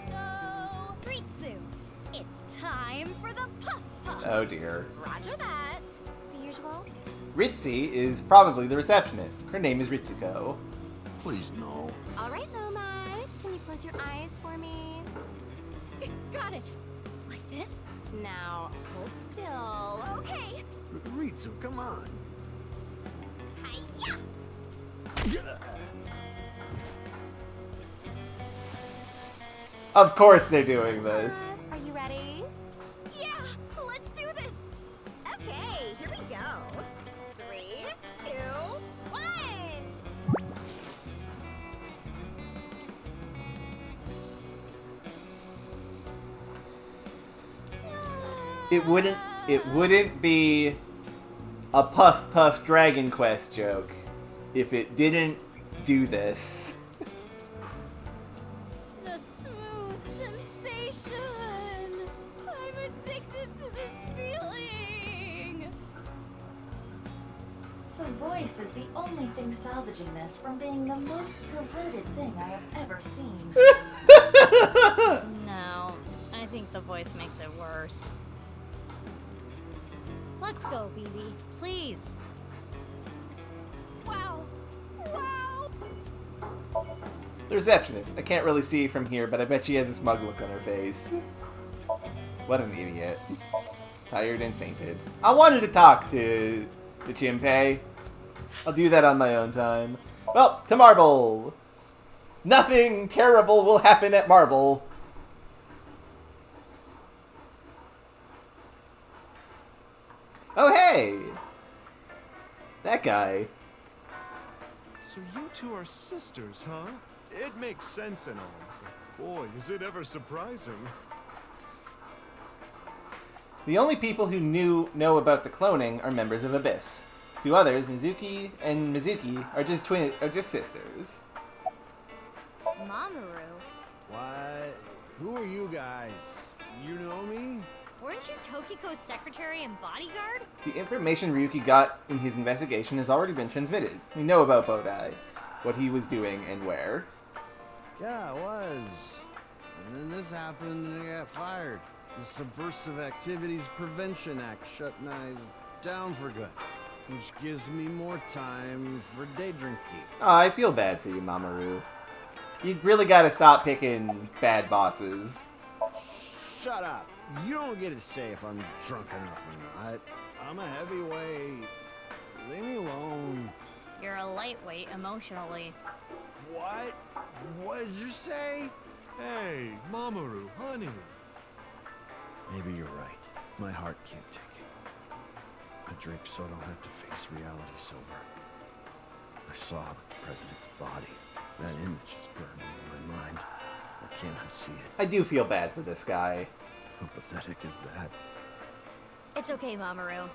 So, Ritsu, it's time for the puff puff. Oh dear. Roger that. The usual. Ritzy is probably the receptionist. Her name is Ritsuko. Please, no. All right, Moma. Can you close your eyes for me? Got it. Like this? Now, hold still. Okay. Ritsu, come on. Hiya! Of course they're doing this. Are you ready? Yeah, let's do this. Okay, here we go. 3, 2, 1. It wouldn't be a Puff Puff Dragon Quest joke if it didn't do this. The smooth sensation. I'm addicted to this feeling. The voice is the only thing salvaging this from being the most perverted thing I have ever seen. No, I think the voice makes it worse. Let's go, BB. Please. Wow. Wow. The receptionist. I can't really see from here, but I bet she has a smug look on her face. What an idiot. Tired and fainted. I wanted to talk to the Jinpei. I'll do that on my own time. Well, to Marble. Nothing terrible will happen at Marble. Oh, hey! That guy. So you two are sisters, huh? It makes sense and all. Boy, is it ever surprising. The only people who know about the cloning are members of Abyss. Two others, Mizuki and Mizuki, are just sisters. Mamoru. Why? Who are you guys? You know me? Weren't you Tokiko's secretary and bodyguard? The information Ryuki got in his investigation has already been transmitted. We know about Bodai, what he was doing, and where. Yeah, it was. And then this happened and I got fired. The Subversive Activities Prevention Act shut Nyes down for good. Which gives me more time for day drinking. Oh, I feel bad for you, Mamoru. You really gotta stop picking bad bosses. Shut up. You don't get to say if I'm drunk enough or not. I'm a heavyweight. Leave me alone. You're a lightweight emotionally. What? What did you say? Hey, Mamoru, honey. Maybe you're right. My heart can't take it. I drink so I don't have to face reality sober. I saw the president's body. That image is burned into my mind. I can't unsee it. I do feel bad for this guy. How pathetic is that? It's okay, Mamoru.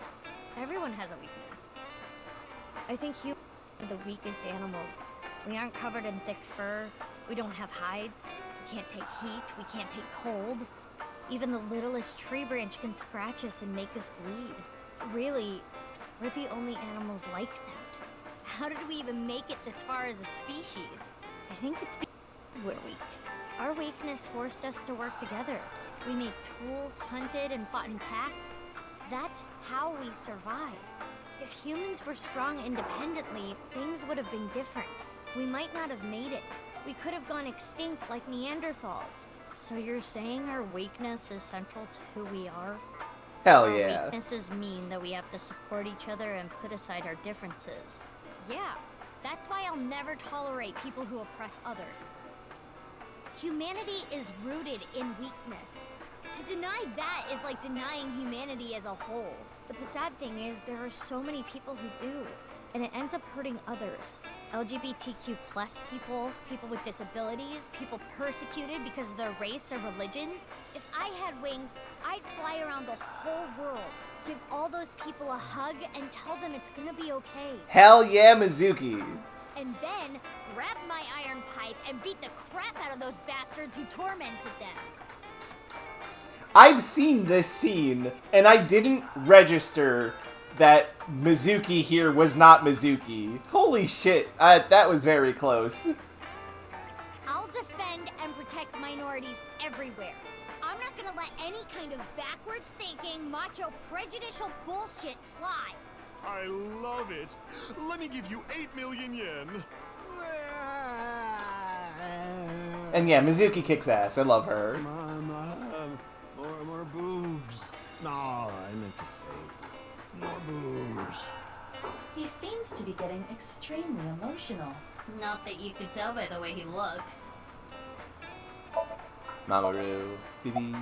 Everyone has a weakness. I think humans are the weakest animals. We aren't covered in thick fur. We don't have hides. We can't take heat. We can't take cold. Even the littlest tree branch can scratch us and make us bleed. Really, we're the only animals like that. How did we even make it this far as a species? I think it's because we're weak. Our weakness forced us to work together. We made tools, hunted, and fought in packs. That's how we survived. If humans were strong independently, things would have been different. We might not have made it. We could have gone extinct like Neanderthals. So you're saying our weakness is central to who we are? Hell Our yeah. weaknesses mean that we have to support each other and put aside our differences. Yeah, that's why I'll never tolerate people who oppress others. Humanity is rooted in weakness. To deny that is like denying humanity as a whole. But the sad thing is, there are so many people who do, and it ends up hurting others. LGBTQ plus people, people with disabilities, people persecuted because of their race or religion. If I had wings, I'd fly around the whole world, give all those people a hug, and tell them it's gonna be okay. Hell yeah, Mizuki. And then grab my iron pipe and beat the crap out of those bastards who tormented them. I've seen this scene, and I didn't register that Mizuki here was not Mizuki. Holy shit, that was very close. I'll defend and protect minorities everywhere. I'm not gonna let any kind of backwards thinking, macho, prejudicial bullshit slide. I love it. Let me give you 8 million yen. And yeah, Mizuki kicks ass. I love her. More boobs. No, I meant to say more boobs. He seems to be getting extremely emotional. Not that you could tell by the way he looks. Mamoru, baby.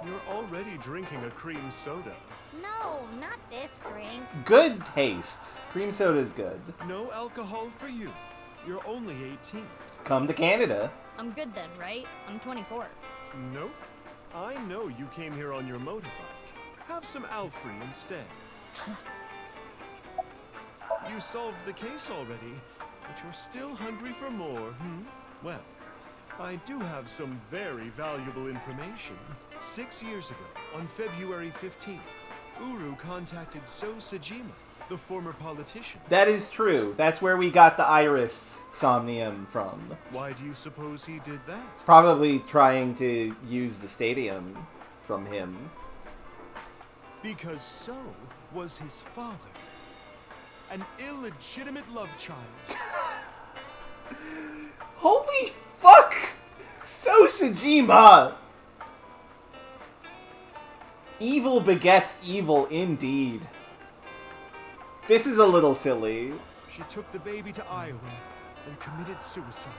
You're already drinking a cream soda. No, not this drink. Good taste. Cream soda's good. No alcohol for you. You're only 18. Come to Canada. I'm good then, right? I'm 24. Nope. I know you came here on your motorbike. Have some Alfrey instead. You solved the case already, but you're still hungry for more, hmm? Well, I do have some very valuable information. 6 years ago, on February 15th, Uru contacted So Sajima, the former politician. That is true. That's where we got the Iris Somnium from. Why do you suppose he did that? Probably trying to use the stadium from him. Because So was his father. An illegitimate love child. Holy fuck! So Sajima! Evil begets evil indeed. This is a little silly. She took the baby to Iowa and committed suicide.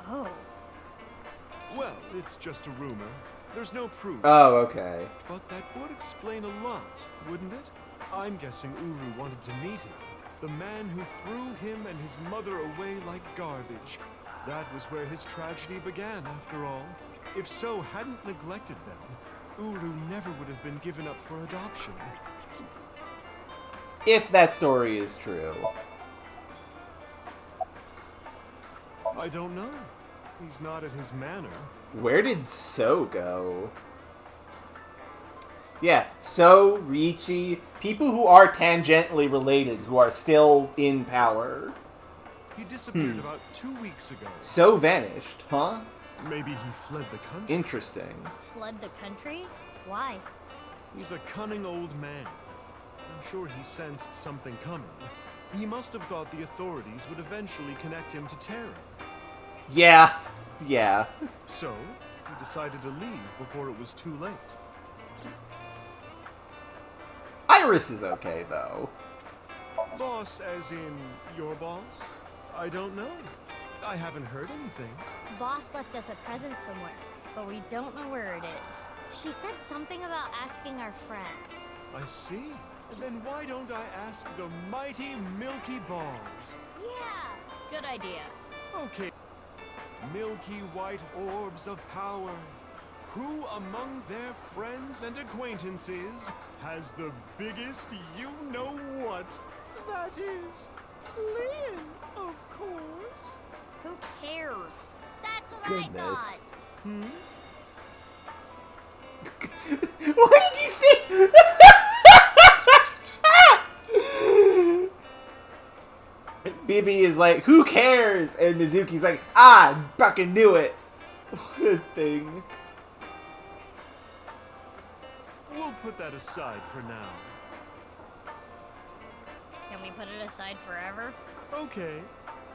Oh. Well, it's just a rumor. There's no proof. Oh, okay. But that would explain a lot, wouldn't it? I'm guessing Uru wanted to meet him. The man who threw him and his mother away like garbage. That was where his tragedy began, after all. If So hadn't neglected them, Uru never would have been given up for adoption. If that story is true. I don't know. He's not at his manor. Where did So go? Yeah, So, Riichi, people who are tangentially related, who are still in power. He disappeared about 2 weeks ago. So vanished, huh? Maybe he fled the country. Interesting. Fled the country? Why? He's a cunning old man. I'm sure he sensed something coming. He must have thought the authorities would eventually connect him to Terra. Yeah, yeah. So, he decided to leave before it was too late. Iris is okay, though. Boss as in your boss? I don't know. I haven't heard anything. Boss left us a present somewhere, but we don't know where it is. She said something about asking our friends. I see. Then why don't I ask the mighty Milky Balls? Yeah, good idea. Okay. Milky white orbs of power. Who among their friends and acquaintances has the biggest you-know-what? That is, Lynn, of course. Who cares? That's what Goodness. I thought. What did you say? Bibi is like, who cares? And Mizuki's like, I fucking knew it. What a thing. We'll put that aside for now. Can we put it aside forever? Okay,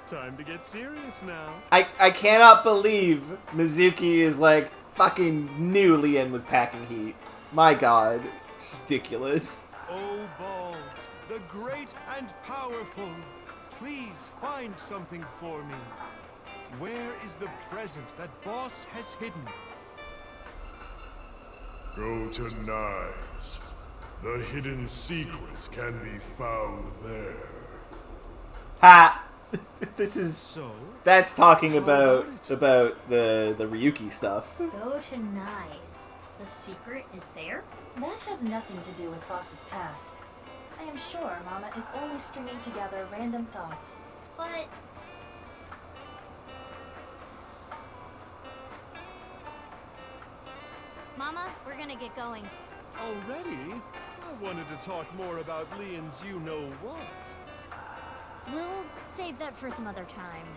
time to get serious now. I cannot believe Mizuki is like, fucking knew Lien was packing heat. My god. It's ridiculous. Oh, Balls, the great and powerful. Please find something for me. Where is the present that Boss has hidden? Go to Nyes. The hidden secret can be found there. Ha! This is... So? That's talking about the Ryuki stuff. Go to Nyes. The secret is there? That has nothing to do with Boss's task. I am sure Mama is only stringing together random thoughts. But... Mama, we're gonna get going. Already? I wanted to talk more about Lien's you-know-what. We'll save that for some other time.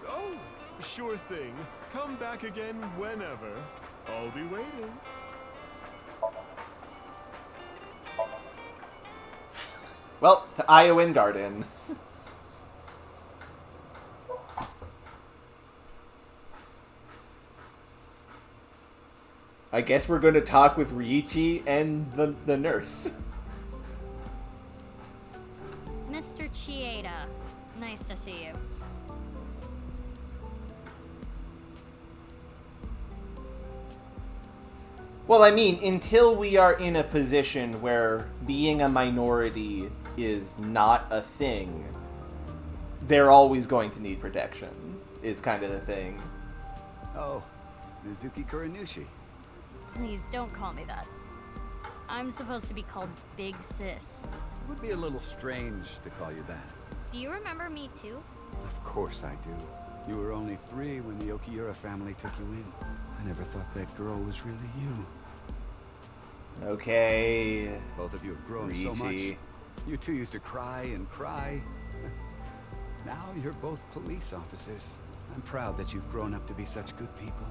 Oh, sure thing. Come back again whenever. I'll be waiting. Well, to Iowan Garden. I guess we're going to talk with Ryuichi and the nurse. Mr. Chieda, nice to see you. Well, I mean, until we are in a position where being a minority is not a thing, they're always going to need protection, is kind of the thing. Oh, Mizuki Kuranushi. Please don't call me that. I'm supposed to be called Big Sis. It would be a little strange to call you that. Do you remember me too? Of course I do. You were only 3 when the Okiura family took you in. I never thought that girl was really you. Okay. Both of you have grown so much. You two used to cry and cry. Now you're both police officers. I'm proud that you've grown up to be such good people.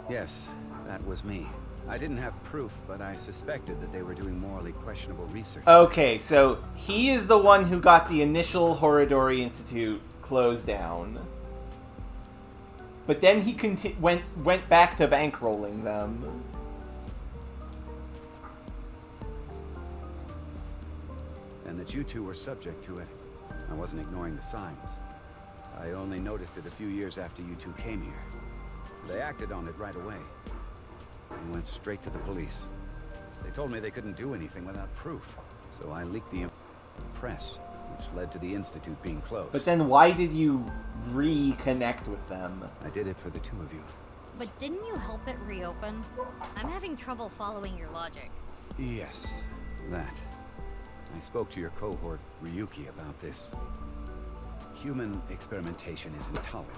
Yes, that was me. I didn't have proof, but I suspected that they were doing morally questionable research. Okay, so he is the one who got the initial Horodori Institute closed down. But then he went back to bankrolling them. And that you two were subject to it. I wasn't ignoring the signs. I only noticed it a few years after you two came here. They acted on it right away. And went straight to the police. They told me they couldn't do anything without proof. So I leaked the press, which led to the Institute being closed. But then why did you reconnect with them? I did it for the two of you. But didn't you help it reopen? I'm having trouble following your logic. Yes, that. I spoke to your cohort, Ryuki, about this. Human experimentation is intolerable.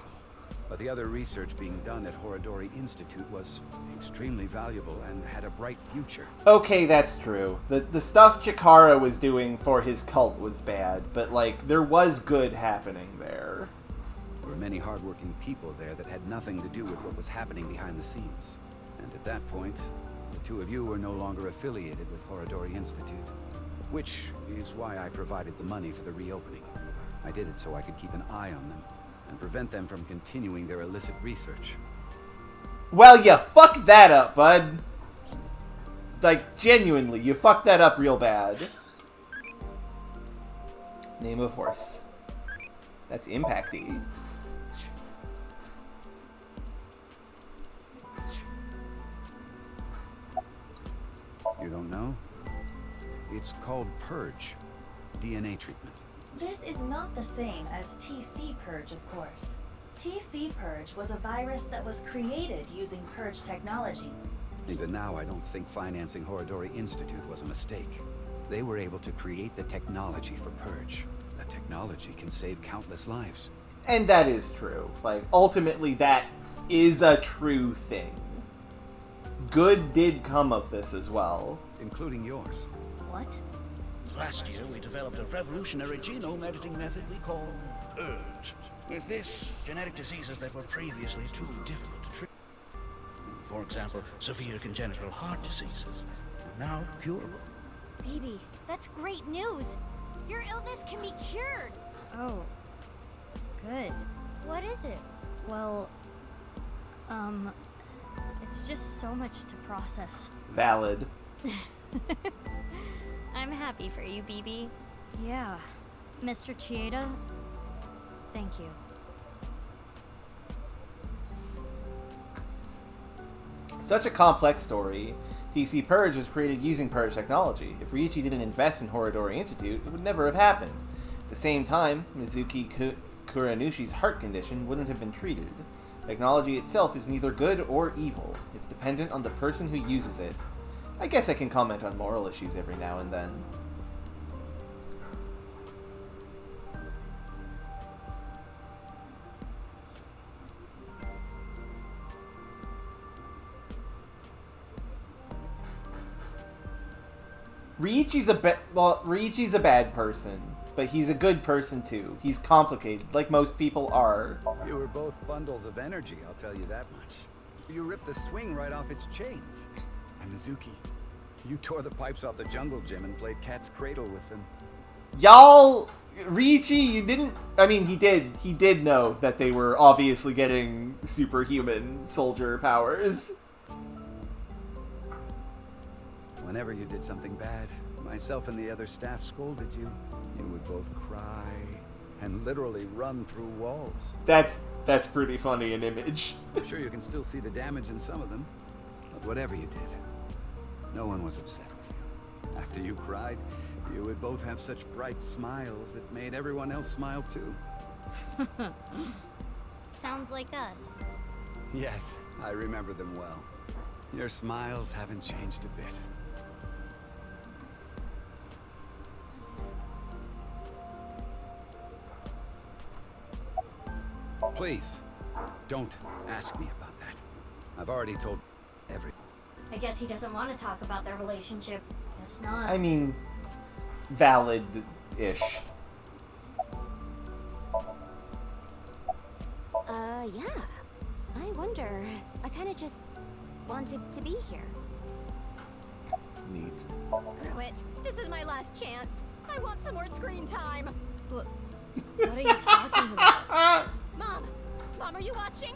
But the other research being done at Horodori Institute was extremely valuable and had a bright future. Okay, that's true. The stuff Chikara was doing for his cult was bad, but, like, there was good happening there. There were many hardworking people there that had nothing to do with what was happening behind the scenes. And at that point, the two of you were no longer affiliated with Horodori Institute. Which is why I provided the money for the reopening. I did it so I could keep an eye on them and prevent them from continuing their illicit research. Well, you fucked that up, bud. Like, genuinely, you fucked that up real bad. Name of horse. That's impacty. You don't know? It's called Purge. DNA treatment. This is not the same as TC Purge, of course. TC Purge was a virus that was created using Purge technology. Even now, I don't think financing Horodori Institute was a mistake. They were able to create the technology for Purge. That technology can save countless lives. And that is true. Like, ultimately, that is a true thing. Good did come of this as well. Including yours. What? Last year, we developed a revolutionary genome editing method we call Purge. With this, genetic diseases that were previously too difficult to treat. For example, severe congenital heart diseases are now curable. Baby, that's great news. Your illness can be cured. Oh. Good. What is it? Well, it's just so much to process. Valid. I'm happy for you, BB. Yeah. Mr. Chieda, thank you. Such a complex story. TC Purge was created using Purge technology. If Ryuichi didn't invest in Horodori Institute, it would never have happened. At the same time, Mizuki Kuranushi's heart condition wouldn't have been treated. Technology itself is neither good or evil. It's dependent on the person who uses it. I guess I can comment on moral issues every now and then. Ryuichi's a bad person, but he's a good person too. He's complicated, like most people are. You were both bundles of energy, I'll tell you that much. You ripped the swing right off its chains. And Mizuki, you tore the pipes off the jungle gym and played cat's cradle with them. Y'all, Ryuichi, you didn't... I mean, he did know that they were obviously getting superhuman soldier powers. Whenever you did something bad, myself and the other staff scolded you. You would both cry and literally run through walls. That's pretty funny an image. I'm sure you can still see the damage in some of them. But whatever you did, no one was upset with you. After you cried, you would both have such bright smiles it made everyone else smile too. Sounds like us. Yes, I remember them well. Your smiles haven't changed a bit. Please, don't ask me about that. I've already told everything. I guess he doesn't want to talk about their relationship. Guess not. I mean, valid-ish. Yeah. I wonder. I kinda just wanted to be here. Neat. Screw it. This is my last chance. I want some more screen time. What are you talking about? Mom! Mom, are you watching?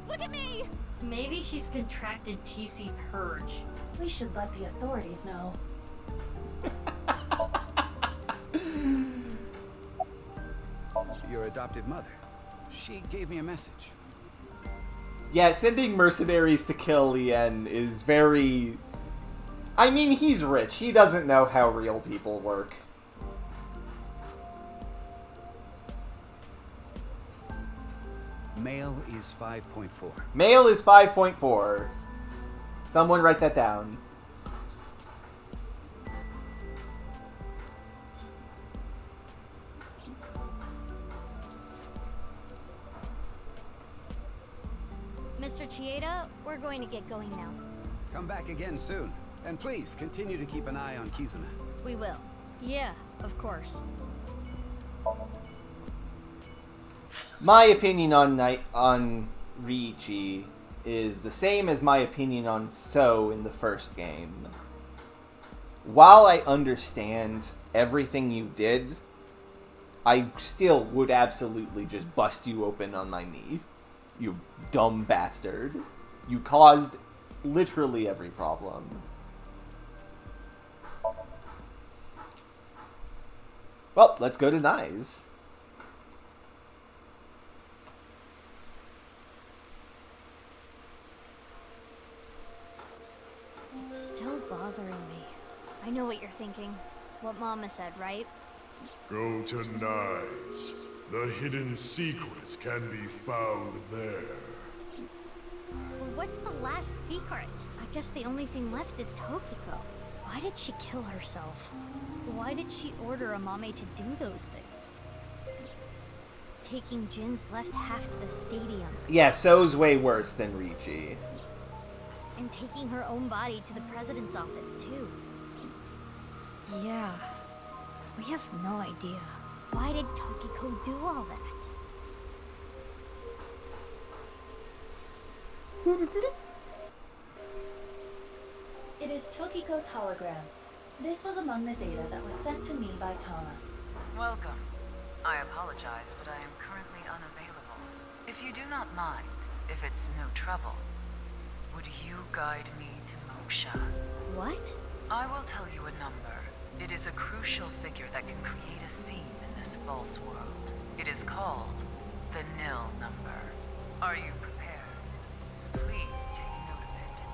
Look at me! Maybe she's contracted TC Purge. We should let the authorities know. Your adoptive mother. She gave me a message. Yeah, sending mercenaries to kill Lien is very... I mean, he's rich. He doesn't know how real people work. Male is 5.4. Male is 5.4. Someone write that down. Mr. Chieda, we're going to get going now. Come back again soon. And please, continue to keep an eye on Kizuna. We will. Yeah, of course. My opinion on Ryuichi is the same as my opinion on So in the first game. While I understand everything you did, I still would absolutely just bust you open on my knee. You dumb bastard. You caused literally every problem. Well, let's go to Nyes. It's still bothering me. I know what you're thinking. What Mama said, right? Go to Nyes. The hidden secret can be found there. Well, what's the last secret? I guess the only thing left is Tokiko. Why did she kill herself? Why did she order Amame to do those things? Taking Jin's left half to the stadium. Yeah, So's way worse than Ryuichi. And taking her own body to the president's office, too. Yeah. We have no idea. Why did Tokiko do all that? It is Tokiko's hologram. This was among the data that was sent to me by Tama. Welcome. I apologize, but I am currently unavailable. If you do not mind, if it's no trouble, would you guide me to Moksha? What? I will tell you a number. It is a crucial figure that can create a scene in this false world. It is called the nil number. Are you prepared? Please take note of it.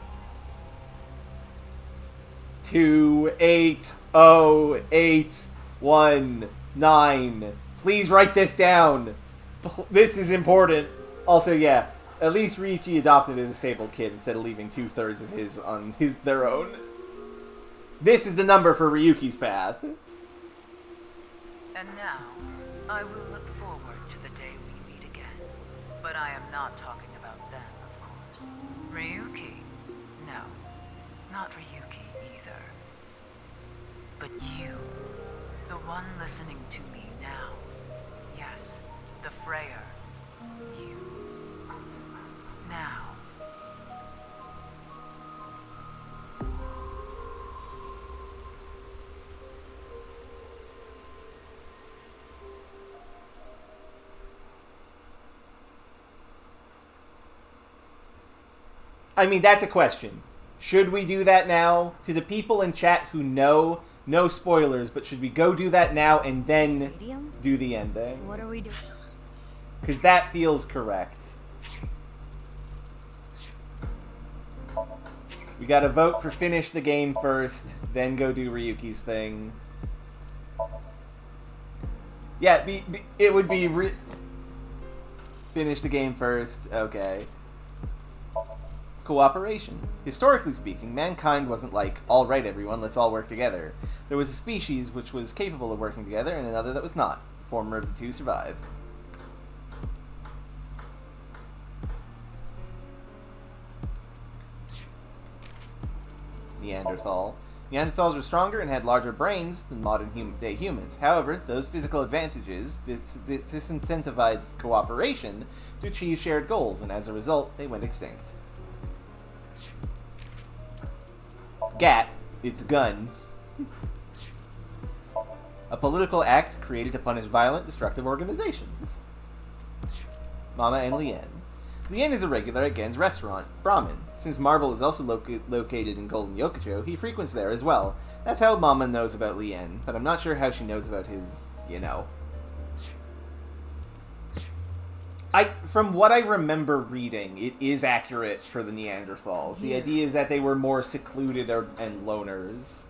280819. Please write this down. This is important. Also, yeah, at least Ryuichi adopted a disabled kid instead of leaving 2/3 of his on their own. This is the number for Ryuki's path. And now, I will look forward to the day we meet again. But I am not talking about them, of course. Ryuki? No, not Ryuki either. But you, the one listening to me now. Yes, the Freyer. You. Now. I mean, that's a question. Should we do that now? To the people in chat who know, no spoilers, but should we go do that now and then do the ending? What are we doing? Because that feels correct. We gotta vote for finish the game first, then go do Ryuki's thing. Yeah, it would be finish the game first. Okay. Cooperation. Historically speaking, mankind wasn't like, alright everyone, let's all work together. There was a species which was capable of working together and another that was not. The former of the two survived. Neanderthal. Neanderthals were stronger and had larger brains than modern-day humans. However, those physical advantages disincentivized cooperation to achieve shared goals, and as a result, they went extinct. GAT, it's a gun. A political act created to punish violent, destructive organizations. Mama and Lien. Lien is a regular at Gen's restaurant, Brahmin. Since Marble is also located in Golden Yokocho, he frequents there as well. That's how Mama knows about Lien, but I'm not sure how she knows about his, you know. From what I remember reading, it is accurate for the Neanderthals. The idea is that they were more secluded and loners,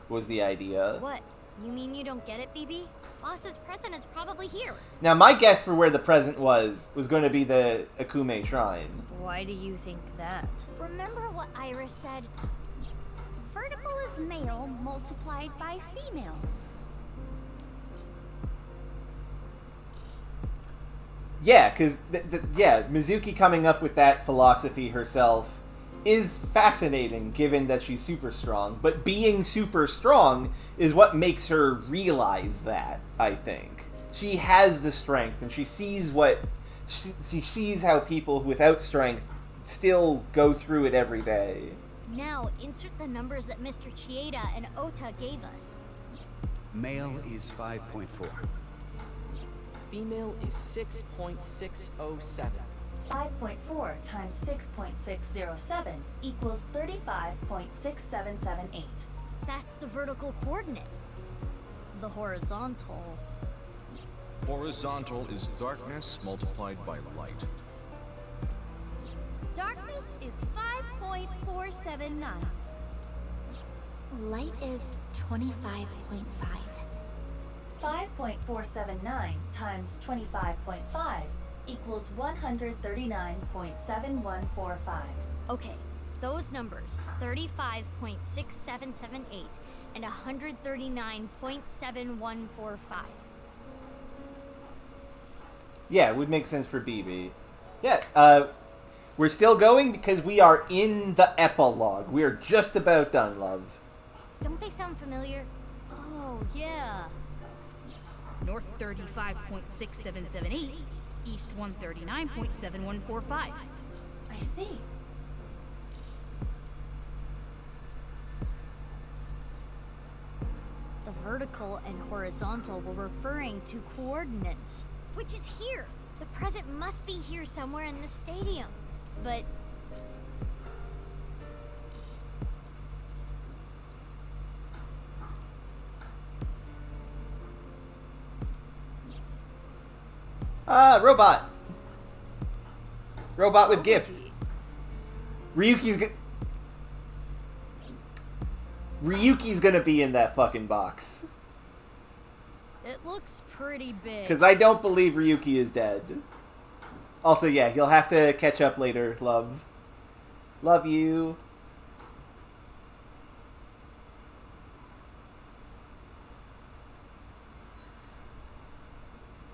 was the idea. What? You mean you don't get it, BB? Boss's present is probably here. Now, my guess for where the present was going to be the Akume Shrine. Why do you think that? Remember what Iris said? Vertical is male multiplied by female. Yeah, because Mizuki coming up with that philosophy herself is fascinating, given that she's super strong. But being super strong is what makes her realize that, I think. She has the strength, and she sees she sees how people without strength still go through it every day. Now, insert the numbers that Mr. Chieda and Ota gave us. Male is 5.4. Female is 6.607. 5.4 times 6.607 equals 35.6778. That's the vertical coordinate. The horizontal. Horizontal is darkness multiplied by light. Darkness is 5.479. Light is 25.5. 5.479 times 25.5 equals 139.7145. Okay, those numbers, 35.6778 and 139.7145. Yeah, it would make sense for BB. Yeah, we're still going because we are in the epilogue. We are just about done, love. Don't they sound familiar? Oh, yeah. North 35.6778, east 139.7145. I see. The vertical and horizontal were referring to coordinates. Which is here. The present must be here somewhere in the stadium. But... Robot. Robot with gift. Ryuki's gonna be in that fucking box. it looks pretty big. Because I don't believe Ryuki is dead. Also, yeah, you'll have to catch up later, love. Love you.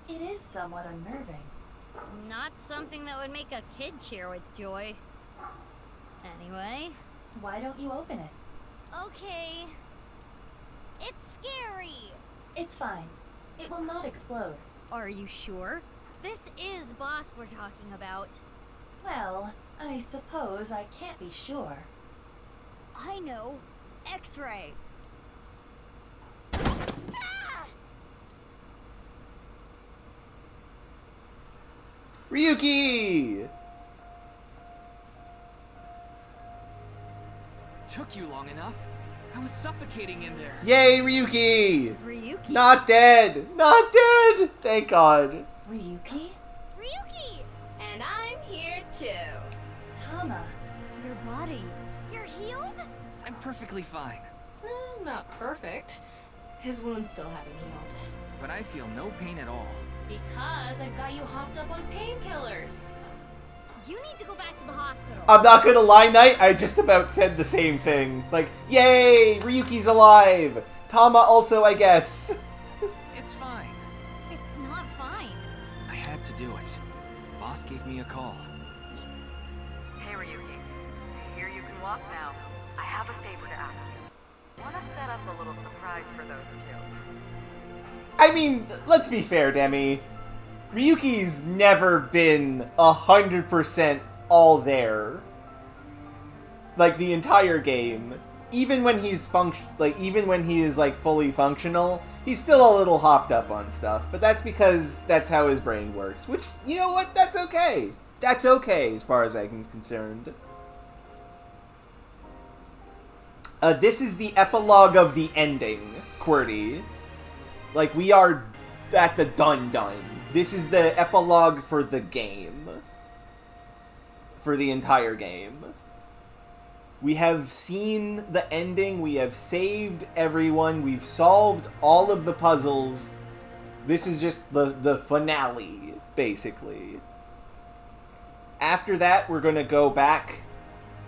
It is somewhat unnerving. Not something that would make a kid cheer with joy. Anyway. Why don't you open it? Okay. It's scary. It's fine. It will not explode. Are you sure? This is Boss we're talking about. Well, I suppose I can't be sure. I know. X-ray. Ryuki! Took you long enough. I was suffocating in there. Yay, Ryuki! Ryuki? Not dead! Not dead! Thank God. Ryuki? Ryuki! And I'm here too. Tama. Your body. You're healed? I'm perfectly fine. Not perfect. His wounds still haven't healed. But I feel no pain at all. Because I got you hopped up on painkillers. You need to go back to the hospital. I'm not gonna lie, Knight, I just about said the same thing. Like, yay! Ryuki's alive! Tama also, I guess. It's fine. It's not fine. I had to do it. Boss gave me a call. Hey, Ryuki. I hear you can walk now. I have a favor to ask you. Want to set up a little surprise for those two? I mean, let's be fair, Demi. Ryuki's never been 100% all there. Like, the entire game. Even when he's even when he is, like, fully functional, he's still a little hopped up on stuff. But that's because that's how his brain works. Which, you know what? That's okay. That's okay, as far as I'm concerned. This is the epilogue of the ending, QWERTY. Like, we are at the done. This is the epilogue for the game. For the entire game. We have seen the ending, we have saved everyone, we've solved all of the puzzles. This is just the finale, basically. After that, we're gonna go back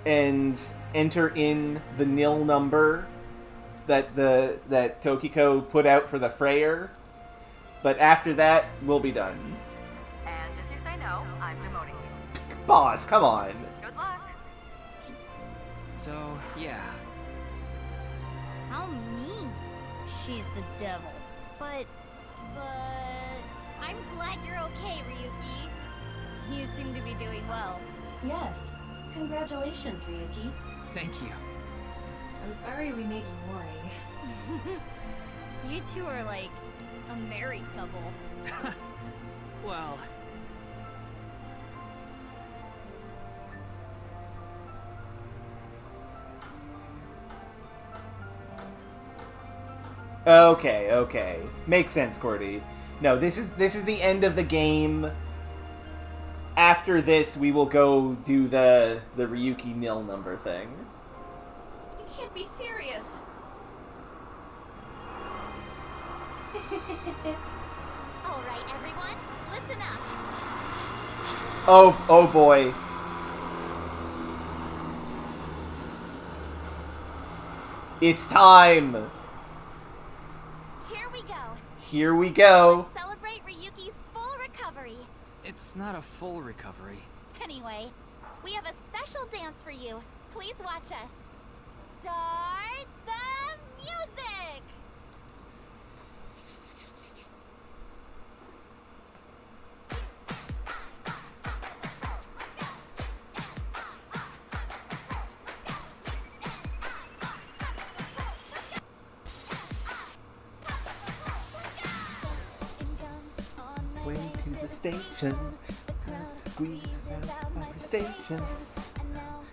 and enter in the nil number that Tokiko put out for the Freyer. But after that, we'll be done. And if you Boss, come on. Good luck. So, yeah. How mean. She's the devil. But I'm glad you're okay, Ryuki. You seem to be doing well. Yes. Congratulations, Ryuki. Thank you. I'm sorry we made you worry. You two are like a married couple. Well... Okay. Makes sense, Cordy. No, this is the end of the game. After this, we will go do the Ryuki nil number thing. You can't be serious. All right, everyone, listen up. Oh boy. It's time. Here we go. Let's celebrate Ryuki's full recovery. It's not a full recovery. Anyway, we have a special dance for you. Please watch us. Start the music! Way to the station. Squeeze out of your station.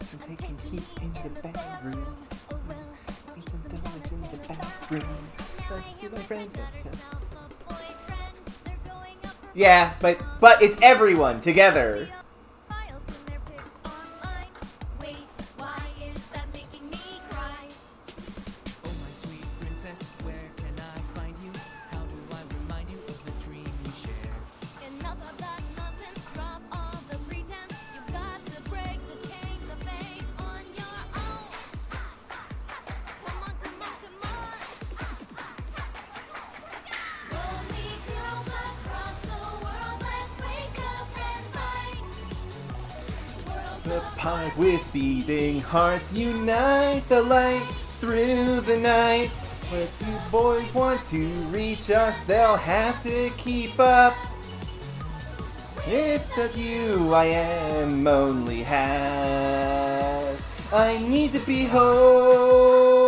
I'm taking heat in the bathroom. Eat some donuts in the bathroom. My friend. Yeah, but it's everyone together. The pipe with beating hearts unite the light through the night. But you boys want to reach us, they'll have to keep up. It's of you I am only half. I need to be whole.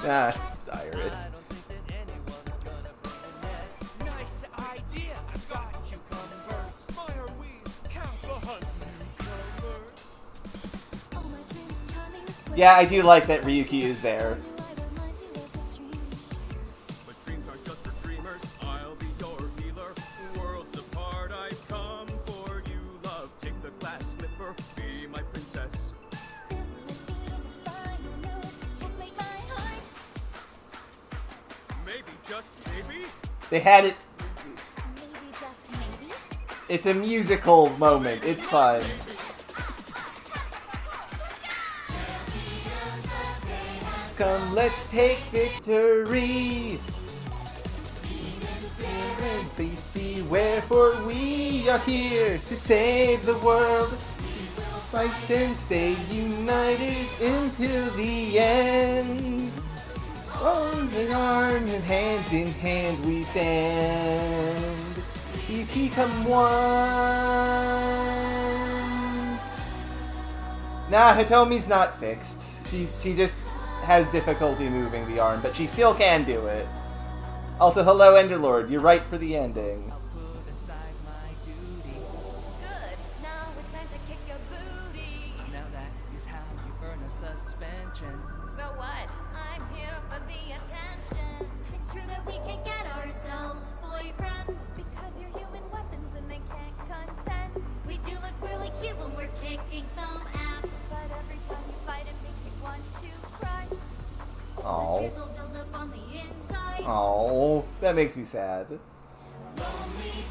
Ah, Cyrus. Nice idea. I've got cucumbers. Why are we count the hunt cucumbers? Yeah, I do like that Ryuki is there. But dreams are just for dreamers. I'll be your healer. Worlds apart, I come for you, love. Take the glass slipper, be my princess. Maybe, just maybe? They had it. Maybe, just maybe? It's a musical moment. It's fun. Come, let's take victory. Please beware, for we are here to save the world. Fight and stay united until the end. Arm in arm and hand in hand we stand. We become one. Nah, Hitomi's not fixed. She just has difficulty moving the arm, but she still can do it. Also, hello, Enderlord. You're right for the ending. Good. Now it's time to kick your booty. Now that is how you earn a suspension. So what? I'm here for the attention. It's true that we can get ourselves boyfriends Because you're human weapons and they can't contend. We do look really cute when we're kicking some ass. But every time you fight it makes you want to cry. That makes me sad. Lonely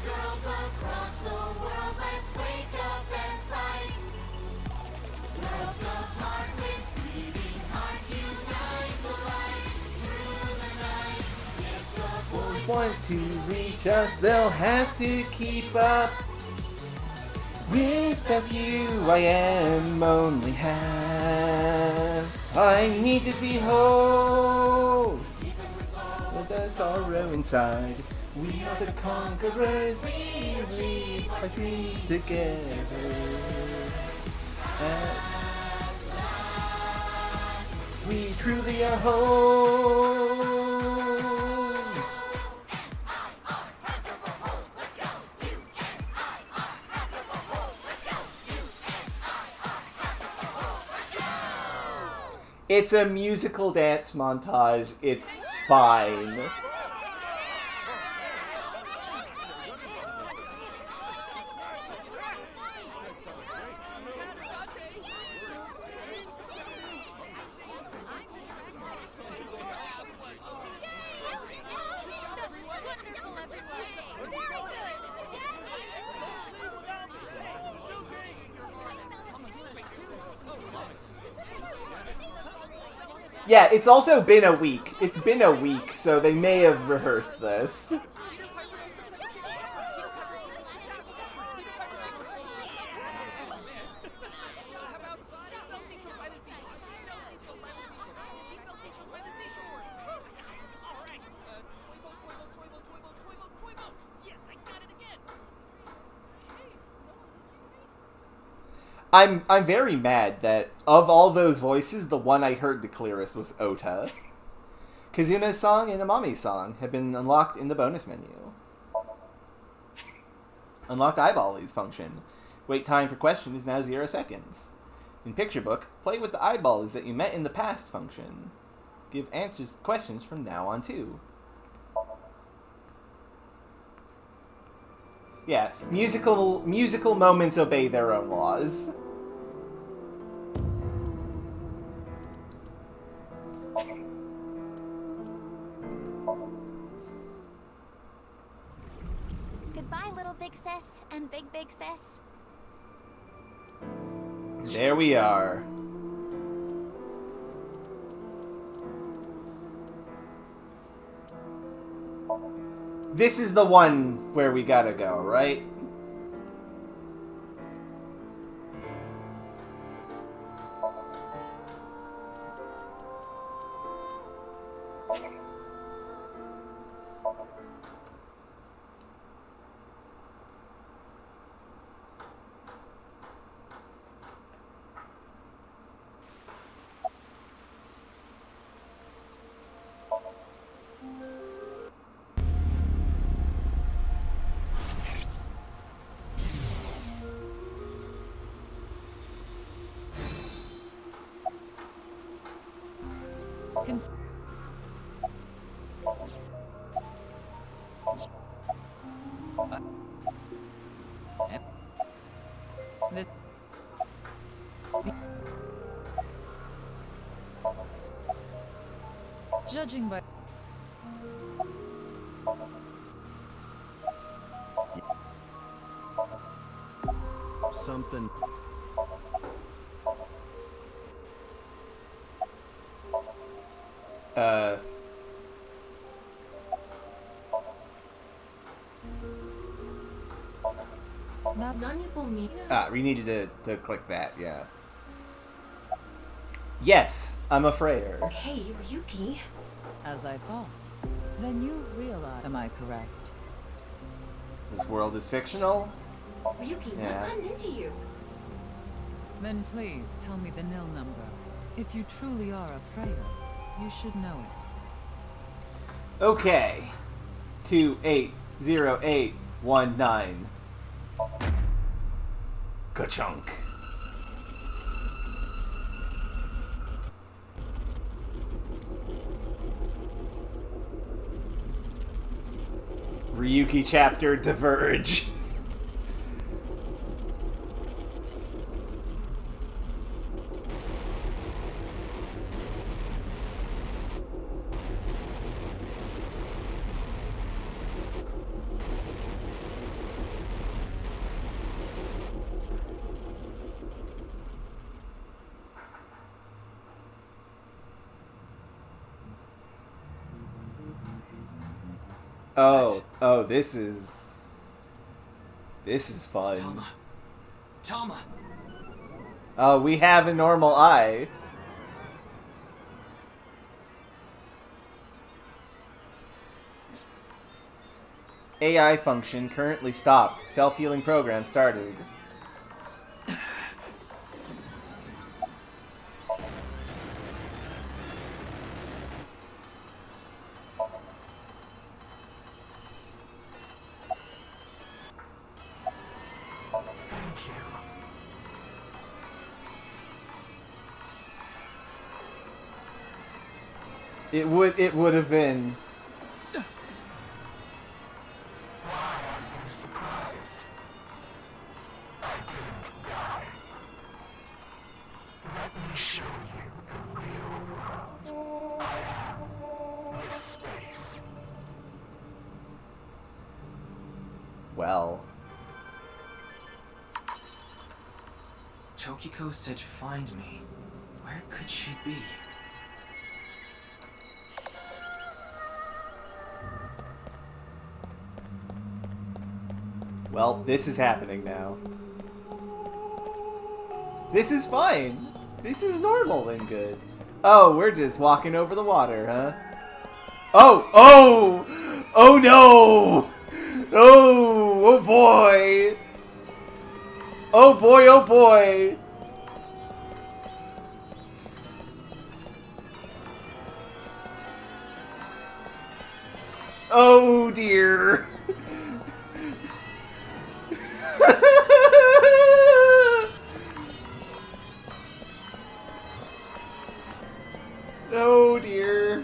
girls across the world, let's wake up and fight. Worlds apart with bleeding hearts, unite the light through the night. If the boys Want to reach us, they'll have to keep up. Without you, I am only half. I need to be whole. With the sorrow inside, we are the conquerors. We lead our dreams together. We truly are whole. It's a musical dance montage. It's fine. Yeah, it's also been a week. It's been a week, so they may have rehearsed this. I'm very mad that of all those voices, the one I heard the clearest was Ota. Kazuna's song and Amami's song have been unlocked in the bonus menu. Unlocked eyeballies function. Wait time for question is now 0 seconds. In picture book, play with the eyeballies that you met in the past function. Give answers to questions from now on too. Yeah, musical moments obey their own laws. Goodbye, little big sis and big sis. There we are. This is the one where we gotta go, right? Judging by something. We needed to click that, yeah. Yes, I'm a Freyer. Hey, Ryuki. as I thought. Then you realize, am I correct? This world is fictional? Ryuki, Yeah. what's gotten into you? Then please tell me the nil number. If you truly are a Freya, you should know it. Okay. 280819. Ka-chunk. Ryuki chapter diverge. Oh, this is fun. Tama! Oh, we have a normal eye. AI function currently stopped. Self-healing program started. It would have been. Why are you surprised? I didn't die. Let me show you the real world. This space. Well. Tokiko said find me. Where could she be? Well, this is happening now. This is fine. This is normal and good. Oh, we're just walking over the water, huh? Oh! Oh! Oh no! Oh! Oh boy! Oh boy, oh boy! Oh dear! Oh dear.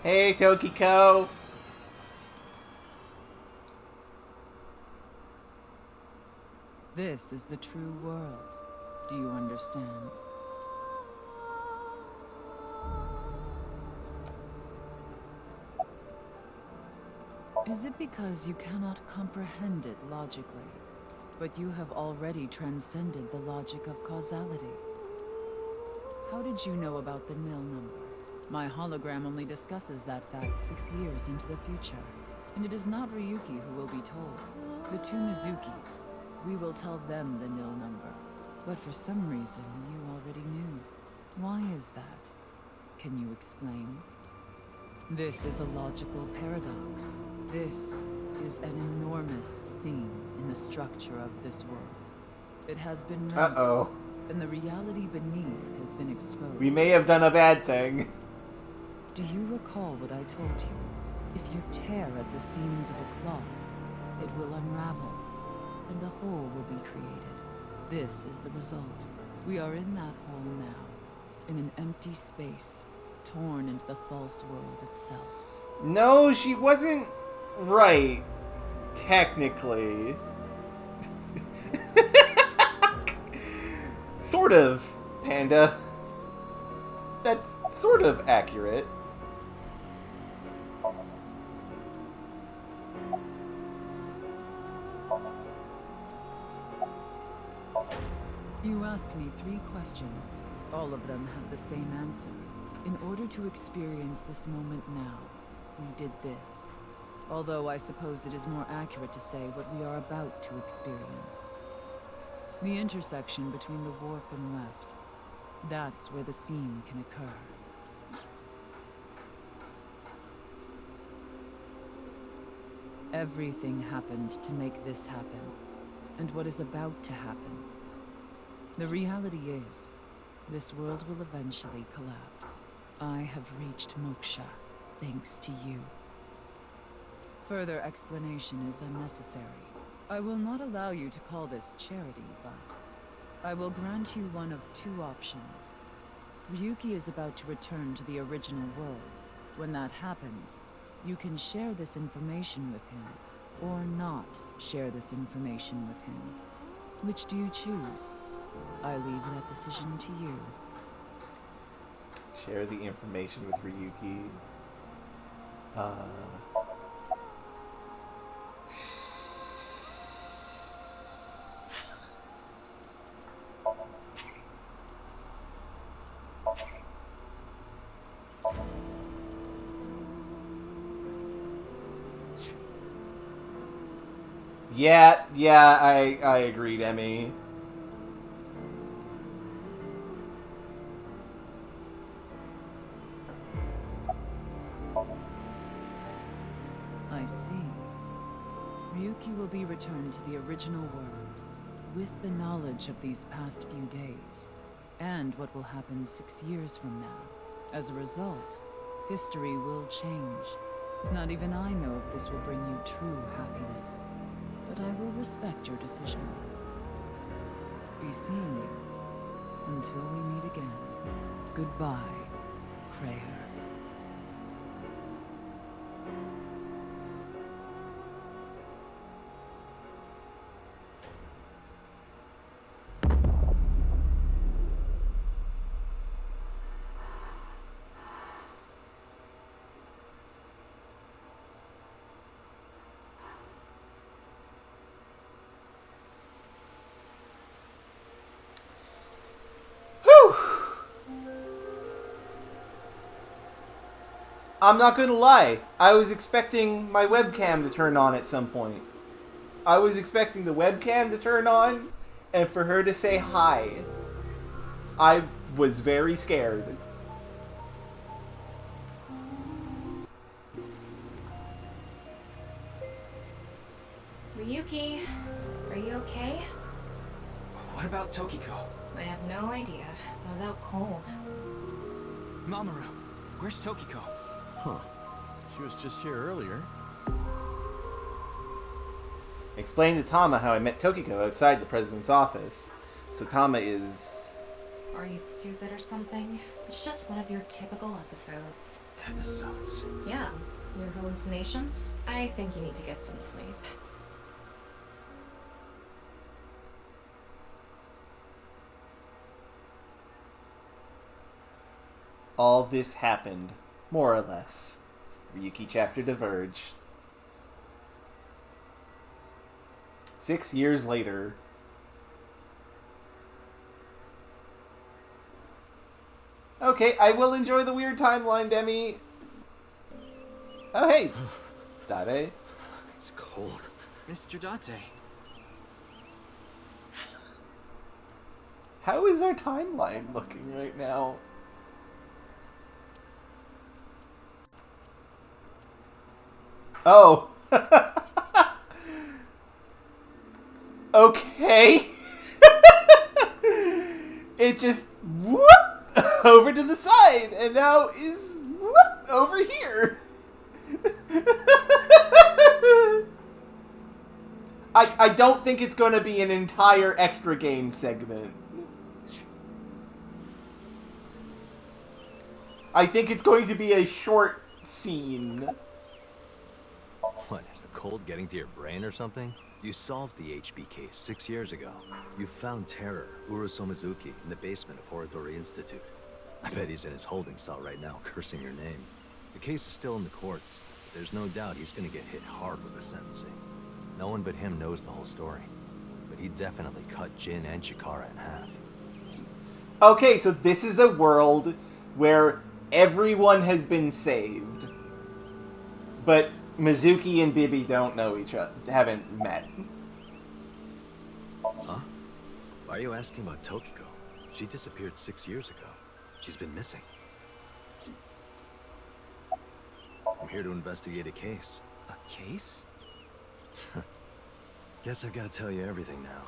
Hey, Tokiko. This is the true world. Do you understand? Is it because you cannot comprehend it logically, but you have already transcended the logic of causality? How did you know about the nil number? My hologram only discusses that fact 6 years into the future, and it is not Ryuki who will be told. The two Mizukis. We will tell them the nil number. But for some reason, you already knew. Why is that? Can you explain? This is a logical paradox. This is an enormous seam in the structure of this world. It has been rent, and the reality beneath has been exposed. We may have done a bad thing. Do you recall what I told you? If you tear at the seams of a cloth, it will unravel, and a hole will be created. This is the result. We are in that hole now, in an empty space, torn into the false world itself. No, she wasn't right. Technically. Sort of, Panda. That's sort of accurate. You asked me 3 questions. All of them have the same answer. In order to experience this moment now, we did this. Although I suppose it is more accurate to say what we are about to experience. The intersection between the warp and weft. That's where the seam can occur. Everything happened to make this happen, and what is about to happen. The reality is, this world will eventually collapse. I have reached moksha, thanks to you. Further explanation is unnecessary. I will not allow you to call this charity, but I will grant you one of 2 options. Ryuki is about to return to the original world. When that happens, you can share this information with him, or not share this information with him. Which do you choose? I leave that decision to you. Share the information with Ryuki. Yeah, I agreed, Emmy. I see. Ryuki will be returned to the original world, with the knowledge of these past few days, and what will happen 6 years from now. As a result, history will change. Not even I know if this will bring you true happiness, but I will respect your decision. Be seeing you until we meet again. Goodbye, Freya. I'm not gonna lie, I was expecting my webcam to turn on at some point. I was expecting the webcam to turn on and for her to say hi. I was very scared. Ryuki, are you okay? What about Tokiko? I have no idea. I was out cold. Mamoru, where's Tokiko? Huh. She was just here earlier. Explain to Tama how I met Tokiko outside the president's office. So Tama is... Are you stupid or something? It's just one of your typical episodes. Episodes? Yeah. Your hallucinations? I think you need to get some sleep. All this happened, more or less. Ryuki chapter diverge. 6 years later. Okay, I will enjoy the weird timeline, Demi. Oh, hey. Dade. It's cold. Mr. Date. How is our timeline looking right now? Oh. Okay. It just whoop over to the side and now is whoop over here. I don't think it's going to be an entire extra game segment. I think it's going to be a short scene. What, is the cold getting to your brain or something? You solved the HB case 6 years ago. You found Terror, Urusomizuki, in the basement of Horodori Institute. I bet he's in his holding cell right now, cursing your name. The case is still in the courts, but there's no doubt he's gonna get hit hard with the sentencing. No one but him knows the whole story. But he definitely cut Jin and Chikara in half. Okay, so this is a world where everyone has been saved. But Mizuki and Bibi don't know each other, haven't met. Huh? Why are you asking about Tokiko? She disappeared 6 years ago. She's been missing. I'm here to investigate a case. A case? Guess I've got to tell you everything now.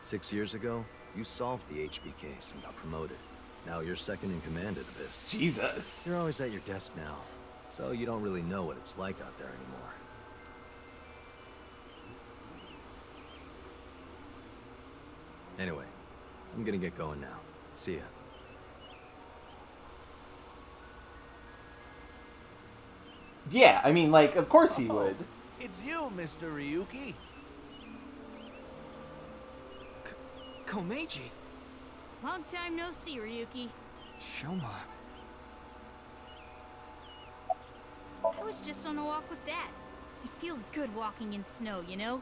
6 years ago, you solved the HB case and got promoted. Now you're second in command of this. Jesus. You're always at your desk now, so you don't really know what it's like out there anymore. Anyway, I'm gonna get going now. See ya. Yeah, I mean, like, of course he would. It's you, Mr. Ryuki. Komeiji. Long time no see, Ryuki. Shoma. I was just on a walk with Dad. It feels good walking in snow, you know?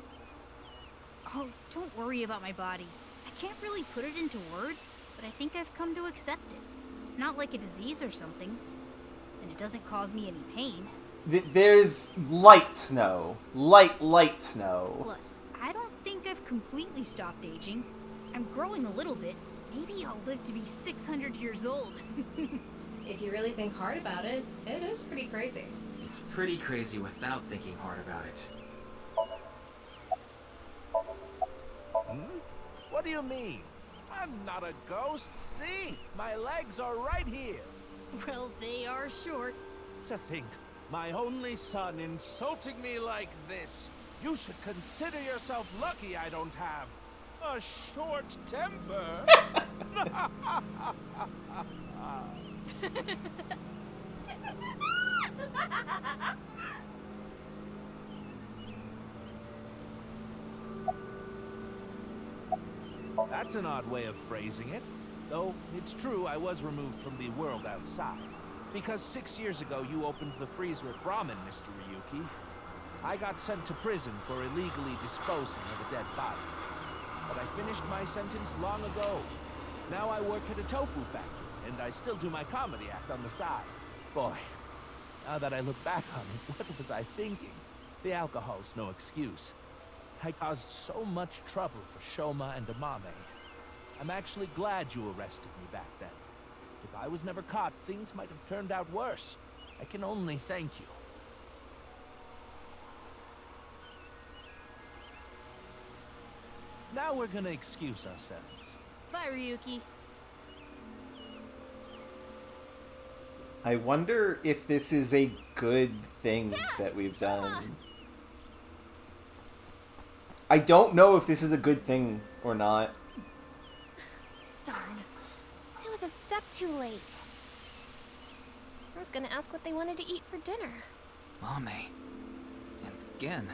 Oh, don't worry about my body. I can't really put it into words, but I think I've come to accept it. It's not like a disease or something, and it doesn't cause me any pain. There's light snow. Light snow. Plus, I don't think I've completely stopped aging. I'm growing a little bit. Maybe I'll live to be 600 years old. If you really think hard about it, it is pretty crazy. It's pretty crazy without thinking hard about it. What do you mean? I'm not a ghost. See? My legs are right here. Well, they are short. To think, my only son insulting me like this. You should consider yourself lucky I don't have a short temper. That's an odd way of phrasing it. Though, it's true I was removed from the world outside. Because 6 years ago you opened the freezer at Brahmin, Mr. Ryuki. I got sent to prison for illegally disposing of a dead body. But I finished my sentence long ago. Now I work at a tofu factory, and I still do my comedy act on the side. Boy, now that I look back on it, what was I thinking? The alcohol's no excuse. I caused so much trouble for Shoma and Amame. I'm actually glad you arrested me back then. If I was never caught, things might have turned out worse. I can only thank you. Now we're gonna excuse ourselves. Bye, Ryuki. I wonder if this is a good thing that we've done. I don't know if this is a good thing or not. Darn. I was a step too late. I was gonna ask what they wanted to eat for dinner. Mame. And again.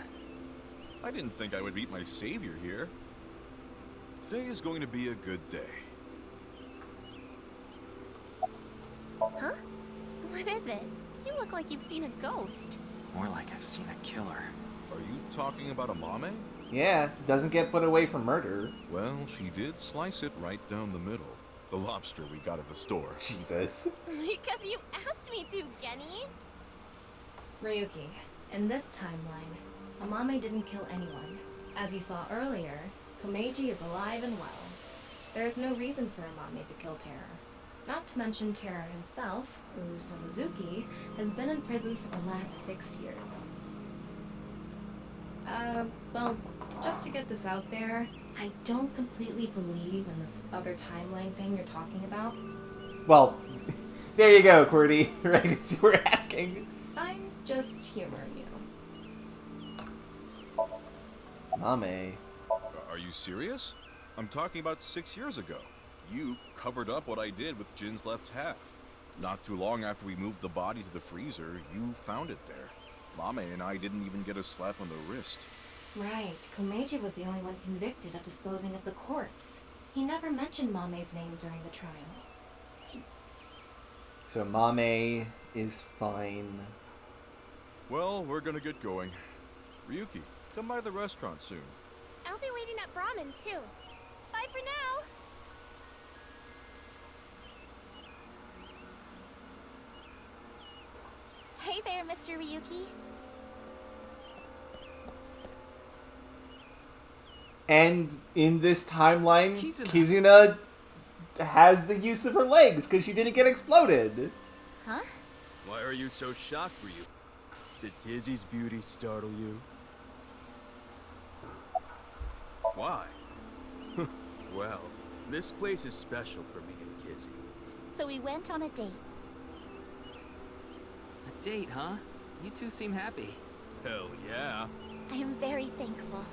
I didn't think I would meet my savior here. Today is going to be a good day. Huh? What is it? You look like you've seen a ghost. More like I've seen a killer. Are you talking about Amame? Yeah, doesn't get put away for murder. Well, she did slice it right down the middle. The lobster we got at the store. Jesus. Because you asked me to, Genny. Ryuki, in this timeline, Amame didn't kill anyone. As you saw earlier, Komeiji is alive and well. There is no reason for Amame to kill Terror. Not to mention Terror himself, Usomizuki, has been in prison for the last 6 years. Well, just to get this out there, I don't completely believe in this other timeline thing you're talking about. Well, there you go, QWERTY, right as you were asking. I'm just humoring you. Mame. Are you serious? I'm talking about 6 years ago. You covered up what I did with Jin's left half. Not too long after we moved the body to the freezer, you found it there. Mame and I didn't even get a slap on the wrist. Right, Komeiji was the only one convicted of disposing of the corpse. He never mentioned Mame's name during the trial. So Mame is fine. Well, we're gonna get going. Ryuki, come by the restaurant soon. I'll be waiting at Brahmin, too. Bye for now. Hey there, Mr. Ryuki. And in this timeline, Kizuna has the use of her legs because she didn't get exploded. Huh? Why are you so shocked, Ryu? Did Kizzy's beauty startle you? Why? Well, this place is special for me and Kizzy. So we went on a date. A date, huh? You two seem happy. Hell yeah. I am very thankful.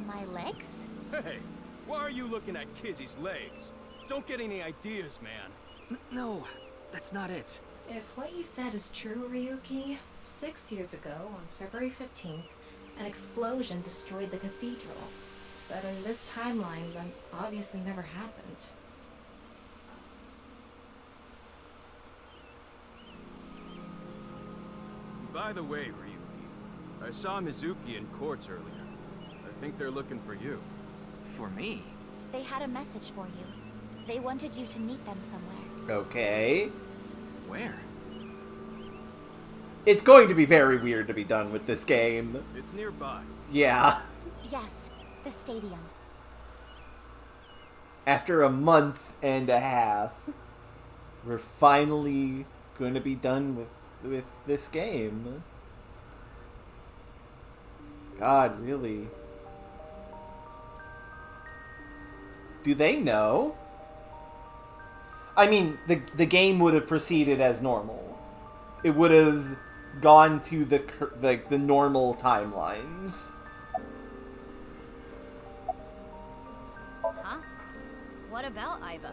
My legs? Hey, why are you looking at Kizzy's legs? Don't get any ideas, man. No, that's not it. If what you said is true, Ryuki, 6 years ago, on February 15th, an explosion destroyed the cathedral. But in this timeline, that obviously never happened. By the way, Ryuki, I saw Mizuki in courts earlier. I think they're looking for you. For me? They had a message for you. They wanted you to meet them somewhere. Okay. Where? It's going to be very weird to be done with this game. It's nearby. Yeah. Yes, the stadium. After a month and a half, we're finally going to be done with this game. God, really? Do they know? I mean, the game would have proceeded as normal. It would have gone to the normal timelines. Huh? What about Iva?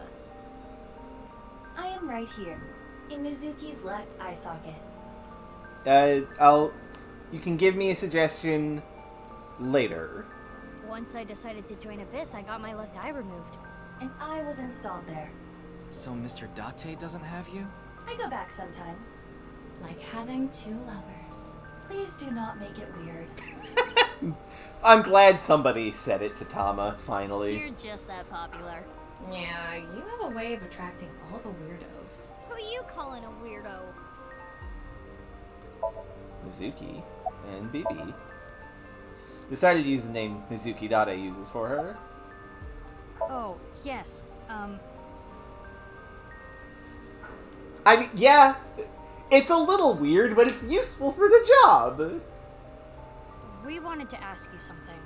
I am right here, in Mizuki's left eye socket. You can give me a suggestion later. Once I decided to join Abyss, I got my left eye removed. And I was installed there. So Mr. Date doesn't have you? I go back sometimes. Like having two lovers. Please do not make it weird. I'm glad somebody said it to Tama, finally. You're just that popular. Yeah, you have a way of attracting all the weirdos. Who you calling a weirdo? Mizuki and Bibi decided to use the name Mizuki Date uses for her. Oh, yes. I mean, yeah, it's a little weird, but it's useful for the job. We wanted to ask you something.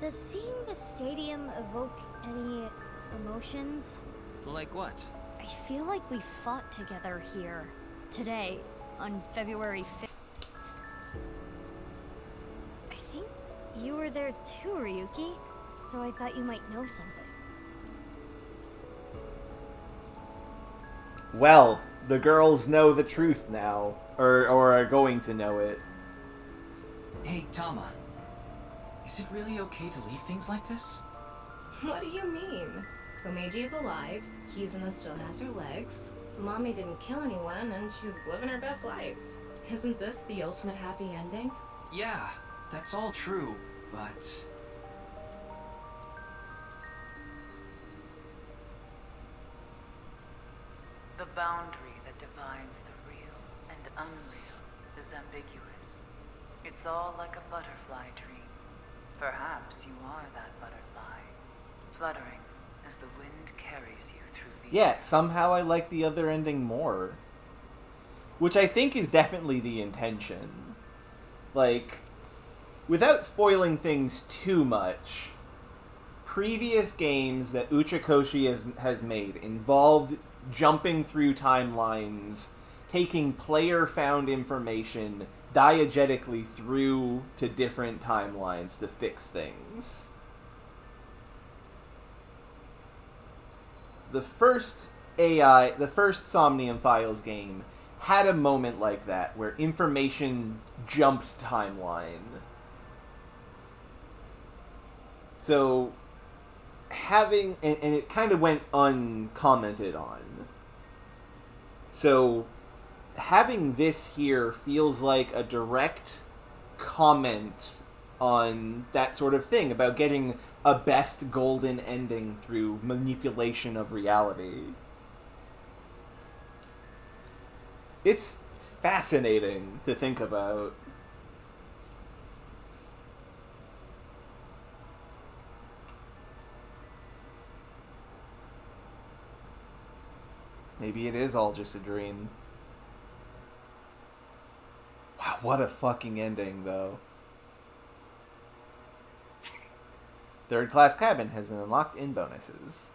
Does seeing the stadium evoke any emotions? Like what? I feel like we fought together here today on February 5th. I think you were there too, Ryuki, so I thought you might know something. Well, the girls know the truth now, or are going to know it. Hey, Tama. Is it really okay to leave things like this? What do you mean? Komeiji is alive, Kizuna still has her legs, Mommy didn't kill anyone, and she's living her best life. Isn't this the ultimate happy ending? Yeah, that's all true, but... The boundary that defines the real and unreal is ambiguous. It's all like a butterfly dream. Perhaps you are that butterfly, fluttering as the wind carries you through the Yeah, air. somehow I like the other ending more. Which I think is definitely the intention. Like, without spoiling things too much, previous games that Uchikoshi has made involved jumping through timelines, taking player-found information diegetically through to different timelines to fix things. The first Somnium Files game had a moment like that, where information jumped timeline. So, and it kind of went uncommented on. So, having this here feels like a direct comment on that sort of thing, about getting a best golden ending through manipulation of reality. It's fascinating to think about. Maybe it is all just a dream. Wow, what a fucking ending, though. Third class cabin has been unlocked in bonuses.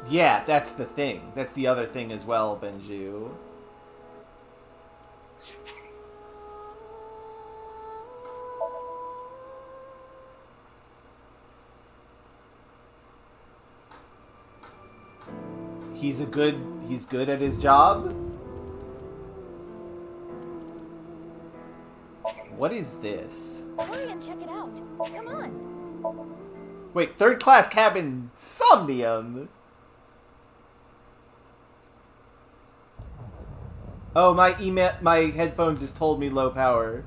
Yeah, that's the thing. That's the other thing as well, Benju. he's good at his job? What is this? Hurry and check it out. Come on. Wait, third class cabin Somnium. Oh, my headphones just told me low power.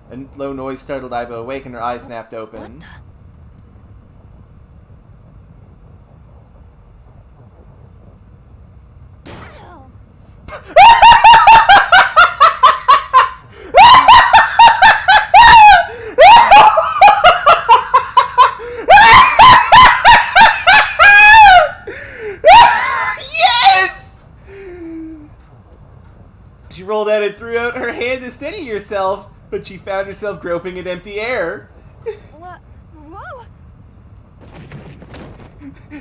And low noise startled Iba awake and her eyes snapped open. Yes! She rolled out and threw out her hand to steady herself, but she found herself groping at empty air. What? Whoa!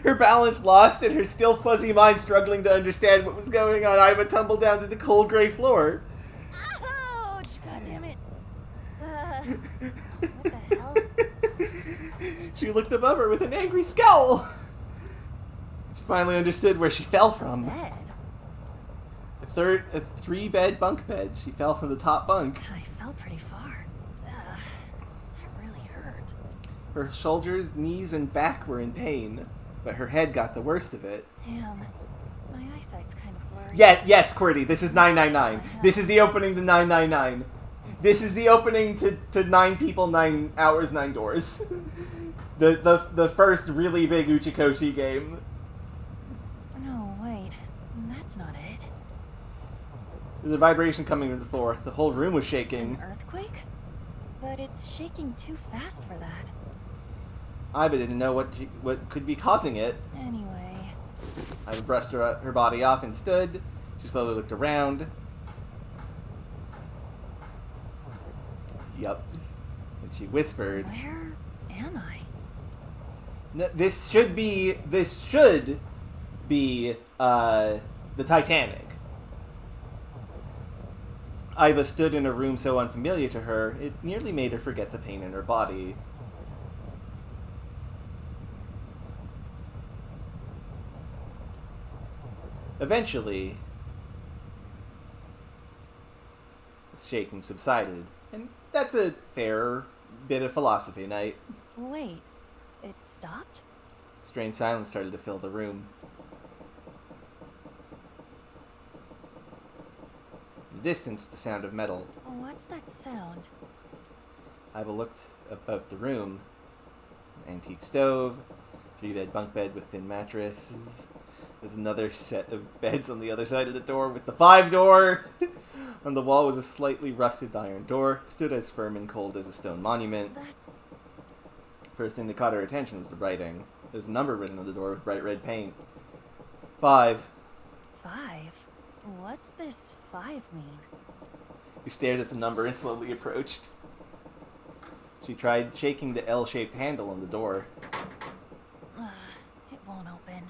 Her balance lost and her still fuzzy mind struggling to understand what was going on, Iva tumbled down to the cold gray floor. Ouch! God damn it. What the hell? She looked above her with an angry scowl. She finally understood where she fell from. Bed? A 3-bed bunk bed. She fell from the top bunk. I fell pretty far. That really hurt. Her shoulders, knees, and back were in pain, but her head got the worst of it. Damn. My eyesight's kind of blurry. Yes, QWERTY, this is 999. This is the opening to 999. This is the opening to 9 people, 9 hours, 9 doors. The first really big Uchikoshi game. No, wait. That's not it. There's a vibration coming from the floor. The whole room was shaking. An earthquake? But it's shaking too fast for that. Iba didn't know what could be causing it. Anyway. Iba brushed her body off and stood. She slowly looked around. Yup. And she whispered, Where am I? This should be the Titanic. Iba stood in a room so unfamiliar to her, it nearly made her forget the pain in her body. Eventually, the shaking subsided, and that's a fair bit of philosophy night. Wait, it stopped? Strange silence started to fill the room. In the distance, the sound of metal. What's that sound? Iba looked about the room. An antique stove, 3-bed bunk bed with thin mattresses. There's another set of beds on the other side of the door with the 5-door. On the wall was a slightly rusted iron door. It stood as firm and cold as a stone monument. That's... First thing that caught her attention was the writing. There's a number written on the door with bright red paint. 5. 5? What's this 5 mean? She stared at the number and slowly approached. She tried shaking the L-shaped handle on the door. It won't open.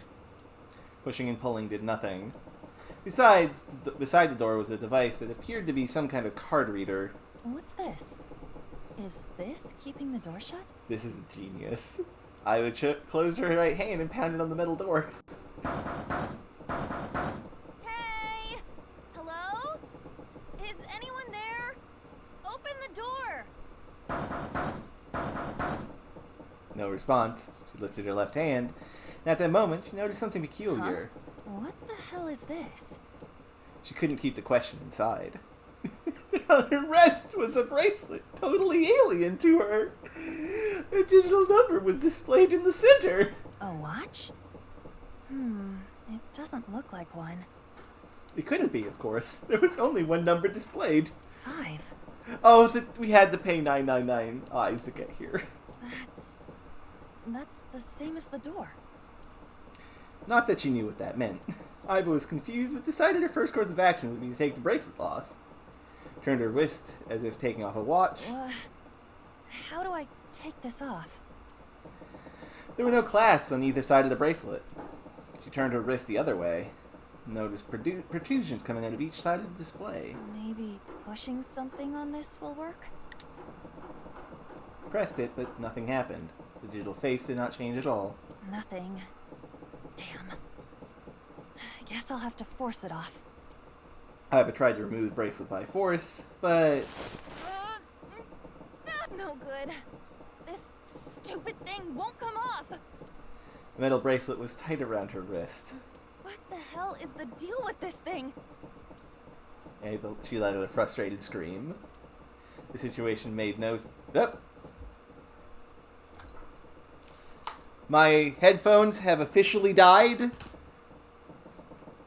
Pushing and pulling did nothing. Besides, beside the door was a device that appeared to be some kind of card reader. What's this? Is this keeping the door shut? This is genius. I would close her right hand and pound it on the metal door. Hey! Hello? Is anyone there? Open the door! No response. She lifted her left hand, and at that moment, she noticed something peculiar. Huh? What the hell is this? She couldn't keep the question inside. On her wrist was a bracelet, totally alien to her. A digital number was displayed in the center. A watch? It doesn't look like one. It couldn't be, of course. There was only one number displayed. 5. Oh, we had to pay 999 eyes to get here. That's the same as the door. Not that she knew what that meant. Iba was confused, but decided her first course of action would be to take the bracelet off. Turned her wrist as if taking off a watch. How do I take this off? There were no clasps on either side of the bracelet. She turned her wrist the other way. Noticed protrusions coming out of each side of the display. Maybe pushing something on this will work? Pressed it, but nothing happened. The digital face did not change at all. Nothing. Damn. Guess I'll have to force it off. I've tried to remove the bracelet by force, but No good. This stupid thing won't come off. the metal bracelet was tight around her wrist. What the hell is the deal with this thing? She let out a frustrated scream. The situation made no... My headphones have officially died.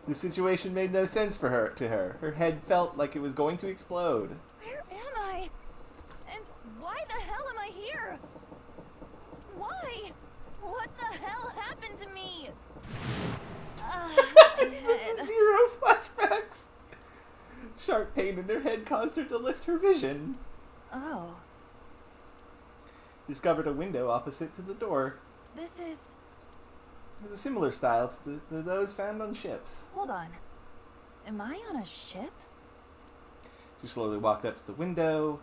The situation made no sense for her. Her head felt like it was going to explode. Where am I? And why the hell am I here? Why? What the hell happened to me? Head. Zero flashbacks. Sharp pain in her head caused her to lift her vision. Oh. Discovered a window opposite to the door. This is... It was a similar style to those found on ships. Hold on. Am I on a ship? She slowly walked up to the window.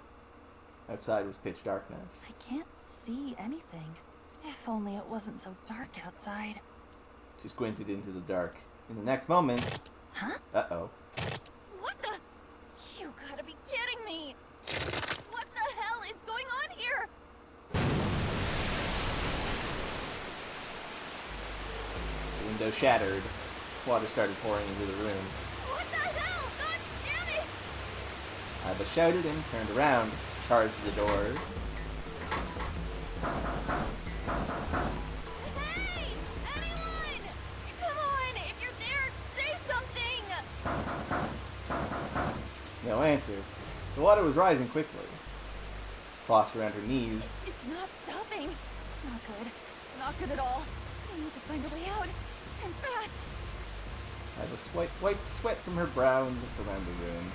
Outside was pitch darkness. I can't see anything. If only it wasn't so dark outside. She squinted into the dark. In the next moment... Huh? Uh-oh. What the... You gotta be kidding me! What the hell is going on here? The window shattered. Water started pouring into the room. What the hell? God damn it! Iva shouted and turned around, charged to the door. Hey! Anyone! Come on! If you're there, say something! No answer. The water was rising quickly. Slosh around her knees. It's not stopping. Not good. Not good at all. I need to find a way out. And fast. Iva wiped sweat from her brow and looked around the room.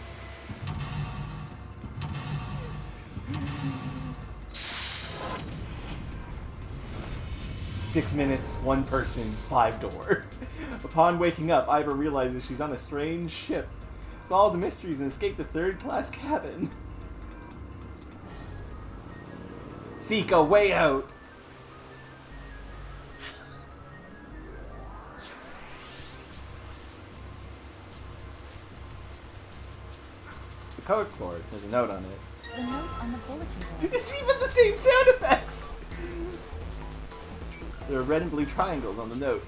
6 minutes, 1 person, 5 door. Upon waking up, Iva realizes she's on a strange ship. Solve the mysteries and escape the third-class cabin. Seek a way out. The code cord. There's a note on it. The note on the bulletin board. It's even the same sound effects! There are red and blue triangles on the note.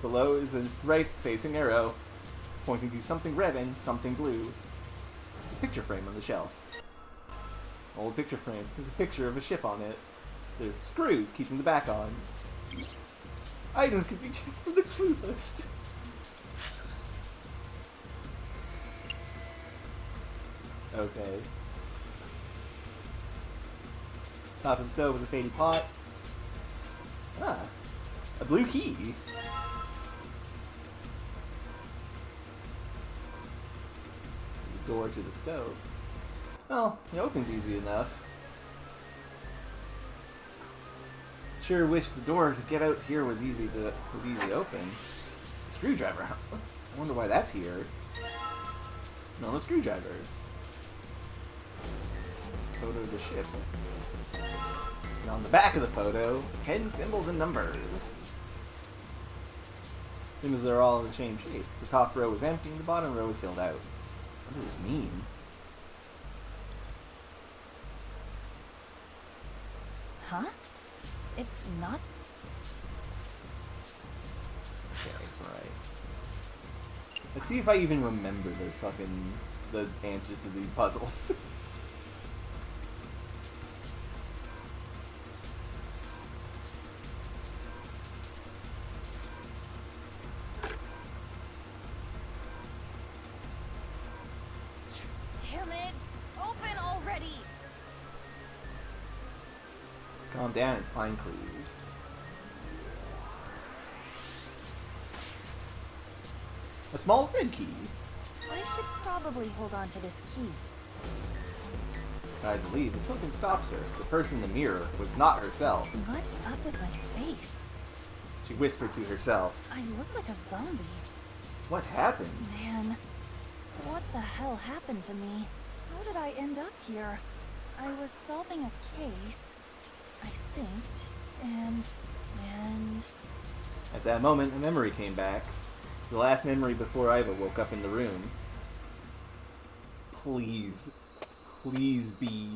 Below is a right-facing arrow, pointing to something red and something blue. A picture frame on the shelf. Old picture frame. There's a picture of a ship on it. There's screws keeping the back on. Items can be checked from the clue list. Okay. Top of the stove with a faded pot. Ah, a blue key. The door to the stove. Well, it opens easy enough. Sure wish the door to get out here was easy to open. Screwdriver. I wonder why that's here. No, a screwdriver. Photo of the ship. And on the back of the photo, 10 symbols and numbers. Symbols are all in the same shape. The top row is empty and the bottom row is filled out. What does this mean? Huh? It's not... Okay, right. Let's see if I even remember the answers to these puzzles. Damn it! Open already! Calm down and find clues. A small red key. I should probably hold on to this key. Tries to leave, but something stops her. The person in the mirror was not herself. What's up with my face? She whispered to herself. I look like a zombie. What happened? Man, what the hell happened to me? How did I end up here? I was solving a case. I synced, and... At that moment, a memory came back. The last memory before Iva woke up in the room. Please. Please be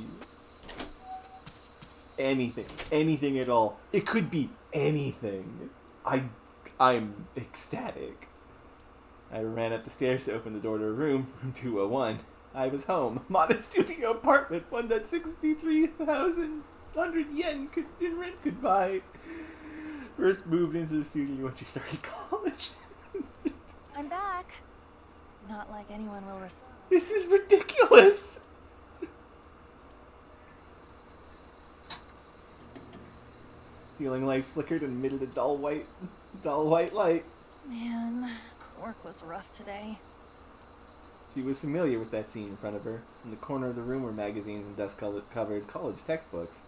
anything. Anything at all. It could be anything. I'm ecstatic. I ran up the stairs to open the door to her room 201. I was home. Modest studio apartment, one that 63,100 yen in rent could buy. First moved into the studio when she started college. I'm back. Not like anyone will respond. This is ridiculous! Ceiling lights flickered and emitted a dull white light. Man, work was rough today. She was familiar with that scene in front of her. In the corner of the room were magazines and dust-covered college textbooks.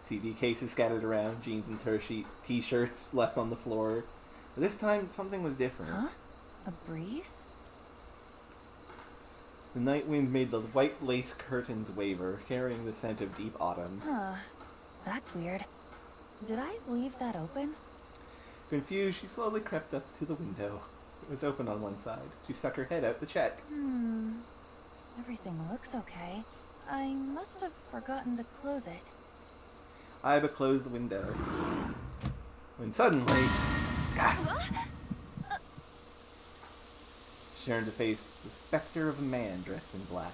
CD cases scattered around, jeans and t-shirts left on the floor. But this time, something was different. Huh? A breeze? The night wind made the white lace curtains waver, carrying the scent of deep autumn. Huh. That's weird. Did I leave that open? Confused, she slowly crept up to the window. It was open on one side. She stuck her head out to check. Everything looks okay. I must have forgotten to close it. Iva closed the window. When suddenly... Gasp! She turned to face the specter of a man dressed in black.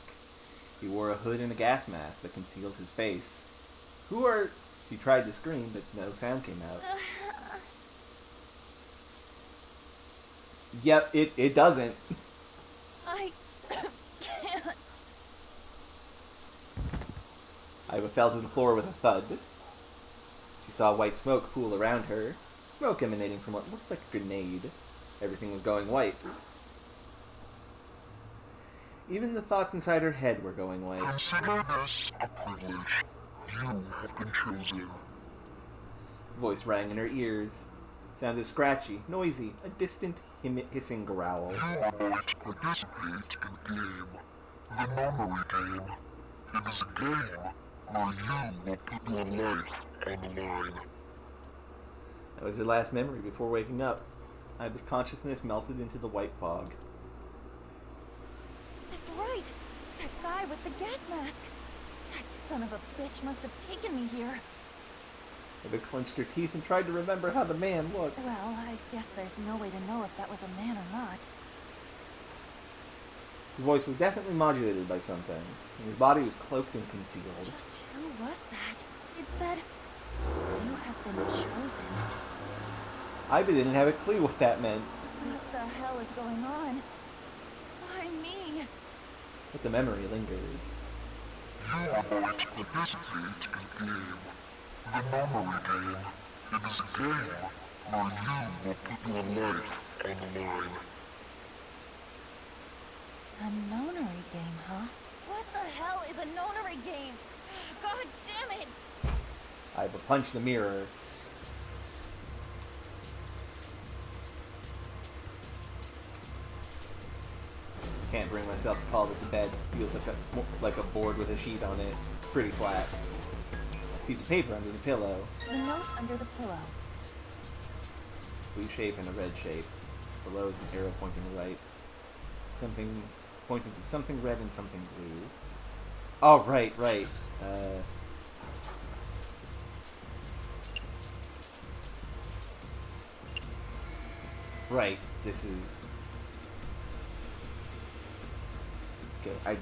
He wore a hood and a gas mask that concealed his face. Who are... She tried to scream, but no sound came out. Yep, it doesn't. I can't. Iva fell to the floor with a thud. She saw white smoke pool around her. Smoke emanating from what looked like a grenade. Everything was going white. Even the thoughts inside her head were going white. Consider this a privilege. You have been chosen. Voice rang in her ears. Sounded scratchy, noisy, a distant hissing growl. You are going to participate in a game. The memory game. It is a game where you will put your life on the line. That was her last memory before waking up. Iva's consciousness melted into the white fog. That's right! That guy with the gas mask! That son of a bitch must have taken me here. Iva clenched her teeth and tried to remember how the man looked. Well, I guess there's no way to know if that was a man or not. His voice was definitely modulated by something, and his body was cloaked and concealed. Just who was that? It said, "You have been chosen." Iva didn't have a clue what that meant. What the hell is going on? Why me? But the memory lingers. You are going to participate in a game. The memory game. It is a game where you will put your life on the line. The nonary game, huh? What the hell is a nonary game? God damn it! Iva punched the mirror. Can't bring myself to call this a bed. Feels like a board with a sheet on it. Pretty flat. Piece of paper under the pillow. The note under the pillow. Blue shape and a red shape. Below is an arrow pointing right. Something pointing to something red and something blue. Oh, right. Right, this is... Okay,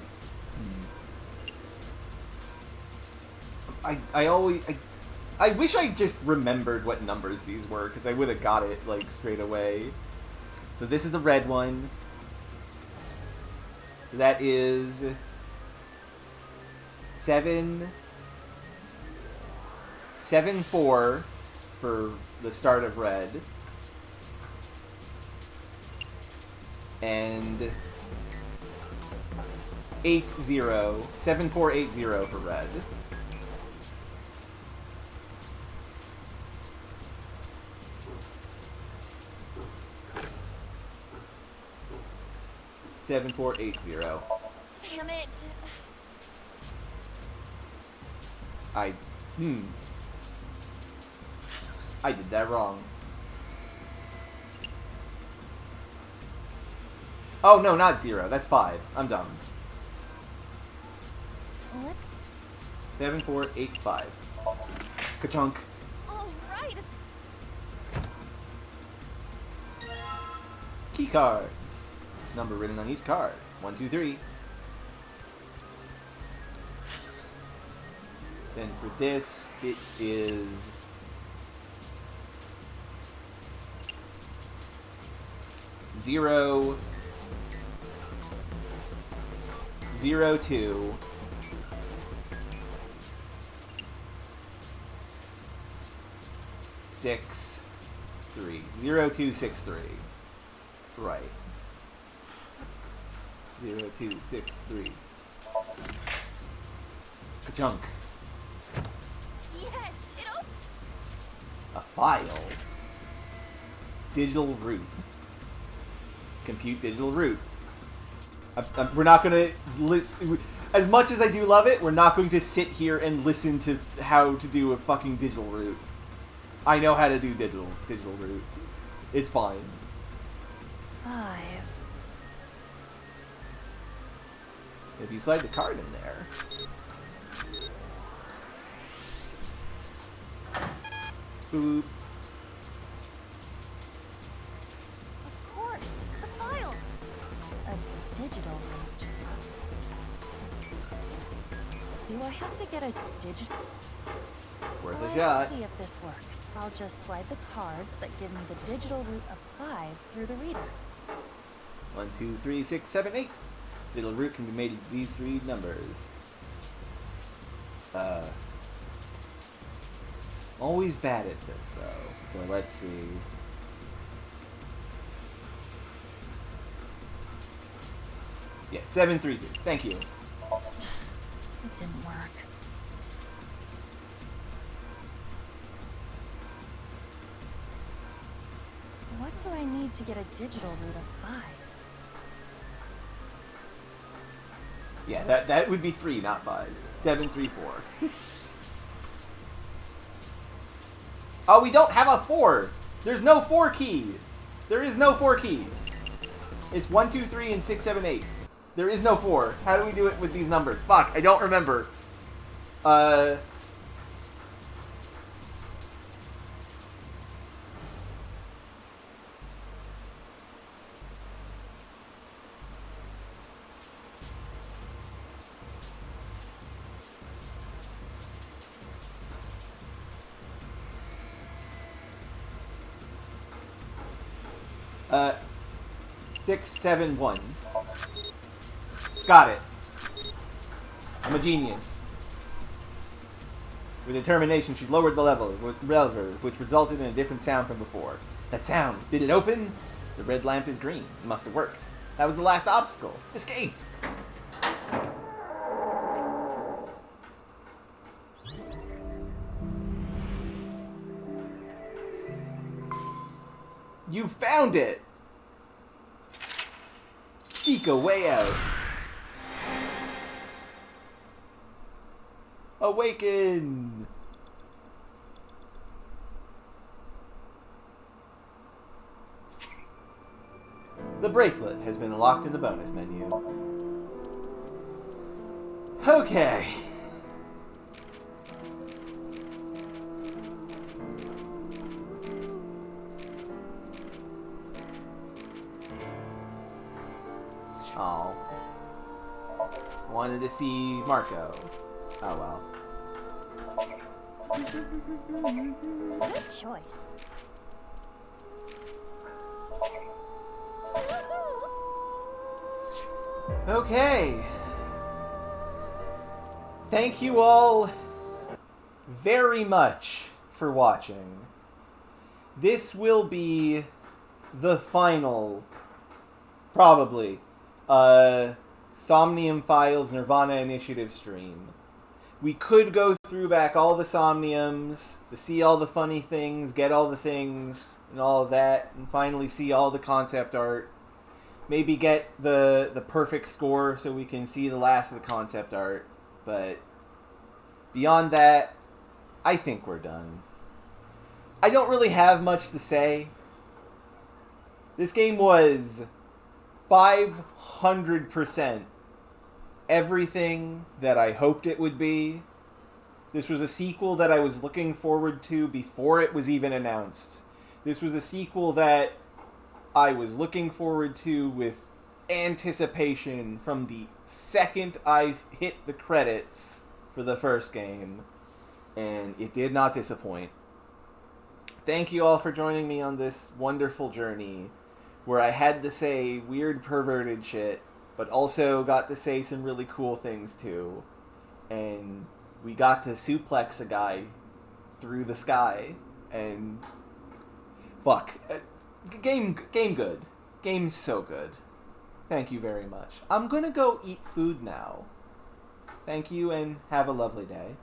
I wish I just remembered what numbers these were, because I would have got it, like, straight away. So this is the red one. That is... 7... 7-4 for the start of red. And... 80, 7480 for red. Damn it! I did that wrong. Oh, no, not 0. That's 5. I'm dumb. Let's... 7, 4, 8, 5. Ka-chunk. All right. Key cards. Number written on each card. 1, 2, 3. Then for this, it is... 0, 0, 2, 6, 3. 0, 2, 6, 3. Right. 0, 2, 6, 3. Ka-chunk. Yes, it opened. A file. Digital root. Compute digital root. We're not going to listen. As much as I do love it, we're not going to sit here and listen to how to do a fucking digital root. I know how to do digital root. It's fine. 5. If you slide the card in there. Boop. Of course, the file. A digital root. Do I have to get a digital? Worth a Let's shot. see if this works. I'll just slide the cards that give me the digital root of 5 through the reader. 1, 2, 3, 6, 7, 8. Digital root can be made of these 3 numbers. Always bad at this though. So let's see. Yeah, 7, 3, 2. Thank you. It didn't work. What do I need to get a digital root of 5? Yeah, that would be 3, not 5. 7, 3, 4. Oh, we don't have a 4. There's no 4 key. There is no 4 key. It's 1, 2, 3, and 6, 7, 8. There is no 4. How do we do it with these numbers? Fuck, I don't remember. 6, 7, 1. Got it. I'm a genius. With determination, she lowered the lever, which resulted in a different sound from before. That sound, did it open? The red lamp is green. It must have worked. That was the last obstacle. Escape! You found it! Seek a way out. Awaken! The bracelet has been locked in the bonus menu. Okay. Oh. Wanted to see Marco. Oh well. Good choice. Okay. Thank you all very much for watching. This will be the final, probably, Somnium Files NirvanA Initiative stream. We could go through back all the Somniums, to see all the funny things, get all the things, and all of that, and finally see all the concept art. Maybe get the perfect score so we can see the last of the concept art. But beyond that, I think we're done. I don't really have much to say. This game was 500% everything that I hoped it would be. This was a sequel that I was looking forward to before it was even announced. This was a sequel that I was looking forward to with anticipation from the second I hit the credits for the first game. And it did not disappoint. Thank you all for joining me on this wonderful journey where I had to say weird perverted shit, but also got to say some really cool things too. And we got to suplex a guy through the sky, and fuck. Game good. Game's so good. Thank you very much. I'm gonna go eat food now. Thank you and have a lovely day.